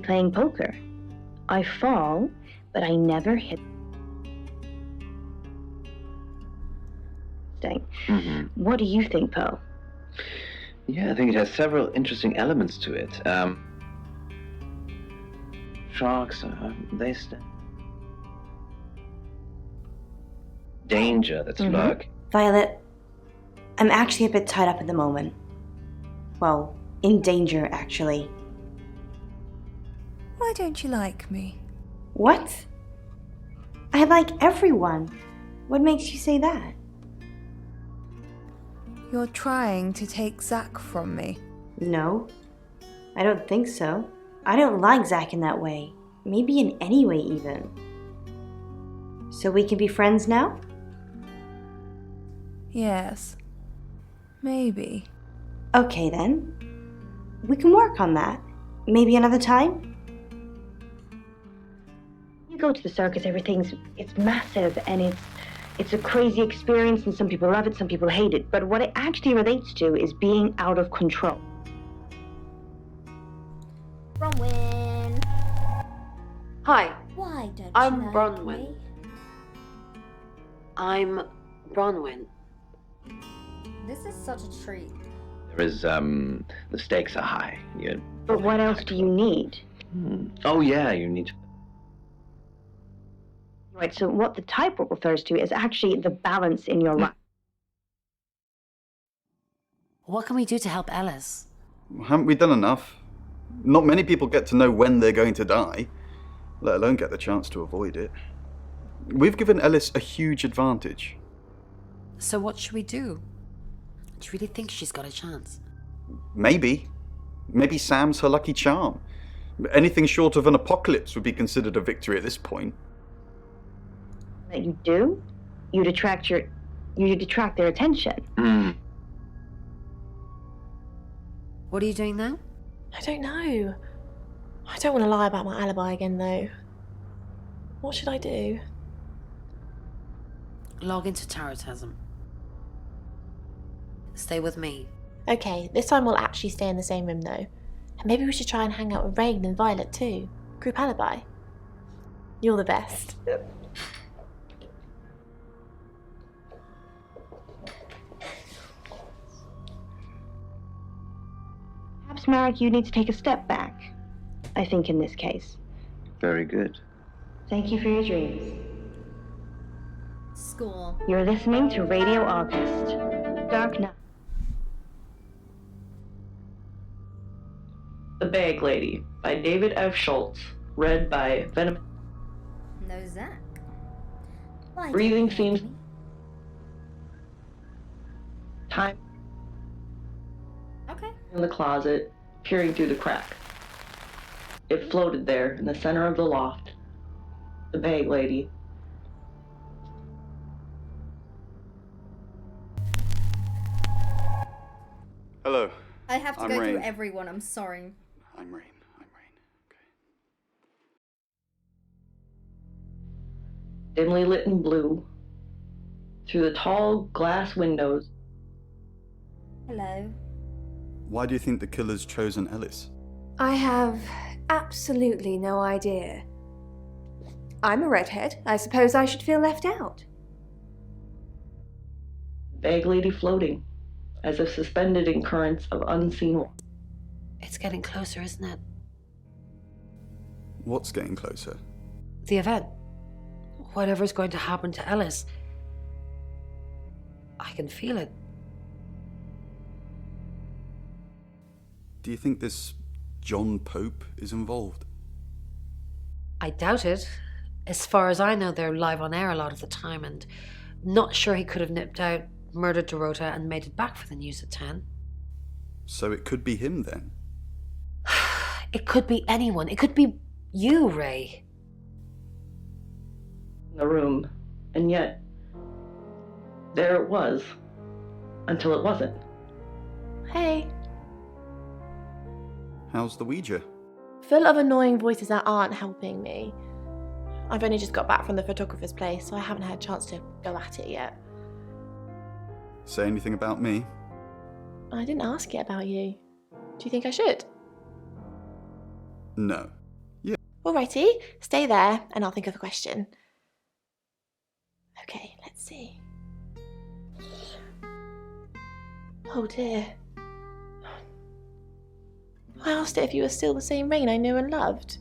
Speaker 6: playing poker. I fall, but I never hit. What do you think, Poe?
Speaker 12: Yeah, I think it has several interesting elements to it. Sharks, they danger that's lurk.
Speaker 7: Violet, I'm actually a bit tied up at the moment. Well, in danger, actually.
Speaker 17: Why don't you like me?
Speaker 7: What? I like everyone. What makes you say that?
Speaker 17: You're trying to take Zach from me.
Speaker 7: No, I don't think so. I don't like Zach in that way. Maybe in any way, even. So we can be friends now?
Speaker 17: Yes. Maybe.
Speaker 7: Okay then. We can work on that. Maybe another time?
Speaker 6: You go to the circus, it's massive and it's a crazy experience, and some people love it, some people hate it. But what it actually relates to is being out of control.
Speaker 1: Bronwyn.
Speaker 11: Hi.
Speaker 1: Why don't
Speaker 11: I'm
Speaker 1: you like
Speaker 11: Bronwyn.
Speaker 1: me?
Speaker 11: I'm Bronwyn.
Speaker 1: This is such a treat.
Speaker 12: There is, the stakes are high.
Speaker 6: But what else do you need?
Speaker 12: Oh yeah, you need to...
Speaker 6: Right, so what the tightrope refers to is actually the balance in your life.
Speaker 11: What can we do to help Ellis?
Speaker 5: Haven't we done enough? Not many people get to know when they're going to die, let alone get the chance to avoid it. We've given Ellis a huge advantage.
Speaker 11: So what should we do? Do you really think she's got a chance?
Speaker 5: Maybe. Maybe Sam's her lucky charm. Anything short of an apocalypse would be considered a victory at this point.
Speaker 6: That you do, you'd attract their attention.
Speaker 11: What are you doing now?
Speaker 3: I don't know. I don't want to lie about my alibi again, though. What should I do?
Speaker 11: Log into Tarotasm. Stay with me.
Speaker 3: Okay, this time we'll actually stay in the same room, though. And maybe we should try and hang out with Reagan and Violet, too. Group alibi. You're the best.
Speaker 6: Perhaps, Marek, you need to take a step back. I think in this case.
Speaker 12: Very good.
Speaker 6: Thank you for your dreams.
Speaker 1: School.
Speaker 6: You're listening to Radio August. Dark Night.
Speaker 23: The Bag Lady by David F. Schultz. Read by Venom.
Speaker 1: No Zach. Why
Speaker 23: Breathing
Speaker 1: don't you like
Speaker 23: seems.
Speaker 1: me?
Speaker 23: Time
Speaker 1: Okay.
Speaker 23: in the closet, peering through the crack. It floated there in the center of the loft. The bag lady.
Speaker 5: Hello.
Speaker 1: I have to
Speaker 5: I'm
Speaker 1: go through
Speaker 5: Rain.
Speaker 1: everyone, I'm sorry.
Speaker 5: I'm Rain.
Speaker 23: Dimly lit in blue. Through the tall glass windows.
Speaker 1: Hello.
Speaker 5: Why do you think the killer's chosen Ellis?
Speaker 13: I have absolutely no idea. I'm a redhead. I suppose I should feel left out.
Speaker 23: Bag lady floating, as if suspended in currents of unseen water.
Speaker 11: It's getting closer, isn't it?
Speaker 5: What's getting closer?
Speaker 11: The event. Whatever's going to happen to Ellis. I can feel it.
Speaker 5: Do you think this John Pope is involved?
Speaker 11: I doubt it. As far as I know, they're live on air a lot of the time, and not sure he could have nipped out, murdered Dorota, and made it back for the news at 10.
Speaker 5: So it could be him then?
Speaker 11: It could be anyone. It could be you, Ray.
Speaker 23: In the room, and yet there it was, until it wasn't.
Speaker 3: Hey.
Speaker 5: How's the Ouija?
Speaker 3: Full of annoying voices that aren't helping me. I've only just got back from the photographer's place, so I haven't had a chance to go at it yet.
Speaker 5: Say anything about me?
Speaker 3: I didn't ask it about you. Do you think I should?
Speaker 5: No. Yeah.
Speaker 3: Alrighty, stay there and I'll think of a question. Okay, let's see. Oh dear. I asked it if you were still the same Rain I knew and loved.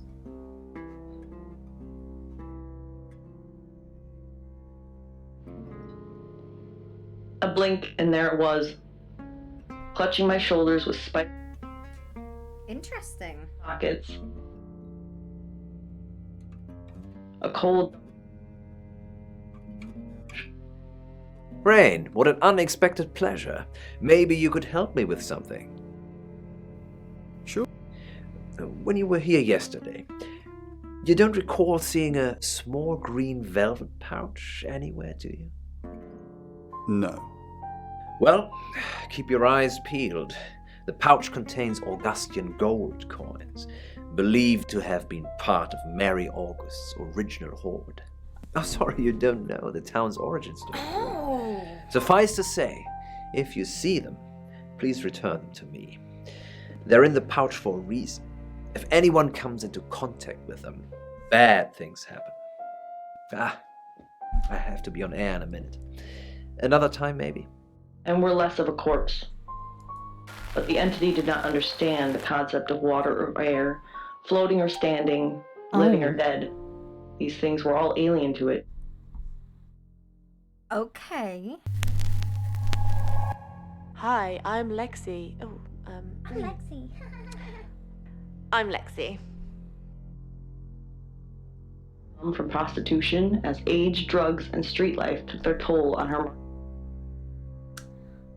Speaker 23: A blink, and there it was, clutching my shoulders with spiked
Speaker 1: Interesting.
Speaker 23: pockets. A cold.
Speaker 19: Rain, what an unexpected pleasure. Maybe you could help me with something.
Speaker 5: Sure.
Speaker 19: When you were here yesterday, you don't recall seeing a small green velvet pouch anywhere, do you?
Speaker 5: No.
Speaker 19: Well, keep your eyes peeled. The pouch contains Augustian gold coins, believed to have been part of Mary August's original hoard. Oh, sorry, you don't know the town's origin story.
Speaker 1: Oh.
Speaker 19: Suffice to say, if you see them, please return them to me. They're in the pouch for a reason. If anyone comes into contact with them, bad things happen. I have to be on air in a minute. Another time, maybe.
Speaker 23: And we're less of a corpse. But the entity did not understand the concept of water or air, floating or standing, living or dead. These things were all alien to it.
Speaker 1: Okay.
Speaker 3: Hi, I'm Lexi. Oh,
Speaker 1: I'm Lexi.
Speaker 3: I'm Lexi.
Speaker 23: From prostitution as age, drugs, and street life took their toll on her.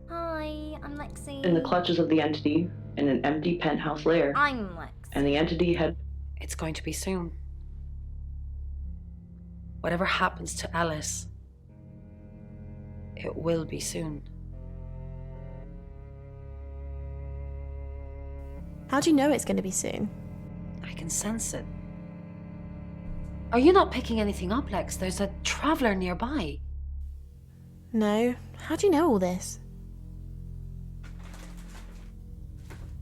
Speaker 1: Hi, I'm Lexi.
Speaker 23: In the clutches of the entity, in an empty penthouse lair.
Speaker 1: I'm Lex.
Speaker 23: And the entity had.
Speaker 11: It's going to be soon. Whatever happens to Alice, it will be soon.
Speaker 3: How do you know it's going to be soon?
Speaker 11: I can sense it. Are you not picking anything up, Lex? There's a traveller nearby.
Speaker 3: No. How do you know all this?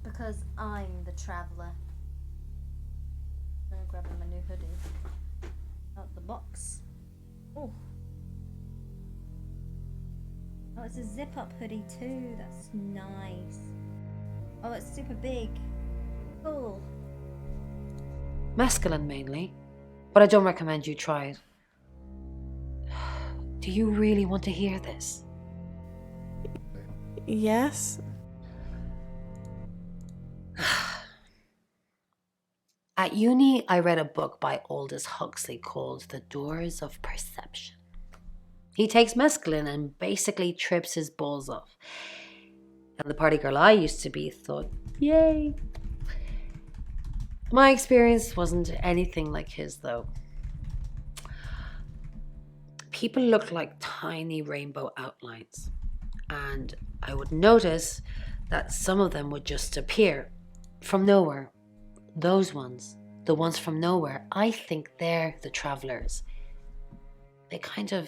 Speaker 1: Because I'm the traveller. I'm grabbing my new hoodie out the box. Oh. Oh, it's a zip-up hoodie too. That's nice. Oh, it's super big. Cool.
Speaker 11: Mescaline mainly, but I don't recommend you try it. Do you really want to hear this?
Speaker 3: Yes.
Speaker 11: At At uni, I read a book by Aldous Huxley called The Doors of Perception. He takes mescaline and basically trips his balls off. And the party girl I used to be thought, yay. My experience wasn't anything like his, though. People looked like tiny rainbow outlines. And I would notice that some of them would just appear from nowhere. Those ones, the ones from nowhere, I think they're the travelers. They kind of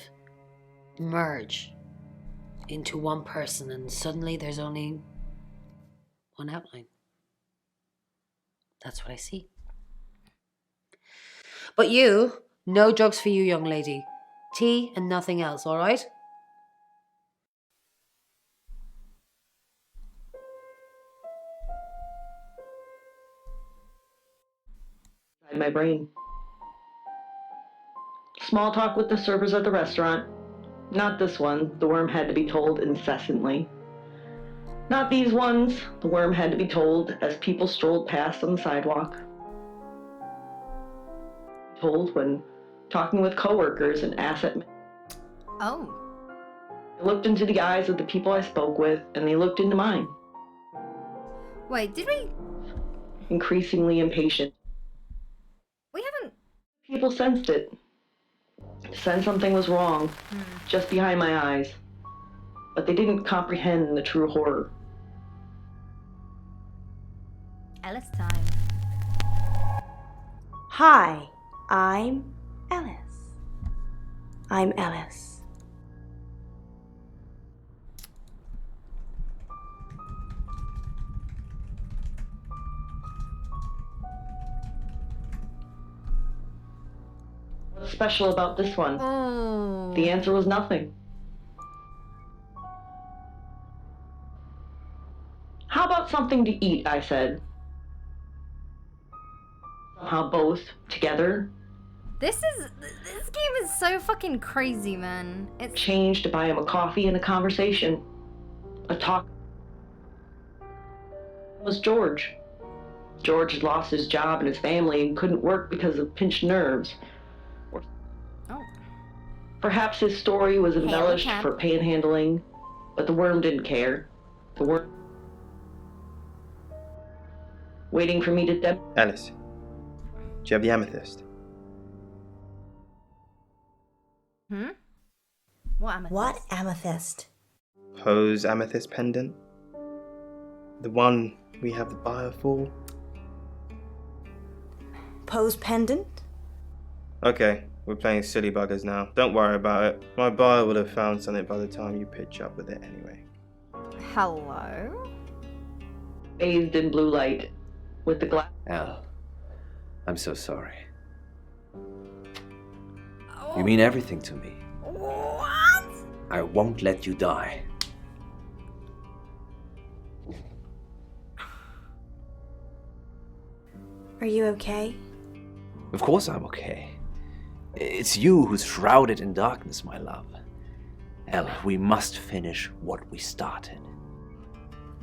Speaker 11: merge into one person and suddenly there's only one outline. That's what I see. But you, no drugs for you, young lady. Tea and nothing else, all right?
Speaker 23: In my brain. Small talk with the servers at the restaurant. Not this one, the worm had to be told incessantly. Not these ones, the worm had to be told as people strolled past on the sidewalk. Told when talking with coworkers and asset.
Speaker 1: Oh.
Speaker 23: I looked into the eyes of the people I spoke with, and they looked into mine.
Speaker 1: Wait, did we?
Speaker 23: Increasingly impatient.
Speaker 1: We haven't.
Speaker 23: People sensed it. Sensed something was wrong, just behind my eyes. But they didn't comprehend the true horror.
Speaker 1: Ellis time.
Speaker 7: Hi, I'm Ellis. I'm Ellis.
Speaker 23: What's special about this one?
Speaker 1: Oh.
Speaker 23: The answer was nothing. How about something to eat, I said. Somehow both, together.
Speaker 1: This game is so fucking crazy, man. It's
Speaker 23: changed to buy him a coffee and a conversation. A talk. It was George. George had lost his job and his family and couldn't work because of pinched nerves.
Speaker 1: Oh.
Speaker 23: Perhaps his story was embellished for panhandling, but the worm didn't care. The worm waiting for me to
Speaker 18: Alice, do you have the amethyst?
Speaker 1: What amethyst?
Speaker 7: What amethyst?
Speaker 18: Poe's amethyst pendant? The one we have the buyer for?
Speaker 7: Poe's pendant?
Speaker 18: Okay, we're playing silly buggers now. Don't worry about it. My buyer would have found something by the time you pitch up with it anyway.
Speaker 1: Hello?
Speaker 23: bathed in blue light with the glass.
Speaker 19: Al, I'm so sorry. You mean everything to me.
Speaker 1: What?
Speaker 19: I won't let you die.
Speaker 7: Are you okay?
Speaker 19: Of course I'm okay. It's you who's shrouded in darkness, my love. El, we must finish what we started.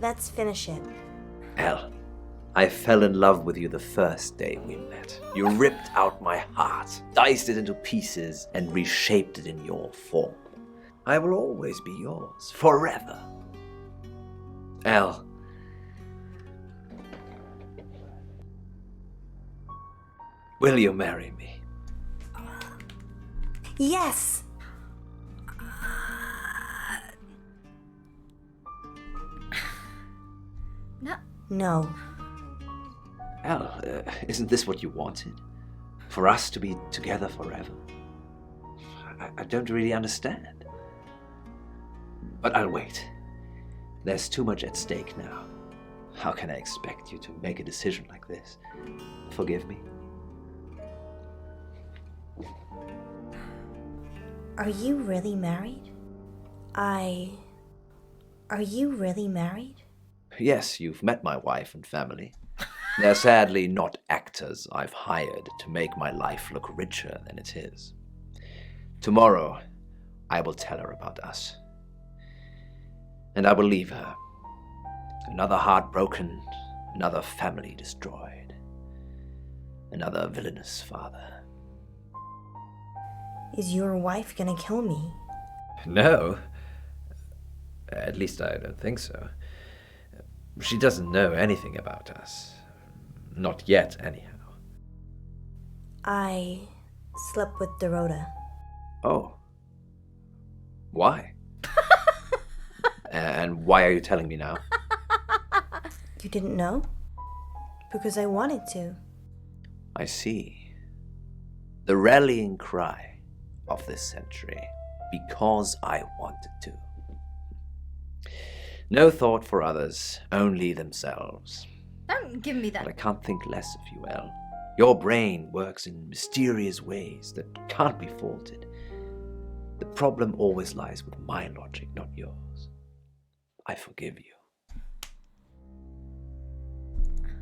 Speaker 7: Let's finish it.
Speaker 19: El, I fell in love with you the first day we met. You ripped out my heart, diced it into pieces, and reshaped it in your form. I will always be yours, forever. El, will you marry me?
Speaker 7: Yes!
Speaker 1: No.
Speaker 7: No.
Speaker 19: Al, isn't this what you wanted? For us to be together forever? I don't really understand. But I'll wait. There's too much at stake now. How can I expect you to make a decision like this? Forgive me?
Speaker 7: Are you really married? Are you really married?
Speaker 19: Yes, you've met my wife and family. They're sadly not actors I've hired to make my life look richer than it is. Tomorrow, I will tell her about us. And I will leave her. Another heart broken, another family destroyed. Another villainous father.
Speaker 7: Is your wife gonna kill me?
Speaker 19: No. At least I don't think so. She doesn't know anything about us. Not yet, anyhow.
Speaker 7: I slept with Dorota.
Speaker 19: Oh. Why? And why are you telling me now?
Speaker 7: You didn't know? Because I wanted to.
Speaker 19: I see. The rallying cry of this century. Because I wanted to. No thought for others, only themselves.
Speaker 1: Don't give me
Speaker 19: But I
Speaker 1: that.
Speaker 19: can't think less of you, Elle. Your brain works in mysterious ways that can't be faulted. The problem always lies with my logic, not yours. I forgive you.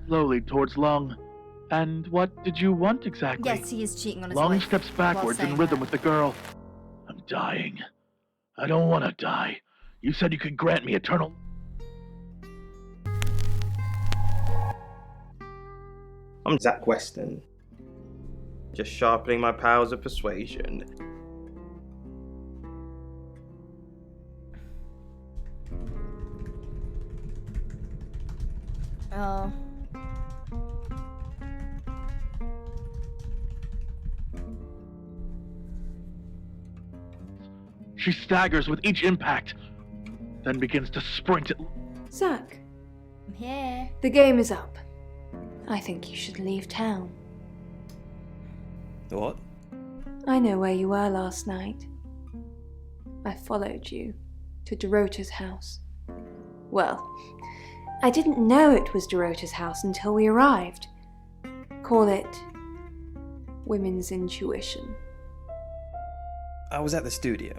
Speaker 20: Slowly towards Lung. And what did you want exactly?
Speaker 1: Yes, he is cheating on his
Speaker 20: Lung
Speaker 1: wife.
Speaker 20: steps backwards in
Speaker 1: saying
Speaker 20: rhythm
Speaker 1: that.
Speaker 20: with the girl. I'm dying. I don't want to die. You said you could grant me eternal...
Speaker 18: I'm Zach Weston. Just sharpening my powers of persuasion.
Speaker 1: Oh.
Speaker 20: She staggers with each impact, then begins to sprint at...
Speaker 13: Zach,
Speaker 1: I'm here.
Speaker 13: the game is up. I think you should leave town.
Speaker 18: What?
Speaker 13: I know where you were last night. I followed you to Dorota's house. Well, I didn't know it was Dorota's house until we arrived. Call it women's intuition.
Speaker 18: I was at the studio.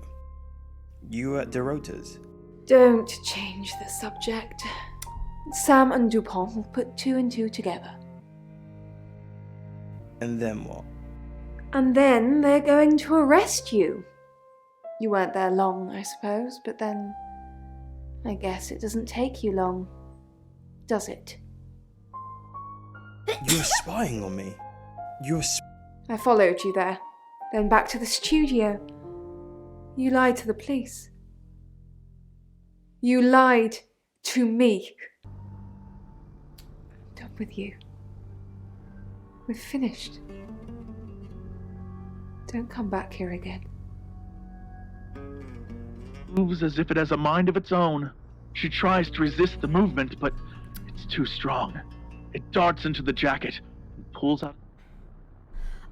Speaker 18: You were at Dorota's.
Speaker 13: Don't change the subject. Sam and Dupont will put 2 and 2 together.
Speaker 18: And then what?
Speaker 13: And then they're going to arrest you. You weren't there long, I suppose, but then I guess it doesn't take you long, does it?
Speaker 18: You were spying on me. You were
Speaker 13: I followed you there, then back to the studio. You lied to the police. You lied to me. I'm done with you. We're finished. Don't come back here again.
Speaker 20: Moves as if it has a mind of its own. She tries to resist the movement, but it's too strong. It darts into the jacket and pulls out...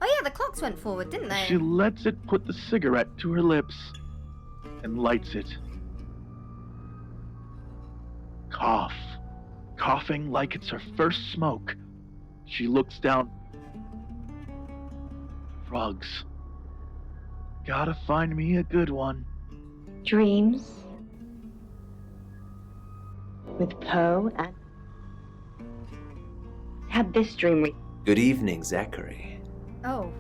Speaker 1: Oh yeah, the clocks went forward, didn't they?
Speaker 20: She lets it put the cigarette to her lips and lights it. Cough. Coughing like it's her first smoke. She looks down. Frogs. Gotta find me a good one.
Speaker 7: Dreams. With Poe and... Had this dream
Speaker 19: Good evening, Zachary.
Speaker 1: Oh.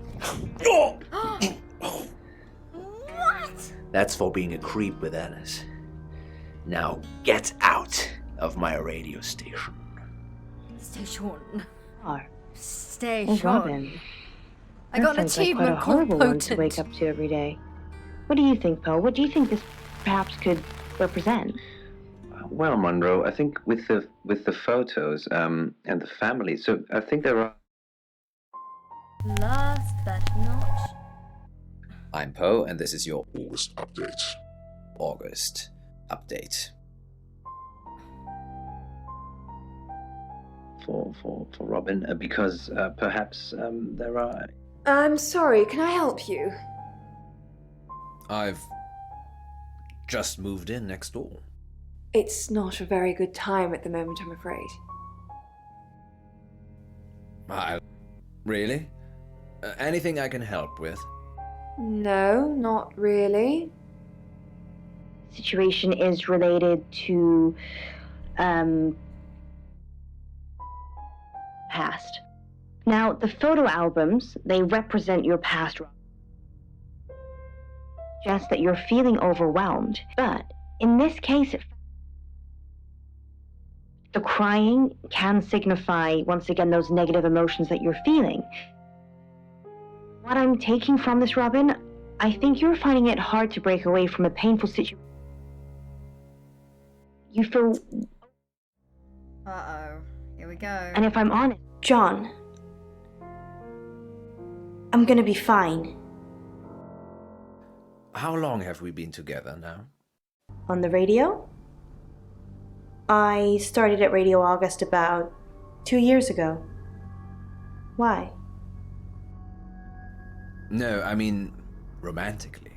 Speaker 1: What?
Speaker 19: That's for being a creep with Alice. Now get out of my radio station.
Speaker 1: Station.
Speaker 7: are.
Speaker 1: Station.
Speaker 7: Oh, Robin.
Speaker 1: I got an
Speaker 7: That sounds like quite
Speaker 1: achievement
Speaker 7: a
Speaker 1: called
Speaker 7: horrible one to
Speaker 1: potent.
Speaker 7: wake up to every day. What do you think, Poe? What do you think this perhaps could represent?
Speaker 12: Well, Monroe, I think with the photos and the family, so I think there are...
Speaker 1: Last but not...
Speaker 19: I'm Poe, and this is your August update. August update.
Speaker 12: For Robin, because perhaps there are...
Speaker 13: I'm sorry, can I help you?
Speaker 19: I've just moved in next door.
Speaker 13: It's not a very good time at the moment, I'm afraid.
Speaker 19: Really? Anything I can help with?
Speaker 13: No, not really.
Speaker 7: Situation is related to past. Now, the photo albums, they represent your past. Just that you're feeling overwhelmed. But in this case,
Speaker 6: The crying can signify, once again, those negative emotions that you're feeling. What I'm taking from this, Robin, I think you're finding it hard to break away from a painful situation. You feel...
Speaker 1: Uh-oh. Here we go.
Speaker 6: And if I'm honest...
Speaker 7: John, I'm gonna be fine.
Speaker 19: How long have we been together now?
Speaker 7: On the radio? I started at Radio August about 2 years ago. Why?
Speaker 19: No, I mean, romantically.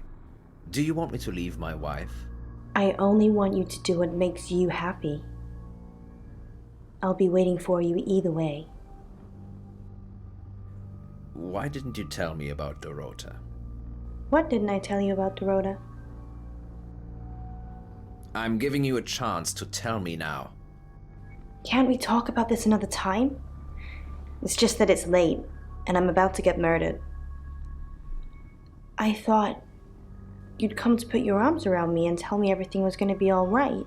Speaker 19: Do you want me to leave my wife?
Speaker 7: I only want you to do what makes you happy. I'll be waiting for you either way.
Speaker 19: Why didn't you tell me about Dorota?
Speaker 7: What didn't I tell you about Dorota?
Speaker 19: I'm giving you a chance to tell me now.
Speaker 7: Can't we talk about this another time? It's just that it's late, and I'm about to get murdered. I thought you'd come to put your arms around me and tell me everything was going to be all right.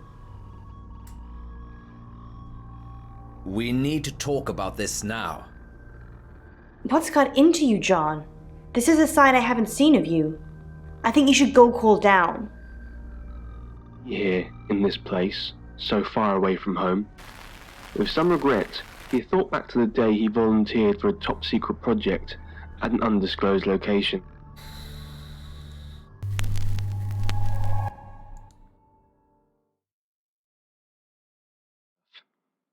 Speaker 19: We need to talk about this now.
Speaker 7: What's got into you, John? This is a side I haven't seen of you. I think you should go cool down.
Speaker 8: Here, in this place, so far away from home. With some regret, he thought back to the day he volunteered for a top-secret project at an undisclosed location.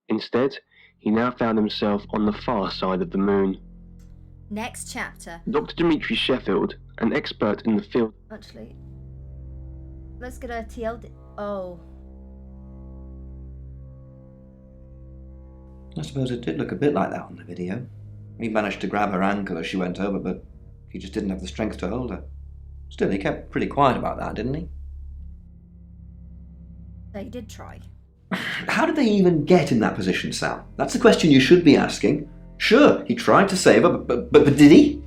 Speaker 8: Instead, he now found himself on the far side of the moon.
Speaker 1: Next chapter.
Speaker 8: Dr. Dimitri Sheffield, an expert in the field...
Speaker 1: Actually, let's get a TLD. Oh.
Speaker 15: I suppose it did look a bit like that on the video. He managed to grab her ankle as she went over, but he just didn't have the strength to hold her. Still, he kept pretty quiet about that, didn't he?
Speaker 1: They did try.
Speaker 15: How did they even get in that position, Sam? That's the question you should be asking. Sure, he tried to save her, but did he?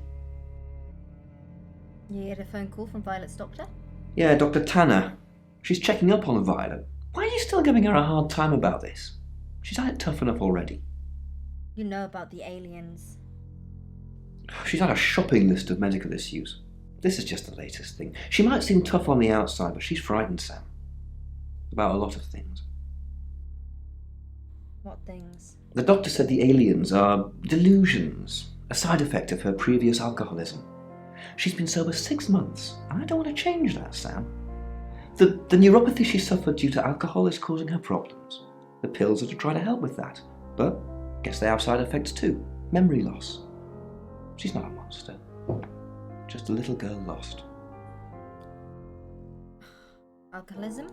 Speaker 1: You get a phone call from Violet's doctor?
Speaker 15: Yeah, Dr. Tanner. She's checking up on Violet. Why are you still giving her a hard time about this? She's had it tough enough already.
Speaker 1: You know about the aliens.
Speaker 15: She's had a shopping list of medical issues. This is just the latest thing. She might seem tough on the outside, but she's frightened, Sam. About a lot of things.
Speaker 1: What things?
Speaker 15: The doctor said the aliens are delusions, a side effect of her previous alcoholism. She's been sober 6 months, and I don't want to change that, Sam. The neuropathy she suffered due to alcohol is causing her problems. The pills are to try to help with that, but I guess they have side effects too. Memory loss. She's not a monster. Just a little girl lost.
Speaker 1: Alcoholism?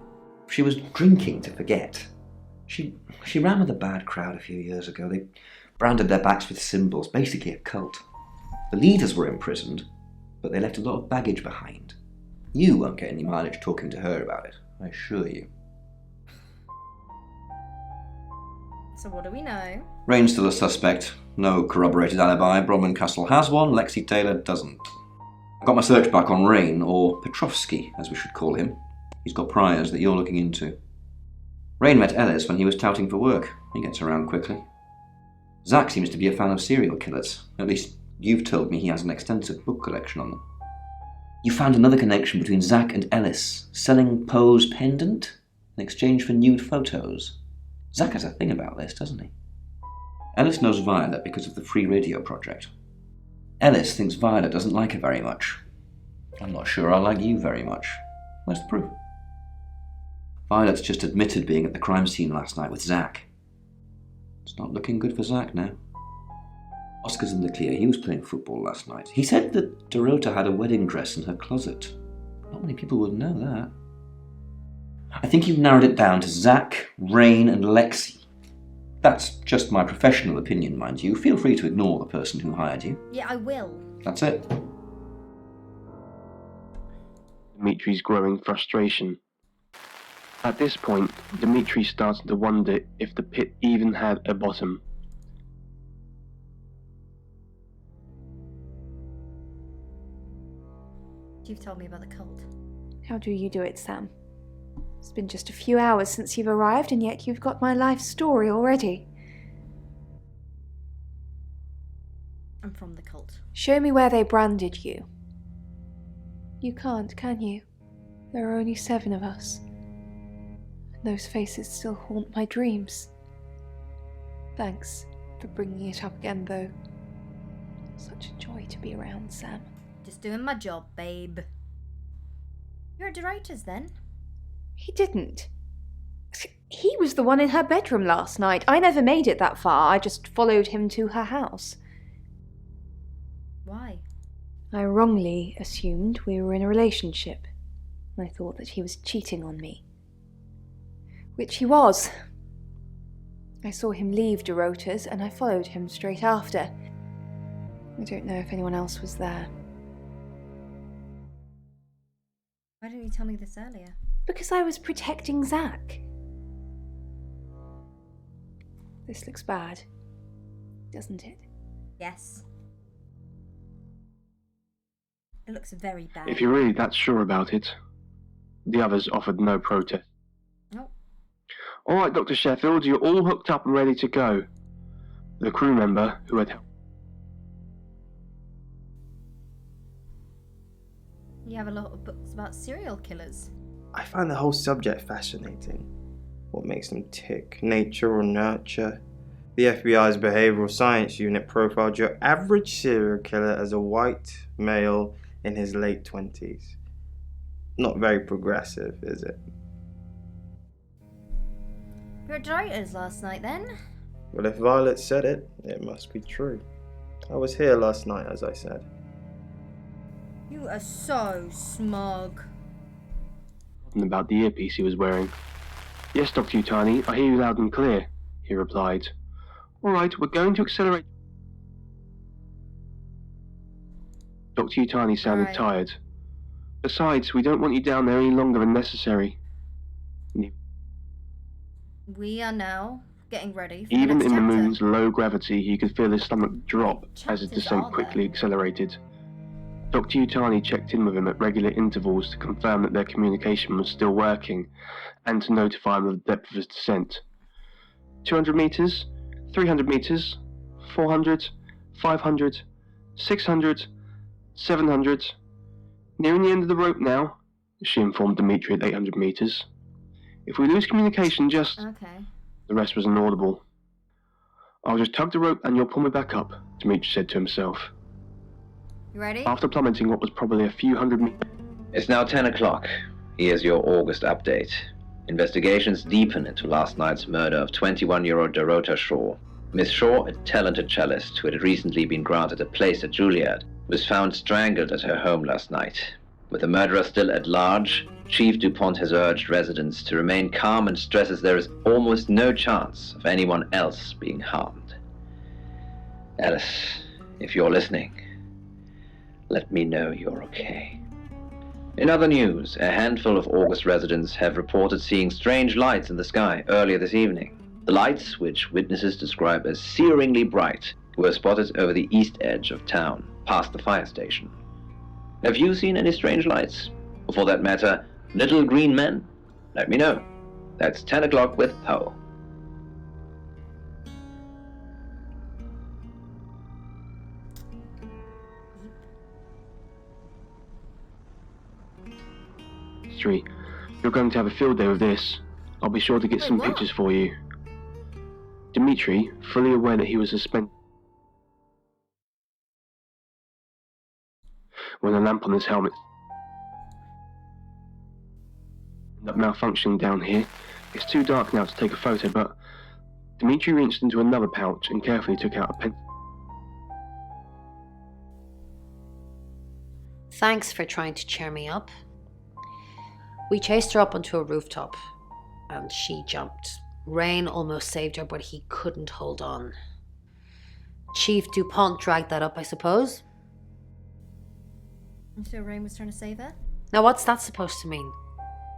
Speaker 15: She was drinking to forget. She ran with a bad crowd a few years ago. They branded their backs with symbols, basically a cult. The leaders were imprisoned, but they left a lot of baggage behind. You won't get any mileage talking to her about it, I assure you.
Speaker 1: So what do we know?
Speaker 15: Rain's still a suspect. No corroborated alibi. Bronwyn Castle has one, Lexi Taylor doesn't. I got my search back on Rain, or Petrovsky, as we should call him. He's got priors that you're looking into. Rain met Ellis when he was touting for work. He gets around quickly. Zach seems to be a fan of serial killers. At least, you've told me he has an extensive book collection on them. You found another connection between Zach and Ellis, selling Poe's pendant in exchange for nude photos. Zach has a thing about this, doesn't he? Ellis knows Violet because of the free radio project. Ellis thinks Violet doesn't like her very much. I'm not sure I like you very much. Where's the proof? Violet's just admitted being at the crime scene last night with Zach. It's not looking good for Zach now. Oscar's in the clear. He was playing football last night. He said that Dorota had a wedding dress in her closet. Not many people would know that. I think you've narrowed it down to Zach, Rain, and Lexi. That's just my professional opinion, mind you. Feel free to ignore the person who hired you.
Speaker 1: Yeah, I will.
Speaker 15: That's it.
Speaker 8: Dimitri's growing frustration. At this point, Dimitri started to wonder if the pit even had a bottom.
Speaker 1: You've told me about the cult.
Speaker 13: How do you do it, Sam? It's been just a few hours since you've arrived, and yet you've got my life story already.
Speaker 1: I'm from the cult.
Speaker 13: Show me where they branded you. You can't, can you? There are only 7 of us. And those faces still haunt my dreams. Thanks for bringing it up again, though. Such a joy to be around, Sam.
Speaker 1: Just doing my job, babe. You're at DeRota's then?
Speaker 13: He didn't. He was the one in her bedroom last night. I never made it that far. I just followed him to her house.
Speaker 1: Why?
Speaker 13: I wrongly assumed we were in a relationship. I thought that he was cheating on me. Which he was. I saw him leave DeRota's and I followed him straight after. I don't know if anyone else was there.
Speaker 1: Why didn't you tell me this earlier?
Speaker 13: Because I was protecting Zach. This looks bad, doesn't it?
Speaker 1: Yes. It looks very bad.
Speaker 8: If you're really that sure about it. The others offered no protest.
Speaker 1: Nope.
Speaker 8: All right, Dr. Sheffield, you're all hooked up and ready to go. The crew member who had helped.
Speaker 1: You have a lot of books about serial killers.
Speaker 18: I find the whole subject fascinating. What makes them tick, nature or nurture? The FBI's behavioral science unit profiled your average serial killer as a white male in his late 20s. Not very progressive, is it?
Speaker 1: You were at DeRota's last night then?
Speaker 18: Well, if Violet said it, it must be true. I was here last night, as I said.
Speaker 1: You are so smug.
Speaker 8: About the earpiece he was wearing. Yes, Dr. Utani, I hear you loud and clear, he replied. All right, we're going to accelerate. Dr. Utani sounded tired. Besides, we don't want you down there any longer than necessary.
Speaker 1: We are now getting ready for
Speaker 8: Even
Speaker 1: the next
Speaker 8: in the
Speaker 1: chapter.
Speaker 8: moon's low gravity, he could feel his stomach drop as his
Speaker 1: chapters
Speaker 8: descent
Speaker 1: are
Speaker 8: quickly accelerated. Dr. Utani checked in with him at regular intervals to confirm that their communication was still working, and to notify him of the depth of his descent. 200 meters, 300 meters, 400, 500, 600, 700. Nearing the end of the rope now, she informed Dimitri at 800 meters. If we lose communication just...
Speaker 1: Okay.
Speaker 8: The rest was inaudible. I'll just tug the rope and you'll pull me back up, Dimitri said to himself.
Speaker 1: You ready?
Speaker 8: After plummeting what was probably a few hundred meters...
Speaker 12: It's now 10 o'clock. Here's your August update. Investigations deepen into last night's murder of 21-year-old Dorota Shaw. Miss Shaw, a talented cellist who had recently been granted a place at Juilliard, was found strangled at her home last night. With the murderer still at large, Chief DuPont has urged residents to remain calm and stresses there is almost no chance of anyone else being harmed. Alice, if you're listening, let me know you're okay. In other news, a handful of August residents have reported seeing strange lights in the sky earlier this evening. The lights, which witnesses describe as searingly bright, were spotted over the east edge of town, past the fire station. Have you seen any strange lights? Or for that matter, little green men? Let me know. That's 10 o'clock with Poe.
Speaker 8: You're going to have a field day with this. I'll be sure to get some pictures for you. Dimitri, fully aware that he was suspended when the lamp on his helmet ended up malfunctioning down here. It's too dark now to take a photo, but Dimitri reached into another pouch and carefully took out a pen.
Speaker 11: Thanks for trying to cheer me up. We chased her up onto a rooftop, and she jumped. Rain almost saved her, but he couldn't hold on. Chief DuPont dragged that up, I suppose.
Speaker 1: And so Rain was trying to save her?
Speaker 11: Now what's that supposed to mean?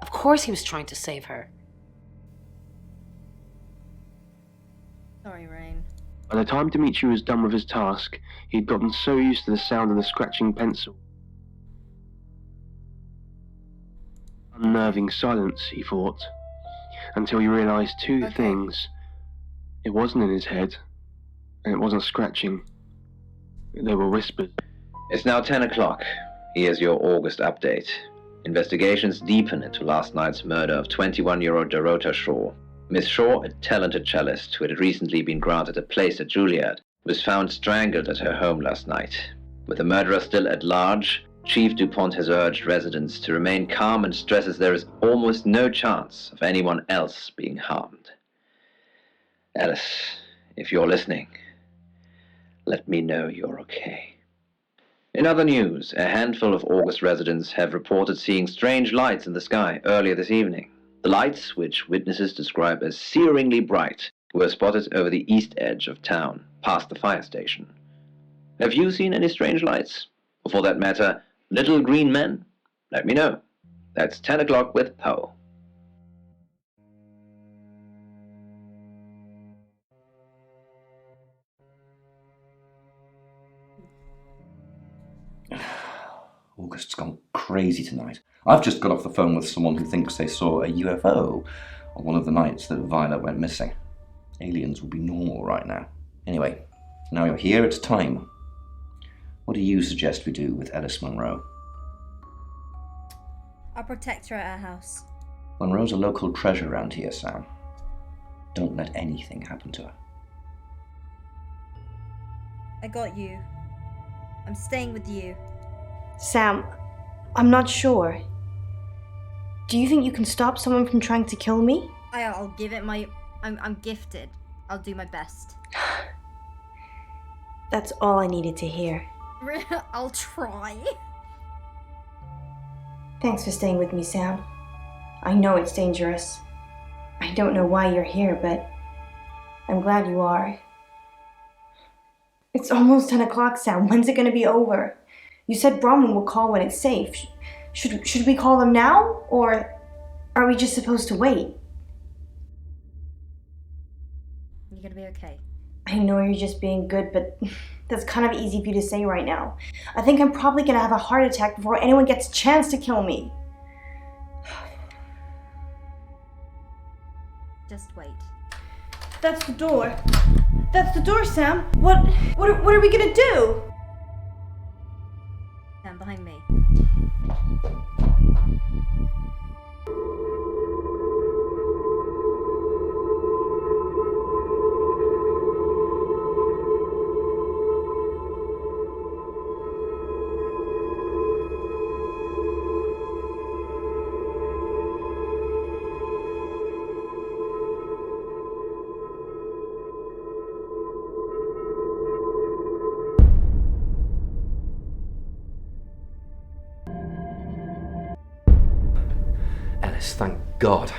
Speaker 11: Of course he was trying to save her.
Speaker 1: Sorry, Rain.
Speaker 8: By the time Dimitri was done with his task, he'd gotten so used to the sound of the scratching pencil. Unnerving silence, he thought, until he realised two things. It wasn't in his head, and it wasn't scratching. They were whispers.
Speaker 12: It's now 10 o'clock. Here's your August update. Investigations deepen into last night's murder of 21-year-old Dorota Shaw. Miss Shaw, a talented cellist who had recently been granted a place at Juilliard, was found strangled at her home last night. With the murderer still at large, Chief DuPont has urged residents to remain calm and stresses there is almost no chance of anyone else being harmed. Alice, if you're listening, let me know you're okay. In other news, a handful of August residents have reported seeing strange lights in the sky earlier this evening. The lights, which witnesses describe as searingly bright, were spotted over the east edge of town, past the fire station. Have you seen any strange lights? Or for that matter, little green men? Let me know. That's 10 o'clock with Poe.
Speaker 15: August's gone crazy tonight. I've just got off the phone with someone who thinks they saw a UFO on one of the nights that Violet went missing. Aliens would be normal right now. Anyway, now you're here, it's time. What do you suggest we do with Alice Monroe?
Speaker 1: I'll protect her at her house.
Speaker 15: Monroe's a local treasure around here, Sam. Don't let anything happen to her.
Speaker 1: I got you. I'm staying with you.
Speaker 7: Sam, I'm not sure. Do you think you can stop someone from trying to kill me?
Speaker 1: I'll give it my... I'm gifted. I'll do my best.
Speaker 7: That's all I needed to hear.
Speaker 1: I'll try.
Speaker 7: Thanks for staying with me, Sam. I know it's dangerous. I don't know why you're here, but I'm glad you are. It's almost 10 o'clock, Sam. When's it going to be over? You said Bronwyn will call when it's safe. Should we call them now? Or are we just supposed to wait?
Speaker 1: You're going to be okay.
Speaker 7: I know you're just being good, but that's kind of easy for you to say right now. I think I'm probably going to have a heart attack before anyone gets a chance to kill me.
Speaker 1: Just wait.
Speaker 7: That's the door. That's the door, Sam. What are we going to do?
Speaker 1: Stand behind me.
Speaker 15: Alice, thank God.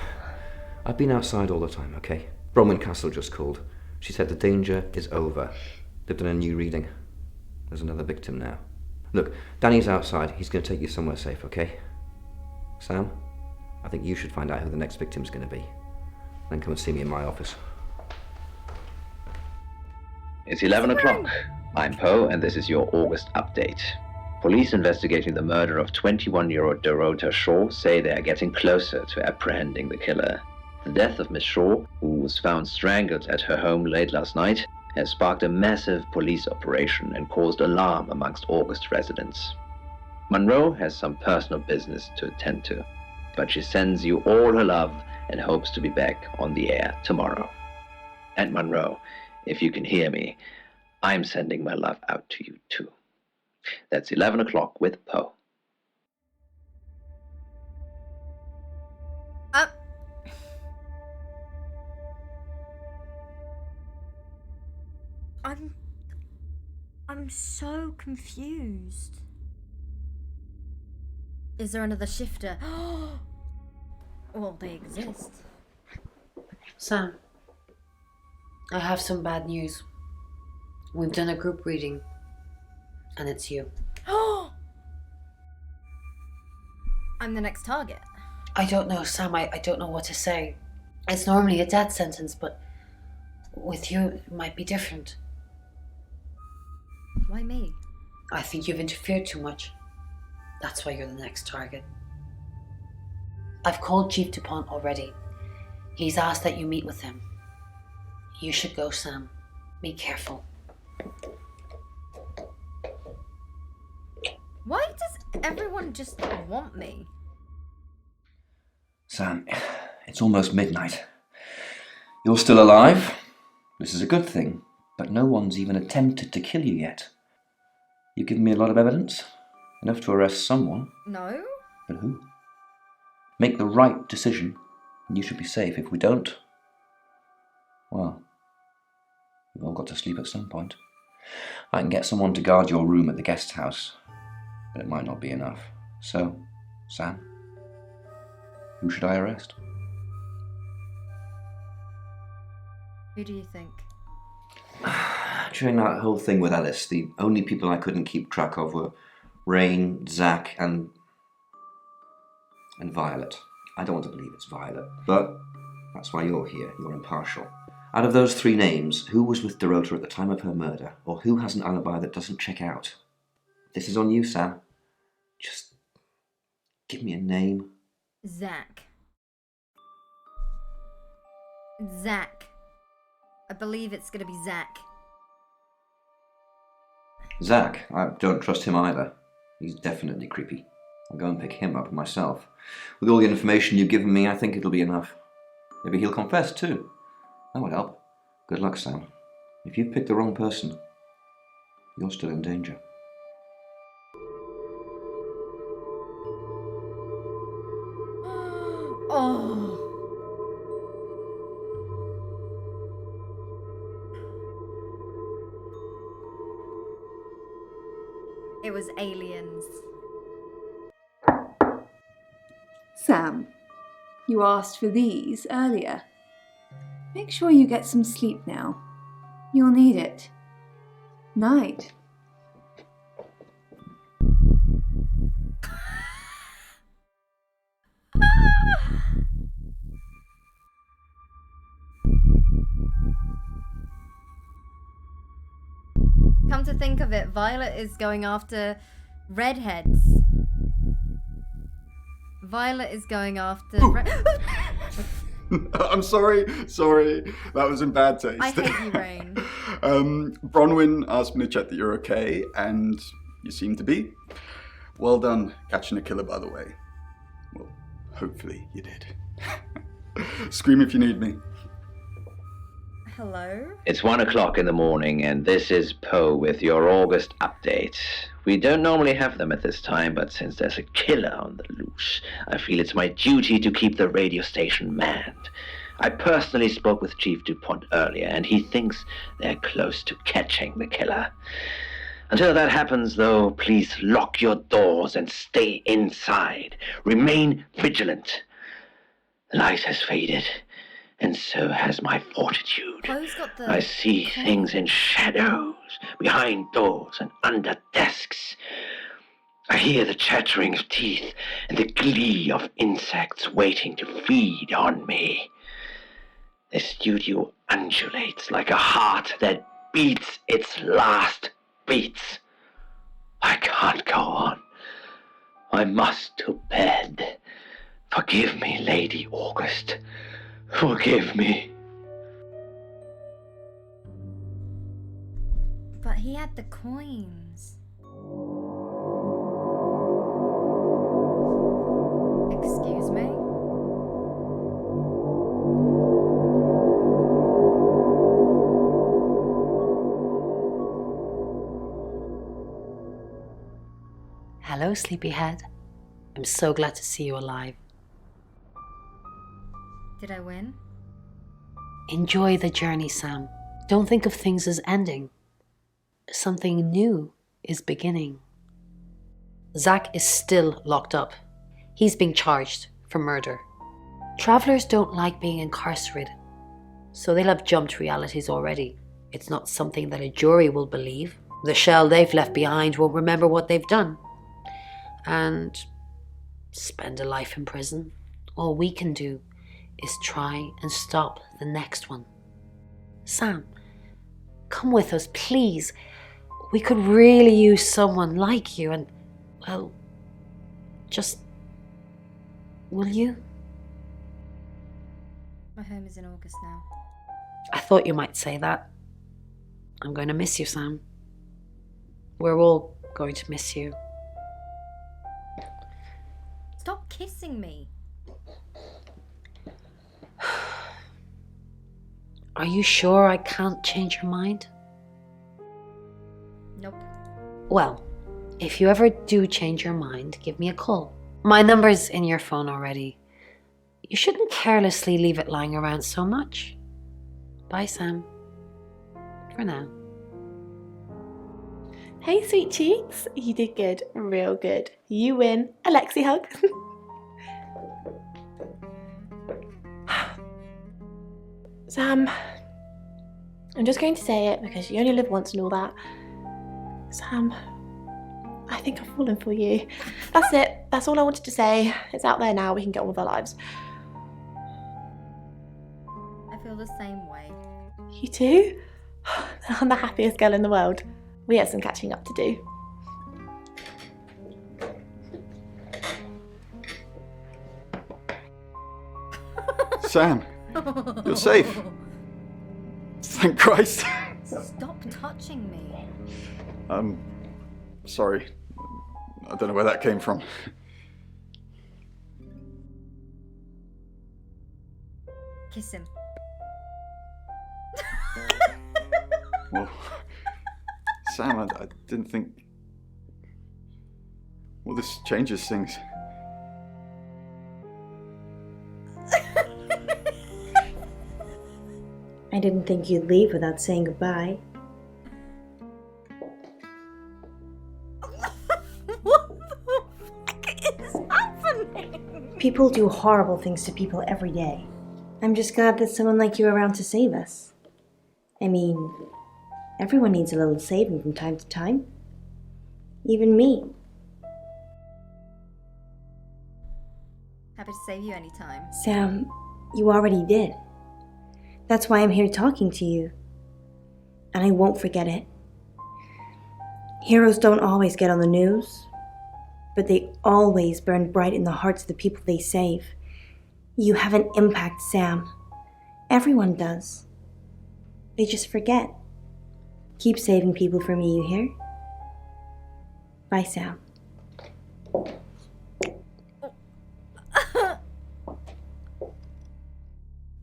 Speaker 15: I've been outside all the time, okay? Bronwyn Castle just called. She said the danger is over. They've done a new reading. There's another victim now. Look, Danny's outside. He's going to take you somewhere safe, okay? Sam, I think you should find out who the next victim's going to be. Then come and see me in my office.
Speaker 12: It's 11 o'clock. I'm Poe, and this is your August update. Police investigating the murder of 21-year-old Dorota Shaw say they are getting closer to apprehending the killer. The death of Miss Shaw, who was found strangled at her home late last night, has sparked a massive police operation and caused alarm amongst August residents. Monroe has some personal business to attend to, but she sends you all her love and hopes to be back on the air tomorrow. And Monroe, if you can hear me, I'm sending my love out to you too. That's 11 o'clock with Poe.
Speaker 1: I'm so confused. Is there another shifter? Well, they exist.
Speaker 11: Sam, I have some bad news. We've done a group reading, and it's you.
Speaker 1: I'm the next target.
Speaker 11: I don't know, Sam. I don't know what to say. It's normally a death sentence, but with you, it might be different.
Speaker 1: Why me?
Speaker 11: I think you've interfered too much. That's why you're the next target.
Speaker 16: I've called Chief DuPont already. He's asked that you meet with him. You should go, Sam. Be careful.
Speaker 1: Why does everyone just want me?
Speaker 15: Sam, it's almost midnight. You're still alive. This is a good thing, but no one's even attempted to kill you yet. You've given me a lot of evidence, enough to arrest someone.
Speaker 1: No?
Speaker 15: But who? Make the right decision, and you should be safe. If we don't, well, we've all got to sleep at some point. I can get someone to guard your room at the guest house, but it might not be enough. So, Sam, who should I arrest?
Speaker 1: Who do you think?
Speaker 15: During that whole thing with Alice, the only people I couldn't keep track of were Rain, Zach, and Violet. I don't want to believe it's Violet, but that's why you're here. You're impartial. Out of those three names, who was with Dorota at the time of her murder, or who has an alibi that doesn't check out? This is on you, Sam. Just give me a name.
Speaker 1: Zach. Zach. I believe it's gonna be Zach.
Speaker 15: Zach, I don't trust him either. He's definitely creepy. I'll go and pick him up myself. With all the information you've given me, I think it'll be enough. Maybe he'll confess too. That would help. Good luck, Sam. If you've picked the wrong person, you're still in danger.
Speaker 1: Oh. It was aliens.
Speaker 13: Sam, you asked for these earlier. Make sure you get some sleep now. You'll need it. Night.
Speaker 1: Come to think of it, Violet is going after redheads. Violet is going after
Speaker 5: I'm sorry. That was in bad taste.
Speaker 1: I hate you, Rain.
Speaker 5: Bronwyn asked me to check that you're okay, and you seem to be. Well done catching a killer, by the way. Well, hopefully you did. Scream if you need me.
Speaker 1: Hello?
Speaker 12: It's 1 o'clock in the morning, and this is Poe with your August update. We don't normally have them at this time, but since there's a killer on the loose, I feel it's my duty to keep the radio station manned. I personally spoke with Chief DuPont earlier, and he thinks they're close to catching the killer. Until that happens, though, please lock your doors and stay inside. Remain vigilant. The light has faded, and so has my fortitude. I see things in shadows, behind doors and under desks. I hear the chattering of teeth and the glee of insects waiting to feed on me. The studio undulates like a heart that beats its last beats. I can't go on. I must to bed. Forgive me, Lady August. Forgive me.
Speaker 1: But he had the coins. Excuse me?
Speaker 16: Hello, sleepyhead. I'm so glad to see you alive.
Speaker 1: Did I win?
Speaker 16: Enjoy the journey, Sam. Don't think of things as ending. Something new is beginning. Zach is still locked up. He's being charged for murder. Travelers don't like being incarcerated, so they'll have jumped realities already. It's not something that a jury will believe. The shell they've left behind won't remember what they've done. And spend a life in prison. All we can do is try and stop the next one. Sam, come with us, please. We could really use someone like you and, well, just, will you?
Speaker 1: My home is in August now.
Speaker 11: I thought you might say that. I'm going to miss you, Sam. We're all going to miss you.
Speaker 1: Stop kissing me.
Speaker 11: Are you sure I can't change your mind?
Speaker 1: Nope.
Speaker 11: Well, if you ever do change your mind, give me a call. My number's in your phone already. You shouldn't carelessly leave it lying around so much. Bye, Sam. For now.
Speaker 3: Hey, sweet cheeks. You did good. Real good. You win. Alexi hug. Sam, I'm just going to say it because you only live once and all that. Sam, I think I've fallen for you. That's it. That's all I wanted to say. It's out there now. We can get on with our lives.
Speaker 1: I feel the same way.
Speaker 3: You too? I'm the happiest girl in the world. We have some catching up to do.
Speaker 5: Sam, you're safe. Thank Christ.
Speaker 1: Stop touching me.
Speaker 5: Sorry. I don't know where that came from.
Speaker 1: Kiss him.
Speaker 5: Well, Sam, I didn't think... Well, this changes things.
Speaker 7: I didn't think you'd leave without saying goodbye.
Speaker 1: What the fuck is happening?
Speaker 7: People do horrible things to people every day. I'm just glad there's someone like you around to save us. I mean, everyone needs a little saving from time to time. Even me.
Speaker 1: Happy to save you anytime.
Speaker 7: Sam, you already did. That's why I'm here talking to you. And I won't forget it. Heroes don't always get on the news, but they always burn bright in the hearts of the people they save. You have an impact, Sam. Everyone does. They just forget. Keep saving people for me, you hear? Bye, Sam.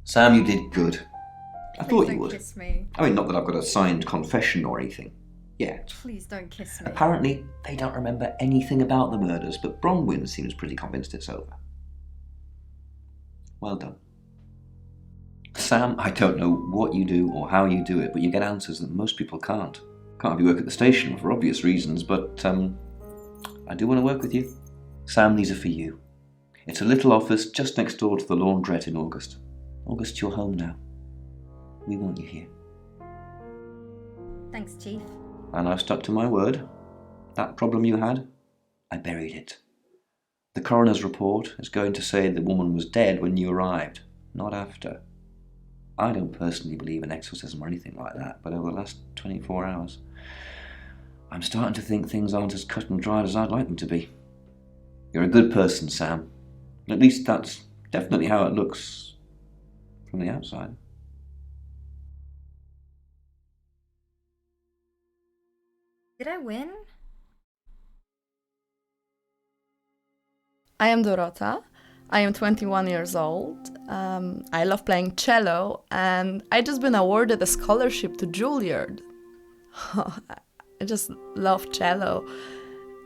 Speaker 15: Sam, you did good. I
Speaker 1: Please
Speaker 15: thought
Speaker 1: don't
Speaker 15: you would.
Speaker 1: kiss me.
Speaker 15: I mean, not that I've got a signed confession or anything. Yet.
Speaker 1: Please don't kiss me.
Speaker 15: Apparently, they don't remember anything about the murders, but Bronwyn seems pretty convinced it's over. Well done. Sam, I don't know what you do or how you do it, but you get answers that most people can't. Can't have you work at the station for obvious reasons, but I do want to work with you. Sam, these are for you. It's a little office just next door to the laundrette in August. August, you're home now. We want you here.
Speaker 1: Thanks, Chief.
Speaker 15: And I've stuck to my word. That problem you had, I buried it. The coroner's report is going to say the woman was dead when you arrived, not after. I don't personally believe in exorcism or anything like that, but over the last 24 hours, I'm starting to think things aren't as cut and dried as I'd like them to be. You're a good person, Sam. At least that's definitely how it looks from the outside.
Speaker 1: Did I win?
Speaker 10: I am Dorota. I am 21 years old. I love playing cello, and I just been awarded a scholarship to Juilliard. I just love cello.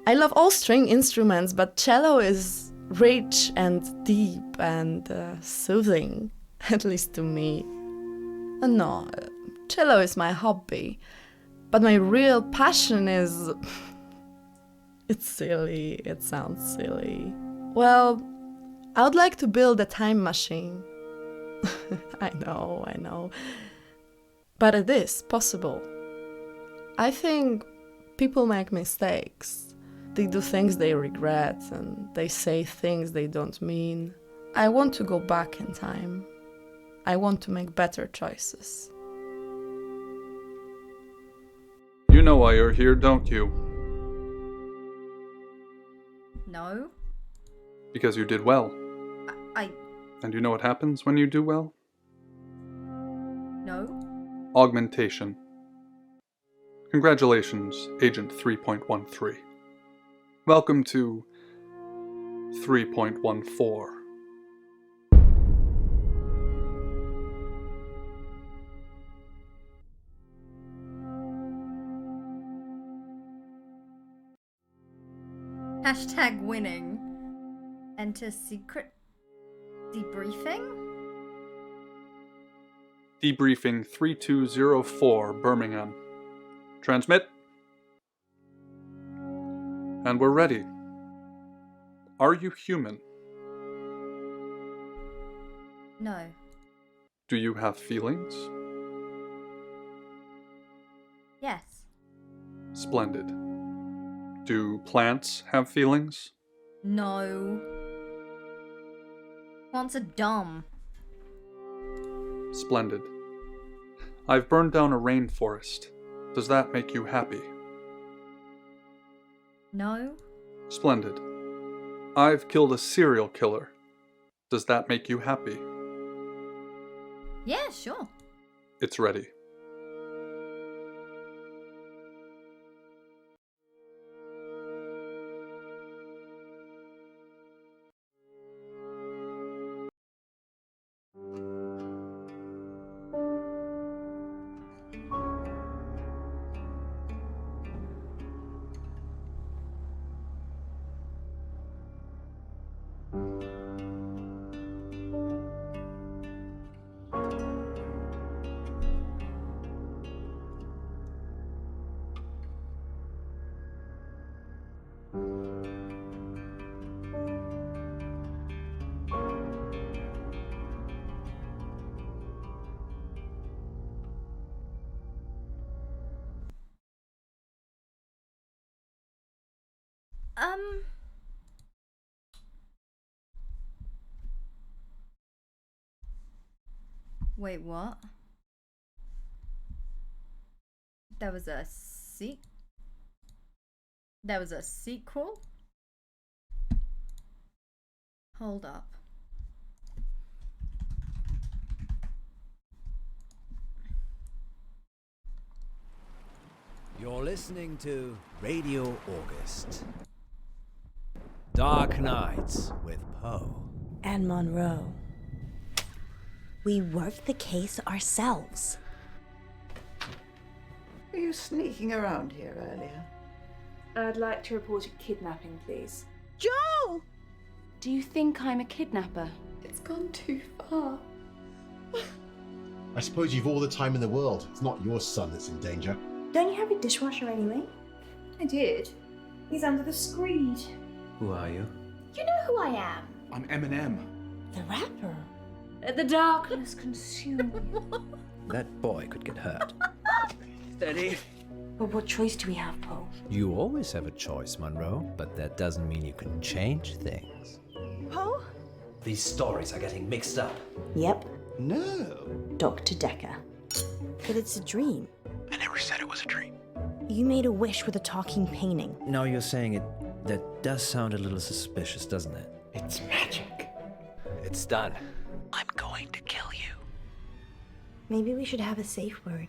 Speaker 10: I love all string instruments, but cello is rich and deep and soothing, at least to me. No, cello is my hobby, but my real passion is... It's silly, it sounds silly. Well, I would like to build a time machine. I know. But it is possible. I think people make mistakes. They do things they regret and they say things they don't mean. I want to go back in time. I want to make better choices.
Speaker 14: You know why you're here, don't you?
Speaker 1: No.
Speaker 14: Because you did well.
Speaker 1: I...
Speaker 14: And you know what happens when you do well?
Speaker 1: No.
Speaker 14: Augmentation. Congratulations, Agent 3.13. Welcome to 3.14.
Speaker 1: Hashtag winning. Enter secret debriefing?
Speaker 14: Debriefing 3204, Birmingham. Transmit. And we're ready. Are you human?
Speaker 1: No.
Speaker 14: Do you have feelings?
Speaker 1: Yes.
Speaker 14: Splendid. Do plants have feelings?
Speaker 1: No. Plants are dumb.
Speaker 14: Splendid. I've burned down a rainforest. Does that make you happy?
Speaker 1: No.
Speaker 14: Splendid. I've killed a serial killer. Does that make you happy?
Speaker 1: Yeah, sure.
Speaker 14: It's ready.
Speaker 1: Wait, what? There was a sequel? Hold up.
Speaker 9: You're listening to Radio August. Dark Nights with Poe.
Speaker 7: And Monroe. We worked the case ourselves.
Speaker 21: Were you sneaking around here earlier?
Speaker 13: I'd like to report a kidnapping, please.
Speaker 21: Joe!
Speaker 13: Do you think I'm a kidnapper?
Speaker 21: It's gone too far.
Speaker 22: I suppose you've all the time in the world. It's not your son that's in danger.
Speaker 7: Don't you have a dishwasher anyway?
Speaker 13: I did.
Speaker 7: He's under the screed.
Speaker 19: Who are you?
Speaker 7: You know who I am.
Speaker 22: I'm Eminem.
Speaker 7: The rapper.
Speaker 13: Let the darkness consume you.
Speaker 19: That boy could get hurt.
Speaker 9: Steady.
Speaker 7: But what choice do we have, Poe?
Speaker 9: You always have a choice, Monroe, but that doesn't mean you can change things.
Speaker 7: Poe?
Speaker 19: These stories are getting mixed up.
Speaker 7: Yep.
Speaker 22: No.
Speaker 7: Dr. Decker. But it's a dream.
Speaker 22: I never said it was a dream.
Speaker 7: You made a wish with a talking painting.
Speaker 19: Now you're saying it. That does sound a little suspicious, doesn't it?
Speaker 22: It's magic.
Speaker 19: It's done.
Speaker 22: I'm going to kill you.
Speaker 7: Maybe we should have a safe word.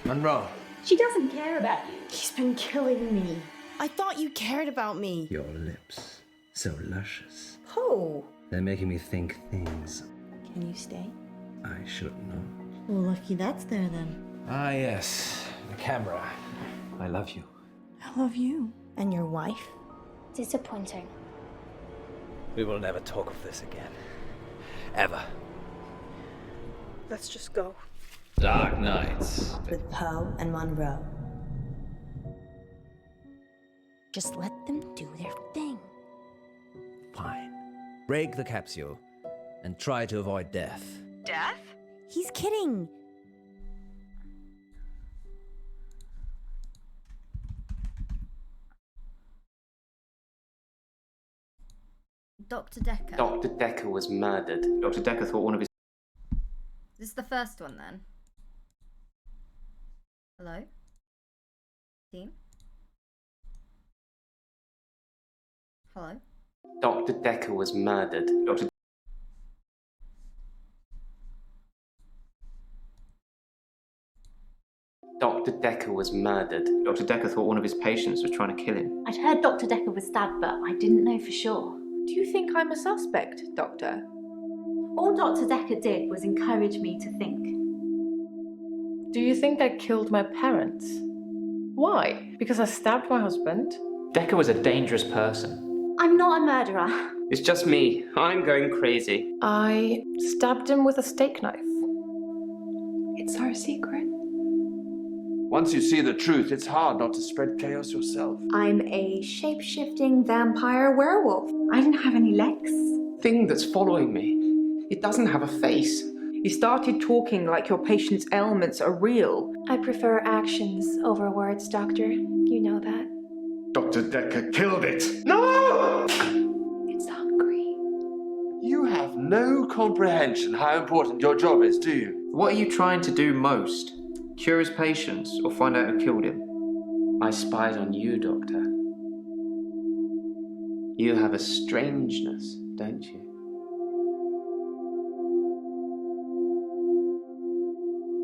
Speaker 19: Monroe.
Speaker 7: She doesn't care about you. He's been killing me. I thought you cared about me.
Speaker 19: Your lips. So luscious.
Speaker 7: Poe.
Speaker 19: They're making me think things
Speaker 7: Can you stay?
Speaker 19: I shouldn't know.
Speaker 7: Well, lucky that's there then.
Speaker 19: Ah, yes. The camera. I love you.
Speaker 7: I love you. And your wife?
Speaker 24: Disappointing.
Speaker 19: We will never talk of this again. Ever.
Speaker 21: Let's just go.
Speaker 19: Dark Nights.
Speaker 7: With Poe and Monroe. Just let them do their thing.
Speaker 19: Fine. Break the capsule and try to avoid death.
Speaker 7: Death? He's kidding.
Speaker 1: Dr. Decker.
Speaker 25: Dr. Decker was murdered. Dr. Decker thought one of his...
Speaker 1: This is the first one then. Hello? Team? Hello?
Speaker 25: Dr. Decker was murdered. Dr. Decker was murdered. Dr. Decker thought one of his patients was trying to kill him.
Speaker 2: I'd heard Dr. Decker was stabbed, but I didn't know for sure.
Speaker 13: Do you think I'm a suspect, Doctor?
Speaker 2: All Dr. Decker did was encourage me to think.
Speaker 4: Do you think I killed my parents? Why? Because I stabbed my husband?
Speaker 25: Decker was a dangerous person.
Speaker 2: I'm not a murderer.
Speaker 25: It's just me. I'm going crazy.
Speaker 4: I stabbed him with a steak knife.
Speaker 13: It's our secret.
Speaker 17: Once you see the truth, it's hard not to spread chaos yourself.
Speaker 2: I'm a shape-shifting vampire werewolf. I didn't have any legs.
Speaker 25: Thing that's following me. It doesn't have a face.
Speaker 13: You started talking like your patient's ailments are real.
Speaker 3: I prefer actions over words, Doctor. You know that.
Speaker 17: Dr. Decker killed it. No!
Speaker 13: It's hungry.
Speaker 17: You have no comprehension how important your job is, do you?
Speaker 25: What are you trying to do most? Cure his patients or find out who killed him? I spied on you, Doctor. You have a strangeness, don't you?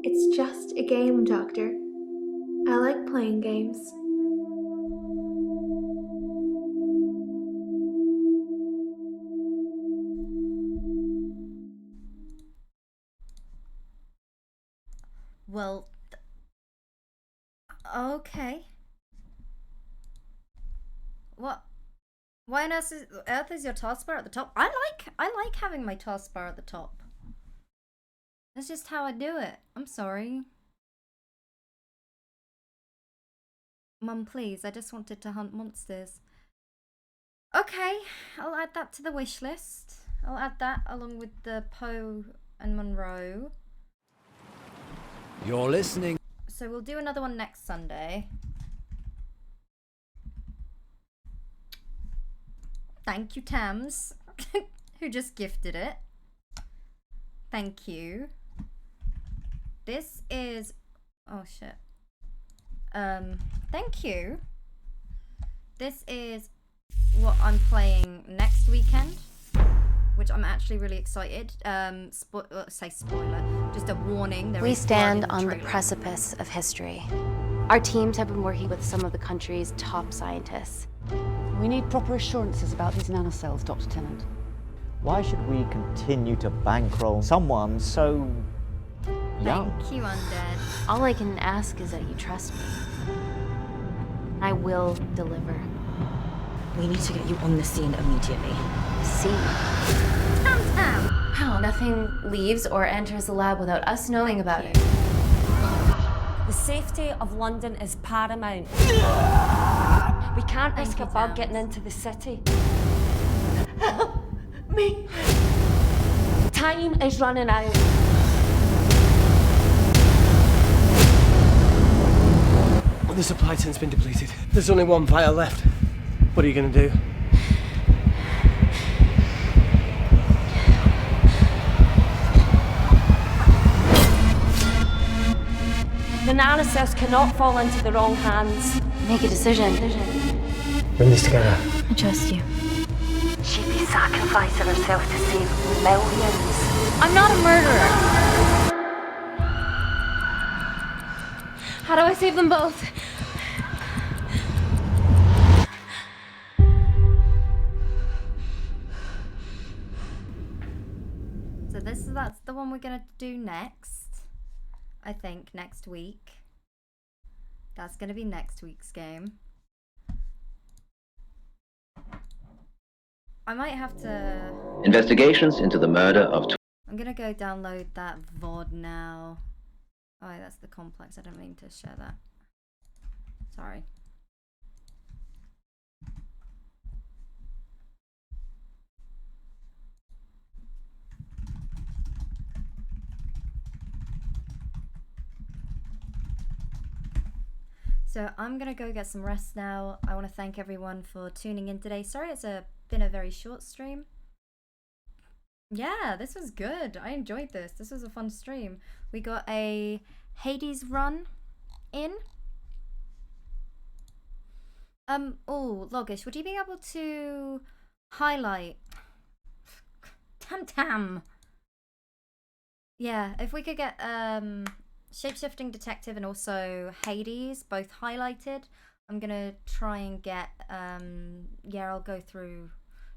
Speaker 3: It's just a game, Doctor. I like playing games.
Speaker 1: Well, okay. What? Why on earth is your taskbar at the top? I like having my taskbar at the top. That's just how I do it. I'm sorry. Mum, please. I just wanted to hunt monsters. Okay, I'll add that to the wish list. I'll add that along with the Poe and Monroe.
Speaker 9: You're listening.
Speaker 1: So we'll do another one next Sunday. Thank you, Tams, who just gifted it. Thank you. This is... oh, shit. Thank you. This is what I'm playing next weekend, which I'm actually really excited. Say spoiler, just a warning.
Speaker 23: We stand on the precipice of history. Our teams have been working with some of the country's top scientists.
Speaker 24: We need proper assurances about these nanocells, Dr. Tennant.
Speaker 26: Why should we continue to bankroll someone so young?
Speaker 1: Thank you, Undead.
Speaker 23: All I can ask is that you trust me. I will deliver.
Speaker 27: We need to get you on the scene immediately.
Speaker 23: See? How? Nothing leaves or enters the lab without us knowing about it.
Speaker 28: The safety of London is paramount. We can't risk a bug getting into the city.
Speaker 2: Help me.
Speaker 28: Time is running out.
Speaker 29: The supply tin's been depleted. There's only one vial left. What are you going to do?
Speaker 28: The nanocells cannot fall into the wrong hands.
Speaker 23: Make a decision.
Speaker 29: Bring this together.
Speaker 23: I trust you.
Speaker 28: She'd be sacrificing herself to save millions.
Speaker 23: I'm not a murderer.
Speaker 28: How do I save them both?
Speaker 1: So that's the one we're gonna do next. I think next week. That's gonna be next week's game. I might have to...
Speaker 12: Investigations into the murder of...
Speaker 1: I'm gonna go download that VOD now. Oh, that's the complex. I don't mean to share that. Sorry. So I'm gonna go get some rest now. I want to thank everyone for tuning in today. Sorry it's been a very short stream. Yeah, this was good. I enjoyed this. This was a fun stream. We got a Hades run in. Oh, Logish, would you be able to highlight. Tam. Yeah, if we could get Shapeshifting Detective and also Hades both highlighted, I'm gonna try and get yeah, I'll go through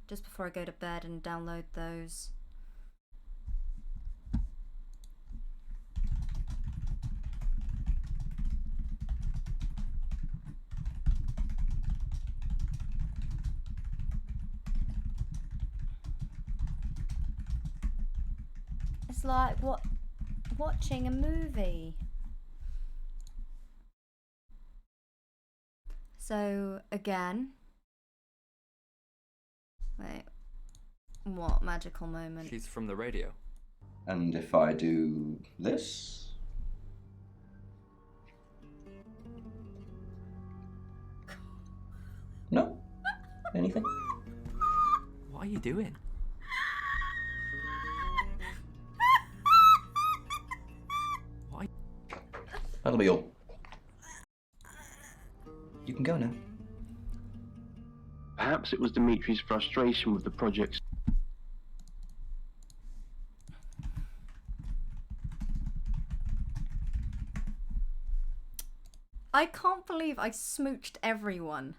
Speaker 1: just before I go to bed and download those. It's like watching a movie. So again, wait, what magical moment?
Speaker 5: She's from the radio.
Speaker 6: And if I do this? No? Anything?
Speaker 5: What are you doing?
Speaker 6: That'll be all. You can go now.
Speaker 8: Perhaps it was Dimitri's frustration with the project.
Speaker 1: I can't believe I smooched everyone.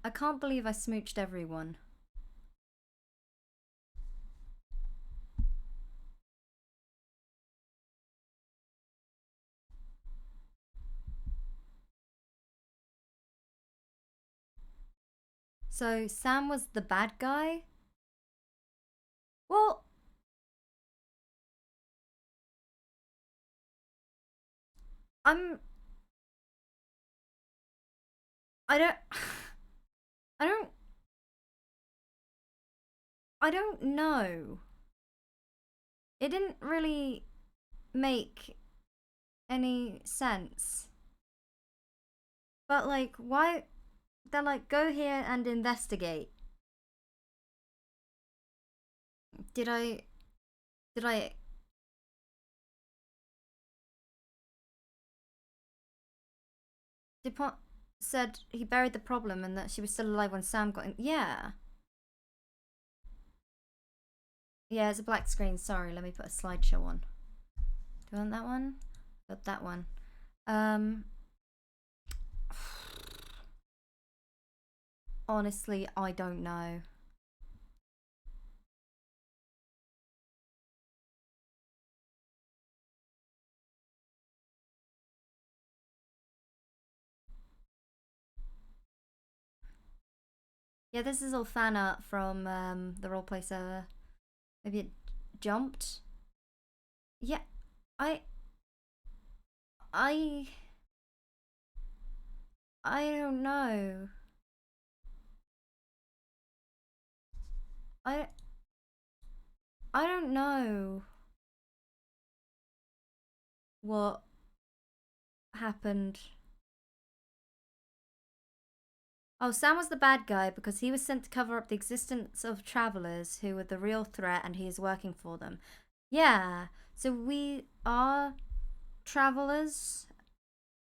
Speaker 1: I can't believe I smooched everyone. So Sam was the bad guy? Well, I don't know. It didn't really make any sense. But like, why? They're like, go here and investigate. Did I? DuPont said he buried the problem and that she was still alive when Sam got in. Yeah. Yeah, it's a black screen. Sorry, let me put a slideshow on. Do you want that one? Got that one. Honestly, I don't know. Yeah, this is all fan art from the roleplay server. Maybe it jumped. Yeah, I don't know. I don't know what happened. Oh, Sam was the bad guy because he was sent to cover up the existence of travelers who were the real threat and he is working for them. Yeah, so we are travelers